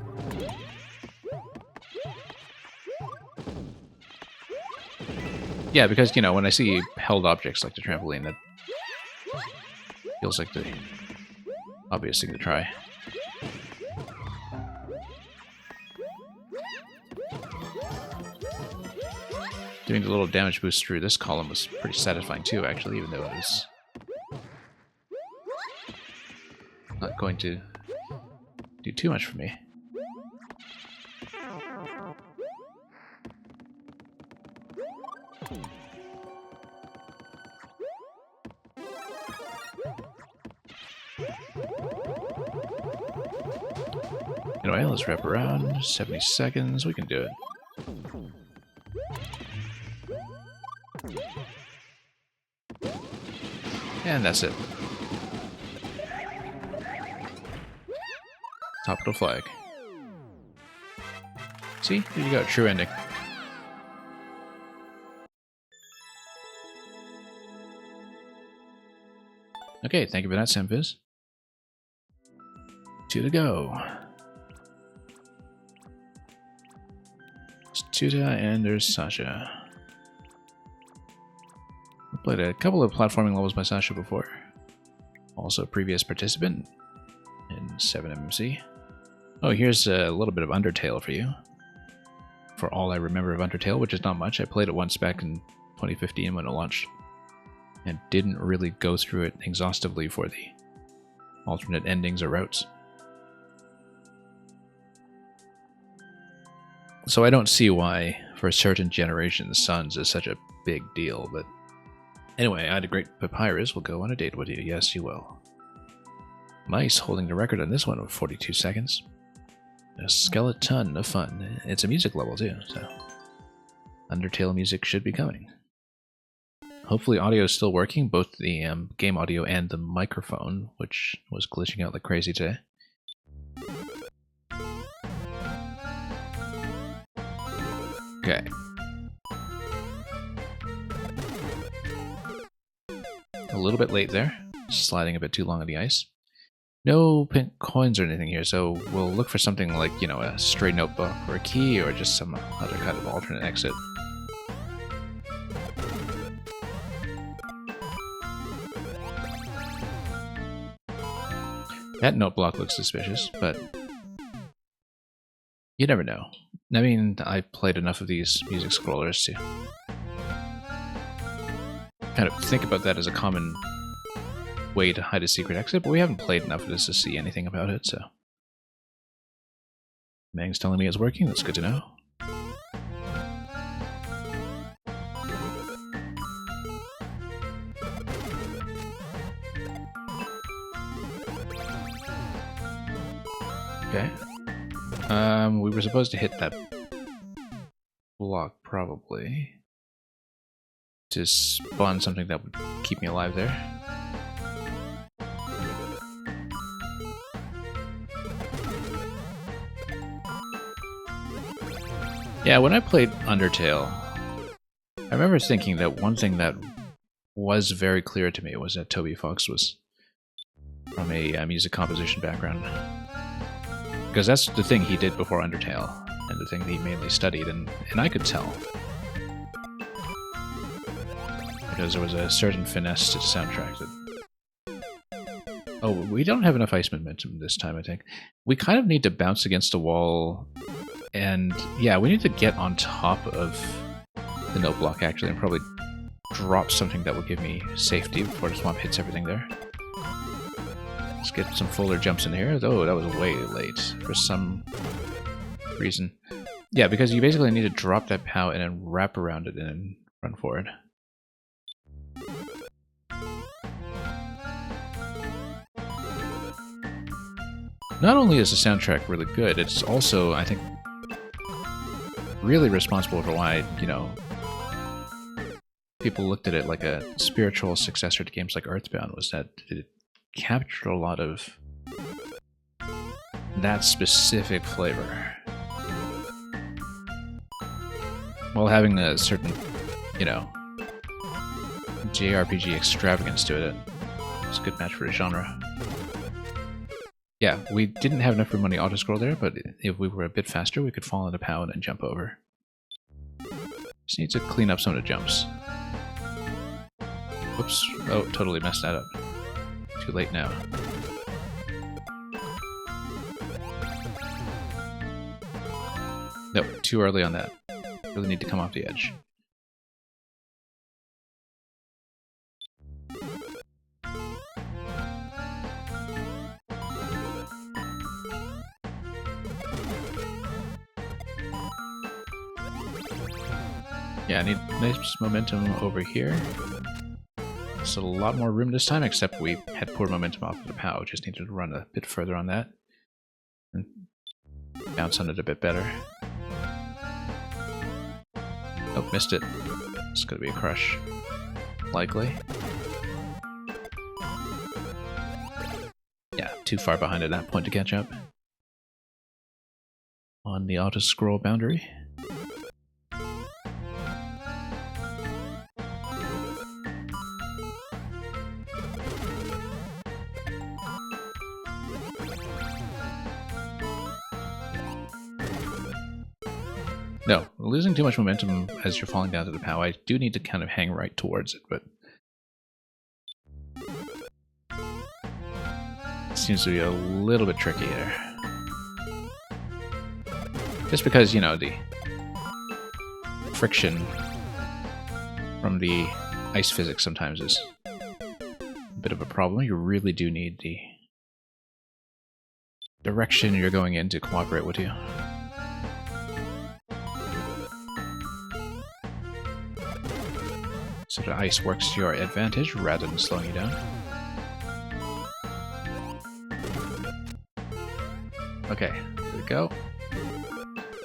[SPEAKER 1] yeah, because, you know, when I see held objects like the trampoline, that feels like the obvious thing to try. Doing the little damage boost through this column was pretty satisfying too, actually, even though it was not going to do too much for me. Anyway, let's wrap around. 70 seconds, we can do it. And that's it. Top of the flag. See? There you go, true ending. Okay, thank you for that, Semviz. 2 to go. There's Tuta and there's Sasha. I played a couple of platforming levels by Sasha before. Also a previous participant in 7MMC. Oh, here's a little bit of Undertale for you. For all I remember of Undertale, which is not much. I played it once back in 2015 when it launched. And didn't really go through it exhaustively for the alternate endings or routes. So I don't see why, for a certain generation, Suns is such a big deal, but anyway, I had a great Papyrus will go on a date with you. Yes, you will. Mice holding the record on this one of 42 seconds. A skeleton of fun. It's a music level too, so Undertale music should be coming. Hopefully audio is still working, both the game audio and the microphone, which was glitching out like crazy today. Okay. A little bit late there. Sliding a bit too long on the ice. No pink coins or anything here, so we'll look for something like, you know, a stray notebook or a key or just some other kind of alternate exit. That note block looks suspicious, but you never know. I mean, I played enough of these music scrollers to kind of think about that as a common way to hide a secret exit, but we haven't played enough of this to see anything about it, so... Mang's telling me it's working, that's good to know. Okay. We were supposed to hit that block, probably, to spawn something that would keep me alive there. Yeah, when I played Undertale, I remember thinking that one thing that was very clear to me was that Toby Fox was from a music composition background. Because that's the thing he did before Undertale, and the thing that he mainly studied, and I could tell. Because there was a certain finesse to the soundtrack that... Oh, we don't have enough ice momentum this time, I think. We kind of need to bounce against the wall, and yeah, we need to get on top of the note block, actually, and probably drop something that will give me safety before the swamp hits everything there. Let's get some fuller jumps in here. Oh, that was way late for some reason. Yeah, because you basically need to drop that POW and then wrap around it and then run forward. Not only is the soundtrack really good, it's also, I think, really responsible for why, you know, people looked at it like a spiritual successor to games like Earthbound, was that it captured a lot of that specific flavor while having a certain, you know, JRPG extravagance to it. It's a good match for the genre. Yeah, we didn't have enough room on the auto-scroll there, but if we were a bit faster, we could fall into POW and then jump over. Just need to clean up some of the jumps. Whoops. Oh, totally messed that up. Too late now. Nope, too early on that. Really need to come off the edge. Yeah, I need nice momentum over here. It's a lot more room this time, except we had poor momentum off of the POW. Just needed to run a bit further on that. And bounce on it a bit better. Oh, missed it. It's gonna be a crush. Likely. Yeah, too far behind at that point to catch up. On the auto-scroll boundary. No, losing too much momentum as you're falling down to the POW. I do need to kind of hang right towards it, but it seems to be a little bit tricky there. Just because, you know, the friction from the ice physics sometimes is a bit of a problem. You really do need the direction you're going in to cooperate with you. So the ice works to your advantage rather than slowing you down. Okay, there we go.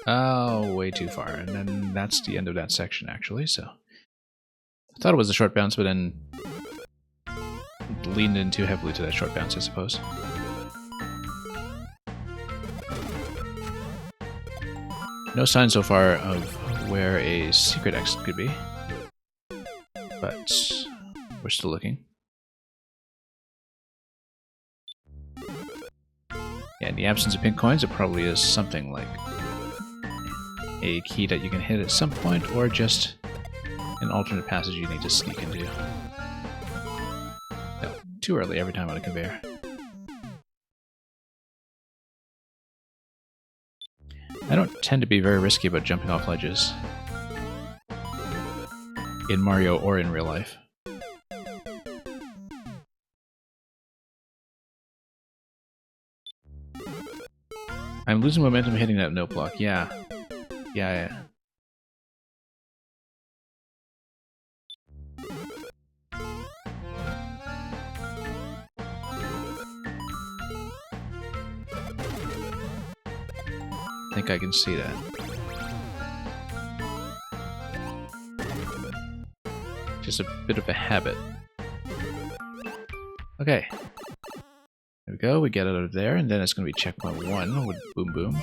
[SPEAKER 1] Oh, way too far. And then that's the end of that section, actually, so... I thought it was a short bounce, but then leaned in too heavily to that short bounce, I suppose. No sign so far of where a secret exit could be. But we're still looking. Yeah, in the absence of pink coins, it probably is something like a key that you can hit at some point, or just an alternate passage you need to sneak into. No, too early every time on a conveyor. I don't tend to be very risky about jumping off ledges. In Mario or in real life. I'm losing momentum hitting that note block. Yeah. Yeah. I think I can see that. Just a bit of a habit. Okay. There we go, we get out of there, and then it's going to be checkpoint 1 with Boom Boom.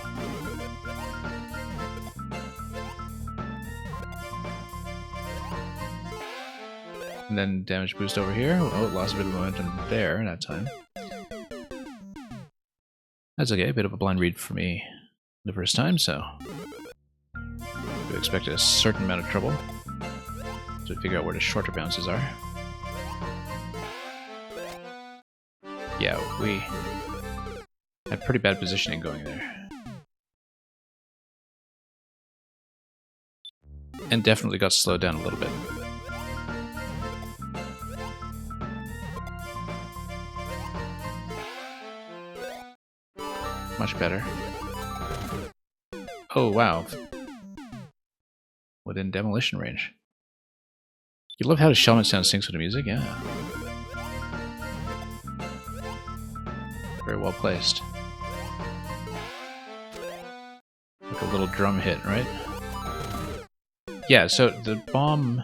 [SPEAKER 1] And then damage boost over here. Oh, lost a bit of momentum there that time. That's okay, a bit of a blind read for me the first time, so we expect a certain amount of trouble to figure out where the shorter bounces are. Yeah, we had pretty bad positioning going there. And definitely got slowed down a little bit. Much better. Oh, wow. Within demolition range. You love how the Shellman sound syncs with the music? Yeah. Very well placed. Like a little drum hit, right? Yeah, so the bomb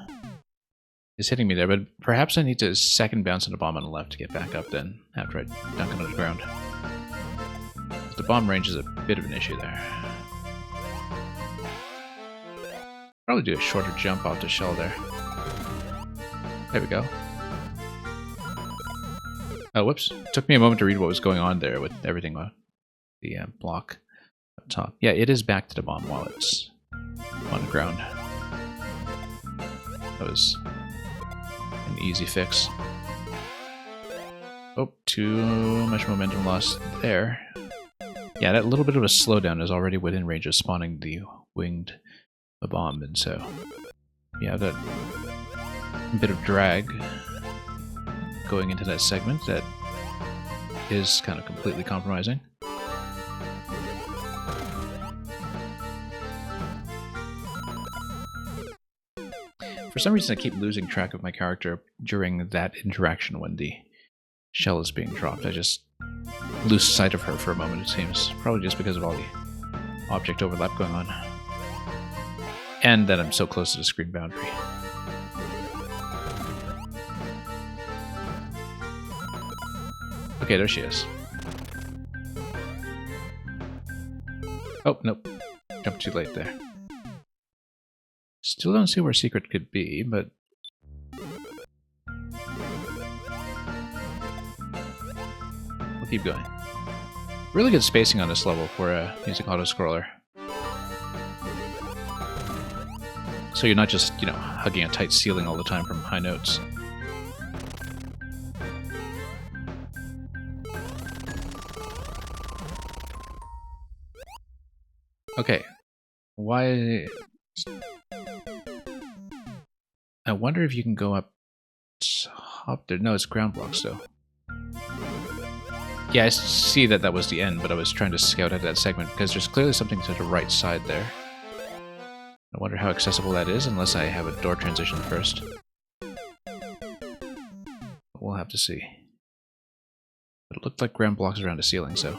[SPEAKER 1] is hitting me there, but perhaps I need to second bounce on the bomb on the left to get back up then, after I dunk it on the ground. The bomb range is a bit of an issue there. Probably do a shorter jump off the shell there. There we go. Oh, whoops. Took me a moment to read what was going on there with everything on the block up top. Yeah, it is back to the bomb while it's on the ground. That was an easy fix. Oh, too much momentum lost there. Yeah, that little bit of a slowdown is already within range of spawning the winged bomb, and so yeah, that bit of drag going into that segment that is kind of completely compromising. For some reason I keep losing track of my character during that interaction when the shell is being dropped. I just lose sight of her for a moment, it seems. Probably just because of all the object overlap going on. And that I'm so close to the screen boundary. Okay, there she is. Oh, nope. Jumped too late there. Still don't see where secret could be, but... we'll keep going. Really good spacing on this level for a music auto-scroller. So you're not just, you know, hugging a tight ceiling all the time from high notes. Okay. Why... I wonder if you can go up top there. No, it's ground blocks, though. Yeah, I see that that was the end, but I was trying to scout out that segment, because there's clearly something to the right side there. I wonder how accessible that is, unless I have a door transition first. We'll have to see. But it looked like ground blocks around the ceiling, so...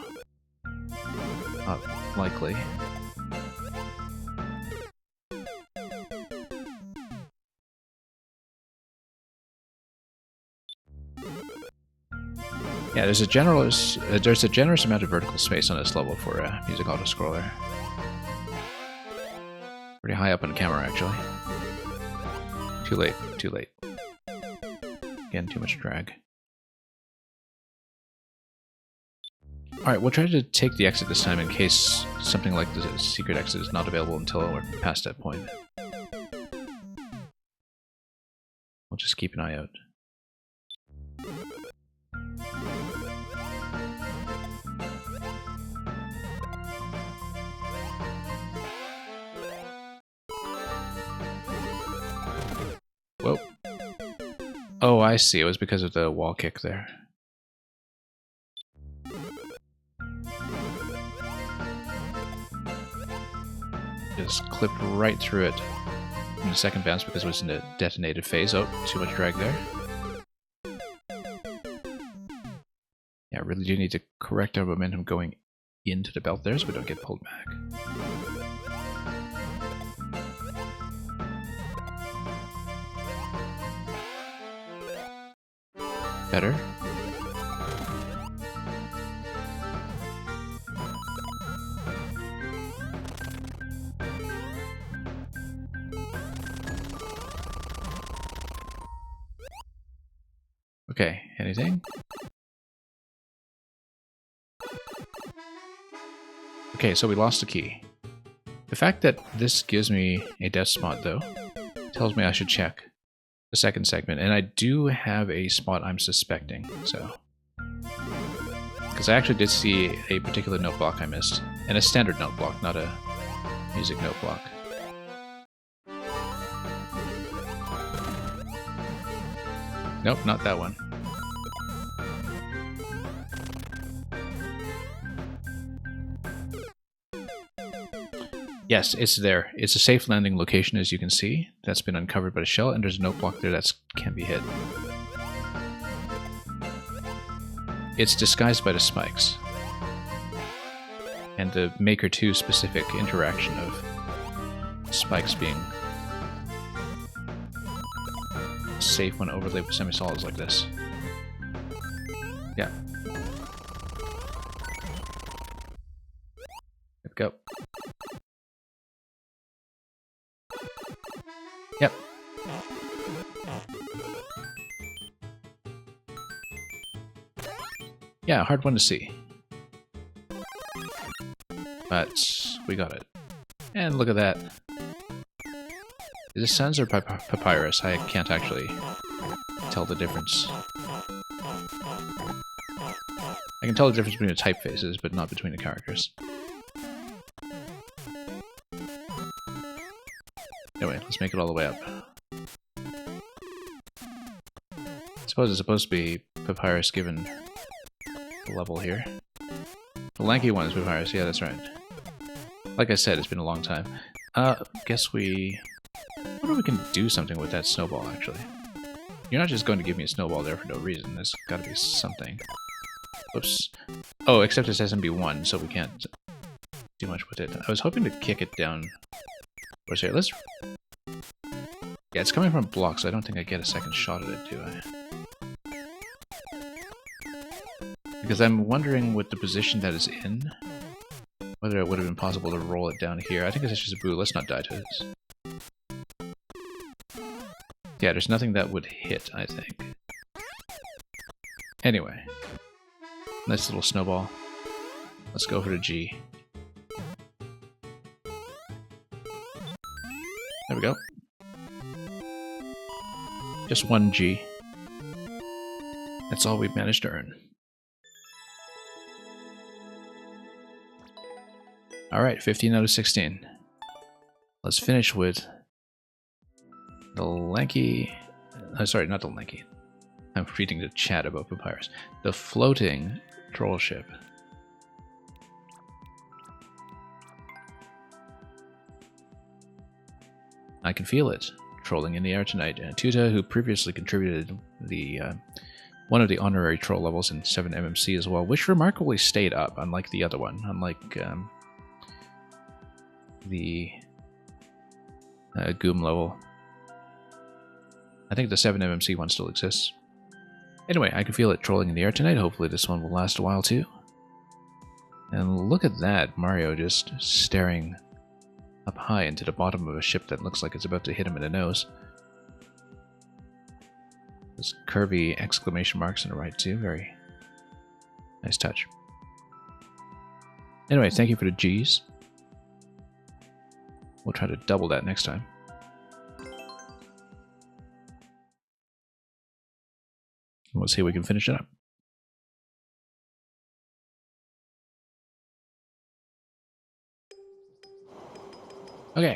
[SPEAKER 1] not likely. Yeah, there's a generous amount of vertical space on this level for a music auto-scroller. Pretty high up on the camera, actually. Too late, too late. Again, too much drag. Alright, we'll try to take the exit this time in case something like the secret exit is not available until we're past that point. We'll just keep an eye out. Oh, I see. It was because of the wall kick there. Just clipped right through it in the second bounce because it was in a detonated phase. Oh, too much drag there. Yeah, really do need to correct our momentum going into the belt there so we don't get pulled back. Better. Okay, anything? Okay, so we lost the key. The fact that this gives me a death spot, though, tells me I should check the second segment. And I do have a spot I'm suspecting, so... Because I actually did see a particular note block I missed. And a standard note block, not a music note block. Nope, not that one. Yes, it's there. It's a safe landing location, as you can see. That's been uncovered by the shell, and there's a note block there that can be hit. It's disguised by the spikes. And the Maker 2 specific interaction of spikes being safe when overlaid with semi-solids like this. Yeah. Let's go. Yep. Yeah, hard one to see. But we got it. And look at that. Is this Sans or Papyrus? I can't actually tell the difference. I can tell the difference between the typefaces, but not between the characters. Anyway, let's make it all the way up. I suppose it's supposed to be Papyrus given the level here. The lanky one is Papyrus, yeah, that's right. Like I said, it's been a long time. Guess we... I wonder if we can do something with that snowball, actually. You're not just going to give me a snowball there for no reason. There's gotta be something. Oops. Oh, except it's SMB1, so we can't do much with it. I was hoping to kick it down. Where's here? Let's... Yeah, it's coming from blocks, so I don't think I get a second shot at it, do I? Because I'm wondering with the position that is in, whether it would have been possible to roll it down here. I think it's just a boo. Let's not die to this. Yeah, there's nothing that would hit, I think. Anyway. Nice little snowball. Let's go for the G. There we go. Just one G. That's all we've managed to earn. Alright, 15 out of 16. Let's finish with the lanky... sorry, not the lanky. I'm reading the chat about Papyrus. The floating troll ship. I can feel it, trolling in the air tonight. Tuta, who previously contributed the one of the honorary troll levels in 7MMC as well, which remarkably stayed up, unlike the other one, unlike the Goom level. I think the 7MMC one still exists. Anyway, I can feel it trolling in the air tonight. Hopefully this one will last a while too. And look at that, Mario just staring up high into the bottom of a ship that looks like it's about to hit him in the nose. There's curvy exclamation marks on the right too. Very nice touch. Anyway, thank you for the G's. We'll try to double that next time. We'll see if we can finish it up. Okay.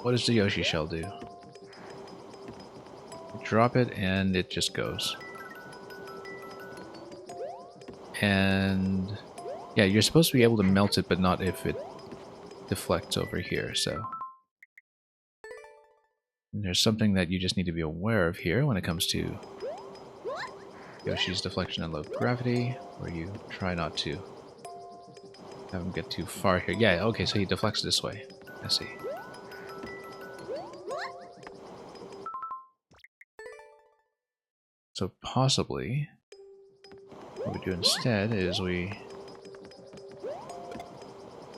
[SPEAKER 1] What does the Yoshi shell do? drop it and it just goes. And yeah, you're supposed to be able to melt it, but not if it deflects over here, so. And there's something that you just need to be aware of here when it comes to Yoshi's deflection and low gravity, where you try not to have him get too far here. Yeah, okay, so he deflects this way. I see. So possibly, what we do instead is we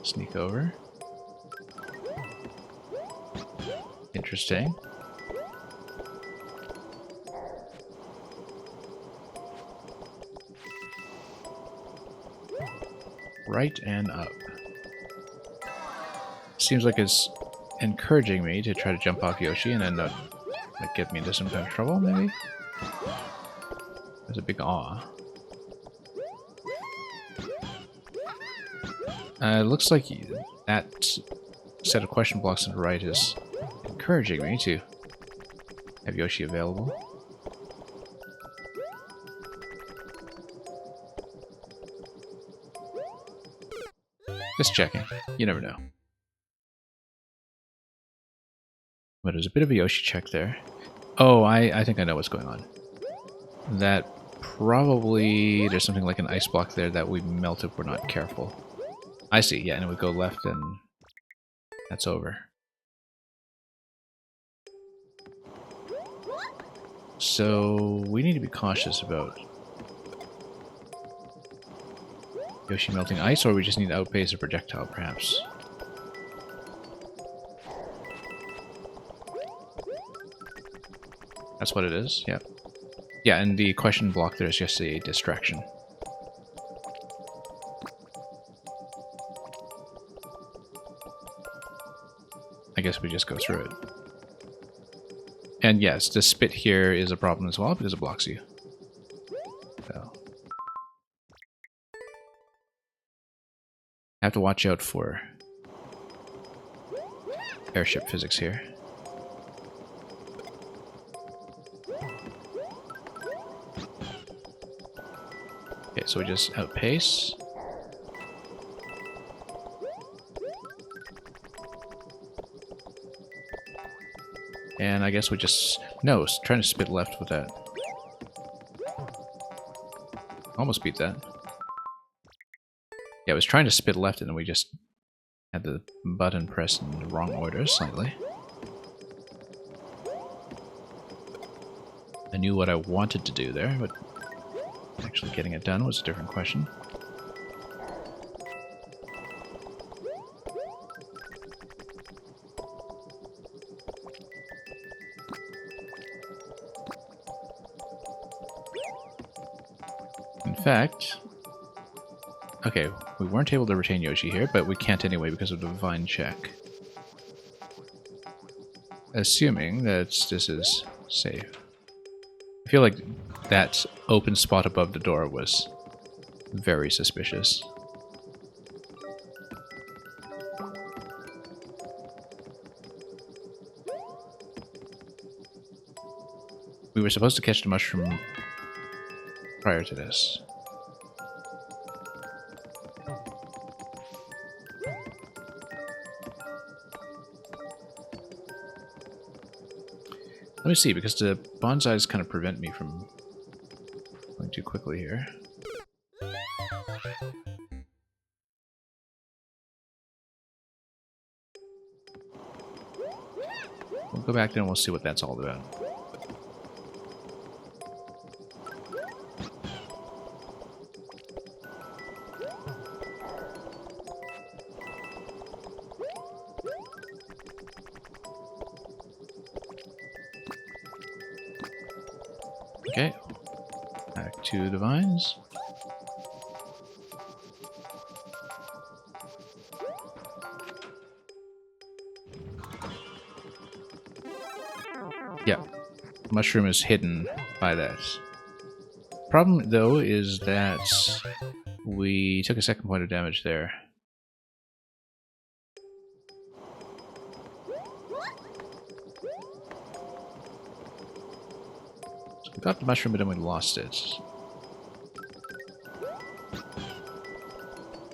[SPEAKER 1] sneak over. Interesting. Right and up. Seems like it's encouraging me to try to jump off Yoshi and then like get me into some kind of trouble, maybe? There's a big awe. It looks like that set of question blocks on the right is encouraging me to have Yoshi available. Just checking. You never know. But there's a bit of a Yoshi check there. Oh, I think I know what's going on. That probably... there's something like an ice block there that we melt if we're not careful. I see, yeah, and it would go left and that's over. So we need to be cautious about Yoshi melting ice, or we just need to outpace a projectile, perhaps. That's what it is, yeah. Yeah, and the question block there is just a distraction. I guess we just go through it. And yes, the spit here is a problem as well because it blocks you. So. I have to watch out for airship physics here. Okay, so we just outpace. And I guess we just... no, trying to spit left with that. Almost beat that. Yeah, I was trying to spit left and then we just had the button pressed in the wrong order slightly. I knew what I wanted to do there, but actually getting it done was a different question. In fact, okay, we weren't able to retain Yoshi here, but we can't anyway because of the Divine Check. Assuming that this is safe. I feel like that open spot above the door was very suspicious. We were supposed to catch the mushroom prior to this. Let me see, because the bonsais kind of prevent me from going too quickly here. We'll go back there and we'll see what that's all about. Okay, back to the vines. Yeah, mushroom is hidden by that. Problem, though, is that we took a second point of damage there. We got the mushroom, but then we lost it.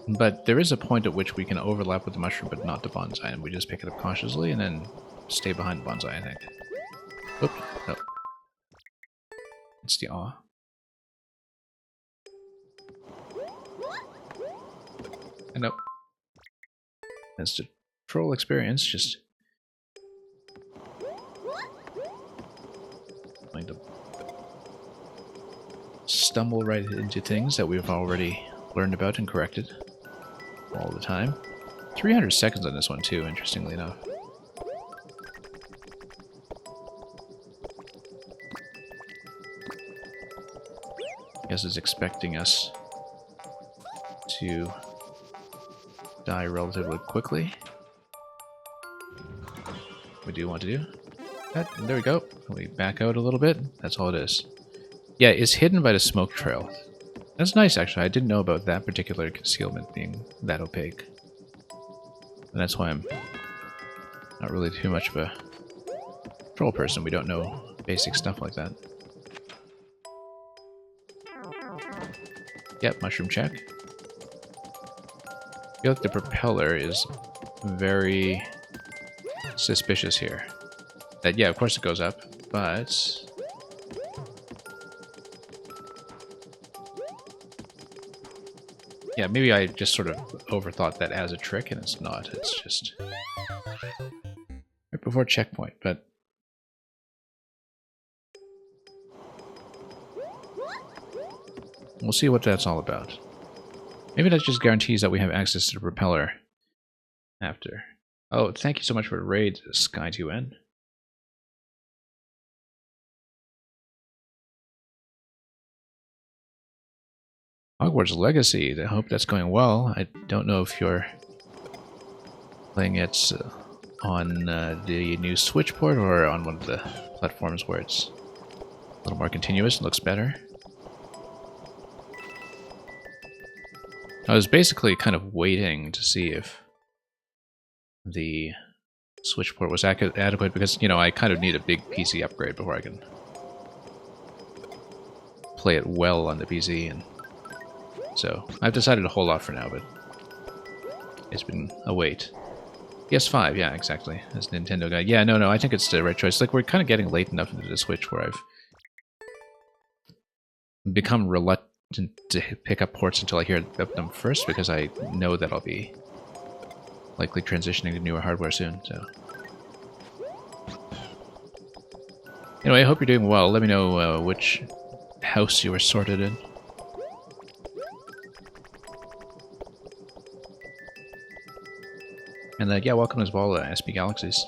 [SPEAKER 1] But there is a point at which we can overlap with the mushroom, but not the bonsai, and we just pick it up cautiously and then stay behind the bonsai, I think. Oops, no. It's the awe. And nope. That's the troll experience, just going to stumble right into things that we've already learned about and corrected all the time. 300 seconds on this one too, interestingly enough. I guess it's expecting us to die relatively quickly. We do want to do that. There we go. We back out a little bit. That's all it is. Yeah, it's hidden by the smoke trail. That's nice, actually. I didn't know about that particular concealment being that opaque. And that's why I'm not really too much of a troll person. We don't know basic stuff like that. Yep, mushroom check. I feel like the propeller is very suspicious here. That, yeah, of course it goes up, but... yeah, maybe I just sort of overthought that as a trick, and it's not. It's just right before checkpoint, but we'll see what that's all about. Maybe that just guarantees that we have access to the propeller after. Oh, thank you so much for the raid, Sky2N. Hogwarts Legacy, I hope that's going well. I don't know if you're playing it on the new Switch port or on one of the platforms where it's a little more continuous and looks better. I was basically kind of waiting to see if the Switch port was adequate because, you know, I kind of need a big PC upgrade before I can play it well on the PC, and so I've decided to hold off for now, but it's been a wait. PS5, yeah, exactly. As Nintendo guy. Yeah, no, I think it's the right choice. Like, we're kind of getting late enough into the Switch where I've become reluctant to pick up ports until I hear about them first, because I know that I'll be likely transitioning to newer hardware soon, so... anyway, I hope you're doing well. Let me know which house you were sorted in. And yeah, welcome as well, SB Galaxies.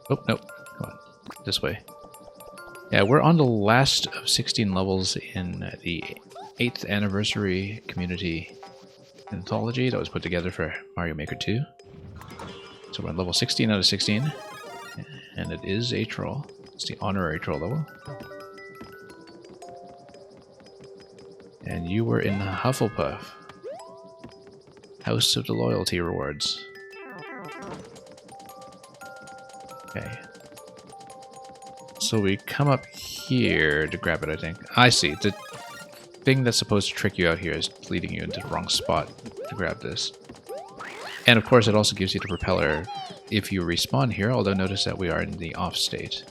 [SPEAKER 1] Oh, nope. Come on. This way. Yeah, we're on the last of 16 levels in the 8th anniversary community anthology that was put together for Mario Maker 2. So we're on level 16 out of 16. And it is a troll. It's the honorary troll level. And you were in Hufflepuff. House of the Loyalty Rewards. Okay. So we come up here to grab it, I think. I see. The thing that's supposed to trick you out here is leading you into the wrong spot to grab this. And of course it also gives you the propeller if you respawn here, although notice that we are in the off state.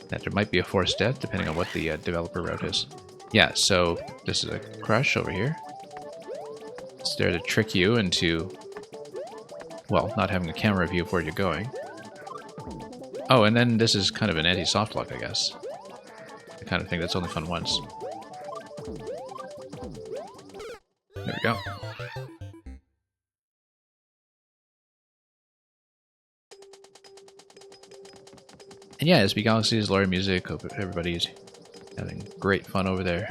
[SPEAKER 1] That there might be a forced death depending on what the developer route is. Yeah, so this is a crush over here. It's there to trick you into, well, not having a camera view of where you're going. Oh, and then this is kind of an anti-soft lock, I guess. The kind of thing that's only fun once. There we go. And yeah, SB Galaxies, Lore Music, hope everybody's having great fun over there.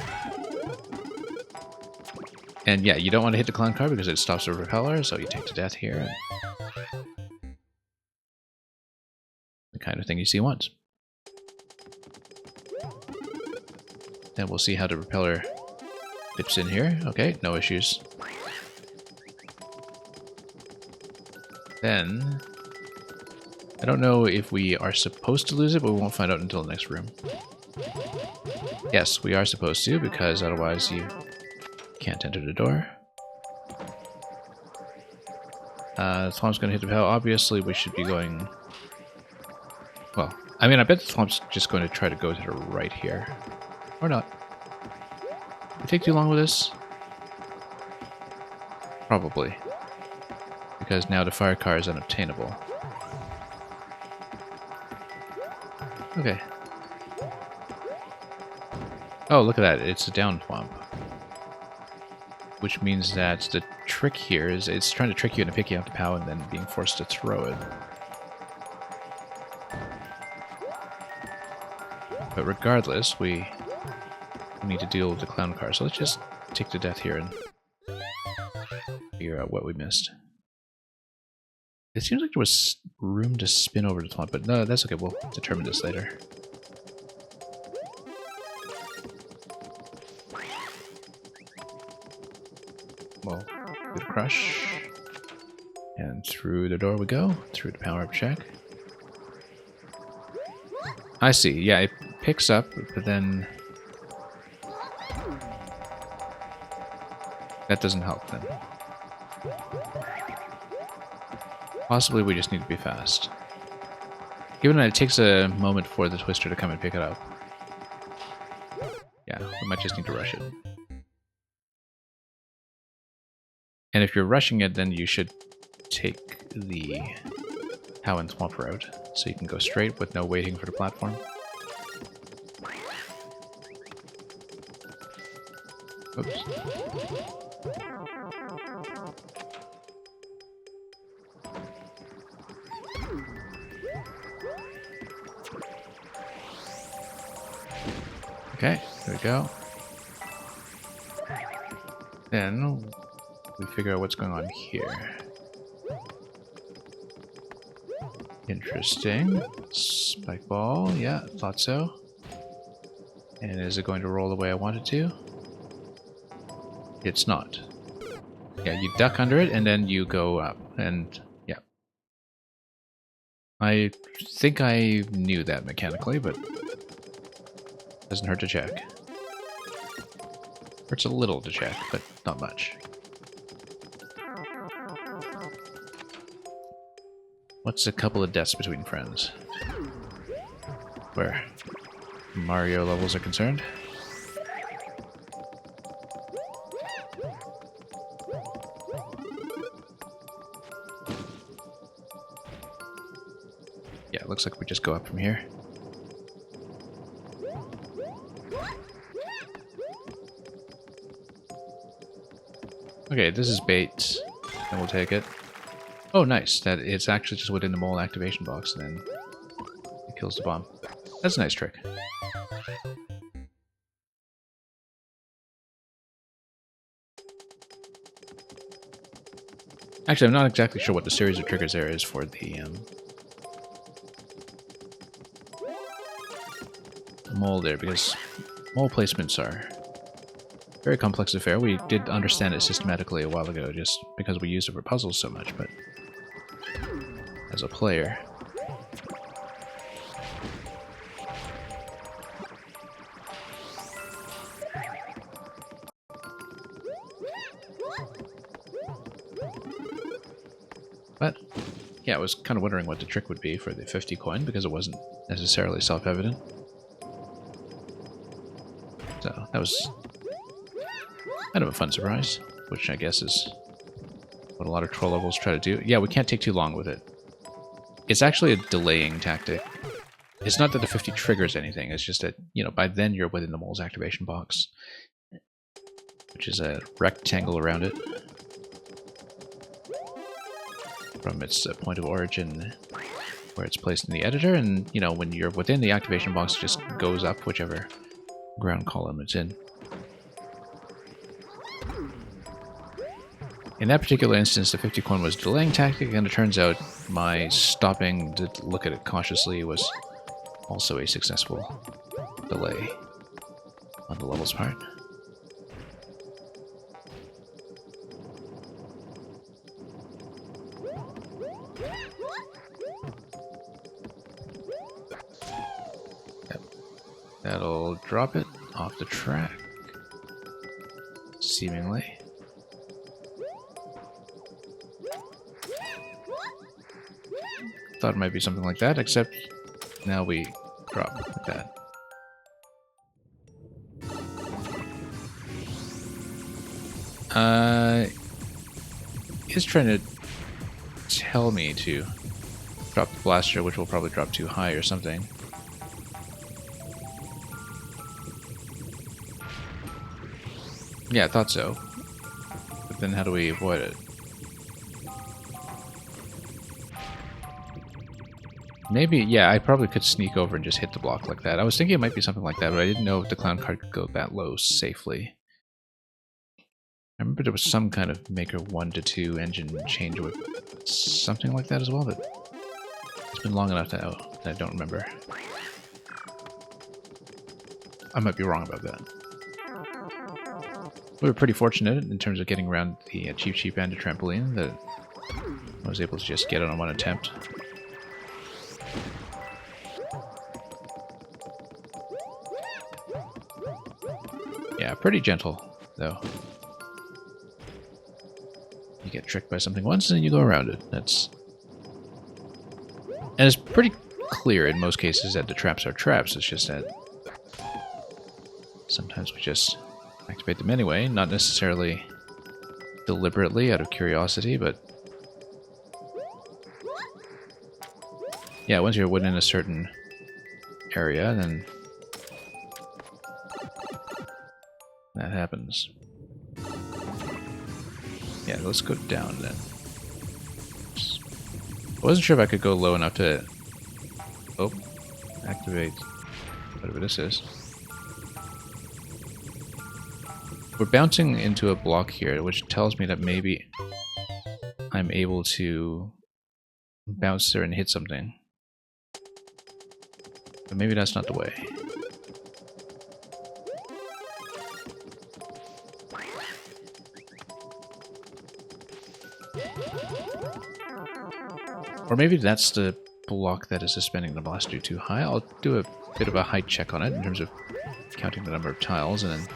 [SPEAKER 1] And yeah, you don't want to hit the clown car because it stops the propeller, so you take to death here. The kind of thing you see once. Then we'll see how the propeller dips in here. Okay, no issues. I don't know if we are supposed to lose it, but we won't find out until the next room. Yes, we are supposed to, because otherwise you can't enter the door. Thwomp's gonna hit the bell. Obviously, we should be going... Well, I mean, I bet the Thwomp's just going to try to go to the right here. Or not. Did it take too long with this? Probably. Because now the fire car is unobtainable. Okay. Oh, look at that. It's a down Thwomp. Which means that the trick here is it's trying to trick you into picking up the POW and then being forced to throw it. But regardless, we need to deal with the clown car. So let's just take the death here and figure out what we missed. It seems like there was room to spin over the Thwomp, but no, that's okay. We'll determine this later. Well, do the crush. And through the door we go. Through the power-up check. I see. Yeah, it picks up, but then... that doesn't help then. Possibly we just need to be fast. Given that it takes a moment for the Twister to come and pick it up. Yeah, we might just need to rush it. And if you're rushing it, then you should take the POW and Thwomp route, so you can go straight with no waiting for the platform. Oops. Okay, there we go. Then we figure out what's going on here. Interesting. Spike ball, yeah, thought so. And is it going to roll the way I want it to? It's not. Yeah, you duck under it and then you go up, and yeah. I think I knew that mechanically, but doesn't hurt to check. Hurts a little to check, but not much. What's a couple of deaths between friends? Where Mario levels are concerned? Yeah, it looks like we just go up from here. Okay, this is bait, and we'll take it. Oh, nice. That it's actually just within the mole activation box, and then it kills the bomb. That's a nice trick. Actually, I'm not exactly sure what the series of triggers there is for the mole there, because mole placements are a very complex affair. We did understand it systematically a while ago, just because we used it for puzzles so much, but as a player... But, yeah, I was kind of wondering what the trick would be for the 50 coin, because it wasn't necessarily self-evident. So, that was kind of a fun surprise, which I guess is what a lot of troll levels try to do. Yeah, we can't take too long with it. It's actually a delaying tactic. It's not that the 50 triggers anything, it's just that, you know, by then you're within the mole's activation box, which is a rectangle around it from its point of origin where it's placed in the editor, and, you know, when you're within the activation box, it just goes up whichever ground column it's in. In that particular instance, the 50 coin was a delaying tactic, and it turns out my stopping to look at it cautiously was also a successful delay on the level's part. drop it off the track. Seemingly. Thought it might be something like that, except now we drop like that. It's trying to tell me to drop the blaster, which will probably drop too high or something. Yeah, I thought so. But then how do we avoid it? Maybe, yeah, I probably could sneak over and just hit the block like that. I was thinking it might be something like that, but I didn't know if the clown card could go that low safely. I remember there was some kind of Maker 1 to 2 engine change with something like that as well, but it's been long enough that I don't remember. I might be wrong about that. We were pretty fortunate in terms of getting around the Cheep Cheep and the trampoline that I was able to just get it on one attempt. Yeah, pretty gentle, though. You get tricked by something once and then you go around it. And it's pretty clear in most cases that the traps are traps. It's just that sometimes we just activate them anyway, not necessarily deliberately out of curiosity, but yeah, once you're within a certain area, then that happens. Yeah, let's go down then. I wasn't sure if I could go low enough to activate whatever this is. We're bouncing into a block here, which tells me that maybe I'm able to bounce there and hit something. But maybe that's not the way. Or maybe that's the block that is suspending the blaster too high. I'll do a bit of a height check on it in terms of counting the number of tiles, and then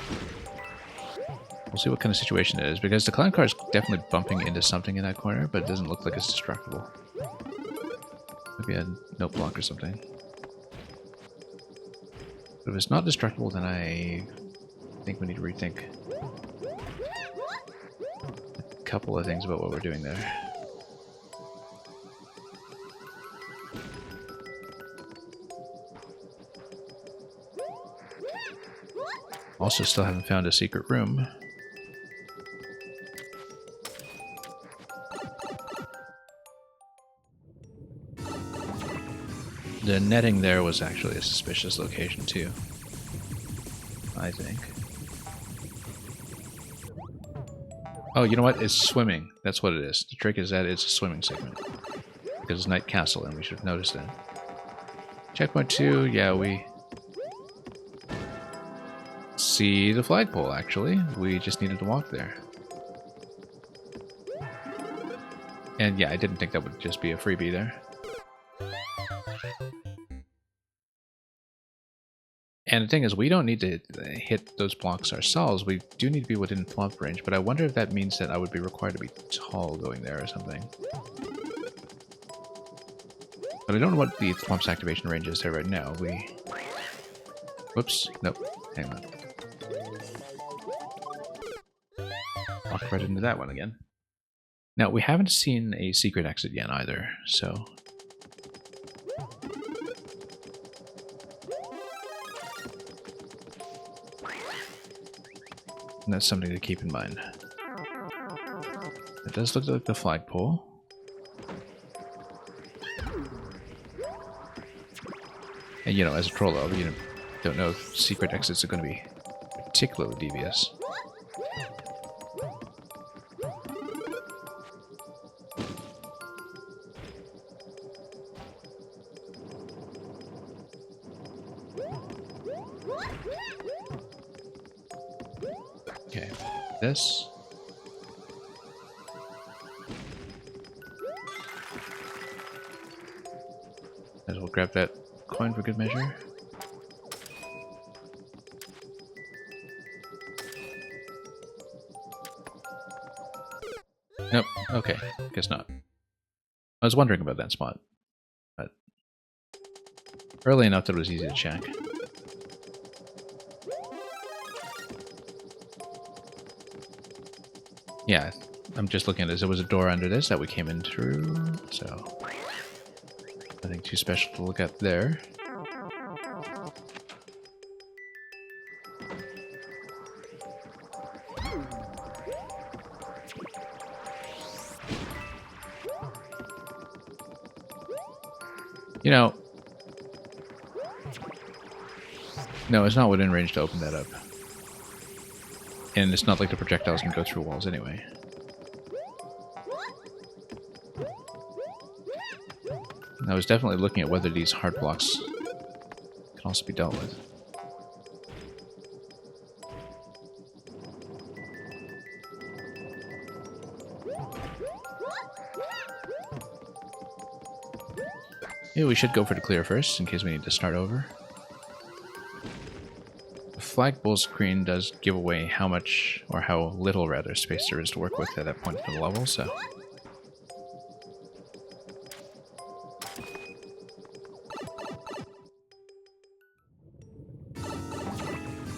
[SPEAKER 1] we'll see what kind of situation it is, because the clown car is definitely bumping into something in that corner, but it doesn't look like it's destructible. Maybe a note block or something. But if it's not destructible, then I think we need to rethink a couple of things about what we're doing there. Also, still haven't found a secret room. The netting there was actually a suspicious location too, I think. Oh, you know what? It's swimming. That's what it is. The trick is that it's a swimming segment. Because it's Night Castle, and we should have noticed that. Checkpoint 2, yeah, we see the flagpole, actually. We just needed to walk there. And yeah, I didn't think that would just be a freebie there. And the thing is, we don't need to hit those blocks ourselves. We do need to be within flop range, but I wonder if that means that I would be required to be tall going there or something. But I don't know what the flomp's activation range is there right now. Whoops. Nope. Hang on. Walk right into that one again. Now, we haven't seen a secret exit yet either, so... And that's something to keep in mind. It does look like the flagpole. And you know, as a troller, you don't know if secret exits are going to be particularly devious. Okay, this. As we'll grab that coin for good measure. Nope. Okay. Guess not. I was wondering about that spot, but early enough that it was easy to check. Yeah, I'm just looking at this. There was a door under this that we came in through, so nothing too special to look at there. You know, no, it's not within range to open that up. And it's not like the projectiles can go through walls anyway. I was definitely looking at whether these hard blocks can also be dealt with. Yeah, we should go for the clear first, in case we need to start over. The flagpole screen does give away how much, or how little rather, space there is to work with at that point in the level, so...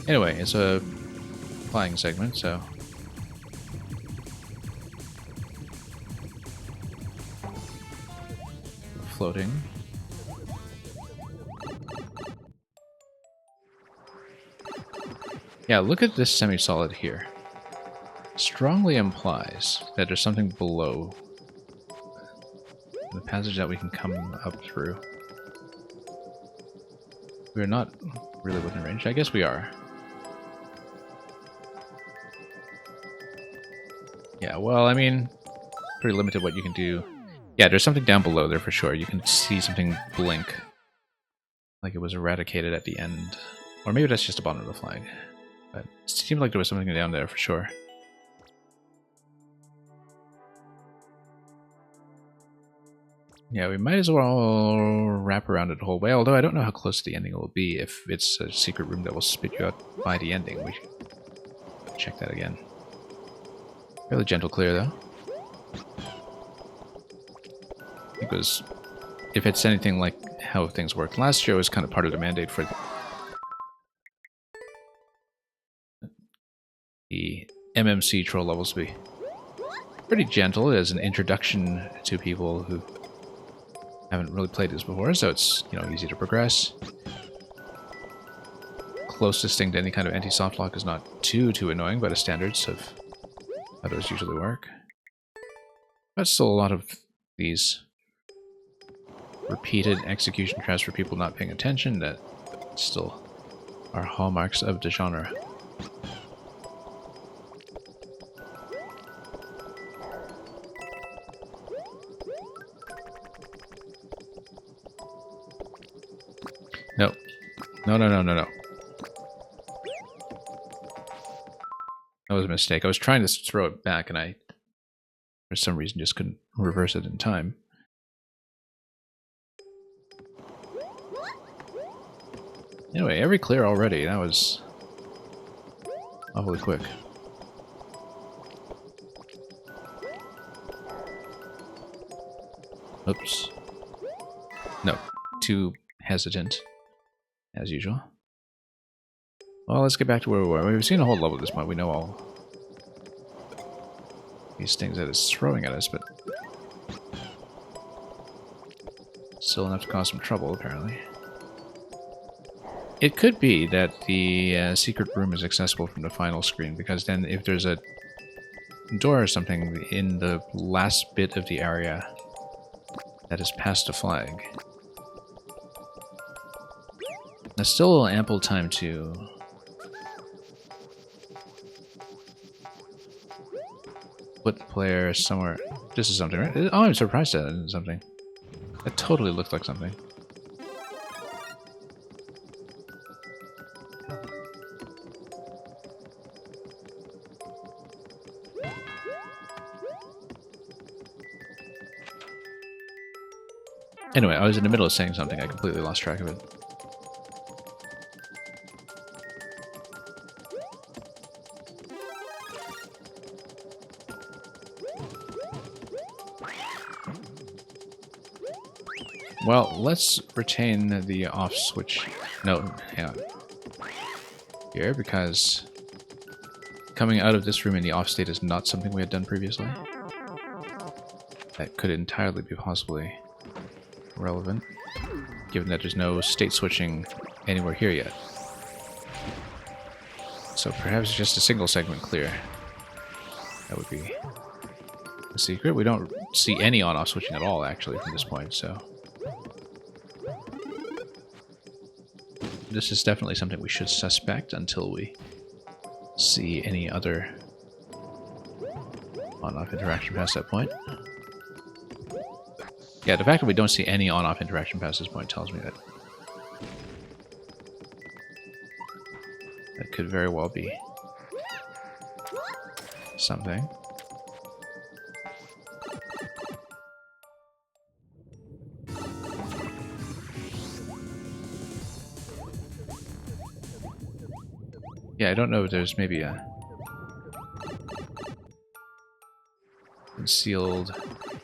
[SPEAKER 1] Anyway, it's a flying segment, so... Floating. Yeah, look at this semi-solid here. Strongly implies that there's something below the passage that we can come up through. We're not really within range. I guess we are. Yeah, well, I mean, pretty limited what you can do. Yeah, there's something down below there for sure. You can see something blink. Like it was eradicated at the end. Or maybe that's just the bottom of the flag. But it seemed like there was something down there for sure. Yeah, we might as well wrap around it the whole way, although I don't know how close to the ending it will be. If it's a secret room that will spit you out by the ending, we should check that again. Fairly gentle clear, though. I think it was, if it's anything like how things worked last year, it was kind of part of the mandate for the MMC troll levels to be pretty gentle as an introduction to people who haven't really played this before, so it's, you know, easy to progress. Closest thing to any kind of anti-soft lock is not too annoying by the standards of how those usually work. But still a lot of these repeated execution traps for people not paying attention that still are hallmarks of the genre. No. No, no, no, no, no. That was a mistake. I was trying to throw it back and I, for some reason, just couldn't reverse it in time. Anyway, every clear already. That was awfully quick. Oops. No. Too hesitant, as usual. Well, let's get back to where we were. We've seen a whole level at this point. We know all these things that it's throwing at us, but still enough to cause some trouble, apparently. It could be that the secret room is accessible from the final screen, because then if there's a door or something in the last bit of the area that is past the flag, there's still ample time to put the player somewhere. This is something, right? Oh, I'm surprised that isn't something. That totally looked like something. Anyway, I was in the middle of saying something. I completely lost track of it. Well, let's retain the off switch. No, hang on. Here, because coming out of this room in the off state is not something we had done previously. That could entirely be possibly relevant, given that there's no state switching anywhere here yet. So perhaps just a single segment clear. That would be a secret. We don't see any on-off switching at all, actually, from this point, so... This is definitely something we should suspect until we see any other on-off interaction past that point. Yeah, the fact that we don't see any on-off interaction past this point tells me that that could very well be something. Yeah, I don't know if there's maybe a concealed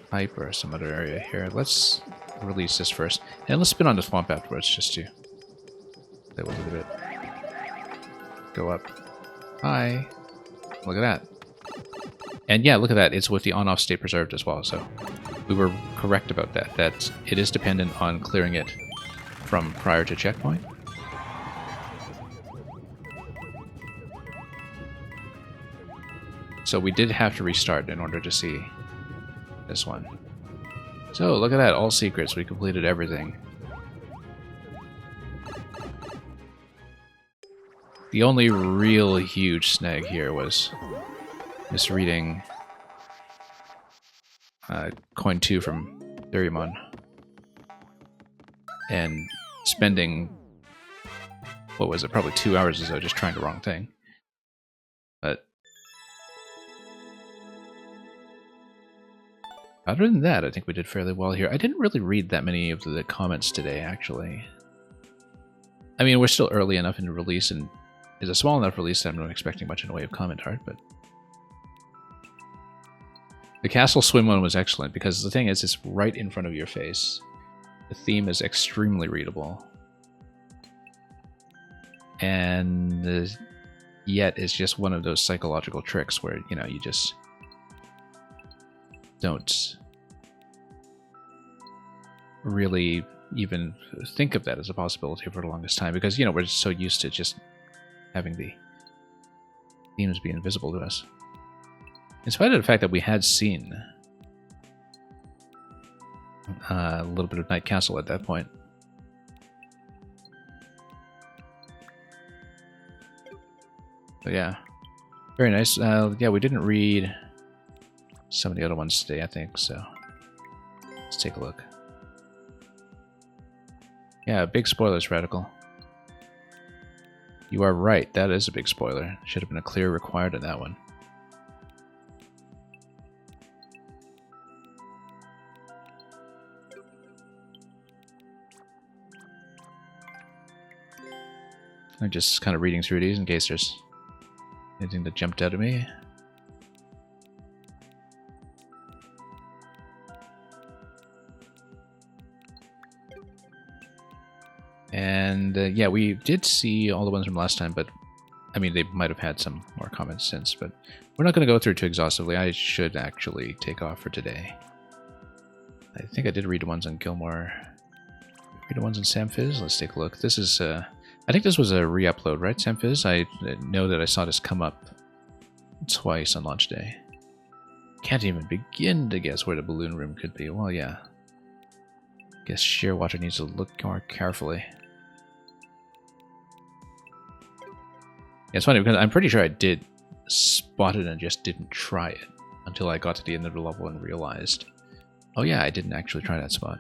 [SPEAKER 1] pipe or some other area here. Let's release this first. And let's spin on the swamp afterwards just to play with it a bit. Go up. Hi. Look at that. And yeah, look at that. It's with the on-off state preserved as well, so we were correct about that. That it is dependent on clearing it from prior to checkpoint. So we did have to restart in order to see this one. So look at that, all secrets. We completed everything. The only real huge snag here was misreading coin 2 from Therumon and spending, what was it, probably 2 hours or so just trying the wrong thing. But other than that, I think we did fairly well here. I didn't really read that many of the comments today, actually. I mean, we're still early enough in the release, and it's a small enough release that I'm not expecting much in the way of comment art, but... The Castle Swim one was excellent, because the thing is, it's right in front of your face. The theme is extremely readable. And yet it's just one of those psychological tricks where, you know, you just don't really even think of that as a possibility for the longest time, because, you know, we're so used to just having the themes be invisible to us. In spite of the fact that we had seen a little bit of Night Castle at that point. But yeah, very nice. Yeah, we didn't read some of the other ones today, I think, so let's take a look. Yeah, big spoilers, Radical. You are right, that is a big spoiler. Should have been a clear required in that one. I'm just kind of reading through these in case there's anything that jumped out at me. And yeah, we did see all the ones from last time, but I mean, they might have had some more comments since, but we're not going to go through too exhaustively. I should actually take off for today. I think I did read the ones on Gilmore. Read the ones on Sam Fizz. Let's take a look. This is, I think this was a re-upload, right, Sam Fizz? I know that I saw this come up twice on launch day. Can't even begin to guess where the balloon room could be. Well, yeah. Guess Shearwater needs to look more carefully. Yeah, it's funny because I'm pretty sure I did spot it and just didn't try it until I got to the end of the level and realized, oh yeah, I didn't actually try that spot.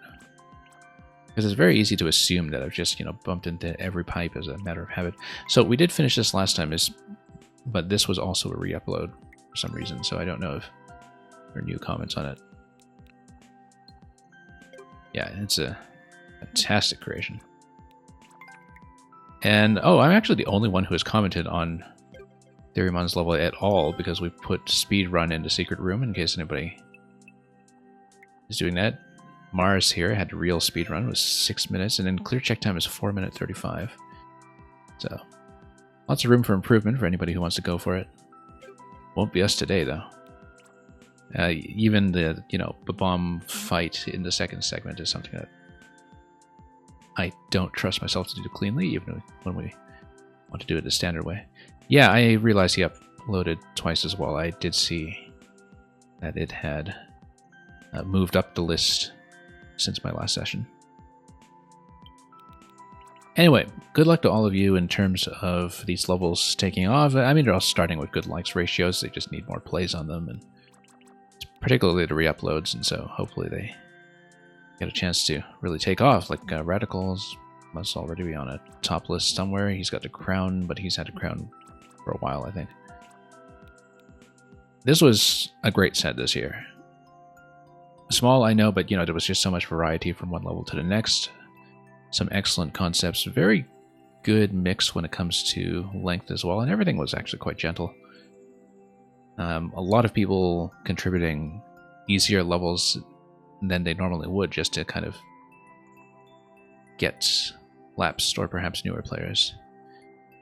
[SPEAKER 1] Because it's very easy to assume that I've just, you know, bumped into every pipe as a matter of habit. So we did finish this last time, but this was also a re-upload for some reason, so I don't know if there are new comments on it. Yeah, it's a fantastic creation. And, oh, I'm actually the only one who has commented on Therumon's level at all, because we put speed run into Secret Room in case anybody is doing that. Mars here had a real speed run, was 6 minutes, and then clear check time is 4 minutes 35. So lots of room for improvement for anybody who wants to go for it. Won't be us today though. Even the bomb fight in the second segment is something that I don't trust myself to do cleanly, even when we want to do it the standard way. Yeah, I realized he uploaded twice as well. I did see that it had moved up the list since my last session. Anyway, good luck to all of you in terms of these levels taking off. I mean, they're all starting with good likes ratios. They just need more plays on them, and particularly the re-uploads, and so hopefully they get a chance to really take off. Like Radicals must already be on a top list somewhere. He's got the crown, but he's had a crown for a while, I think. This was a great set this year. Small, I know, but there was just so much variety from one level to the next. Some excellent concepts, very good mix when it comes to length as well, and everything was actually quite gentle. A lot of people contributing easier levels than they normally would, just to kind of get lapsed or perhaps newer players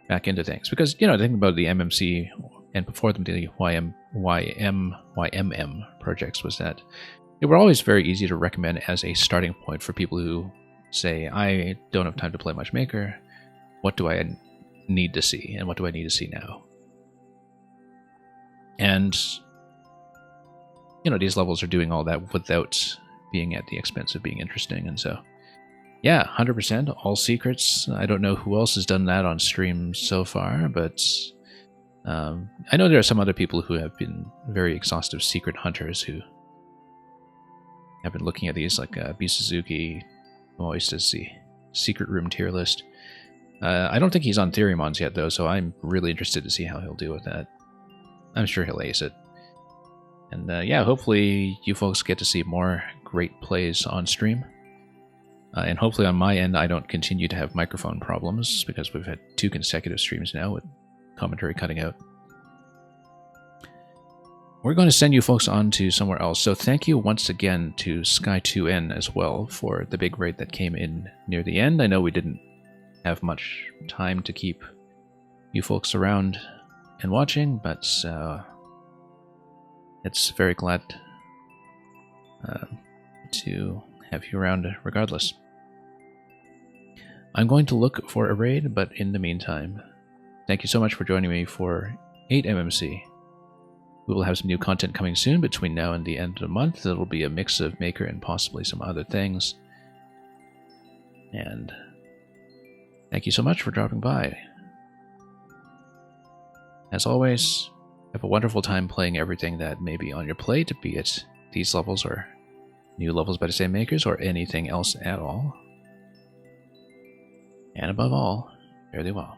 [SPEAKER 1] back into things. Because the thing about the MMC and before them the YMM projects was that they were always very easy to recommend as a starting point for people who say, I don't have time to play much Maker. What do I need to see, and what do I need to see now? And these levels are doing all that without being at the expense of being interesting. And so yeah, 100% all secrets. I don't know who else has done that on stream so far, but I know there are some other people who have been very exhaustive secret hunters who have been looking at these, like B Suzuki, who always does the secret room tier list. I don't think he's on Theoremons yet though, so I'm really interested to see how he'll do with that. I'm sure he'll ace it. And yeah, hopefully you folks get to see more great plays on stream. And hopefully on my end I don't continue to have microphone problems, because we've had 2 consecutive streams now with commentary cutting out. We're going to send you folks on to somewhere else, so thank you once again to Sky2N as well for the big raid that came in near the end. I know we didn't have much time to keep you folks around and watching, but it's very glad to have you around regardless. I'm going to look for a raid, but in the meantime, thank you so much for joining me for 8MMC. We will have some new content coming soon between now and the end of the month. It'll be a mix of Maker and possibly some other things. And thank you so much for dropping by. As always, have a wonderful time playing everything that may be on your plate, be it these levels or new levels by the same makers or anything else at all. And above all, fare thee well.